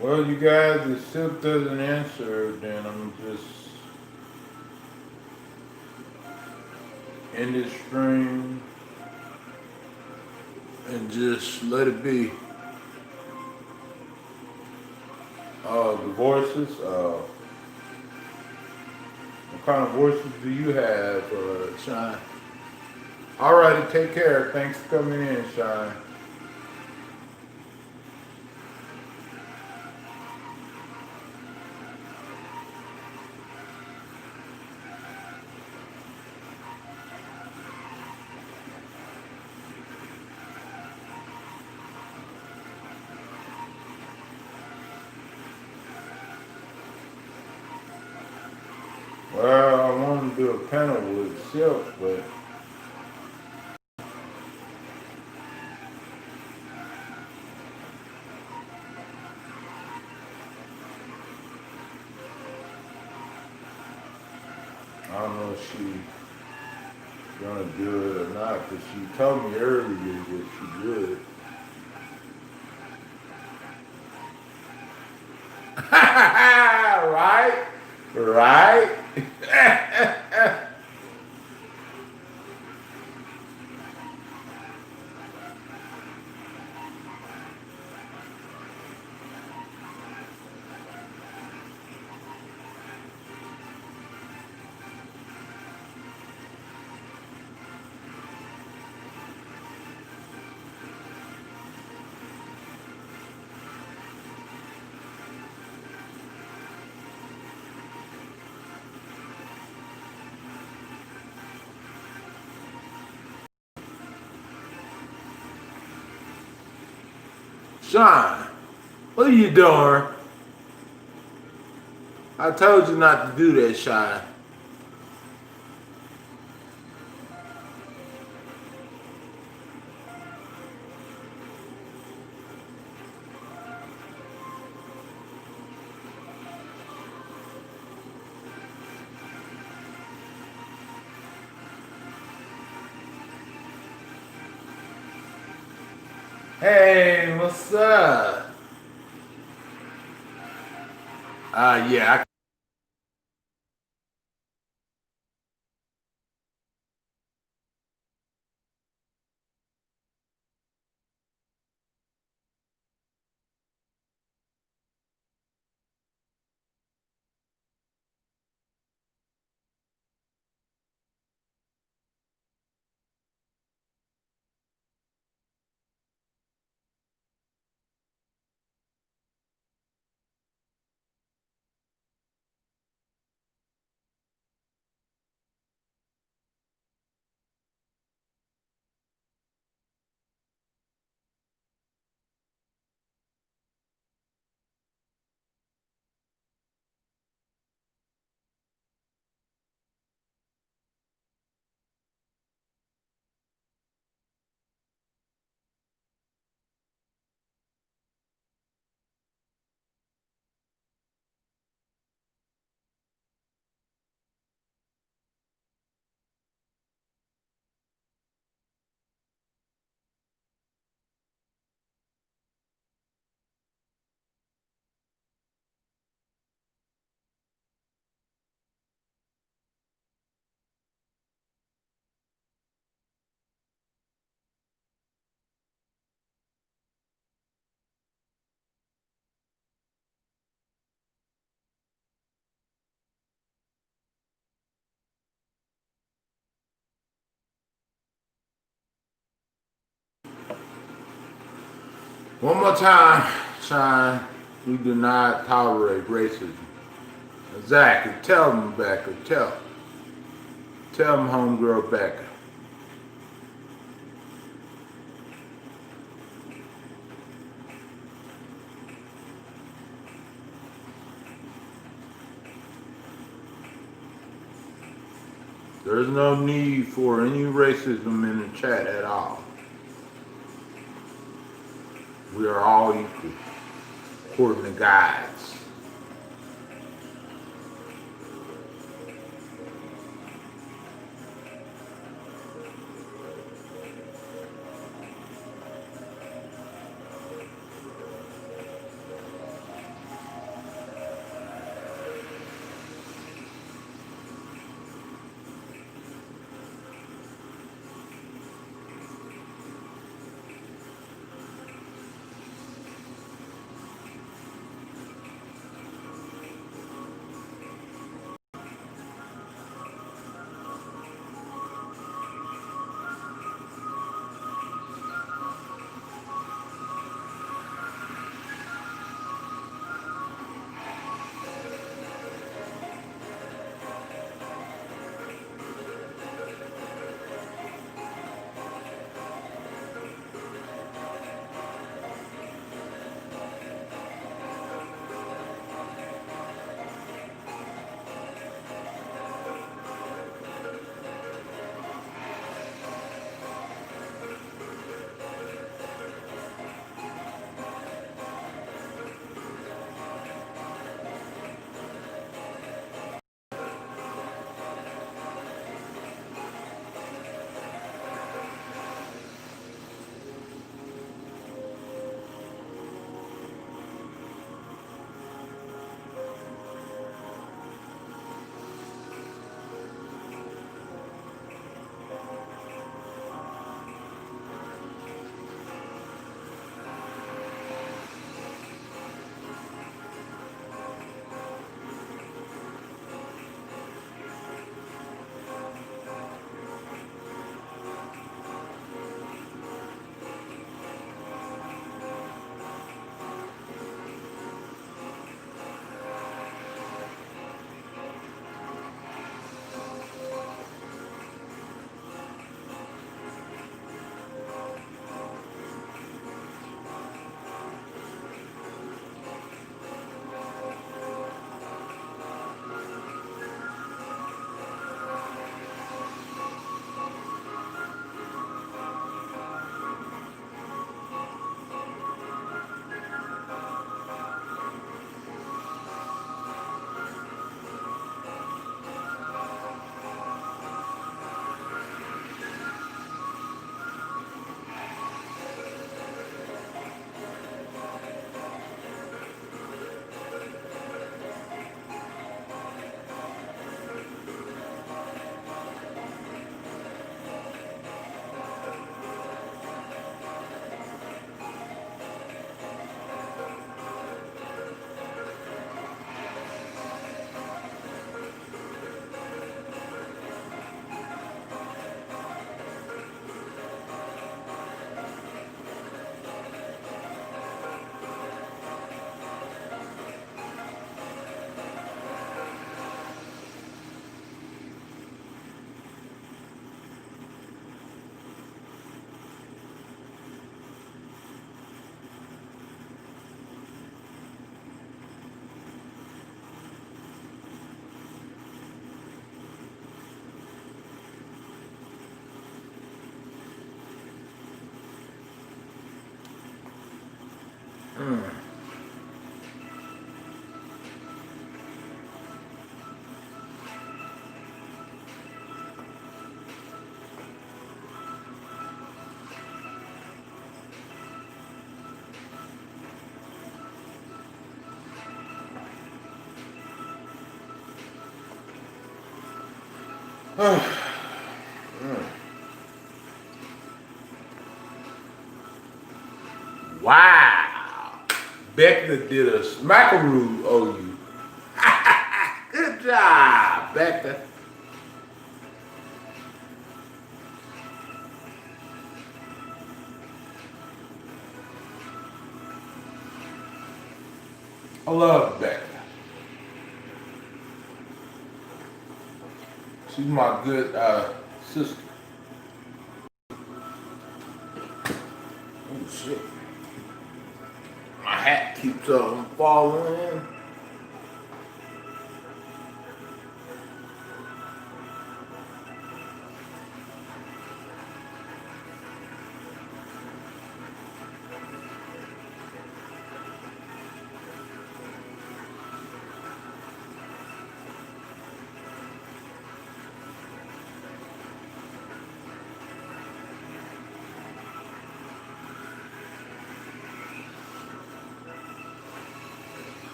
Well, you guys, it still doesn't answer, then I'm just end this stream and just let it be. The voices, what kind of voices do you have, Shine? Alrighty, take care. Thanks for coming in, Shine. Well, I wanted to do a panel with Silk, but I don't know if she's gonna do it or not, because she told me earlier that she would. Right? Right? Sean, what are you doing? I told you not to do that, Sean. Hey, what's up? Yeah. One more time, Sean. We do not tolerate racism. Exactly. Tell them, Becca. Tell them, homegirl Becca. There's no need for any racism in the chat at all. We are all equal, according to guides. Wow. Becca did a smackaroo on you. Good job, Becca. I love Becca. She's my good sister. Oh shit. My hat keeps on falling.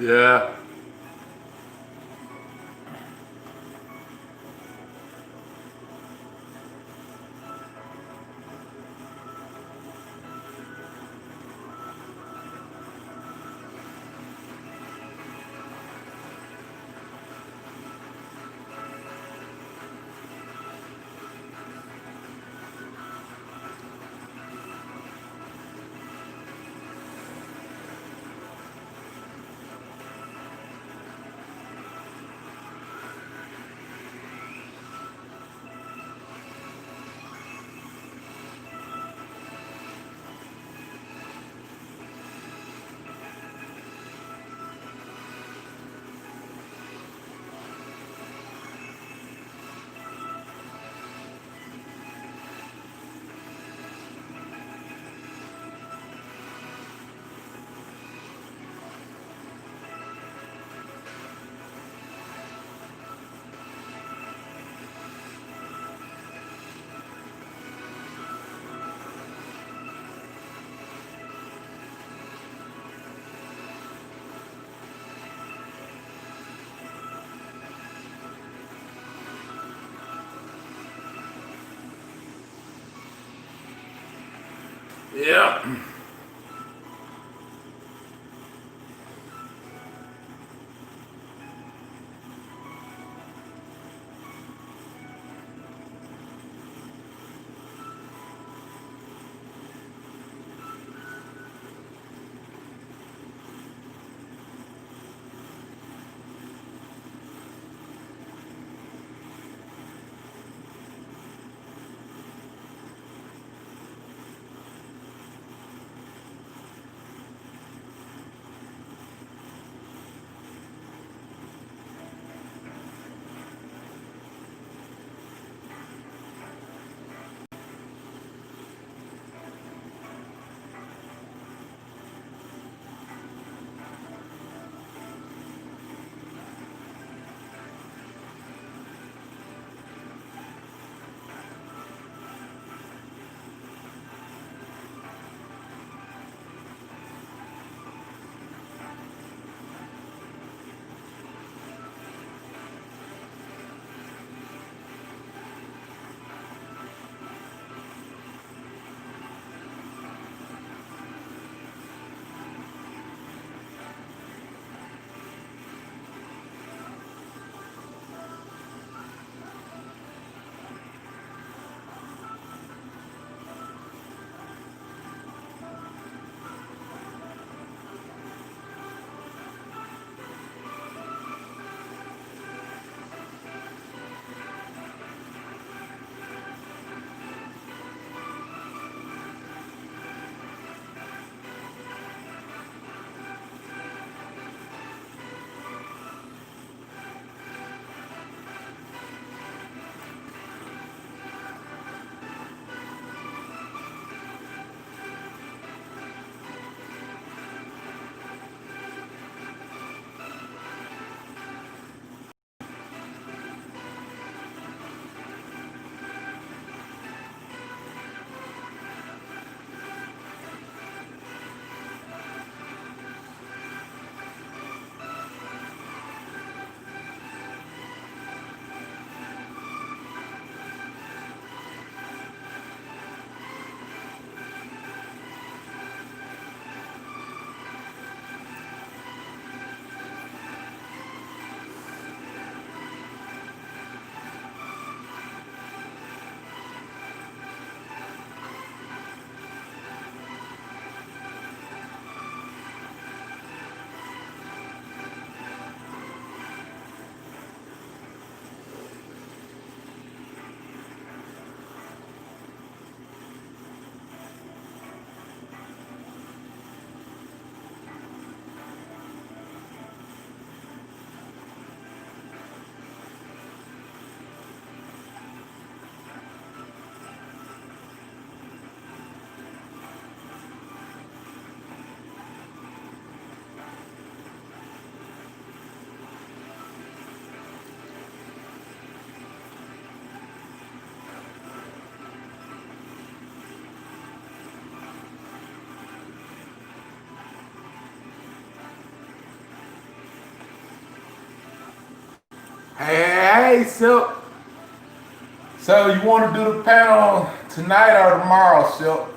Yeah. Yeah. Hey, Silk. So you want to do the panel tonight or tomorrow, Silk?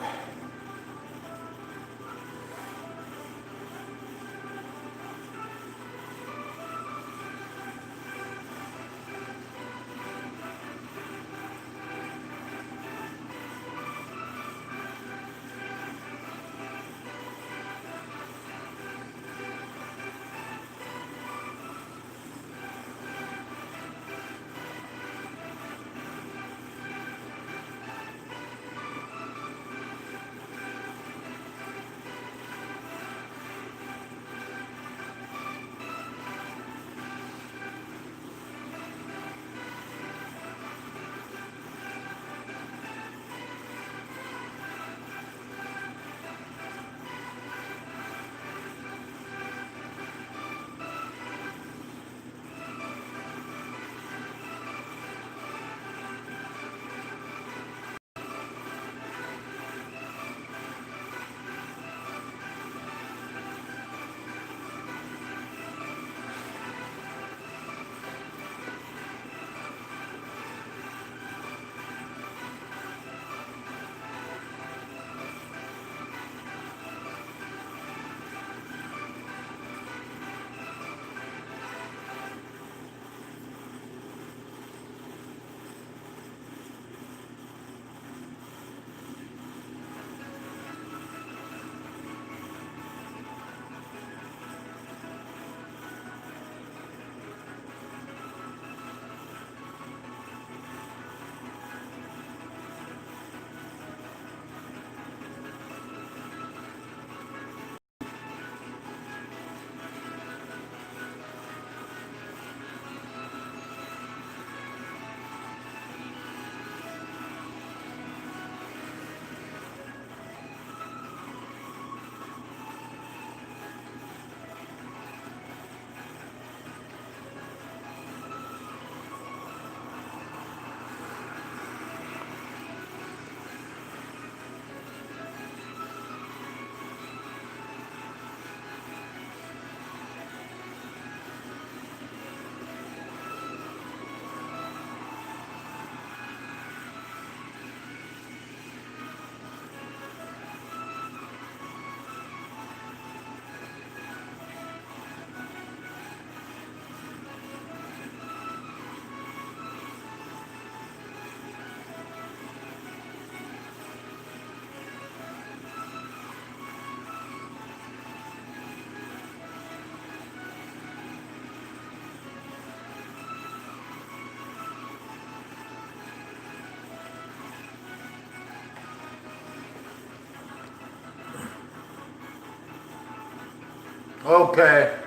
Okay.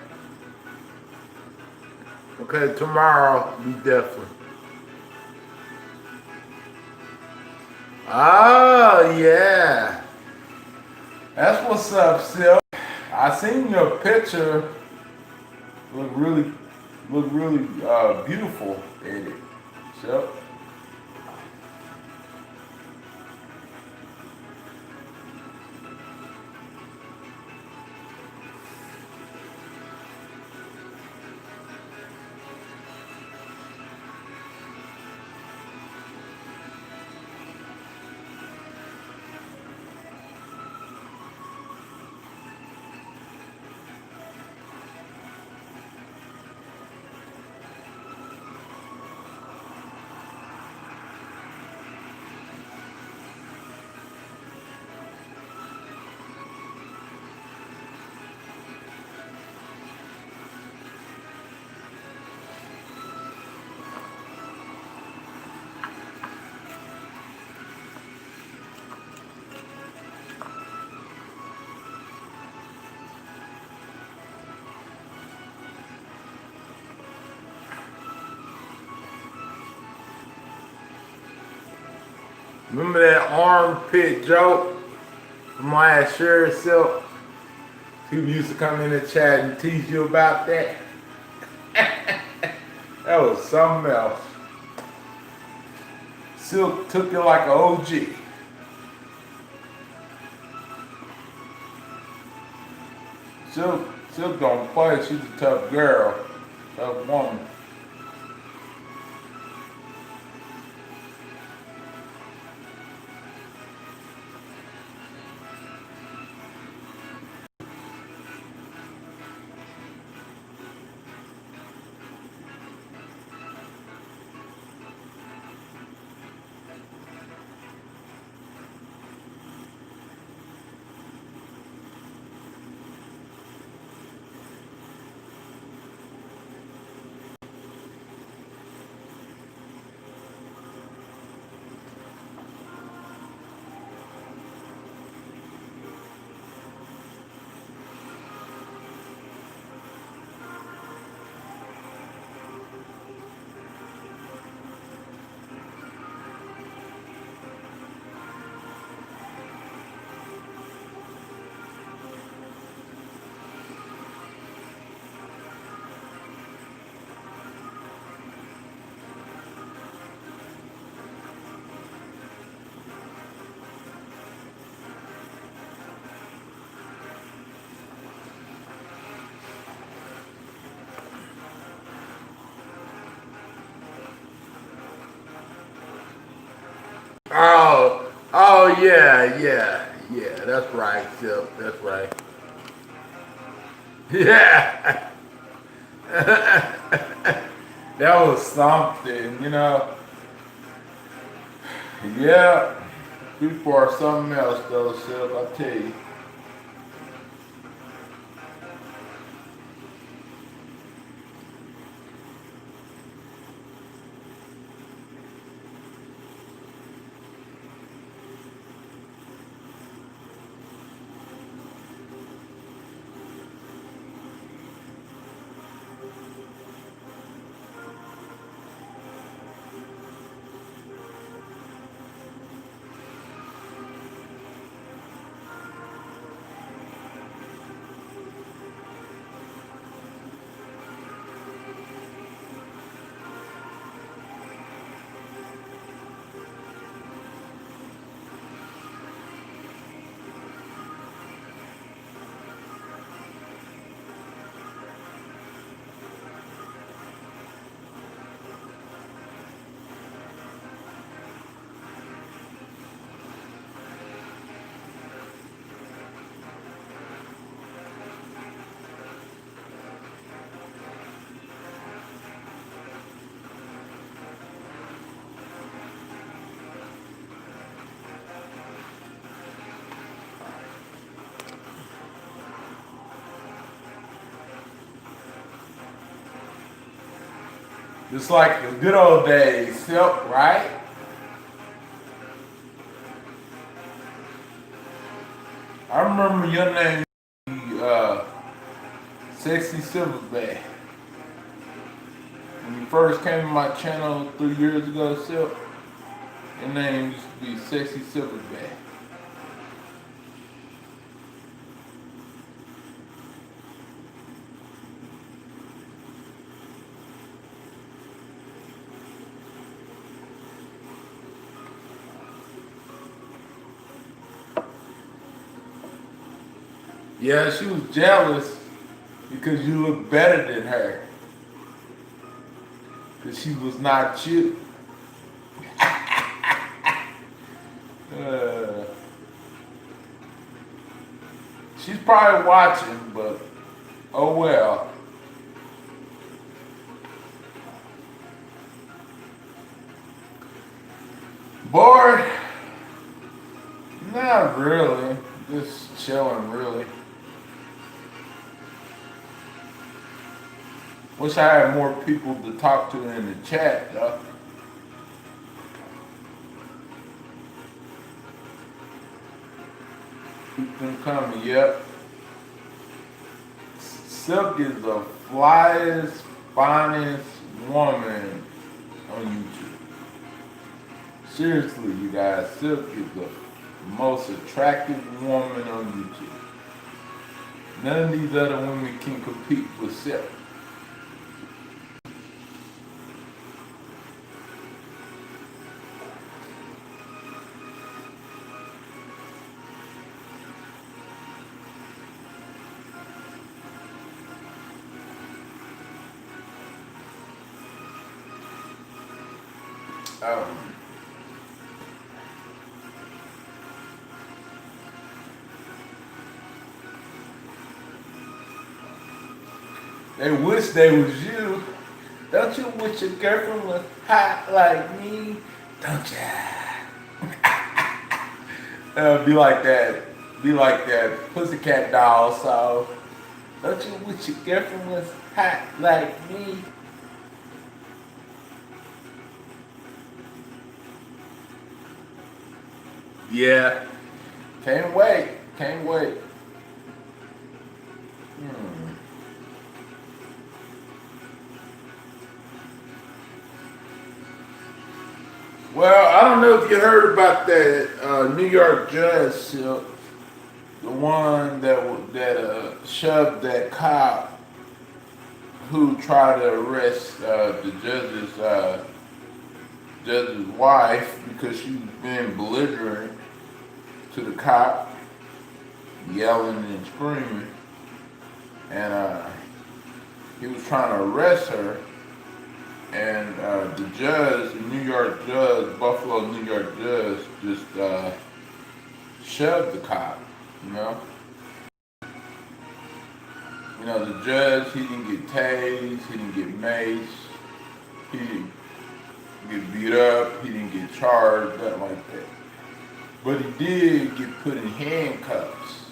Okay, tomorrow be different. Oh yeah. That's what's up, Sil. I seen your picture. Look really beautiful in it. Sil. Remember that armpit joke from last year, Silk? People used to come in the chat and tease you about that. That was something else. Silk took it like an OG. Silk don't play. She's a tough girl, tough woman. Oh yeah, that's right, Silk, that's right. Yeah. That was something, you know. Yeah. People are something else though, Silk, I tell you. Just like the good old days, Silk, right? I remember your name, Sexy Silverback. When you first came to my channel 3 years ago, Silk, your name used to be Sexy Silverback. Yeah, she was jealous because you look better than her. Because she was not you. She's probably watching, but oh well. Bored? Not really. Just chilling, really. Wish I had more people to talk to in the chat, though. Keep them coming, yep. Silk is the flyest, finest woman on YouTube. Seriously, you guys, Silk is the most attractive woman on YouTube. None of these other women can compete with Silk. They wish they was you. Don't you wish your girlfriend was hot like me? Don't ya? Be like that. Be like that Pussycat Doll song. Don't you wish your girlfriend was hot like me? Yeah. Can't wait. Can't wait. Well, I don't know if you heard about that New York judge, the one that shoved that cop who tried to arrest the judge's wife because she was being belligerent to the cop, yelling and screaming, and he was trying to arrest her. And the judge, the New York judge, Buffalo New York judge, just shoved the cop, you know. You know, the judge, he didn't get tased, he didn't get maced, he didn't get beat up, he didn't get charged, nothing like that. But he did get put in handcuffs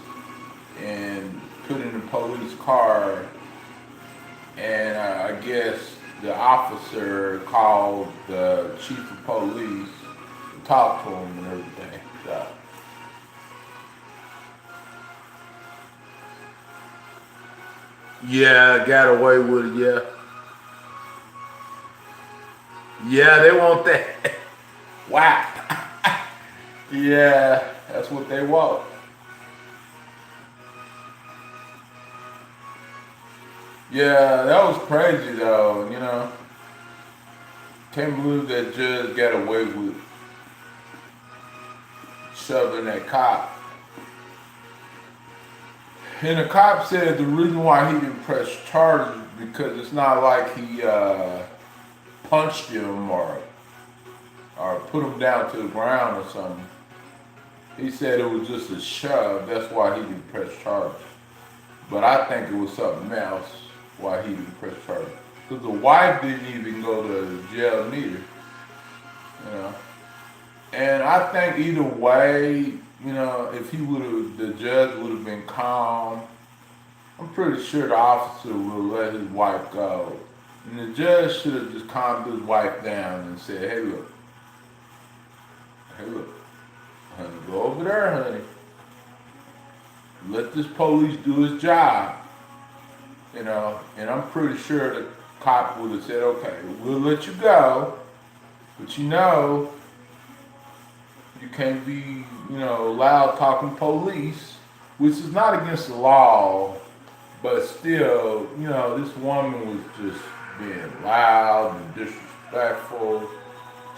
and put in a police car, and I guess the officer called the chief of police to talk to him and everything. So, yeah, got away with it, yeah. Yeah, they want that. Wow. Yeah, that's what they want. Yeah, that was crazy though, you know. Can't believe that judge got away with shoving that cop. And the cop said the reason why he didn't press charges because it's not like he punched him or put him down to the ground or something. He said it was just a shove. That's why he didn't press charges. But I think it was something else why he didn't press charges. Because the wife didn't even go to jail neither. You know. And I think either way, you know, if he would have, the judge would have been calm, I'm pretty sure the officer would have let his wife go. And the judge should have just calmed his wife down and said, hey look, honey, go over there, honey. Let this police do his job. You know, and I'm pretty sure the cop would have said, okay, we'll let you go, but you know, you can't be, you know, loud talking police, which is not against the law, but still, you know, this woman was just being loud and disrespectful.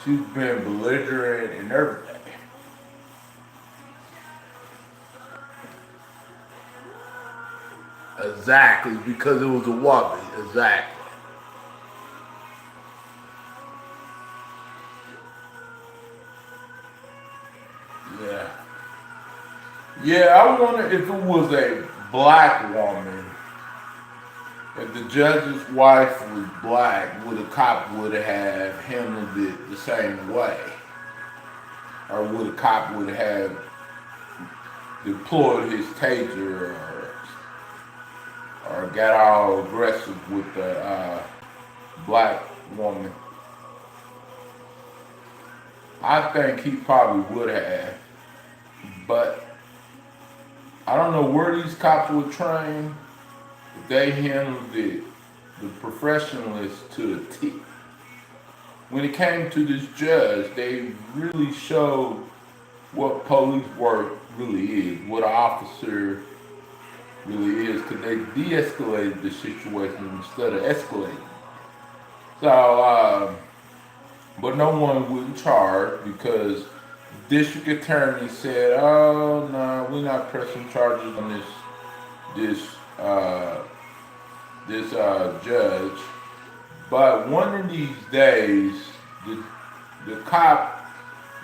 She's been belligerent and everything. Exactly, because it was a woman. Exactly. Yeah. Yeah, I wonder if it was a black woman, if the judge's wife was black, would a cop would have handled it the same way? Or would a cop would have deployed his taser or got all aggressive with the black woman? I think he probably would have, but I don't know where these cops were trained. They handled the professionalists to the T. When it came to this judge, they really showed what police work really is, what an officer really is, because they de-escalated the situation instead of escalating. So, but no one wouldn't charge because district attorney said, "Oh no, we're not pressing charges on this judge." But one of these days, the cop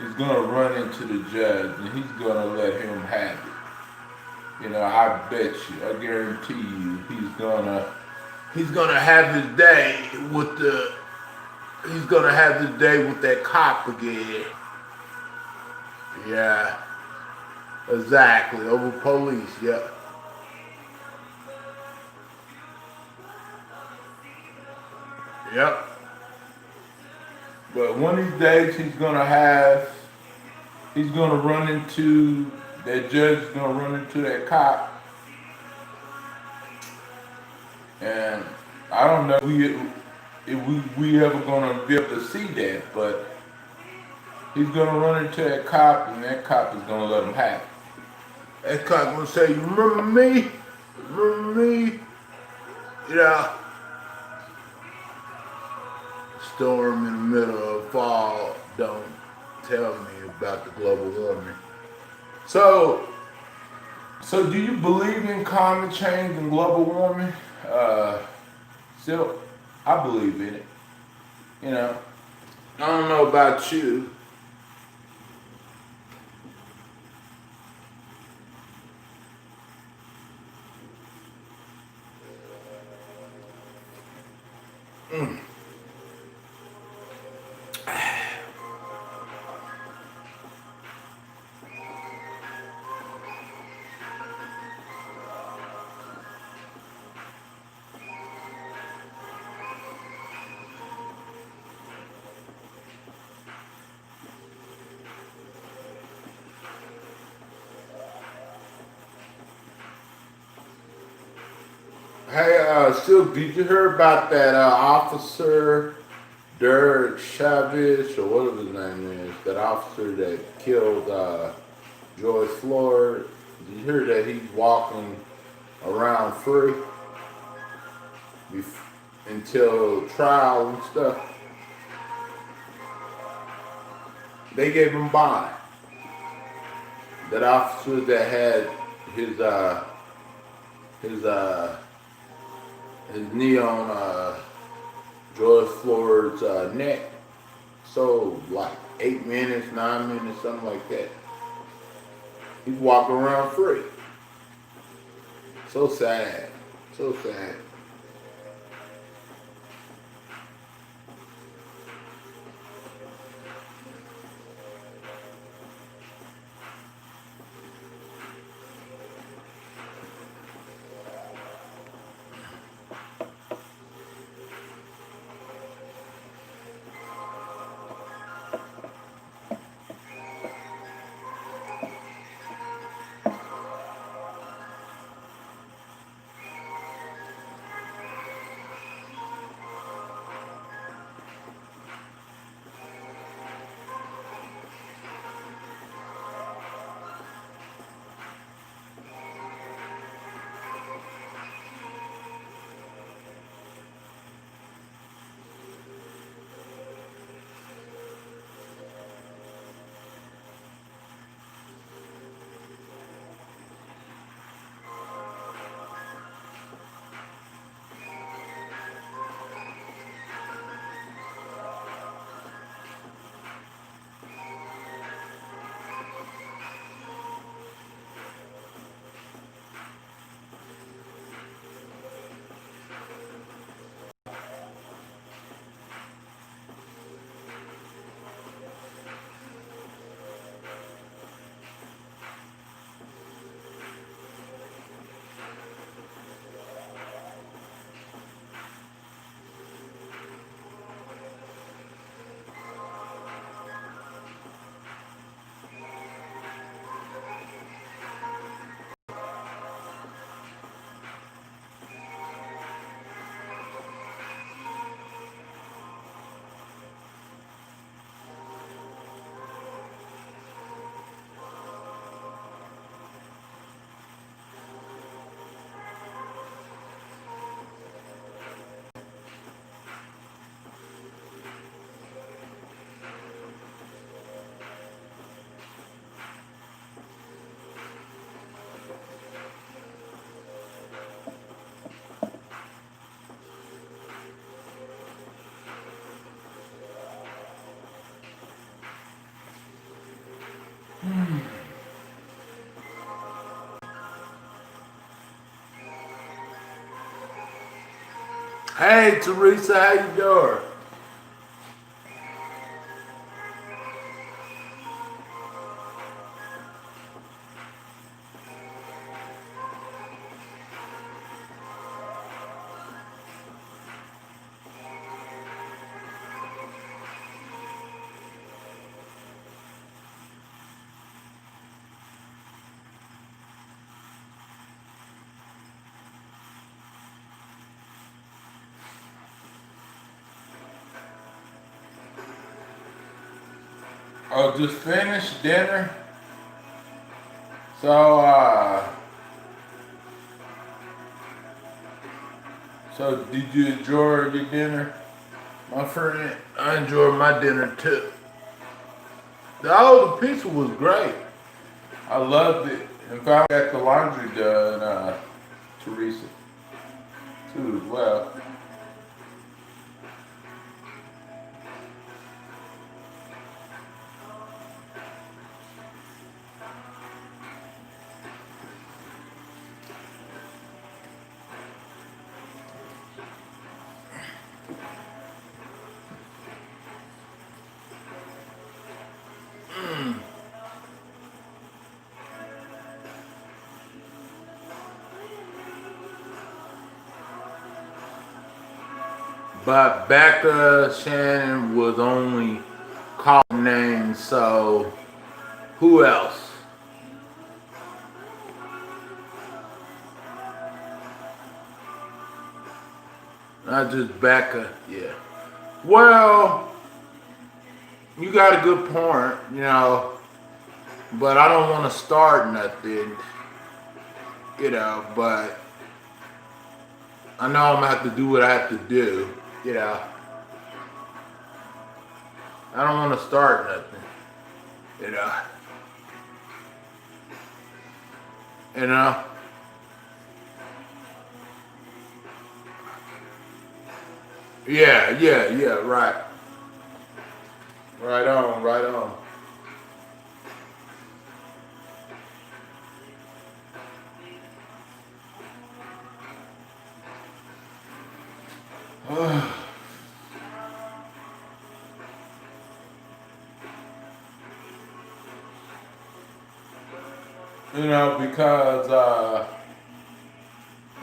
is gonna run into the judge and he's gonna let him have it. You know, I bet you, I guarantee you, he's gonna have his day with that cop again. Yeah, exactly, over police, yeah. Yep. But one of these days he's gonna run into, that judge is gonna run into that cop. And I don't know if we ever gonna be able to see that, but he's gonna run into that cop and that cop is gonna let him have it. That cop gonna say, "You remember me? Remember me?" You know. Storm in the middle of fall, don't tell me about the global warming. So do you believe in climate change and global warming? Still, I believe in it. You know, I don't know about you. Hey, Silk, did you hear about that officer, Derek Chavez, or whatever his name is, that officer that killed George Floyd? Did you hear that he's walking around free until trial and stuff? They gave him bond. That officer that had his knee on George Floyd's neck. So like 8 minutes, 9 minutes, something like that. He's walking around free. So sad. So sad. Hey, Teresa, how you doing? Oh, just finished dinner. So, so did you enjoy your dinner, my friend? I enjoyed my dinner too. The pizza was great. I loved it. In fact, I got the laundry done, Teresa, too as well. But Becca Shannon was only called names, so who else? Not just Becca, yeah. Well, you got a good point, you know, but I don't want to start nothing, you know, but I know I'm gonna have to do what I have to do, you know. I don't want to start nothing, you know. You know? Yeah, right. Right on, right on. You know, because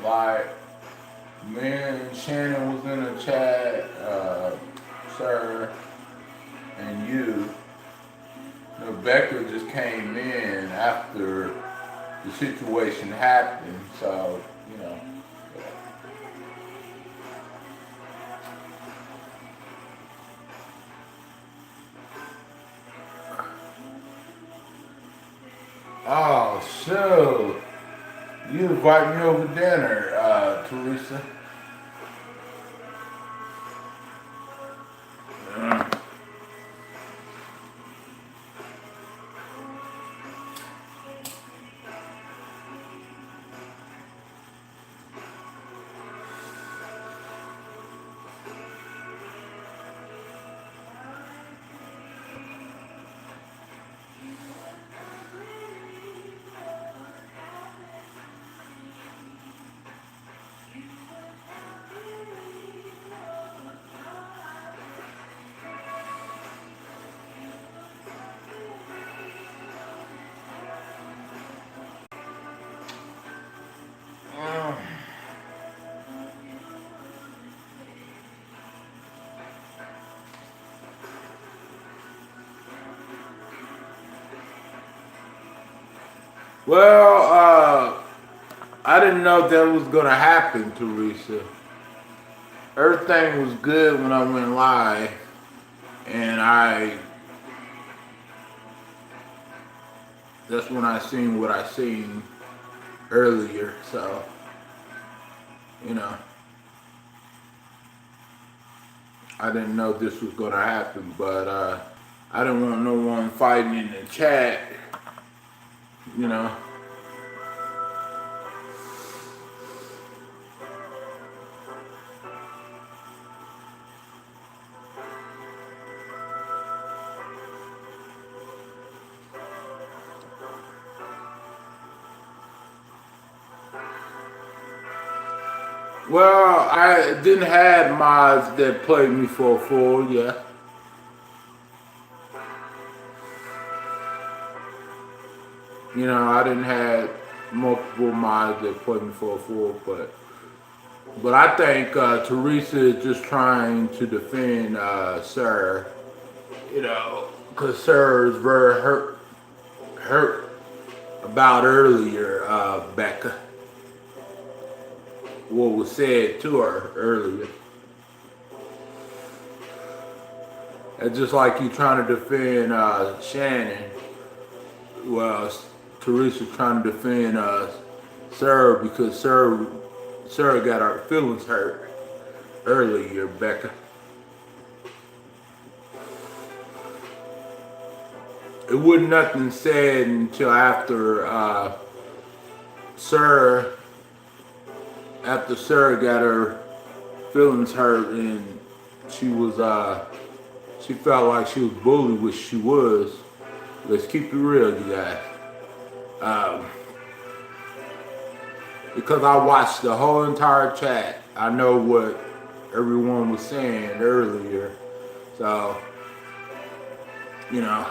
like me and Shannon was in the chat, sir, and you. Becca just came in after the situation happened, so you know. Oh shoot! You invite me over dinner, Teresa. Well, I didn't know that was gonna happen, Teresa. Everything was good when I went live, and that's when I seen what I seen earlier. So, you know, I didn't know this was gonna happen, but I didn't want no one fighting in the chat, you know. Well, I didn't have mods that played me for a fool, yeah. You know, I didn't have multiple mods that played me for a fool, but I think Teresa is just trying to defend Sir, you know, because Sir is very hurt about earlier, Becca. What was said to her earlier. It's just like you trying to defend Shannon. Well, Teresa's trying to defend Sarah because Sarah got her feelings hurt earlier, Becca. It wasn't nothing said until after Sarah got her feelings hurt and she felt like she was bullied, which she was. Let's keep it real, you guys. Because I watched the whole entire chat, I know what everyone was saying earlier. So, you know,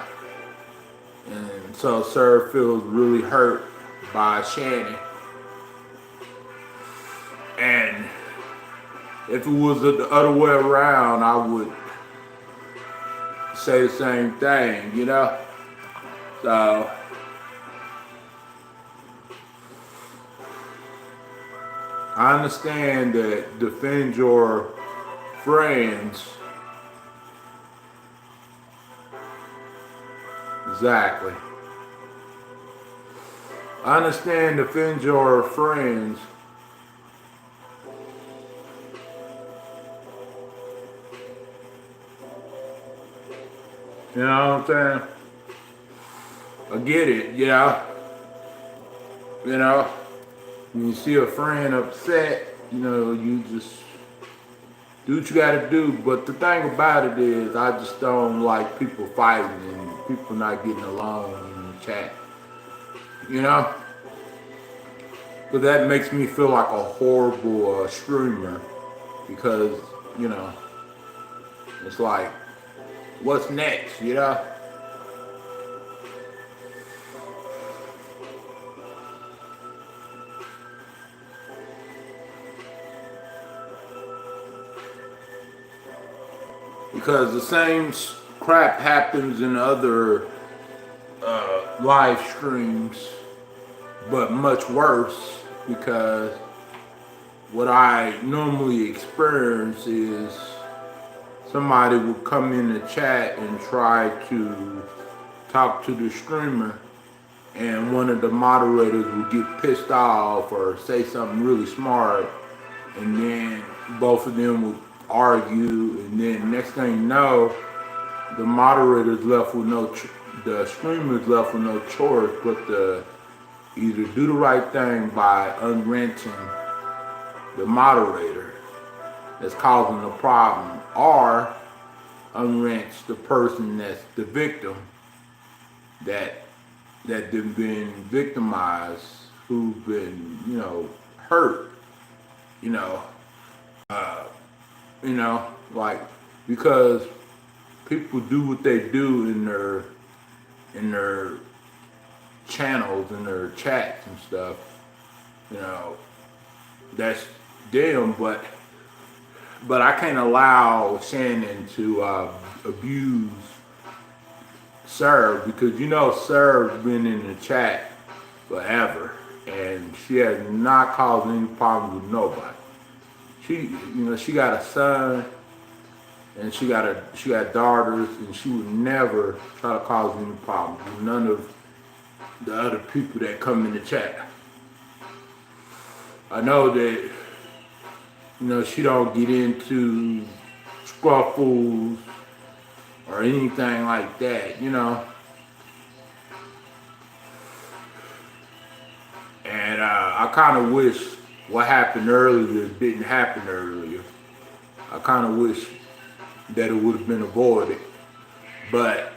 and so Sarah feels really hurt by Shannon. And if it was the other way around, I would say the same thing, you know? So, I understand that defend your friends. Exactly. I understand defend your friends. You know what I'm saying? I get it, yeah. You know, when you see a friend upset, you know, you just do what you gotta do. But the thing about it is, I just don't like people fighting and people not getting along in the chat. You know? But that makes me feel like a horrible streamer because, you know, it's like, what's next, you know? Because the same crap happens in other live streams, but much worse because what I normally experience is somebody will come in the chat and try to talk to the streamer, and one of the moderators will get pissed off or say something really smart, and then both of them will argue, and then next thing you know, the moderator's left with the streamer's left with no choice but to either do the right thing by unrenting the moderator that's causing the problem, or unwrench the person that's the victim that they've been victimized, who've been, you know, hurt, you know, like, because people do what they do in their channels, in their chats and stuff, you know, that's them, but I can't allow Shannon to abuse Serve, because you know Serve's been in the chat forever and she has not caused any problems with nobody. She got a son and she got daughters, and she would never try to cause any problems with none of the other people that come in the chat. I know that, you know, she don't get into scruffles or anything like that, you know. And I kind of wish what happened earlier didn't happen earlier. I kind of wish that it would have been avoided. But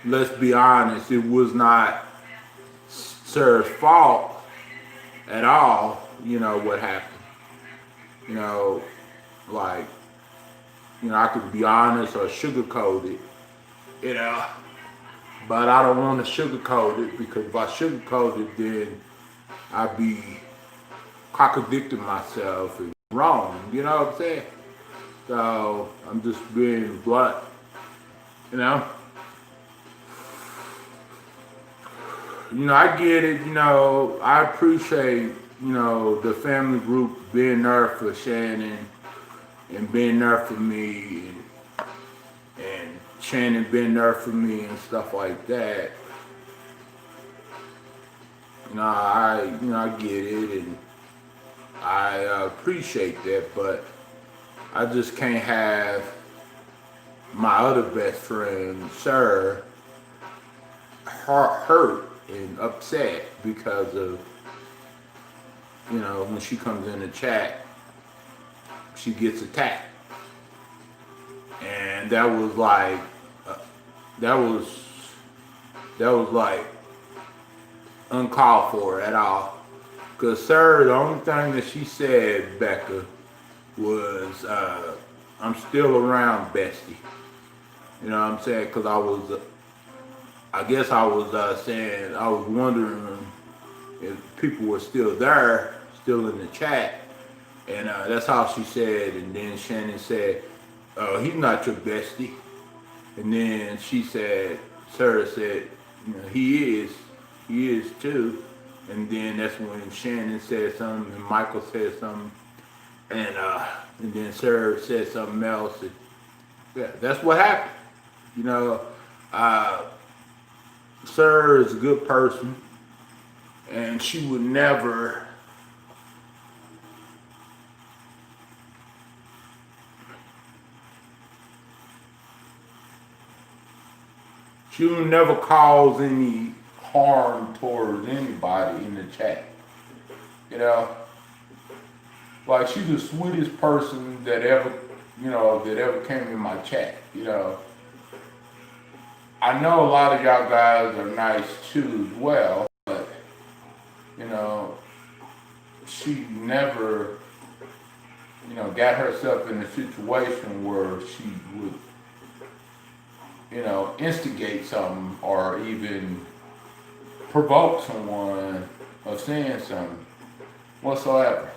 let's be honest, it was not Sir's fault at all, you know, what happened. You know, like, you know, I could be honest or sugarcoat it, you know, but I don't want to sugarcoat it, because if I sugarcoat it, then I'd be contradicting myself and wrong, you know what I'm saying? So I'm just being blunt, you know? You know, I get it, you know, I appreciate, you know, the family group being there for Shannon and being there for me, and Shannon being there for me and stuff like that. You know, I get it, and I appreciate that, but I just can't have my other best friend, Sir, hurt and upset because of, you know, when she comes in the chat, she gets attacked. And that was like, that was like uncalled for at all. Because Sir, the only thing that she said, Becca, was, I'm still around, bestie. You know what I'm saying? Because I guess I was saying, I was wondering if people were still there, still in the chat. And that's how she said. And then Shannon said, he's not your bestie. And then she said, Sarah said, you know, he is too. And then that's when Shannon said something, and Michael said something, and then Sarah said something else. And, yeah, that's what happened. You know, uh, Sarah is a good person, and she would never. She would never cause any harm towards anybody in the chat. You know, like she's the sweetest person that ever, that ever came in my chat. You know, I know a lot of y'all guys are nice too as well, but you know, she never, got herself in a situation where she would, instigate something or even provoke someone of saying something whatsoever.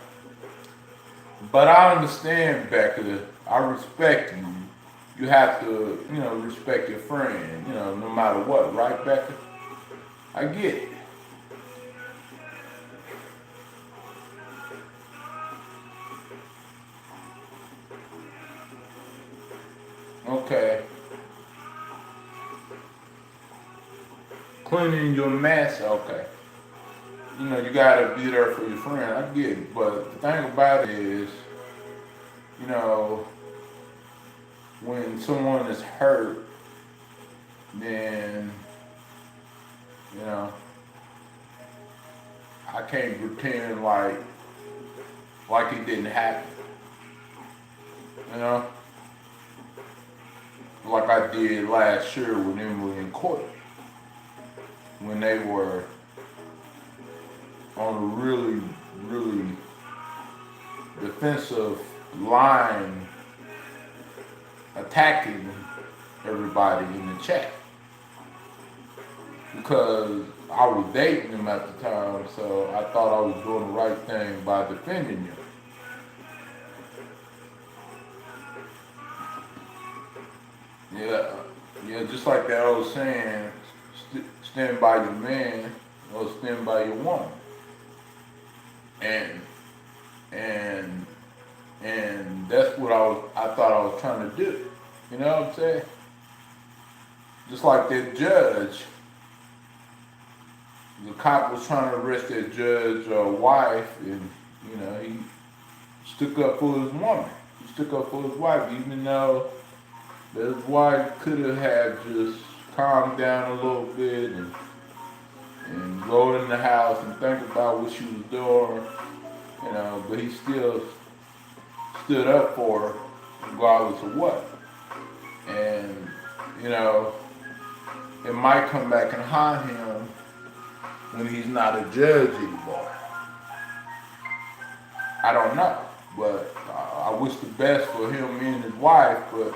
But I understand, Becca. I respect you. You have to, respect your friend, no matter what, right, Becca? I get it. Okay. Cleaning your mess, okay. You gotta be there for your friend. I get it. But the thing about it is, when someone is hurt, then, I can't pretend like it didn't happen. Like I did last year when they were in court. When they were on a really, really defensive line attacking everybody in the chat. Because I was dating him at the time, so I thought I was doing the right thing by defending him. Yeah, just like that old saying, stand by your man or stand by your woman. And that's what I thought I was trying to do. You know what I'm saying? Just like that judge, the cop was trying to arrest that judge's wife, and he stuck up for his woman. He stuck up for his wife, even though his wife could have had just calmed down a little bit and go in the house and think about what she was doing, but he still stood up for her regardless of what. And, it might come back and haunt him when he's not a judge anymore. I don't know, but I wish the best for him and his wife, but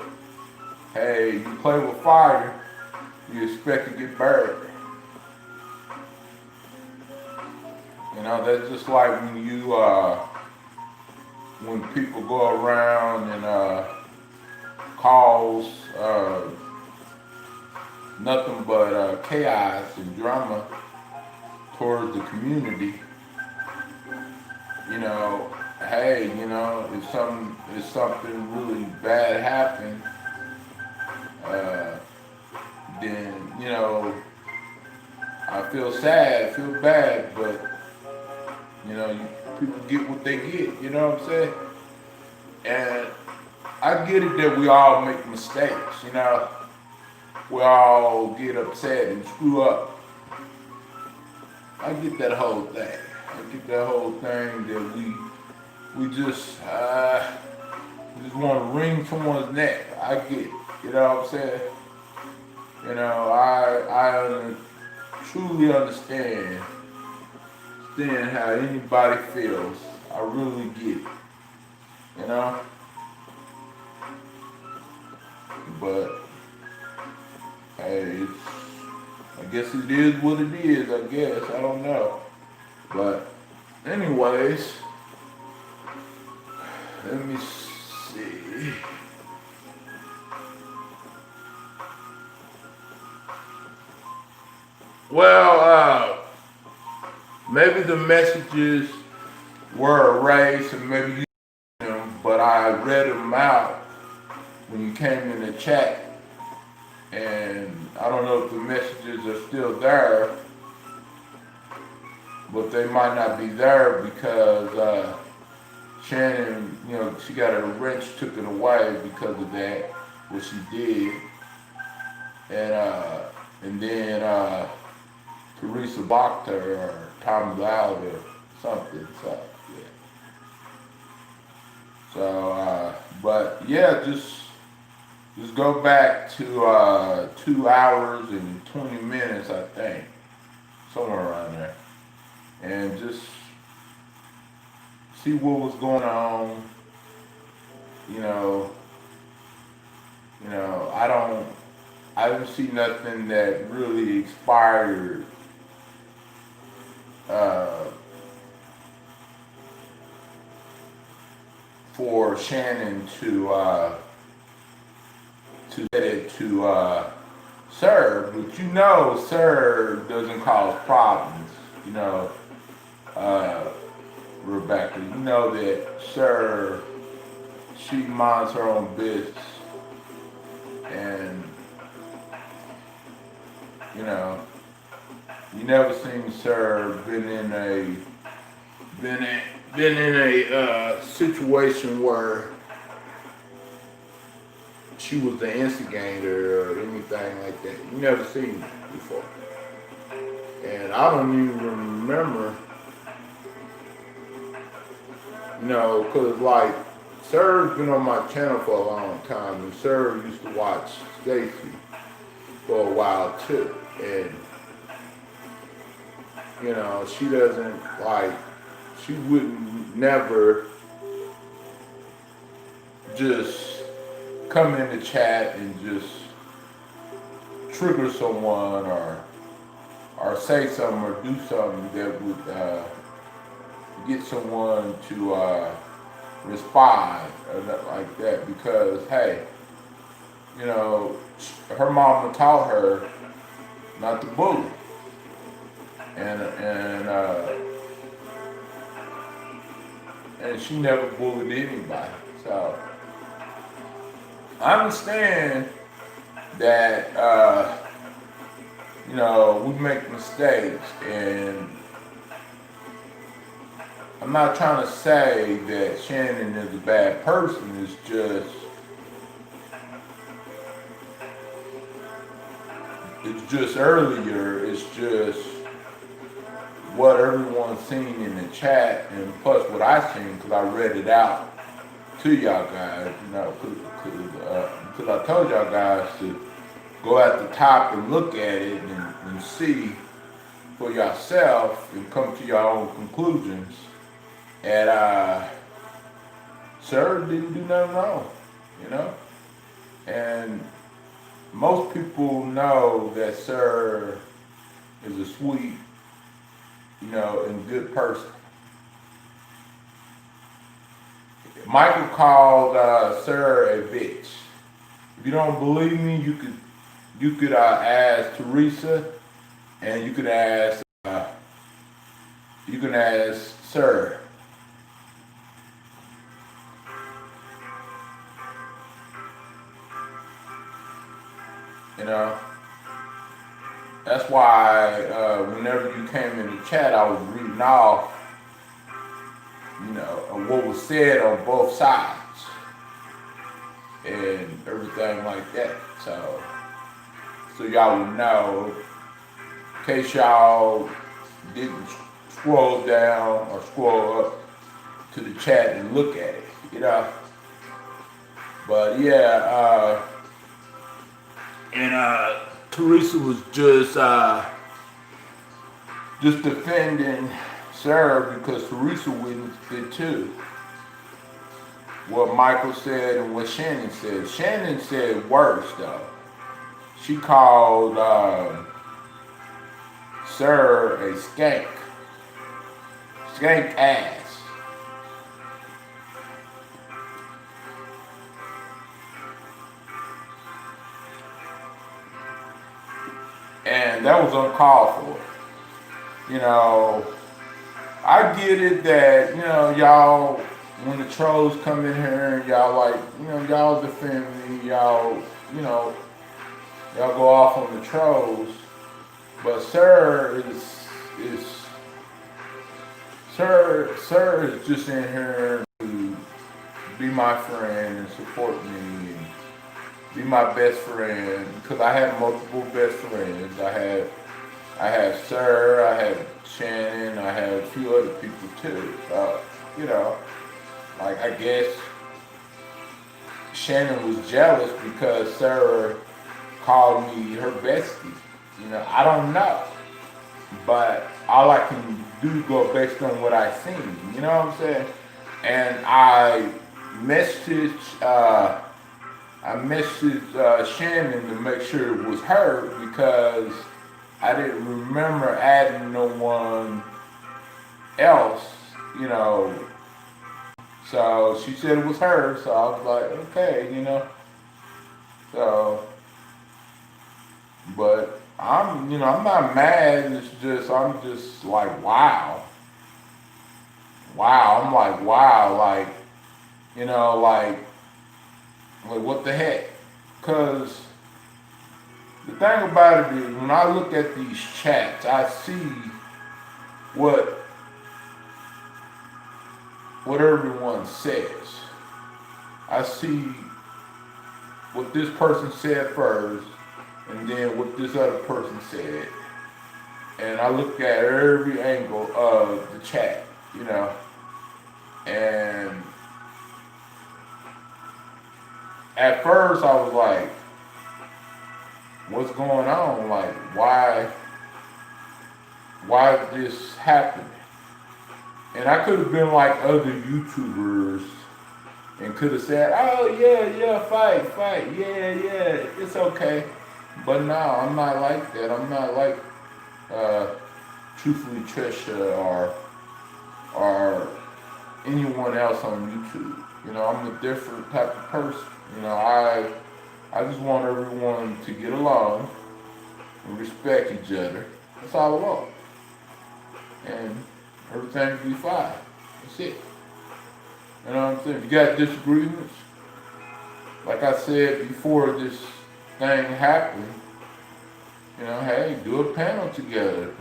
hey, you play with fire, you expect to get burned. That's just like when people go around and cause nothing but chaos and drama towards the community. Hey, if something really bad happened, then I feel sad, I feel bad, but people get what they get, you know what I'm saying? And I get it that we all make mistakes, we all get upset and screw up. I get that whole thing. I get that whole thing that we just want to wring someone's neck. I get it, you know what I'm saying? I truly understand how anybody feels. I really get it, But hey, I guess it is what it is. I guess I don't know. But anyways, let me see. Well, maybe the messages were erased and maybe you them, but I read them out when you came in the chat, and I don't know if the messages are still there, but they might not be there because Shannon, she got her wrench taken away because of that, what she did, and then Teresa blocked her or timed out or something. So yeah. So but yeah, just go back to 2 hours and 20 minutes, I think, somewhere around there, and just see what was going on. I didn't see nothing that really expired for Shannon to get it to Sir, but Sir doesn't cause problems, Rebecca. You know that Sir, she minds her own business, and you never seen Sir been in a situation where she was the instigator or anything like that. You never seen it before, and I don't even remember. Cause like Sir's been on my channel for a long time, and Sir used to watch Stacy for a while too, and she doesn't she wouldn't never just come in the chat and just trigger someone or say something or do something that would get someone to respond or nothing like that, because hey, her mama taught her not to bully, and she never bullied anybody. So I understand that we make mistakes, and I'm not trying to say that Shannon is a bad person. It's just earlier. It's just what everyone's seen in the chat, and plus what I seen, because I read it out to y'all guys. Because I told y'all guys to go at the top and look at it and see for yourself and come to your own conclusions. And Sir didn't do nothing wrong, and most people know that Sir is a sweet, and good person. Michael called Sir a bitch. If you don't believe me, you could ask Teresa, and you can ask Sir. That's why whenever you came in the chat, I was reading off, what was said on both sides and everything like that. So y'all would know, in case y'all didn't scroll down or scroll up to the chat and look at it, But yeah, and Teresa was just defending Sarah because Teresa witnessed it too. What Michael said and what Shannon said. Shannon said worse though. She called Sarah a skank ass. And that was uncalled for. I get it that, y'all, when the trolls come in here, y'all like, y'all defend me, y'all, y'all go off on the trolls. But Sir is just in here to be my friend and support me and be my best friend, because I have multiple best friends. I have Sir, I have Shannon, I have a few other people too. Like I guess Shannon was jealous because Sir called me her bestie. I don't know. But all I can do go based on what I seen. You know what I'm saying? And I messaged Shannon to make sure it was her, because I didn't remember adding no one else, So she said it was her, so I was like, okay, So, but I'm not mad. It's just, I'm just like, wow. I'm like, wow, like, like what the heck? Because the thing about it is, when I look at these chats, I see what everyone says. I see what this person said first, and then what this other person said. And I look at every angle of the chat, And at first I was like, what's going on? Like, why did this happen? And I could have been like other YouTubers and could have said, oh yeah, fight, yeah, it's okay. But no, I'm not like that. I'm not like Truthfully Trisha or anyone else on YouTube. I'm a different type of person. I just want everyone to get along and respect each other. That's all I want. And everything will be fine. That's it. You know what I'm saying? If you got disagreements, like I said before this thing happened, hey, do a panel together,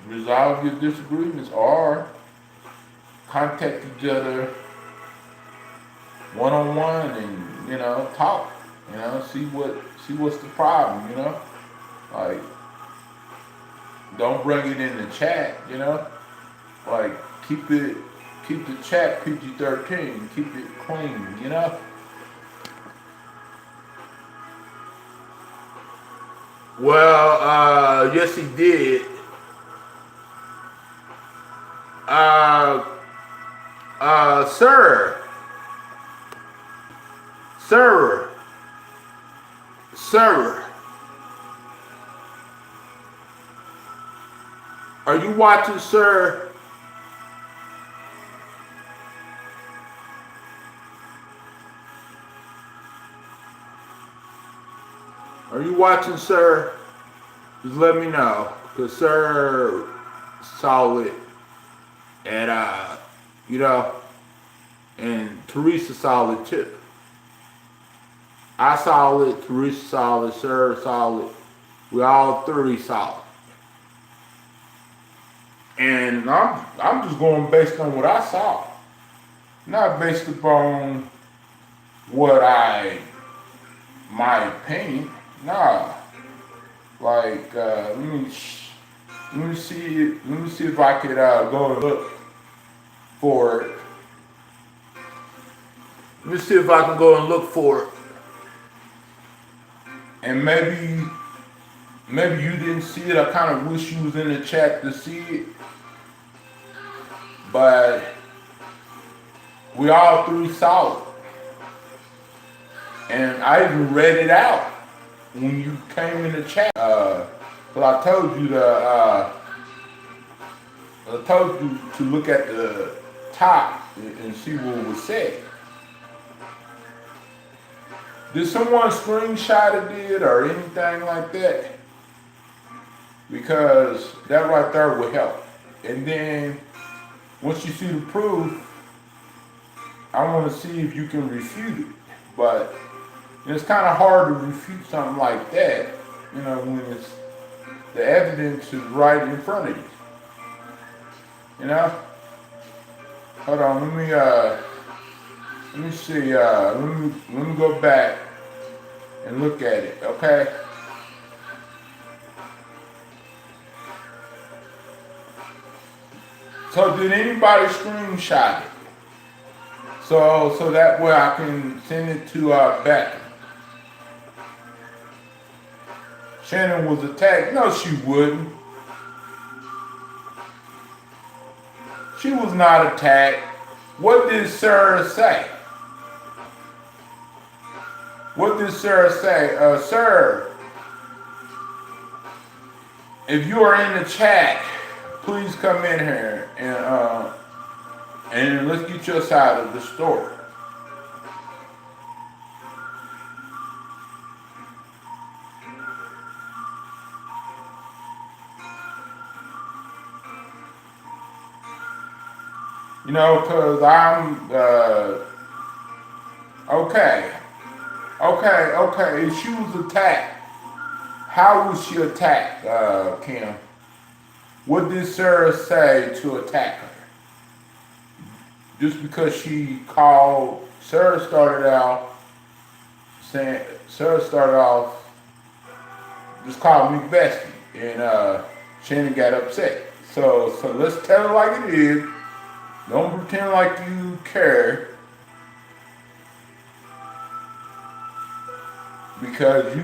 resolve your disagreements, or contact each other one-on-one and, talk, see what's the problem, like, don't bring it in the chat, like, keep the chat PG-13, keep it clean, Well, yes, he did. Sir, are you watching, sir? Are you watching, sir? Just let me know, because sir saw it, and and Teresa saw it too. I saw it, Teresa saw it, sir saw it. We all three saw it. And I'm just going based on what I saw, not based upon my opinion. Nah, like let me see if I could go and look for it. Let me see if I can go and look for it. And maybe you didn't see it. I kind of wish you was in the chat to see it. But we all three saw it. And I even read it out when you came in the chat. I told you to look at the top and see what was said. Did someone screenshot it or anything like that? because that right there will help. And then once you see the proof, I want to see if you can refute it. But it's kind of hard to refute something like that, when it's the evidence is right in front of you. Hold on, let me see. Let me go back and look at it. Okay. So did anybody screenshot it? So that way I can send it to Becca. Shannon was attacked. No, she wouldn't. She was not attacked. What did Sarah say? What did Sarah say? Sir, if you are in the chat, please come in here and let's get your side of the story. Because I'm, okay. If she was attacked, how was she attacked, Kim? What did Sarah say to attack her? Just because she called, Sarah started off just called me bestie, and Shannon got upset. So let's tell her like it is. Don't pretend like you care, because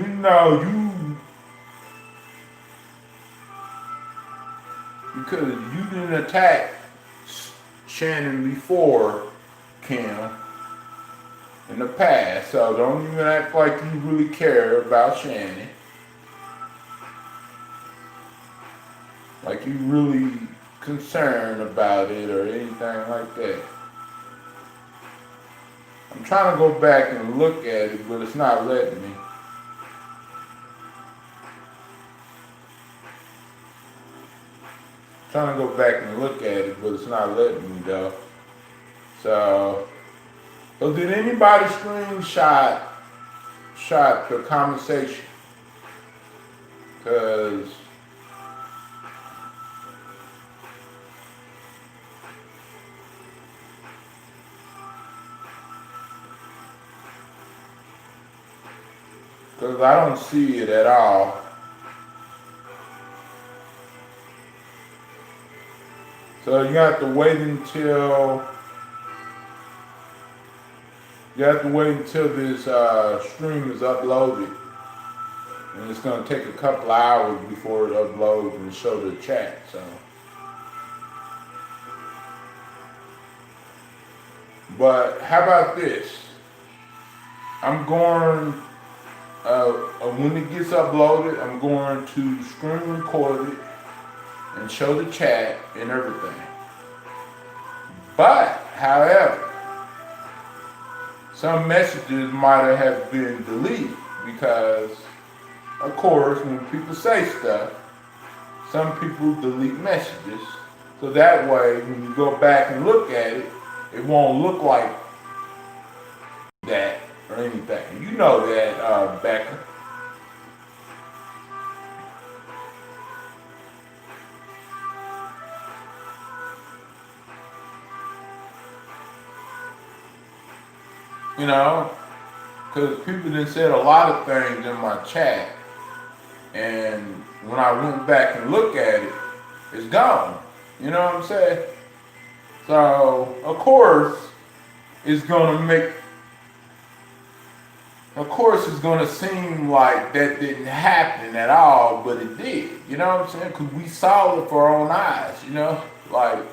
because you didn't attack Shannon before, Kim, in the past. So don't even act like you really care about Shannon, like you really concerned about it or anything like that. I'm trying to go back and look at it, but it's not letting me. Trying to go back and look at it, but it's not letting me though. So did anybody screenshot the conversation? Because I don't see it at all. So you have to wait until this stream is uploaded, and it's going to take a couple hours before it uploads and show the chat. So, but how about this? I'm going. When it gets uploaded, I'm going to screen record it and show the chat and everything. But, however, some messages might have been deleted because, of course, when people say stuff, some people delete messages. So that way, when you go back and look at it, it won't look like that or anything. You know that, Becca. Because people done said a lot of things in my chat, and when I went back and looked at it, it's gone. You know what I'm saying? So, of course, it's going to seem like that didn't happen at all, but it did. You know what I'm saying? Because we saw it for our own eyes, like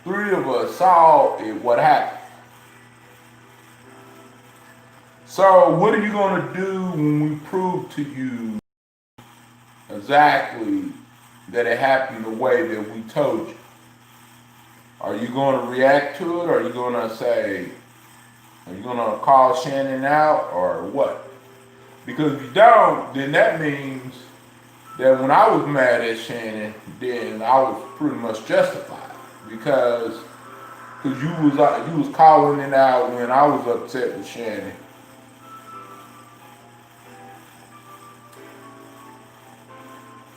3 of us saw it, what happened. So what are you going to do when we prove to you exactly that it happened the way that we told you? Are you going to react to it? Or are you going to call Shannon out or what? Because if you don't, then that means that when I was mad at Shannon, then I was pretty much justified because you was calling it out when I was upset with Shannon.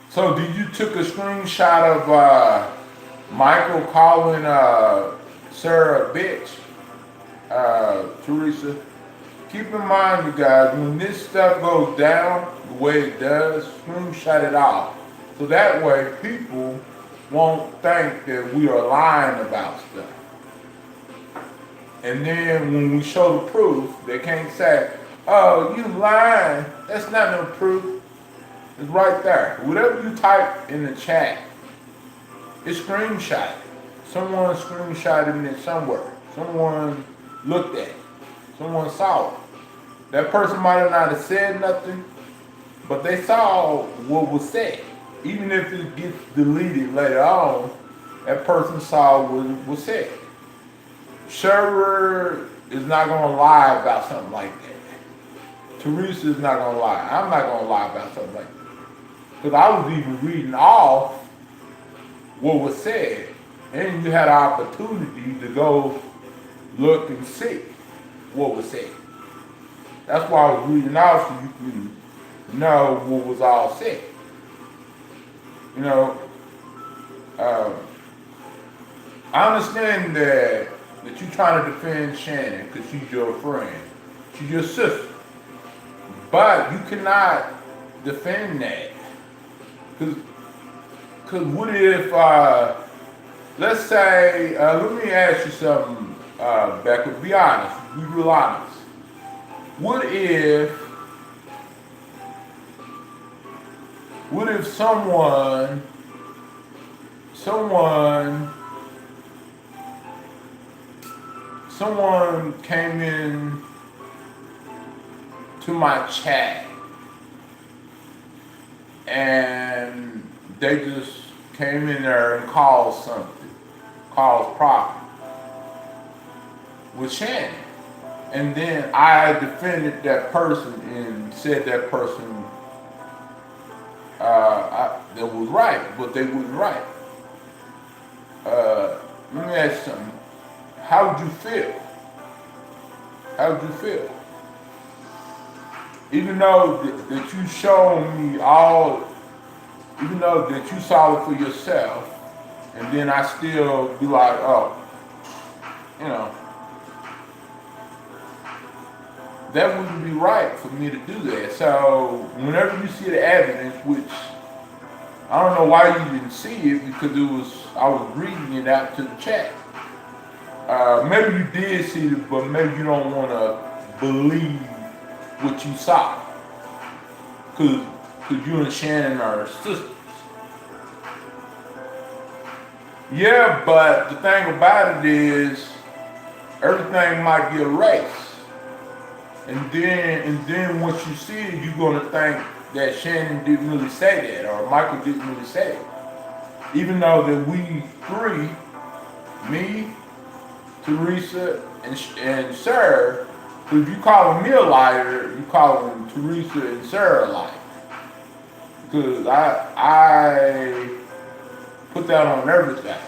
So did you took a screenshot of Michael calling Sarah a bitch, Teresa? Keep in mind, you guys, when this stuff goes down the way it does, screenshot it off. So that way people won't think that we are lying about stuff. And then when we show the proof, they can't say, oh, you lying. That's not no proof. It's right there. Whatever you type in the chat, it's screenshotted. Someone screenshotted it somewhere. Someone looked at it. Someone saw it. That person might have not have said nothing, but they saw what was said. Even if it gets deleted later on, that person saw what was said. Sherer is not going to lie about something like that. Teresa is not going to lie. I'm not going to lie about something like that. Because I was even reading off what was said, and you had an opportunity to go look and see what was said. That's why I was reading out so you can know what was all said. You know, I understand that you're trying to defend Shannon because she's your friend. She's your sister. But you cannot defend that. Because what if, let's say, let me ask you something, Becca, be honest, be real honest. What if someone came in to my chat and they just came in there and caused problem with Shannon? And then I defended that person and said that person that was right, but they wasn't right. Let me ask you something. How would you feel? How would you feel? Even though that you showed me all, even though that you saw it for yourself, and then I still be like, oh, you know, that wouldn't be right for me to do that. So whenever you see the evidence, which I don't know why you didn't see it, because I was reading it out to the chat. Maybe you did see it, but maybe you don't want to believe what you saw, because you and Shannon are sisters. Yeah, but the thing about it is, everything might get erased. And then once you see it, you're gonna think that Shannon didn't really say that, or Michael didn't really say it. Even though that we three, me, Teresa, and Sarah, if you call me a liar, you call Teresa and Sarah a liar. Because I put that on everything.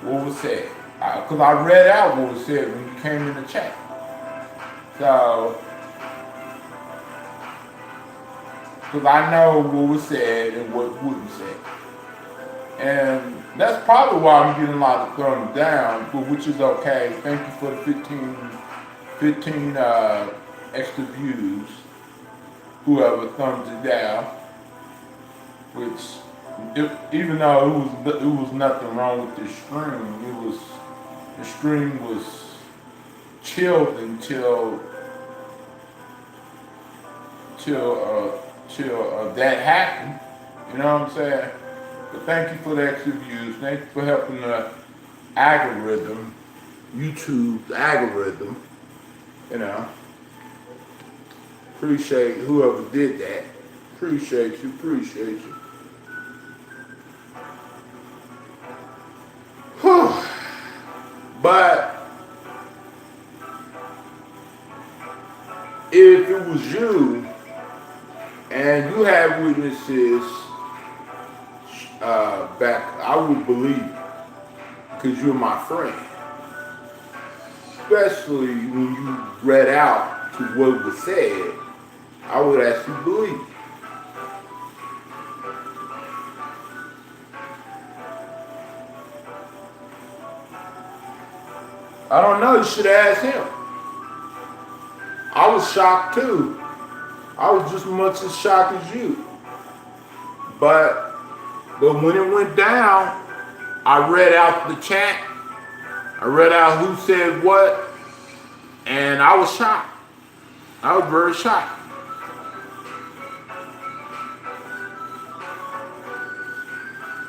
What was said. Because I read out what was said when you came in the chat. So, because I know what was said and what wasn't said. And that's probably why I'm getting a lot of thumbs down, but which is okay. Thank you for the 15 extra views. Whoever thumbs it down. Which, even though it was nothing wrong with the stream, the stream was chilled until that happened. You know what I'm saying? But thank you for the extra views. Thank you for helping the algorithm, YouTube's algorithm. You know, appreciate whoever did that. Appreciate you. But if it was you and you have witnesses back, I would believe, because you're my friend. Especially when you read out to what was said, I would actually believe it. I don't know, you should have asked him. I was shocked too. I was just as much as shocked as you. But when it went down, I read out the chat. I read out who said what, and I was shocked. I was very shocked.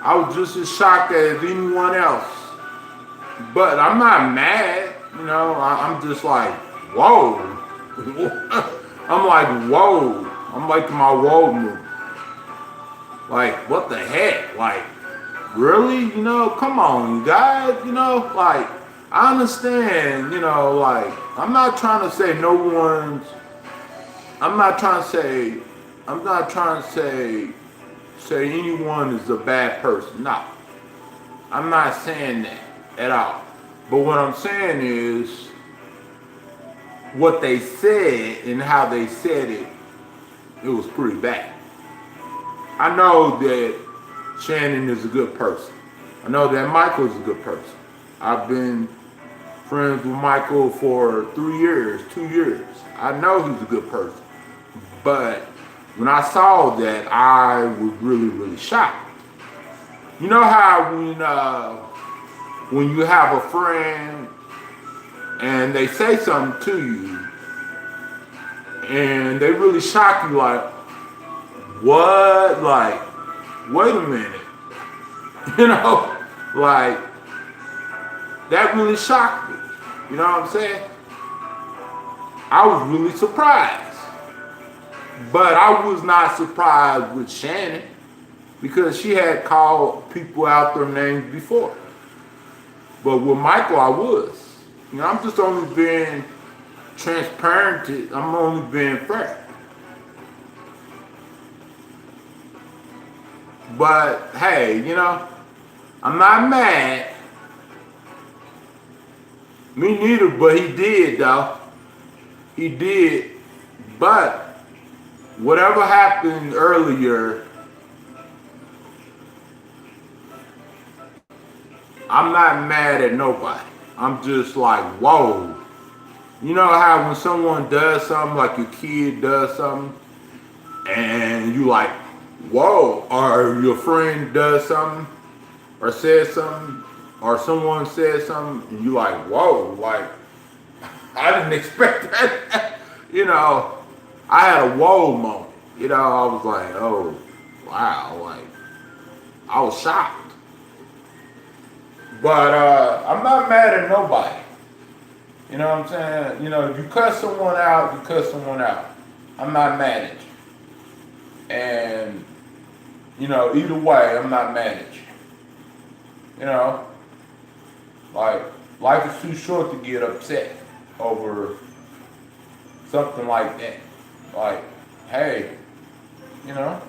I was just as shocked as anyone else. But I'm not mad, you know, I'm just like, whoa. I'm like, whoa. I'm like my whoa move. Like, what the heck? Like, really? You know, come on, you guys, you know, like, I understand, you know, like, I'm not trying to say say anyone is a bad person. No. I'm not saying that at all. But what I'm saying is what they said and how they said it, it was pretty bad. I know that Shannon is a good person. I know that Michael is a good person. I've been friends with Michael for 3 years, 2 years. I know he's a good person. But when I saw that, I was really, really shocked. You know how when you have a friend and they say something to you and they really shock you, like, what? Like, wait a minute. You know, like, that really shocked me. You know what I'm saying? I was really surprised. But I was not surprised with Shannon because she had called people out their names before. But with Michael, I was. You know, I'm just only being transparent. I'm only being fair. But hey, you know, I'm not mad. Me neither, but he did though. He did. But whatever happened earlier, I'm not mad at nobody. I'm just like, whoa. You know how when someone does something, like your kid does something, and you like, whoa, or your friend does something, or says something, or someone says something, and you like, whoa, like, I didn't expect that. You know, I had a whoa moment. You know, I was like, oh, wow, like, I was shocked. But I'm not mad at nobody. You know what I'm saying? You know, if you cut someone out, you cut someone out. I'm not mad at you. And, you know, either way, I'm not mad at you. You know, like, life is too short to get upset over something like that. Like, hey, you know,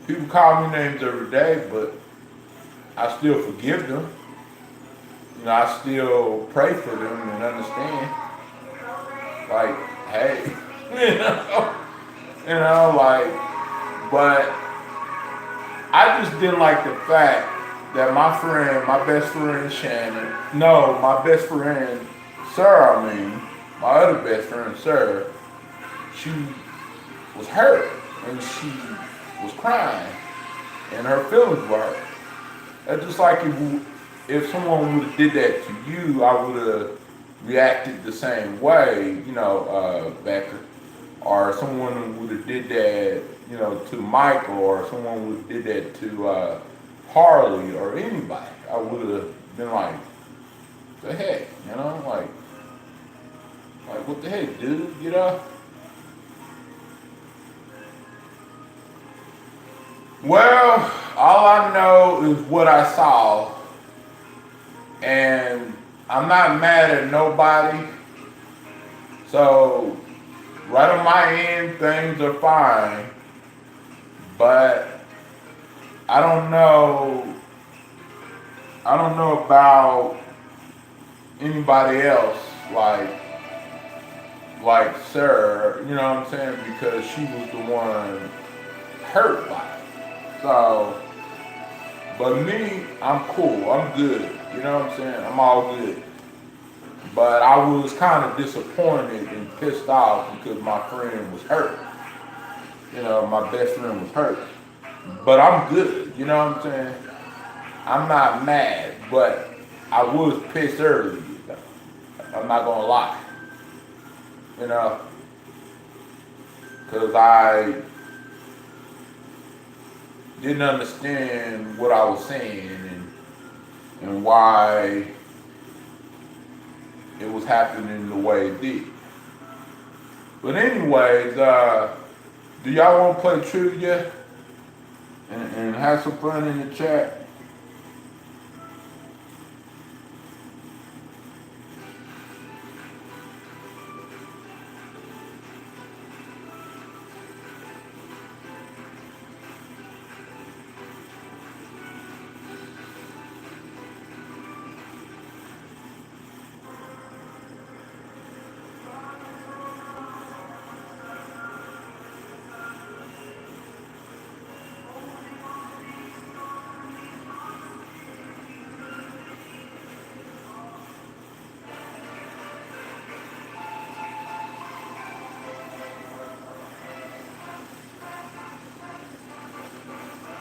people call me names every day, but I still forgive them. You know, I still pray for them and understand. Like, hey, you know, like, but I just didn't like the fact that my friend, my best friend Shannon, no, my best friend Sarah, my other best friend Sarah, she was hurt and she was crying and her feelings were hurt. That's just like if someone would have did that to you, I would have reacted the same way, you know, Becker. Or someone would have did that, you know, to Michael, or someone would have did that to Harley or anybody. I would have been like, the heck, you know, like what the heck, dude, you know? Well, all I know is what I saw, and I'm not mad at nobody. So right on my end, things are fine, but I don't know. I don't know about anybody else, like Sarah. You know what I'm saying? Because she was the one hurt by it. So, but me, I'm cool. I'm good. You know what I'm saying? I'm all good. But I was kind of disappointed and pissed off because my friend was hurt. You know, my best friend was hurt. But I'm good. You know what I'm saying? I'm not mad, but I was pissed early. I'm not gonna lie. You know, because I didn't understand what I was saying and why it was happening the way it did. But anyways, do y'all want to play trivia and have some fun in the chat?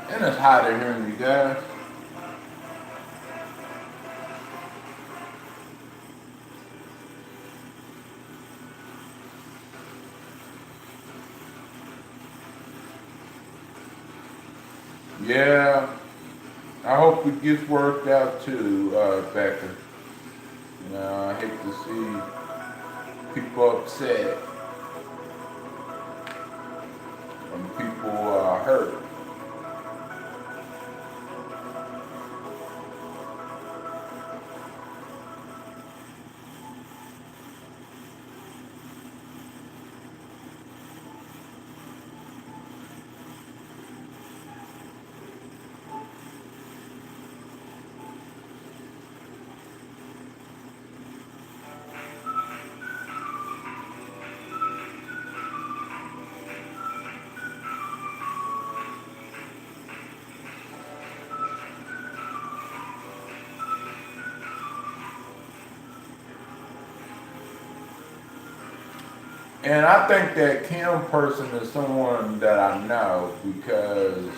And it's hot in here, you guys. Yeah, I hope it gets worked out too, Becca. You know, I hate to see people upset and people hurt. And I think that Kim person is someone that I know because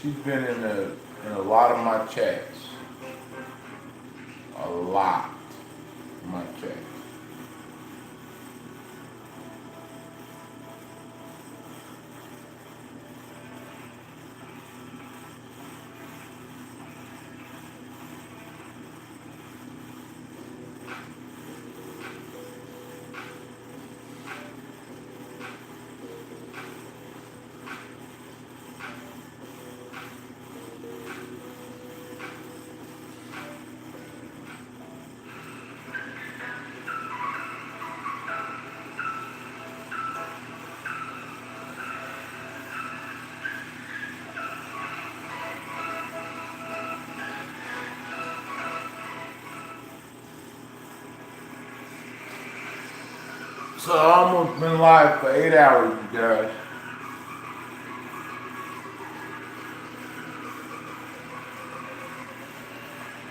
she's been in a lot of my chats. A lot of my chats. So I almost been live for 8 hours, you guys.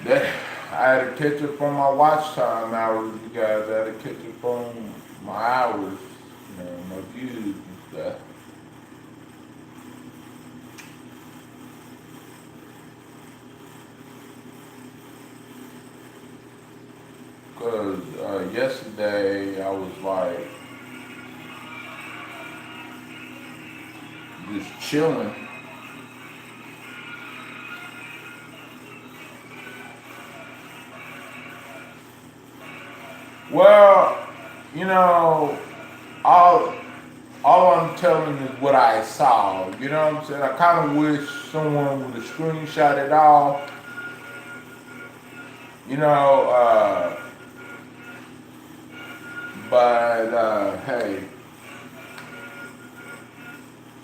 That, I had to catch up on my watch time hours, you guys. I had to catch up on my hours, you know, my views and stuff. Because yesterday I was like just chilling. Well, you know, all I'm telling is what I saw. You know what I'm saying? I kind of wish someone would have screenshot it all. You know, But hey,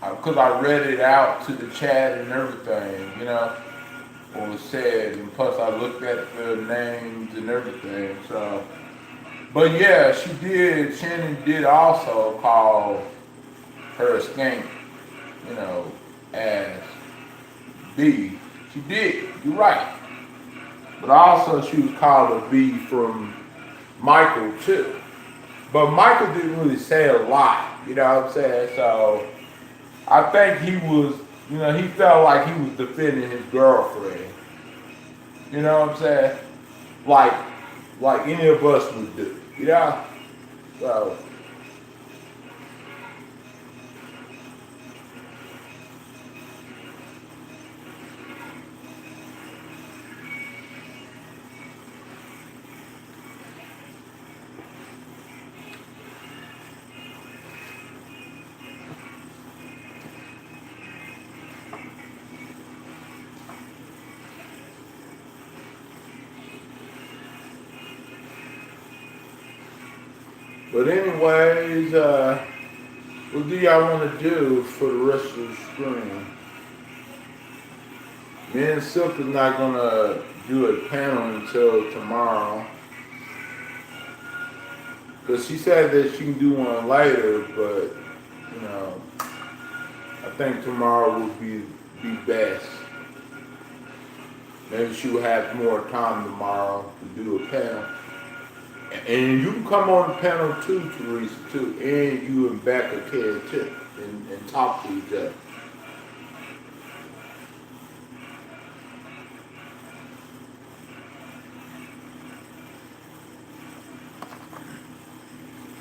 because I read it out to the chat and everything, you know, what was said, and plus I looked at the names and everything. So, but yeah, Shannon did also call her skank, you know, as B. She did. You're right. But also she was called a B from Michael too. But Michael didn't really say a lot, you know what I'm saying? So I think he was, you know, he felt like he was defending his girlfriend. You know what I'm saying? Like any of us would do, you know? So but anyways, what do y'all want to do for the rest of the stream? Me and Silk is not gonna do a panel until tomorrow. Cause she said that she can do one later, but you know, I think tomorrow would be best. Maybe she will have more time tomorrow to do a panel. And you can come on the panel too, Teresa, too. And you and Becca can too. And talk to each other.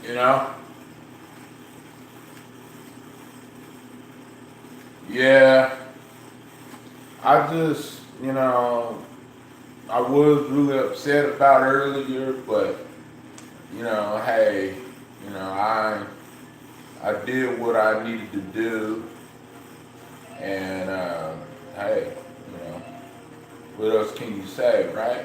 You know? Yeah. I just, you know, I was really upset about earlier, but you know, hey, you know, I did what I needed to do, and hey, you know, what else can you say, right?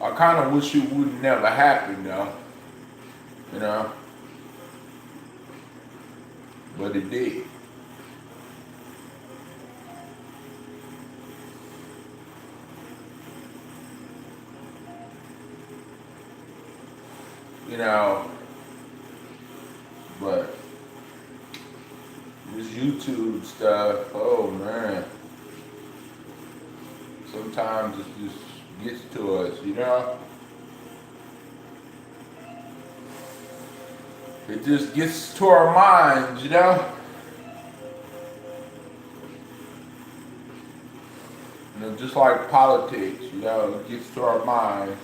I kind of wish it would never happen, though, you know, but it did. You know, but this YouTube stuff, oh man, sometimes it just gets to us, you know? It just gets to our minds, you know? You know, just like politics, you know, it gets to our minds.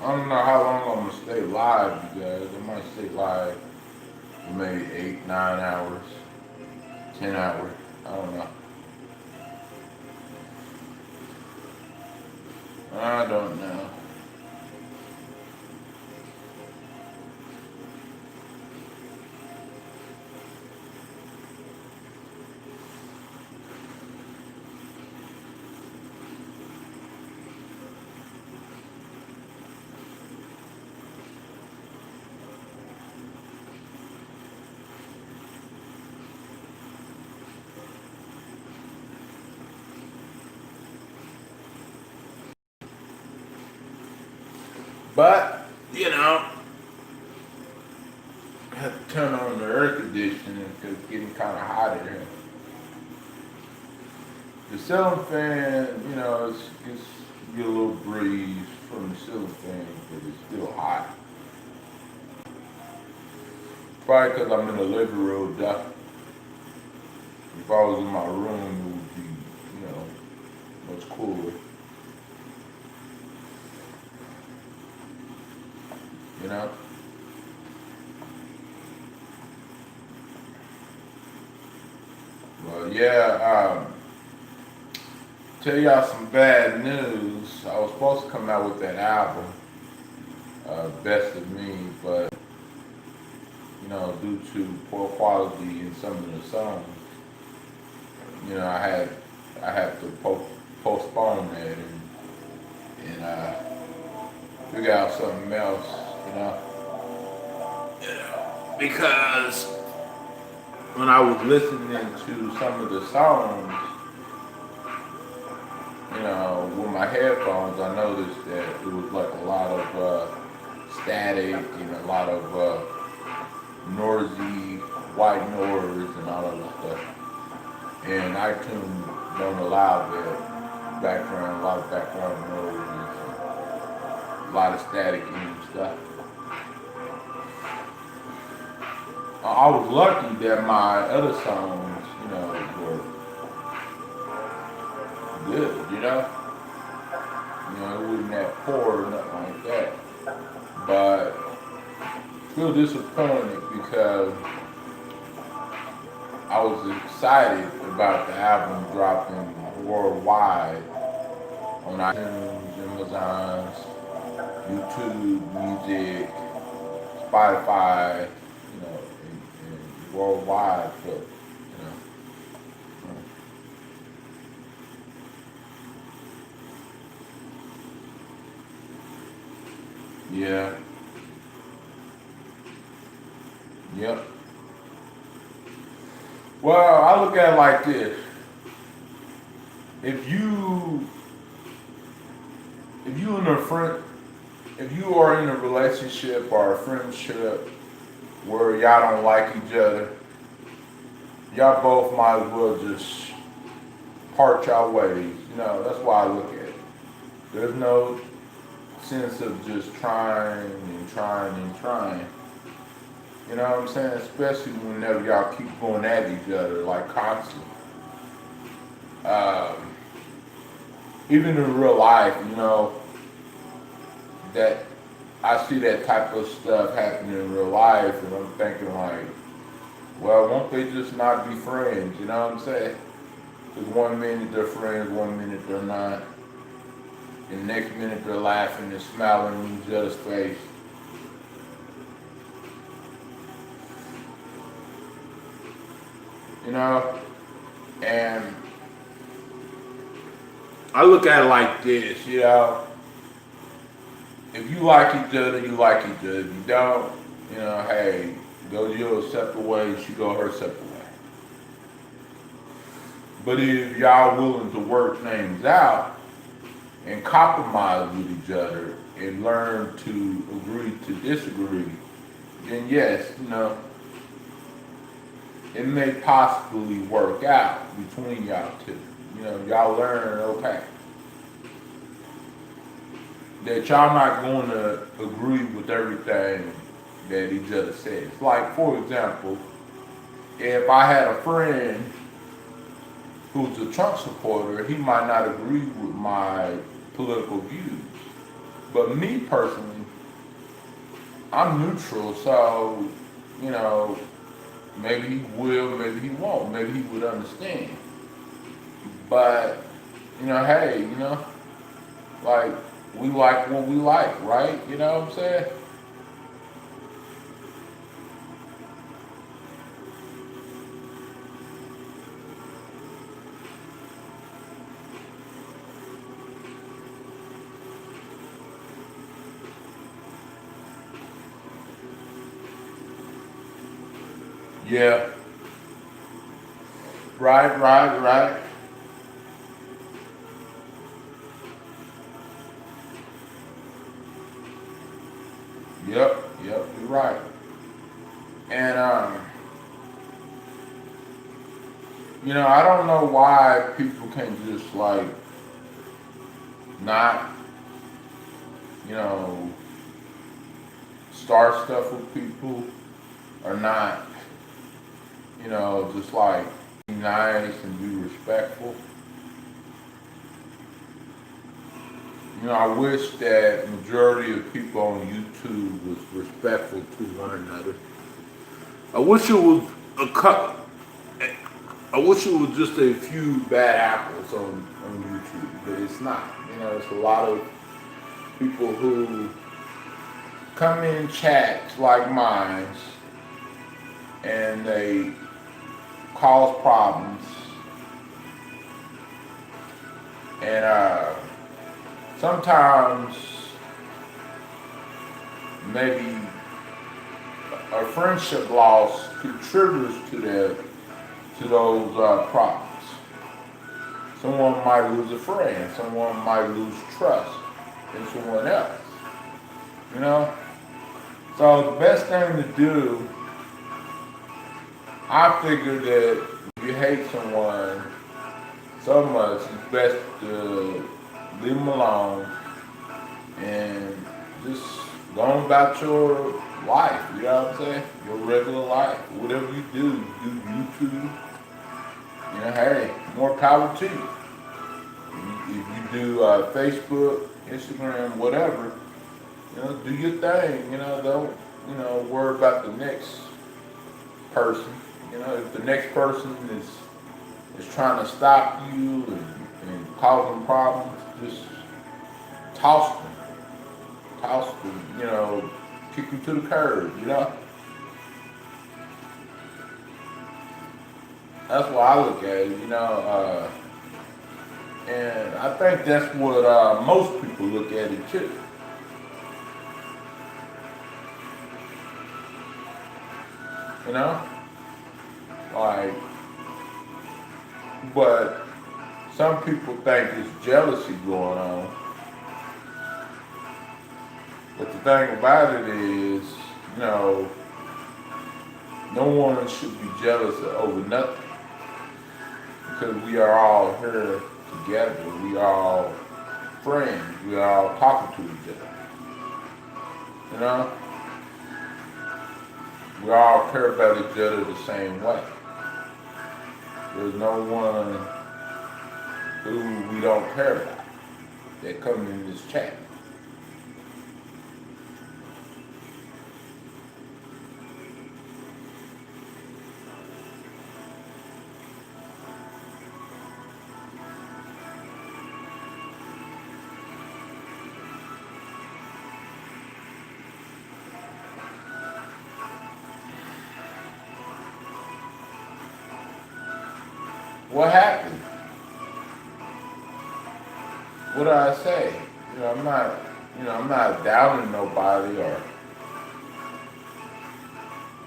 I don't know how long I'm gonna stay live, you guys. I might stay live for maybe 8, 9 hours, 10 hours. I don't know. I don't know. But, you know, I had to turn on the air conditioning because it's getting kind of hot in here. The ceiling fan, you know, it's get a little breeze from the ceiling fan, but it's still hot. Probably because I'm in the living room. If I was in my room, it would be, much cooler. You know? Well, yeah, tell y'all some bad news. I was supposed to come out with that album, Best of Me, but, due to poor quality in some of the songs, I had to postpone that and figure out something else, because when I was listening to some of the songs, with my headphones, I noticed that it was like a lot of static and a lot of noisy white noise and all of that stuff. And iTunes don't allow that background, a lot of background noise and a lot of static and stuff. I was lucky that my other songs, were good, it wasn't that poor or nothing like that. But still disappointed because I was excited about the album dropping worldwide on iTunes, Amazon, YouTube Music, Spotify, and worldwide, but yeah. Yep. Well, I look at it like this. If you are in a relationship or a friendship where y'all don't like each other, y'all both might as well just part y'all ways. That's why I look at it. There's no sense of just trying and trying and trying. You know what I'm saying? Especially whenever y'all keep going at each other like constantly. Even in real life, that I see that type of stuff happening in real life, and I'm thinking like, well, won't they just not be friends? You know what I'm saying? Because 1 minute they're friends, 1 minute they're not. And the next minute they're laughing and smiling in each other's face. And I look at it like this, if you like each other, you like each other. If you don't, hey, go your separate ways, she go her separate way. But if y'all willing to work things out and compromise with each other and learn to agree to disagree, then yes, it may possibly work out between y'all two. Y'all learn, okay, that y'all not going to agree with everything that each other says. Like, for example, if I had a friend who's a Trump supporter, he might not agree with my political views. But me personally, I'm neutral, so, maybe he will, maybe he won't, maybe he would understand. But, hey, like, we like what we like, right? You know what I'm saying? Yeah. Right. Yep, you're right. And I don't know why people can't just like not, start stuff with people or are not, just like be nice and be respectful. I wish that majority of people on YouTube was respectful to one another. I wish it was just a few bad apples on YouTube, but it's not. It's a lot of people who come in chats like mine and they cause problems and sometimes maybe a friendship loss contributes to those problems. Someone might lose a friend, someone might lose trust in someone else. So the best thing to do, I figure that if you hate someone so much, it's best to leave them alone and just go on about your life, you know what I'm saying? Your regular life. Whatever you do YouTube, hey, more power to you. If you do Facebook, Instagram, whatever, do your thing, don't, worry about the next person. If the next person is trying to stop you and causing problems, just toss them, kick them to the curb, That's what I look at it, and I think that's what most people look at it too. But some people think it's jealousy going on. But the thing about it is, no one should be jealous over nothing. Because we are all here together. We are all friends. We are all talking to each other. We all care about each other the same way. There's no one who we don't care about that comes in this chat. What happened? What did I say? I'm not doubting nobody, or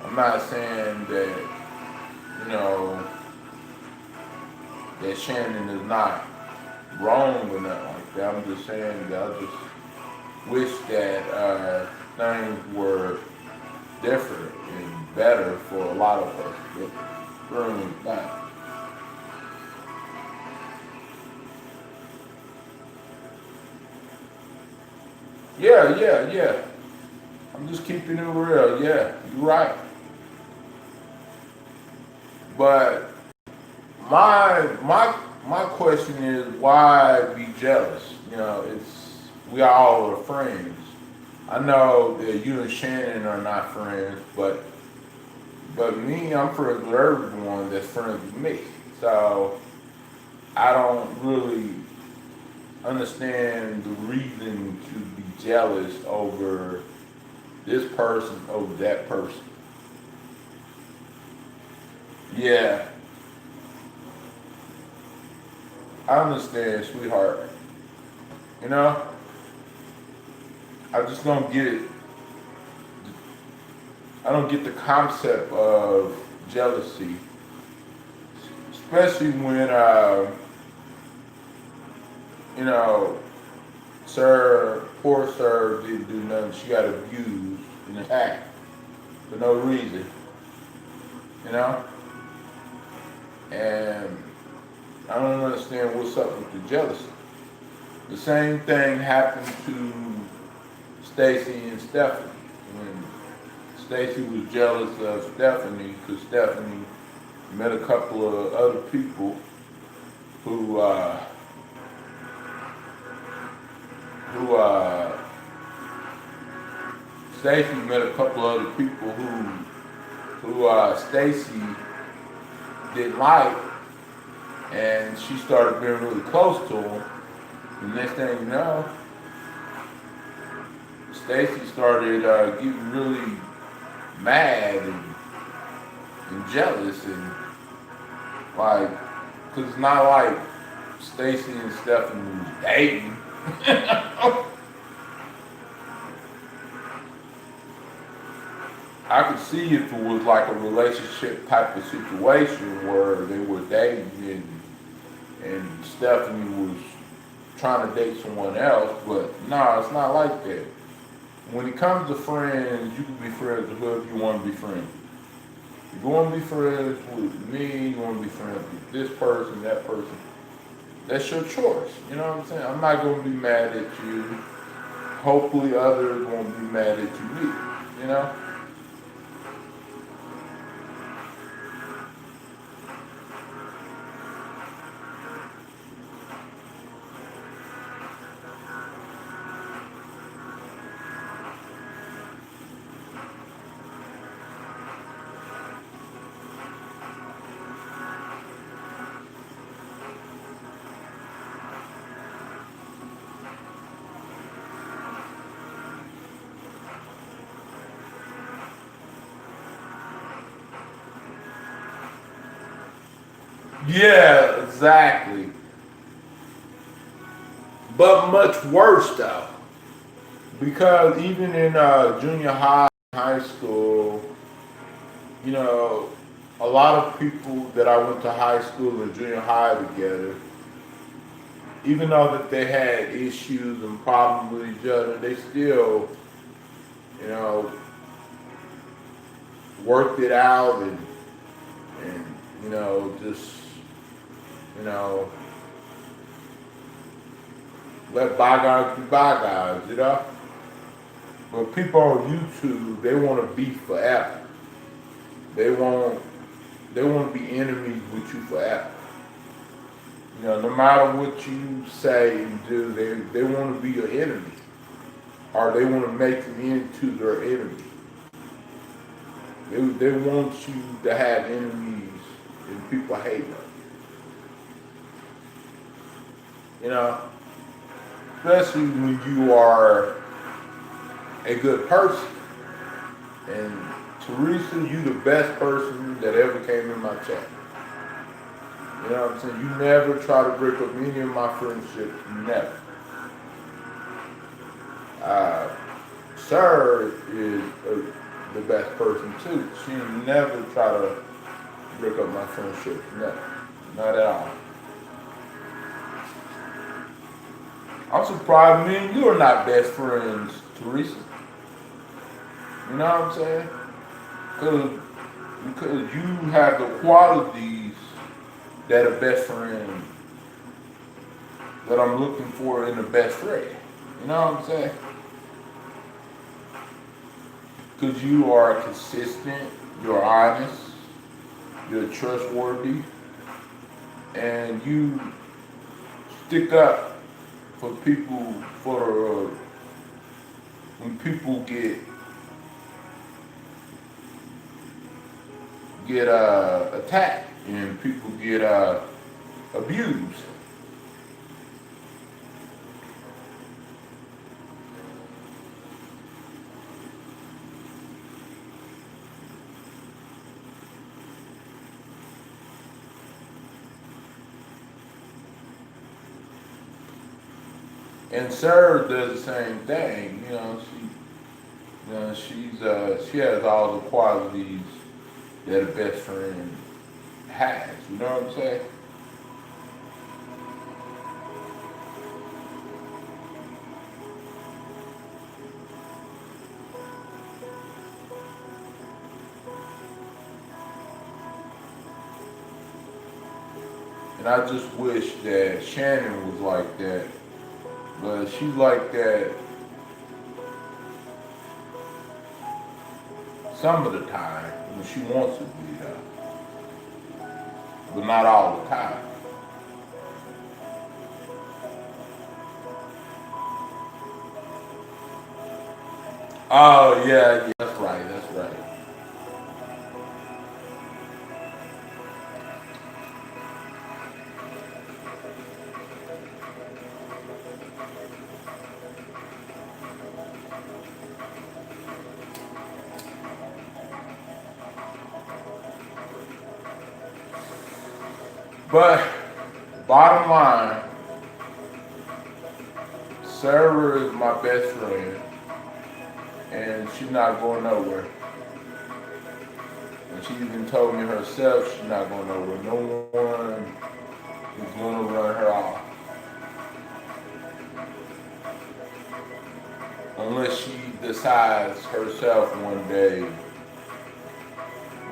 I'm not saying that, that Shannon is not wrong or nothing like that. I'm just saying that I just wish that things were different and better for a lot of us, but really not. Yeah. I'm just keeping it real. Yeah, you're right. But my question is, why be jealous? We all are friends. I know that you and Shannon are not friends, but me, I'm friends with everyone that's friends with me. So I don't really understand the reason to be jealous over this person over that person. Yeah, I understand, sweetheart. I just don't get it. I don't get the concept of jealousy, especially when poor Sir didn't do nothing. She got abused and attacked for no reason, And I don't understand what's up with the jealousy. The same thing happened to Stacy and Stephanie when Stacy was jealous of Stephanie because Stephanie met a couple of other people who Stacy met a couple of other people who Stacy didn't like, and she started being really close to him. The next thing you know, Stacy started getting really mad and jealous, and like, cause it's not like Stacy and Stephanie was dating. I could see if it was like a relationship type of situation where they were dating and Stephanie was trying to date someone else, but no, it's not like that. When it comes to friends, you can be friends with whoever you want to be friends with. If you want to be friends with me, you want to be friends with this person, that person, that's your choice. You know what I'm saying? I'm not going to be mad at you. Hopefully others won't be mad at you either, you know? Yeah, exactly. But much worse though, because even in junior high, high school, you know, a lot of people that I went to high school and junior high together, even though that they had issues and problems with each other, they still, you know, worked it out and you know, just, you know, let bygones be bygones, you know? But people on YouTube, they want to beef forever. They want to be enemies with you forever. You know, no matter what you say and do, they want to be your enemy. Or they want to make you into their enemy. They want you to have enemies and people hate them. You know? Especially when you are a good person. And Teresa, you the best person that ever came in my chat. You know what I'm saying? You never try to break up any of my friendships. Never. Sir is the best person too. She never try to break up my friendships. Never. Not at all. I'm surprised me and you are not best friends, Teresa. You know what I'm saying? Because you have the qualities that a best friend, that I'm looking for in a best friend. You know what I'm saying? Because you are consistent, you're honest, you're trustworthy, and you stick up for people, when people get attacked and people get abused. And Sarah does the same thing. You know, she has all the qualities that a best friend has. You know what I'm saying? And I just wish that Shannon was like that. But she's like that some of the time when she wants to be there, but not all the time. Oh yeah, that's right, that's right. But bottom line, Sarah is my best friend, and she's not going nowhere. And she even told me herself she's not going nowhere. No one is going to run her off. Unless she decides herself one day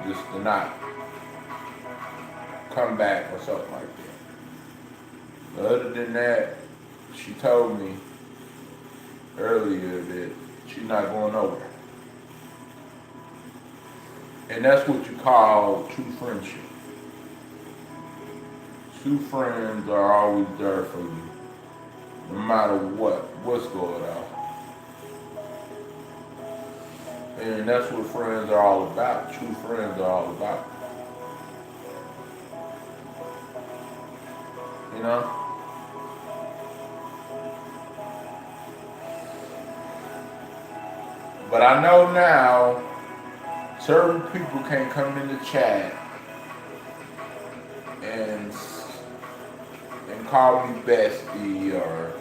just to not come back or something like that. But other than that, she told me earlier that she's not going nowhere. And that's what you call true friendship. True friends are always there for you, no matter what's going on. And that's what friends are all about. True friends are all about. You know? But I know now, certain people can't come in the chat and call me bestie or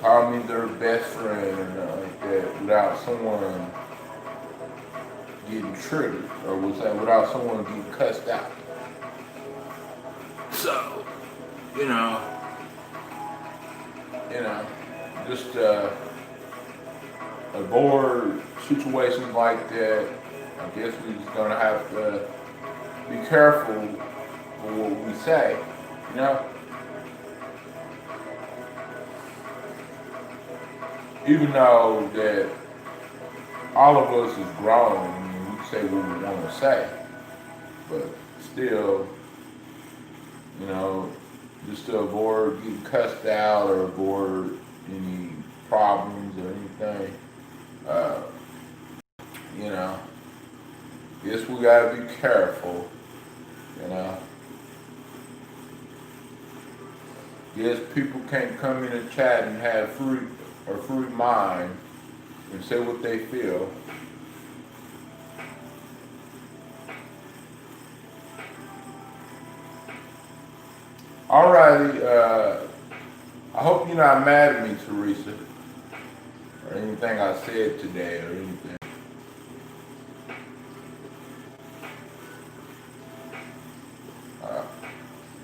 call me their best friend or nothing like that without someone getting triggered or without someone getting cussed out. So, you know, just avoid situations like that. I guess we're just gonna have to be careful with what we say, you know? Even though that all of us is grown, I mean, we say what we want to say, but still, you know, just to avoid getting cussed out or avoid any problems or anything, you know, guess we gotta be careful, you know. Yes, people can't come in and chat and have free mind and say what they feel. Alrighty, I hope you're not mad at me, Teresa, or anything I said today or anything.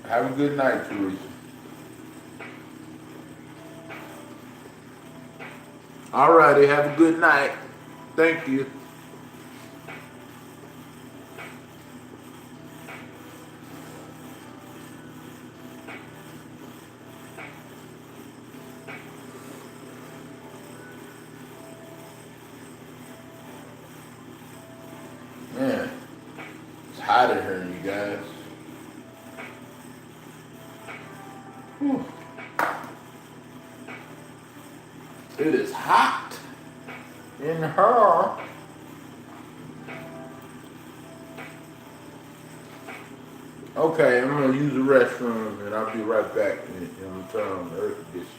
Have a good night, Teresa. Alrighty, have a good night. Thank you. Man, it's hot in here, you guys. Whew. It is hot in her. Okay, I'm gonna use the restroom and I'll be right back and I'm gonna turn on the air conditioner.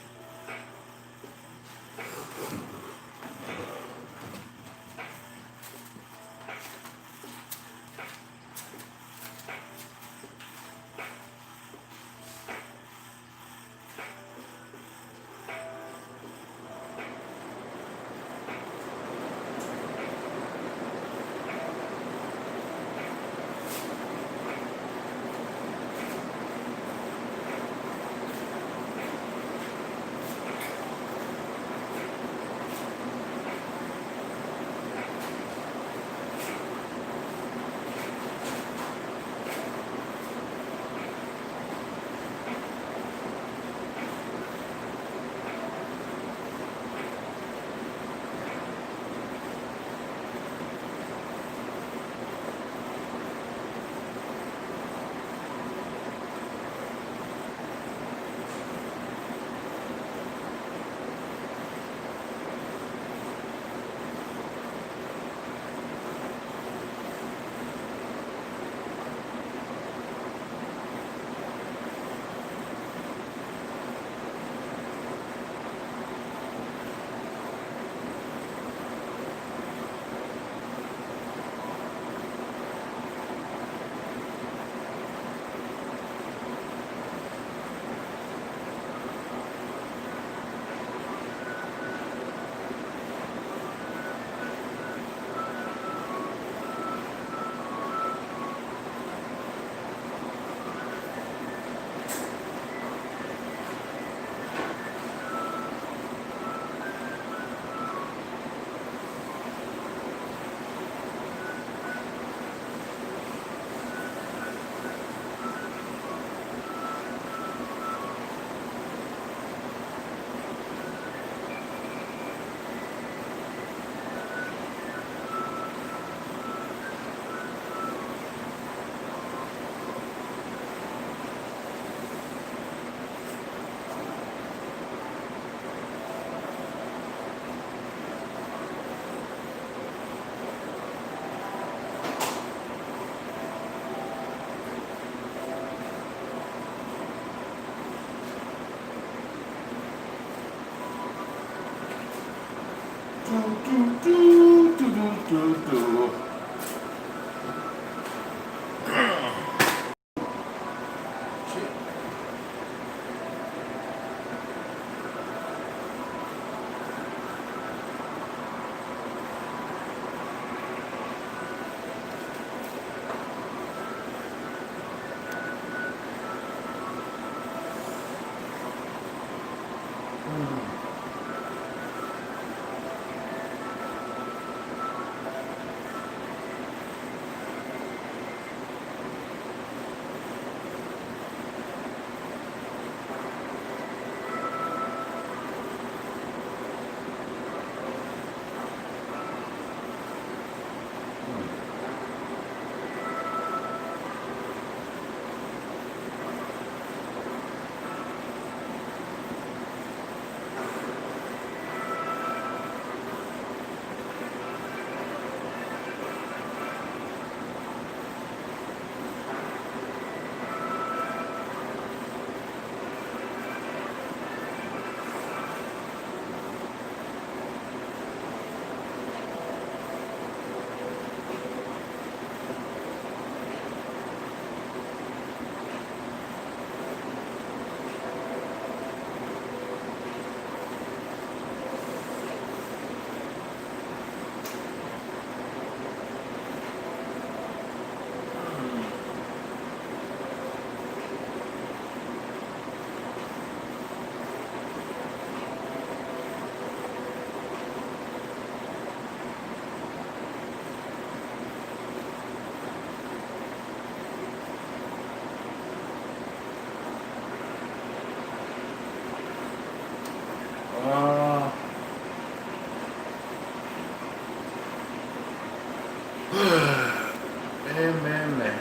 Man.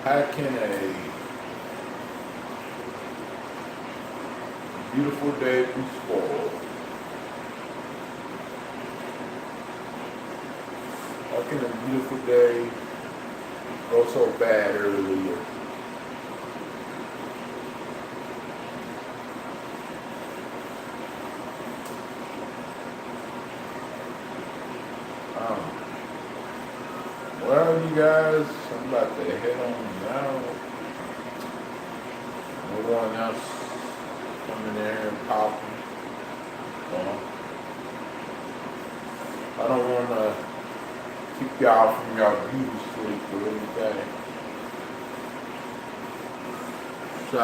How can a beautiful day be spoiled? How can a beautiful day go so bad earlier? Well, you guys, I'm about to head on now. No one else coming there and talking. I don't want to keep y'all from y'all beauty sleep or anything. So,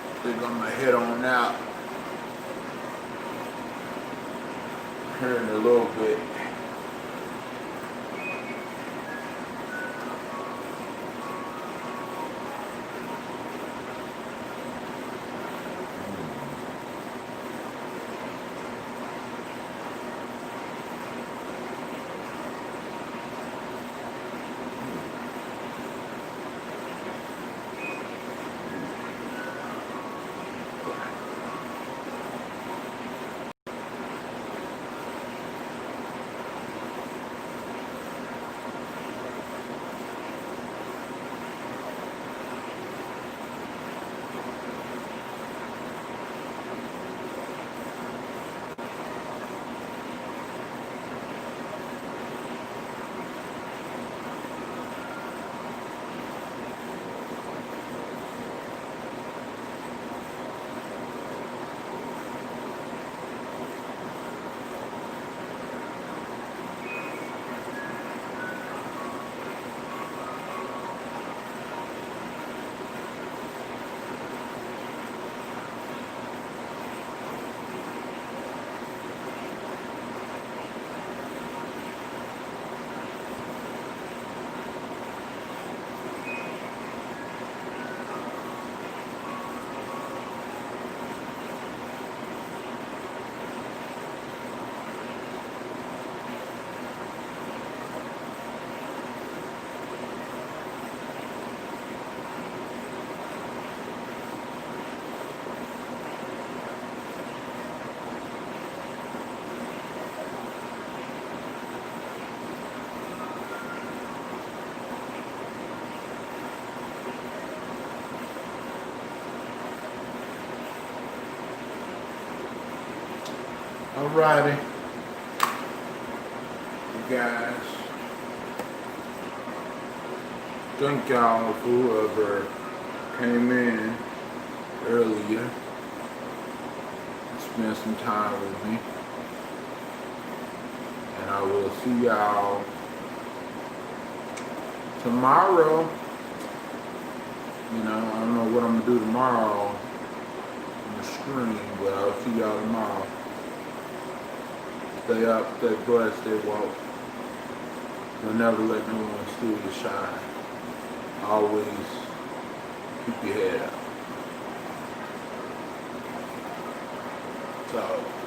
I think I'm going to head on out here in a little bit. Alrighty, you guys, thank y'all for whoever came in earlier and spent some time with me, and I will see y'all tomorrow. You know, I don't know what I'm gonna do tomorrow on the stream, but I'll see y'all tomorrow. Stay up, stay blessed, stay woke. You'll never let no one steal your shine. Always keep your head up. So,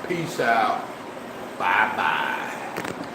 peace out. Bye-bye.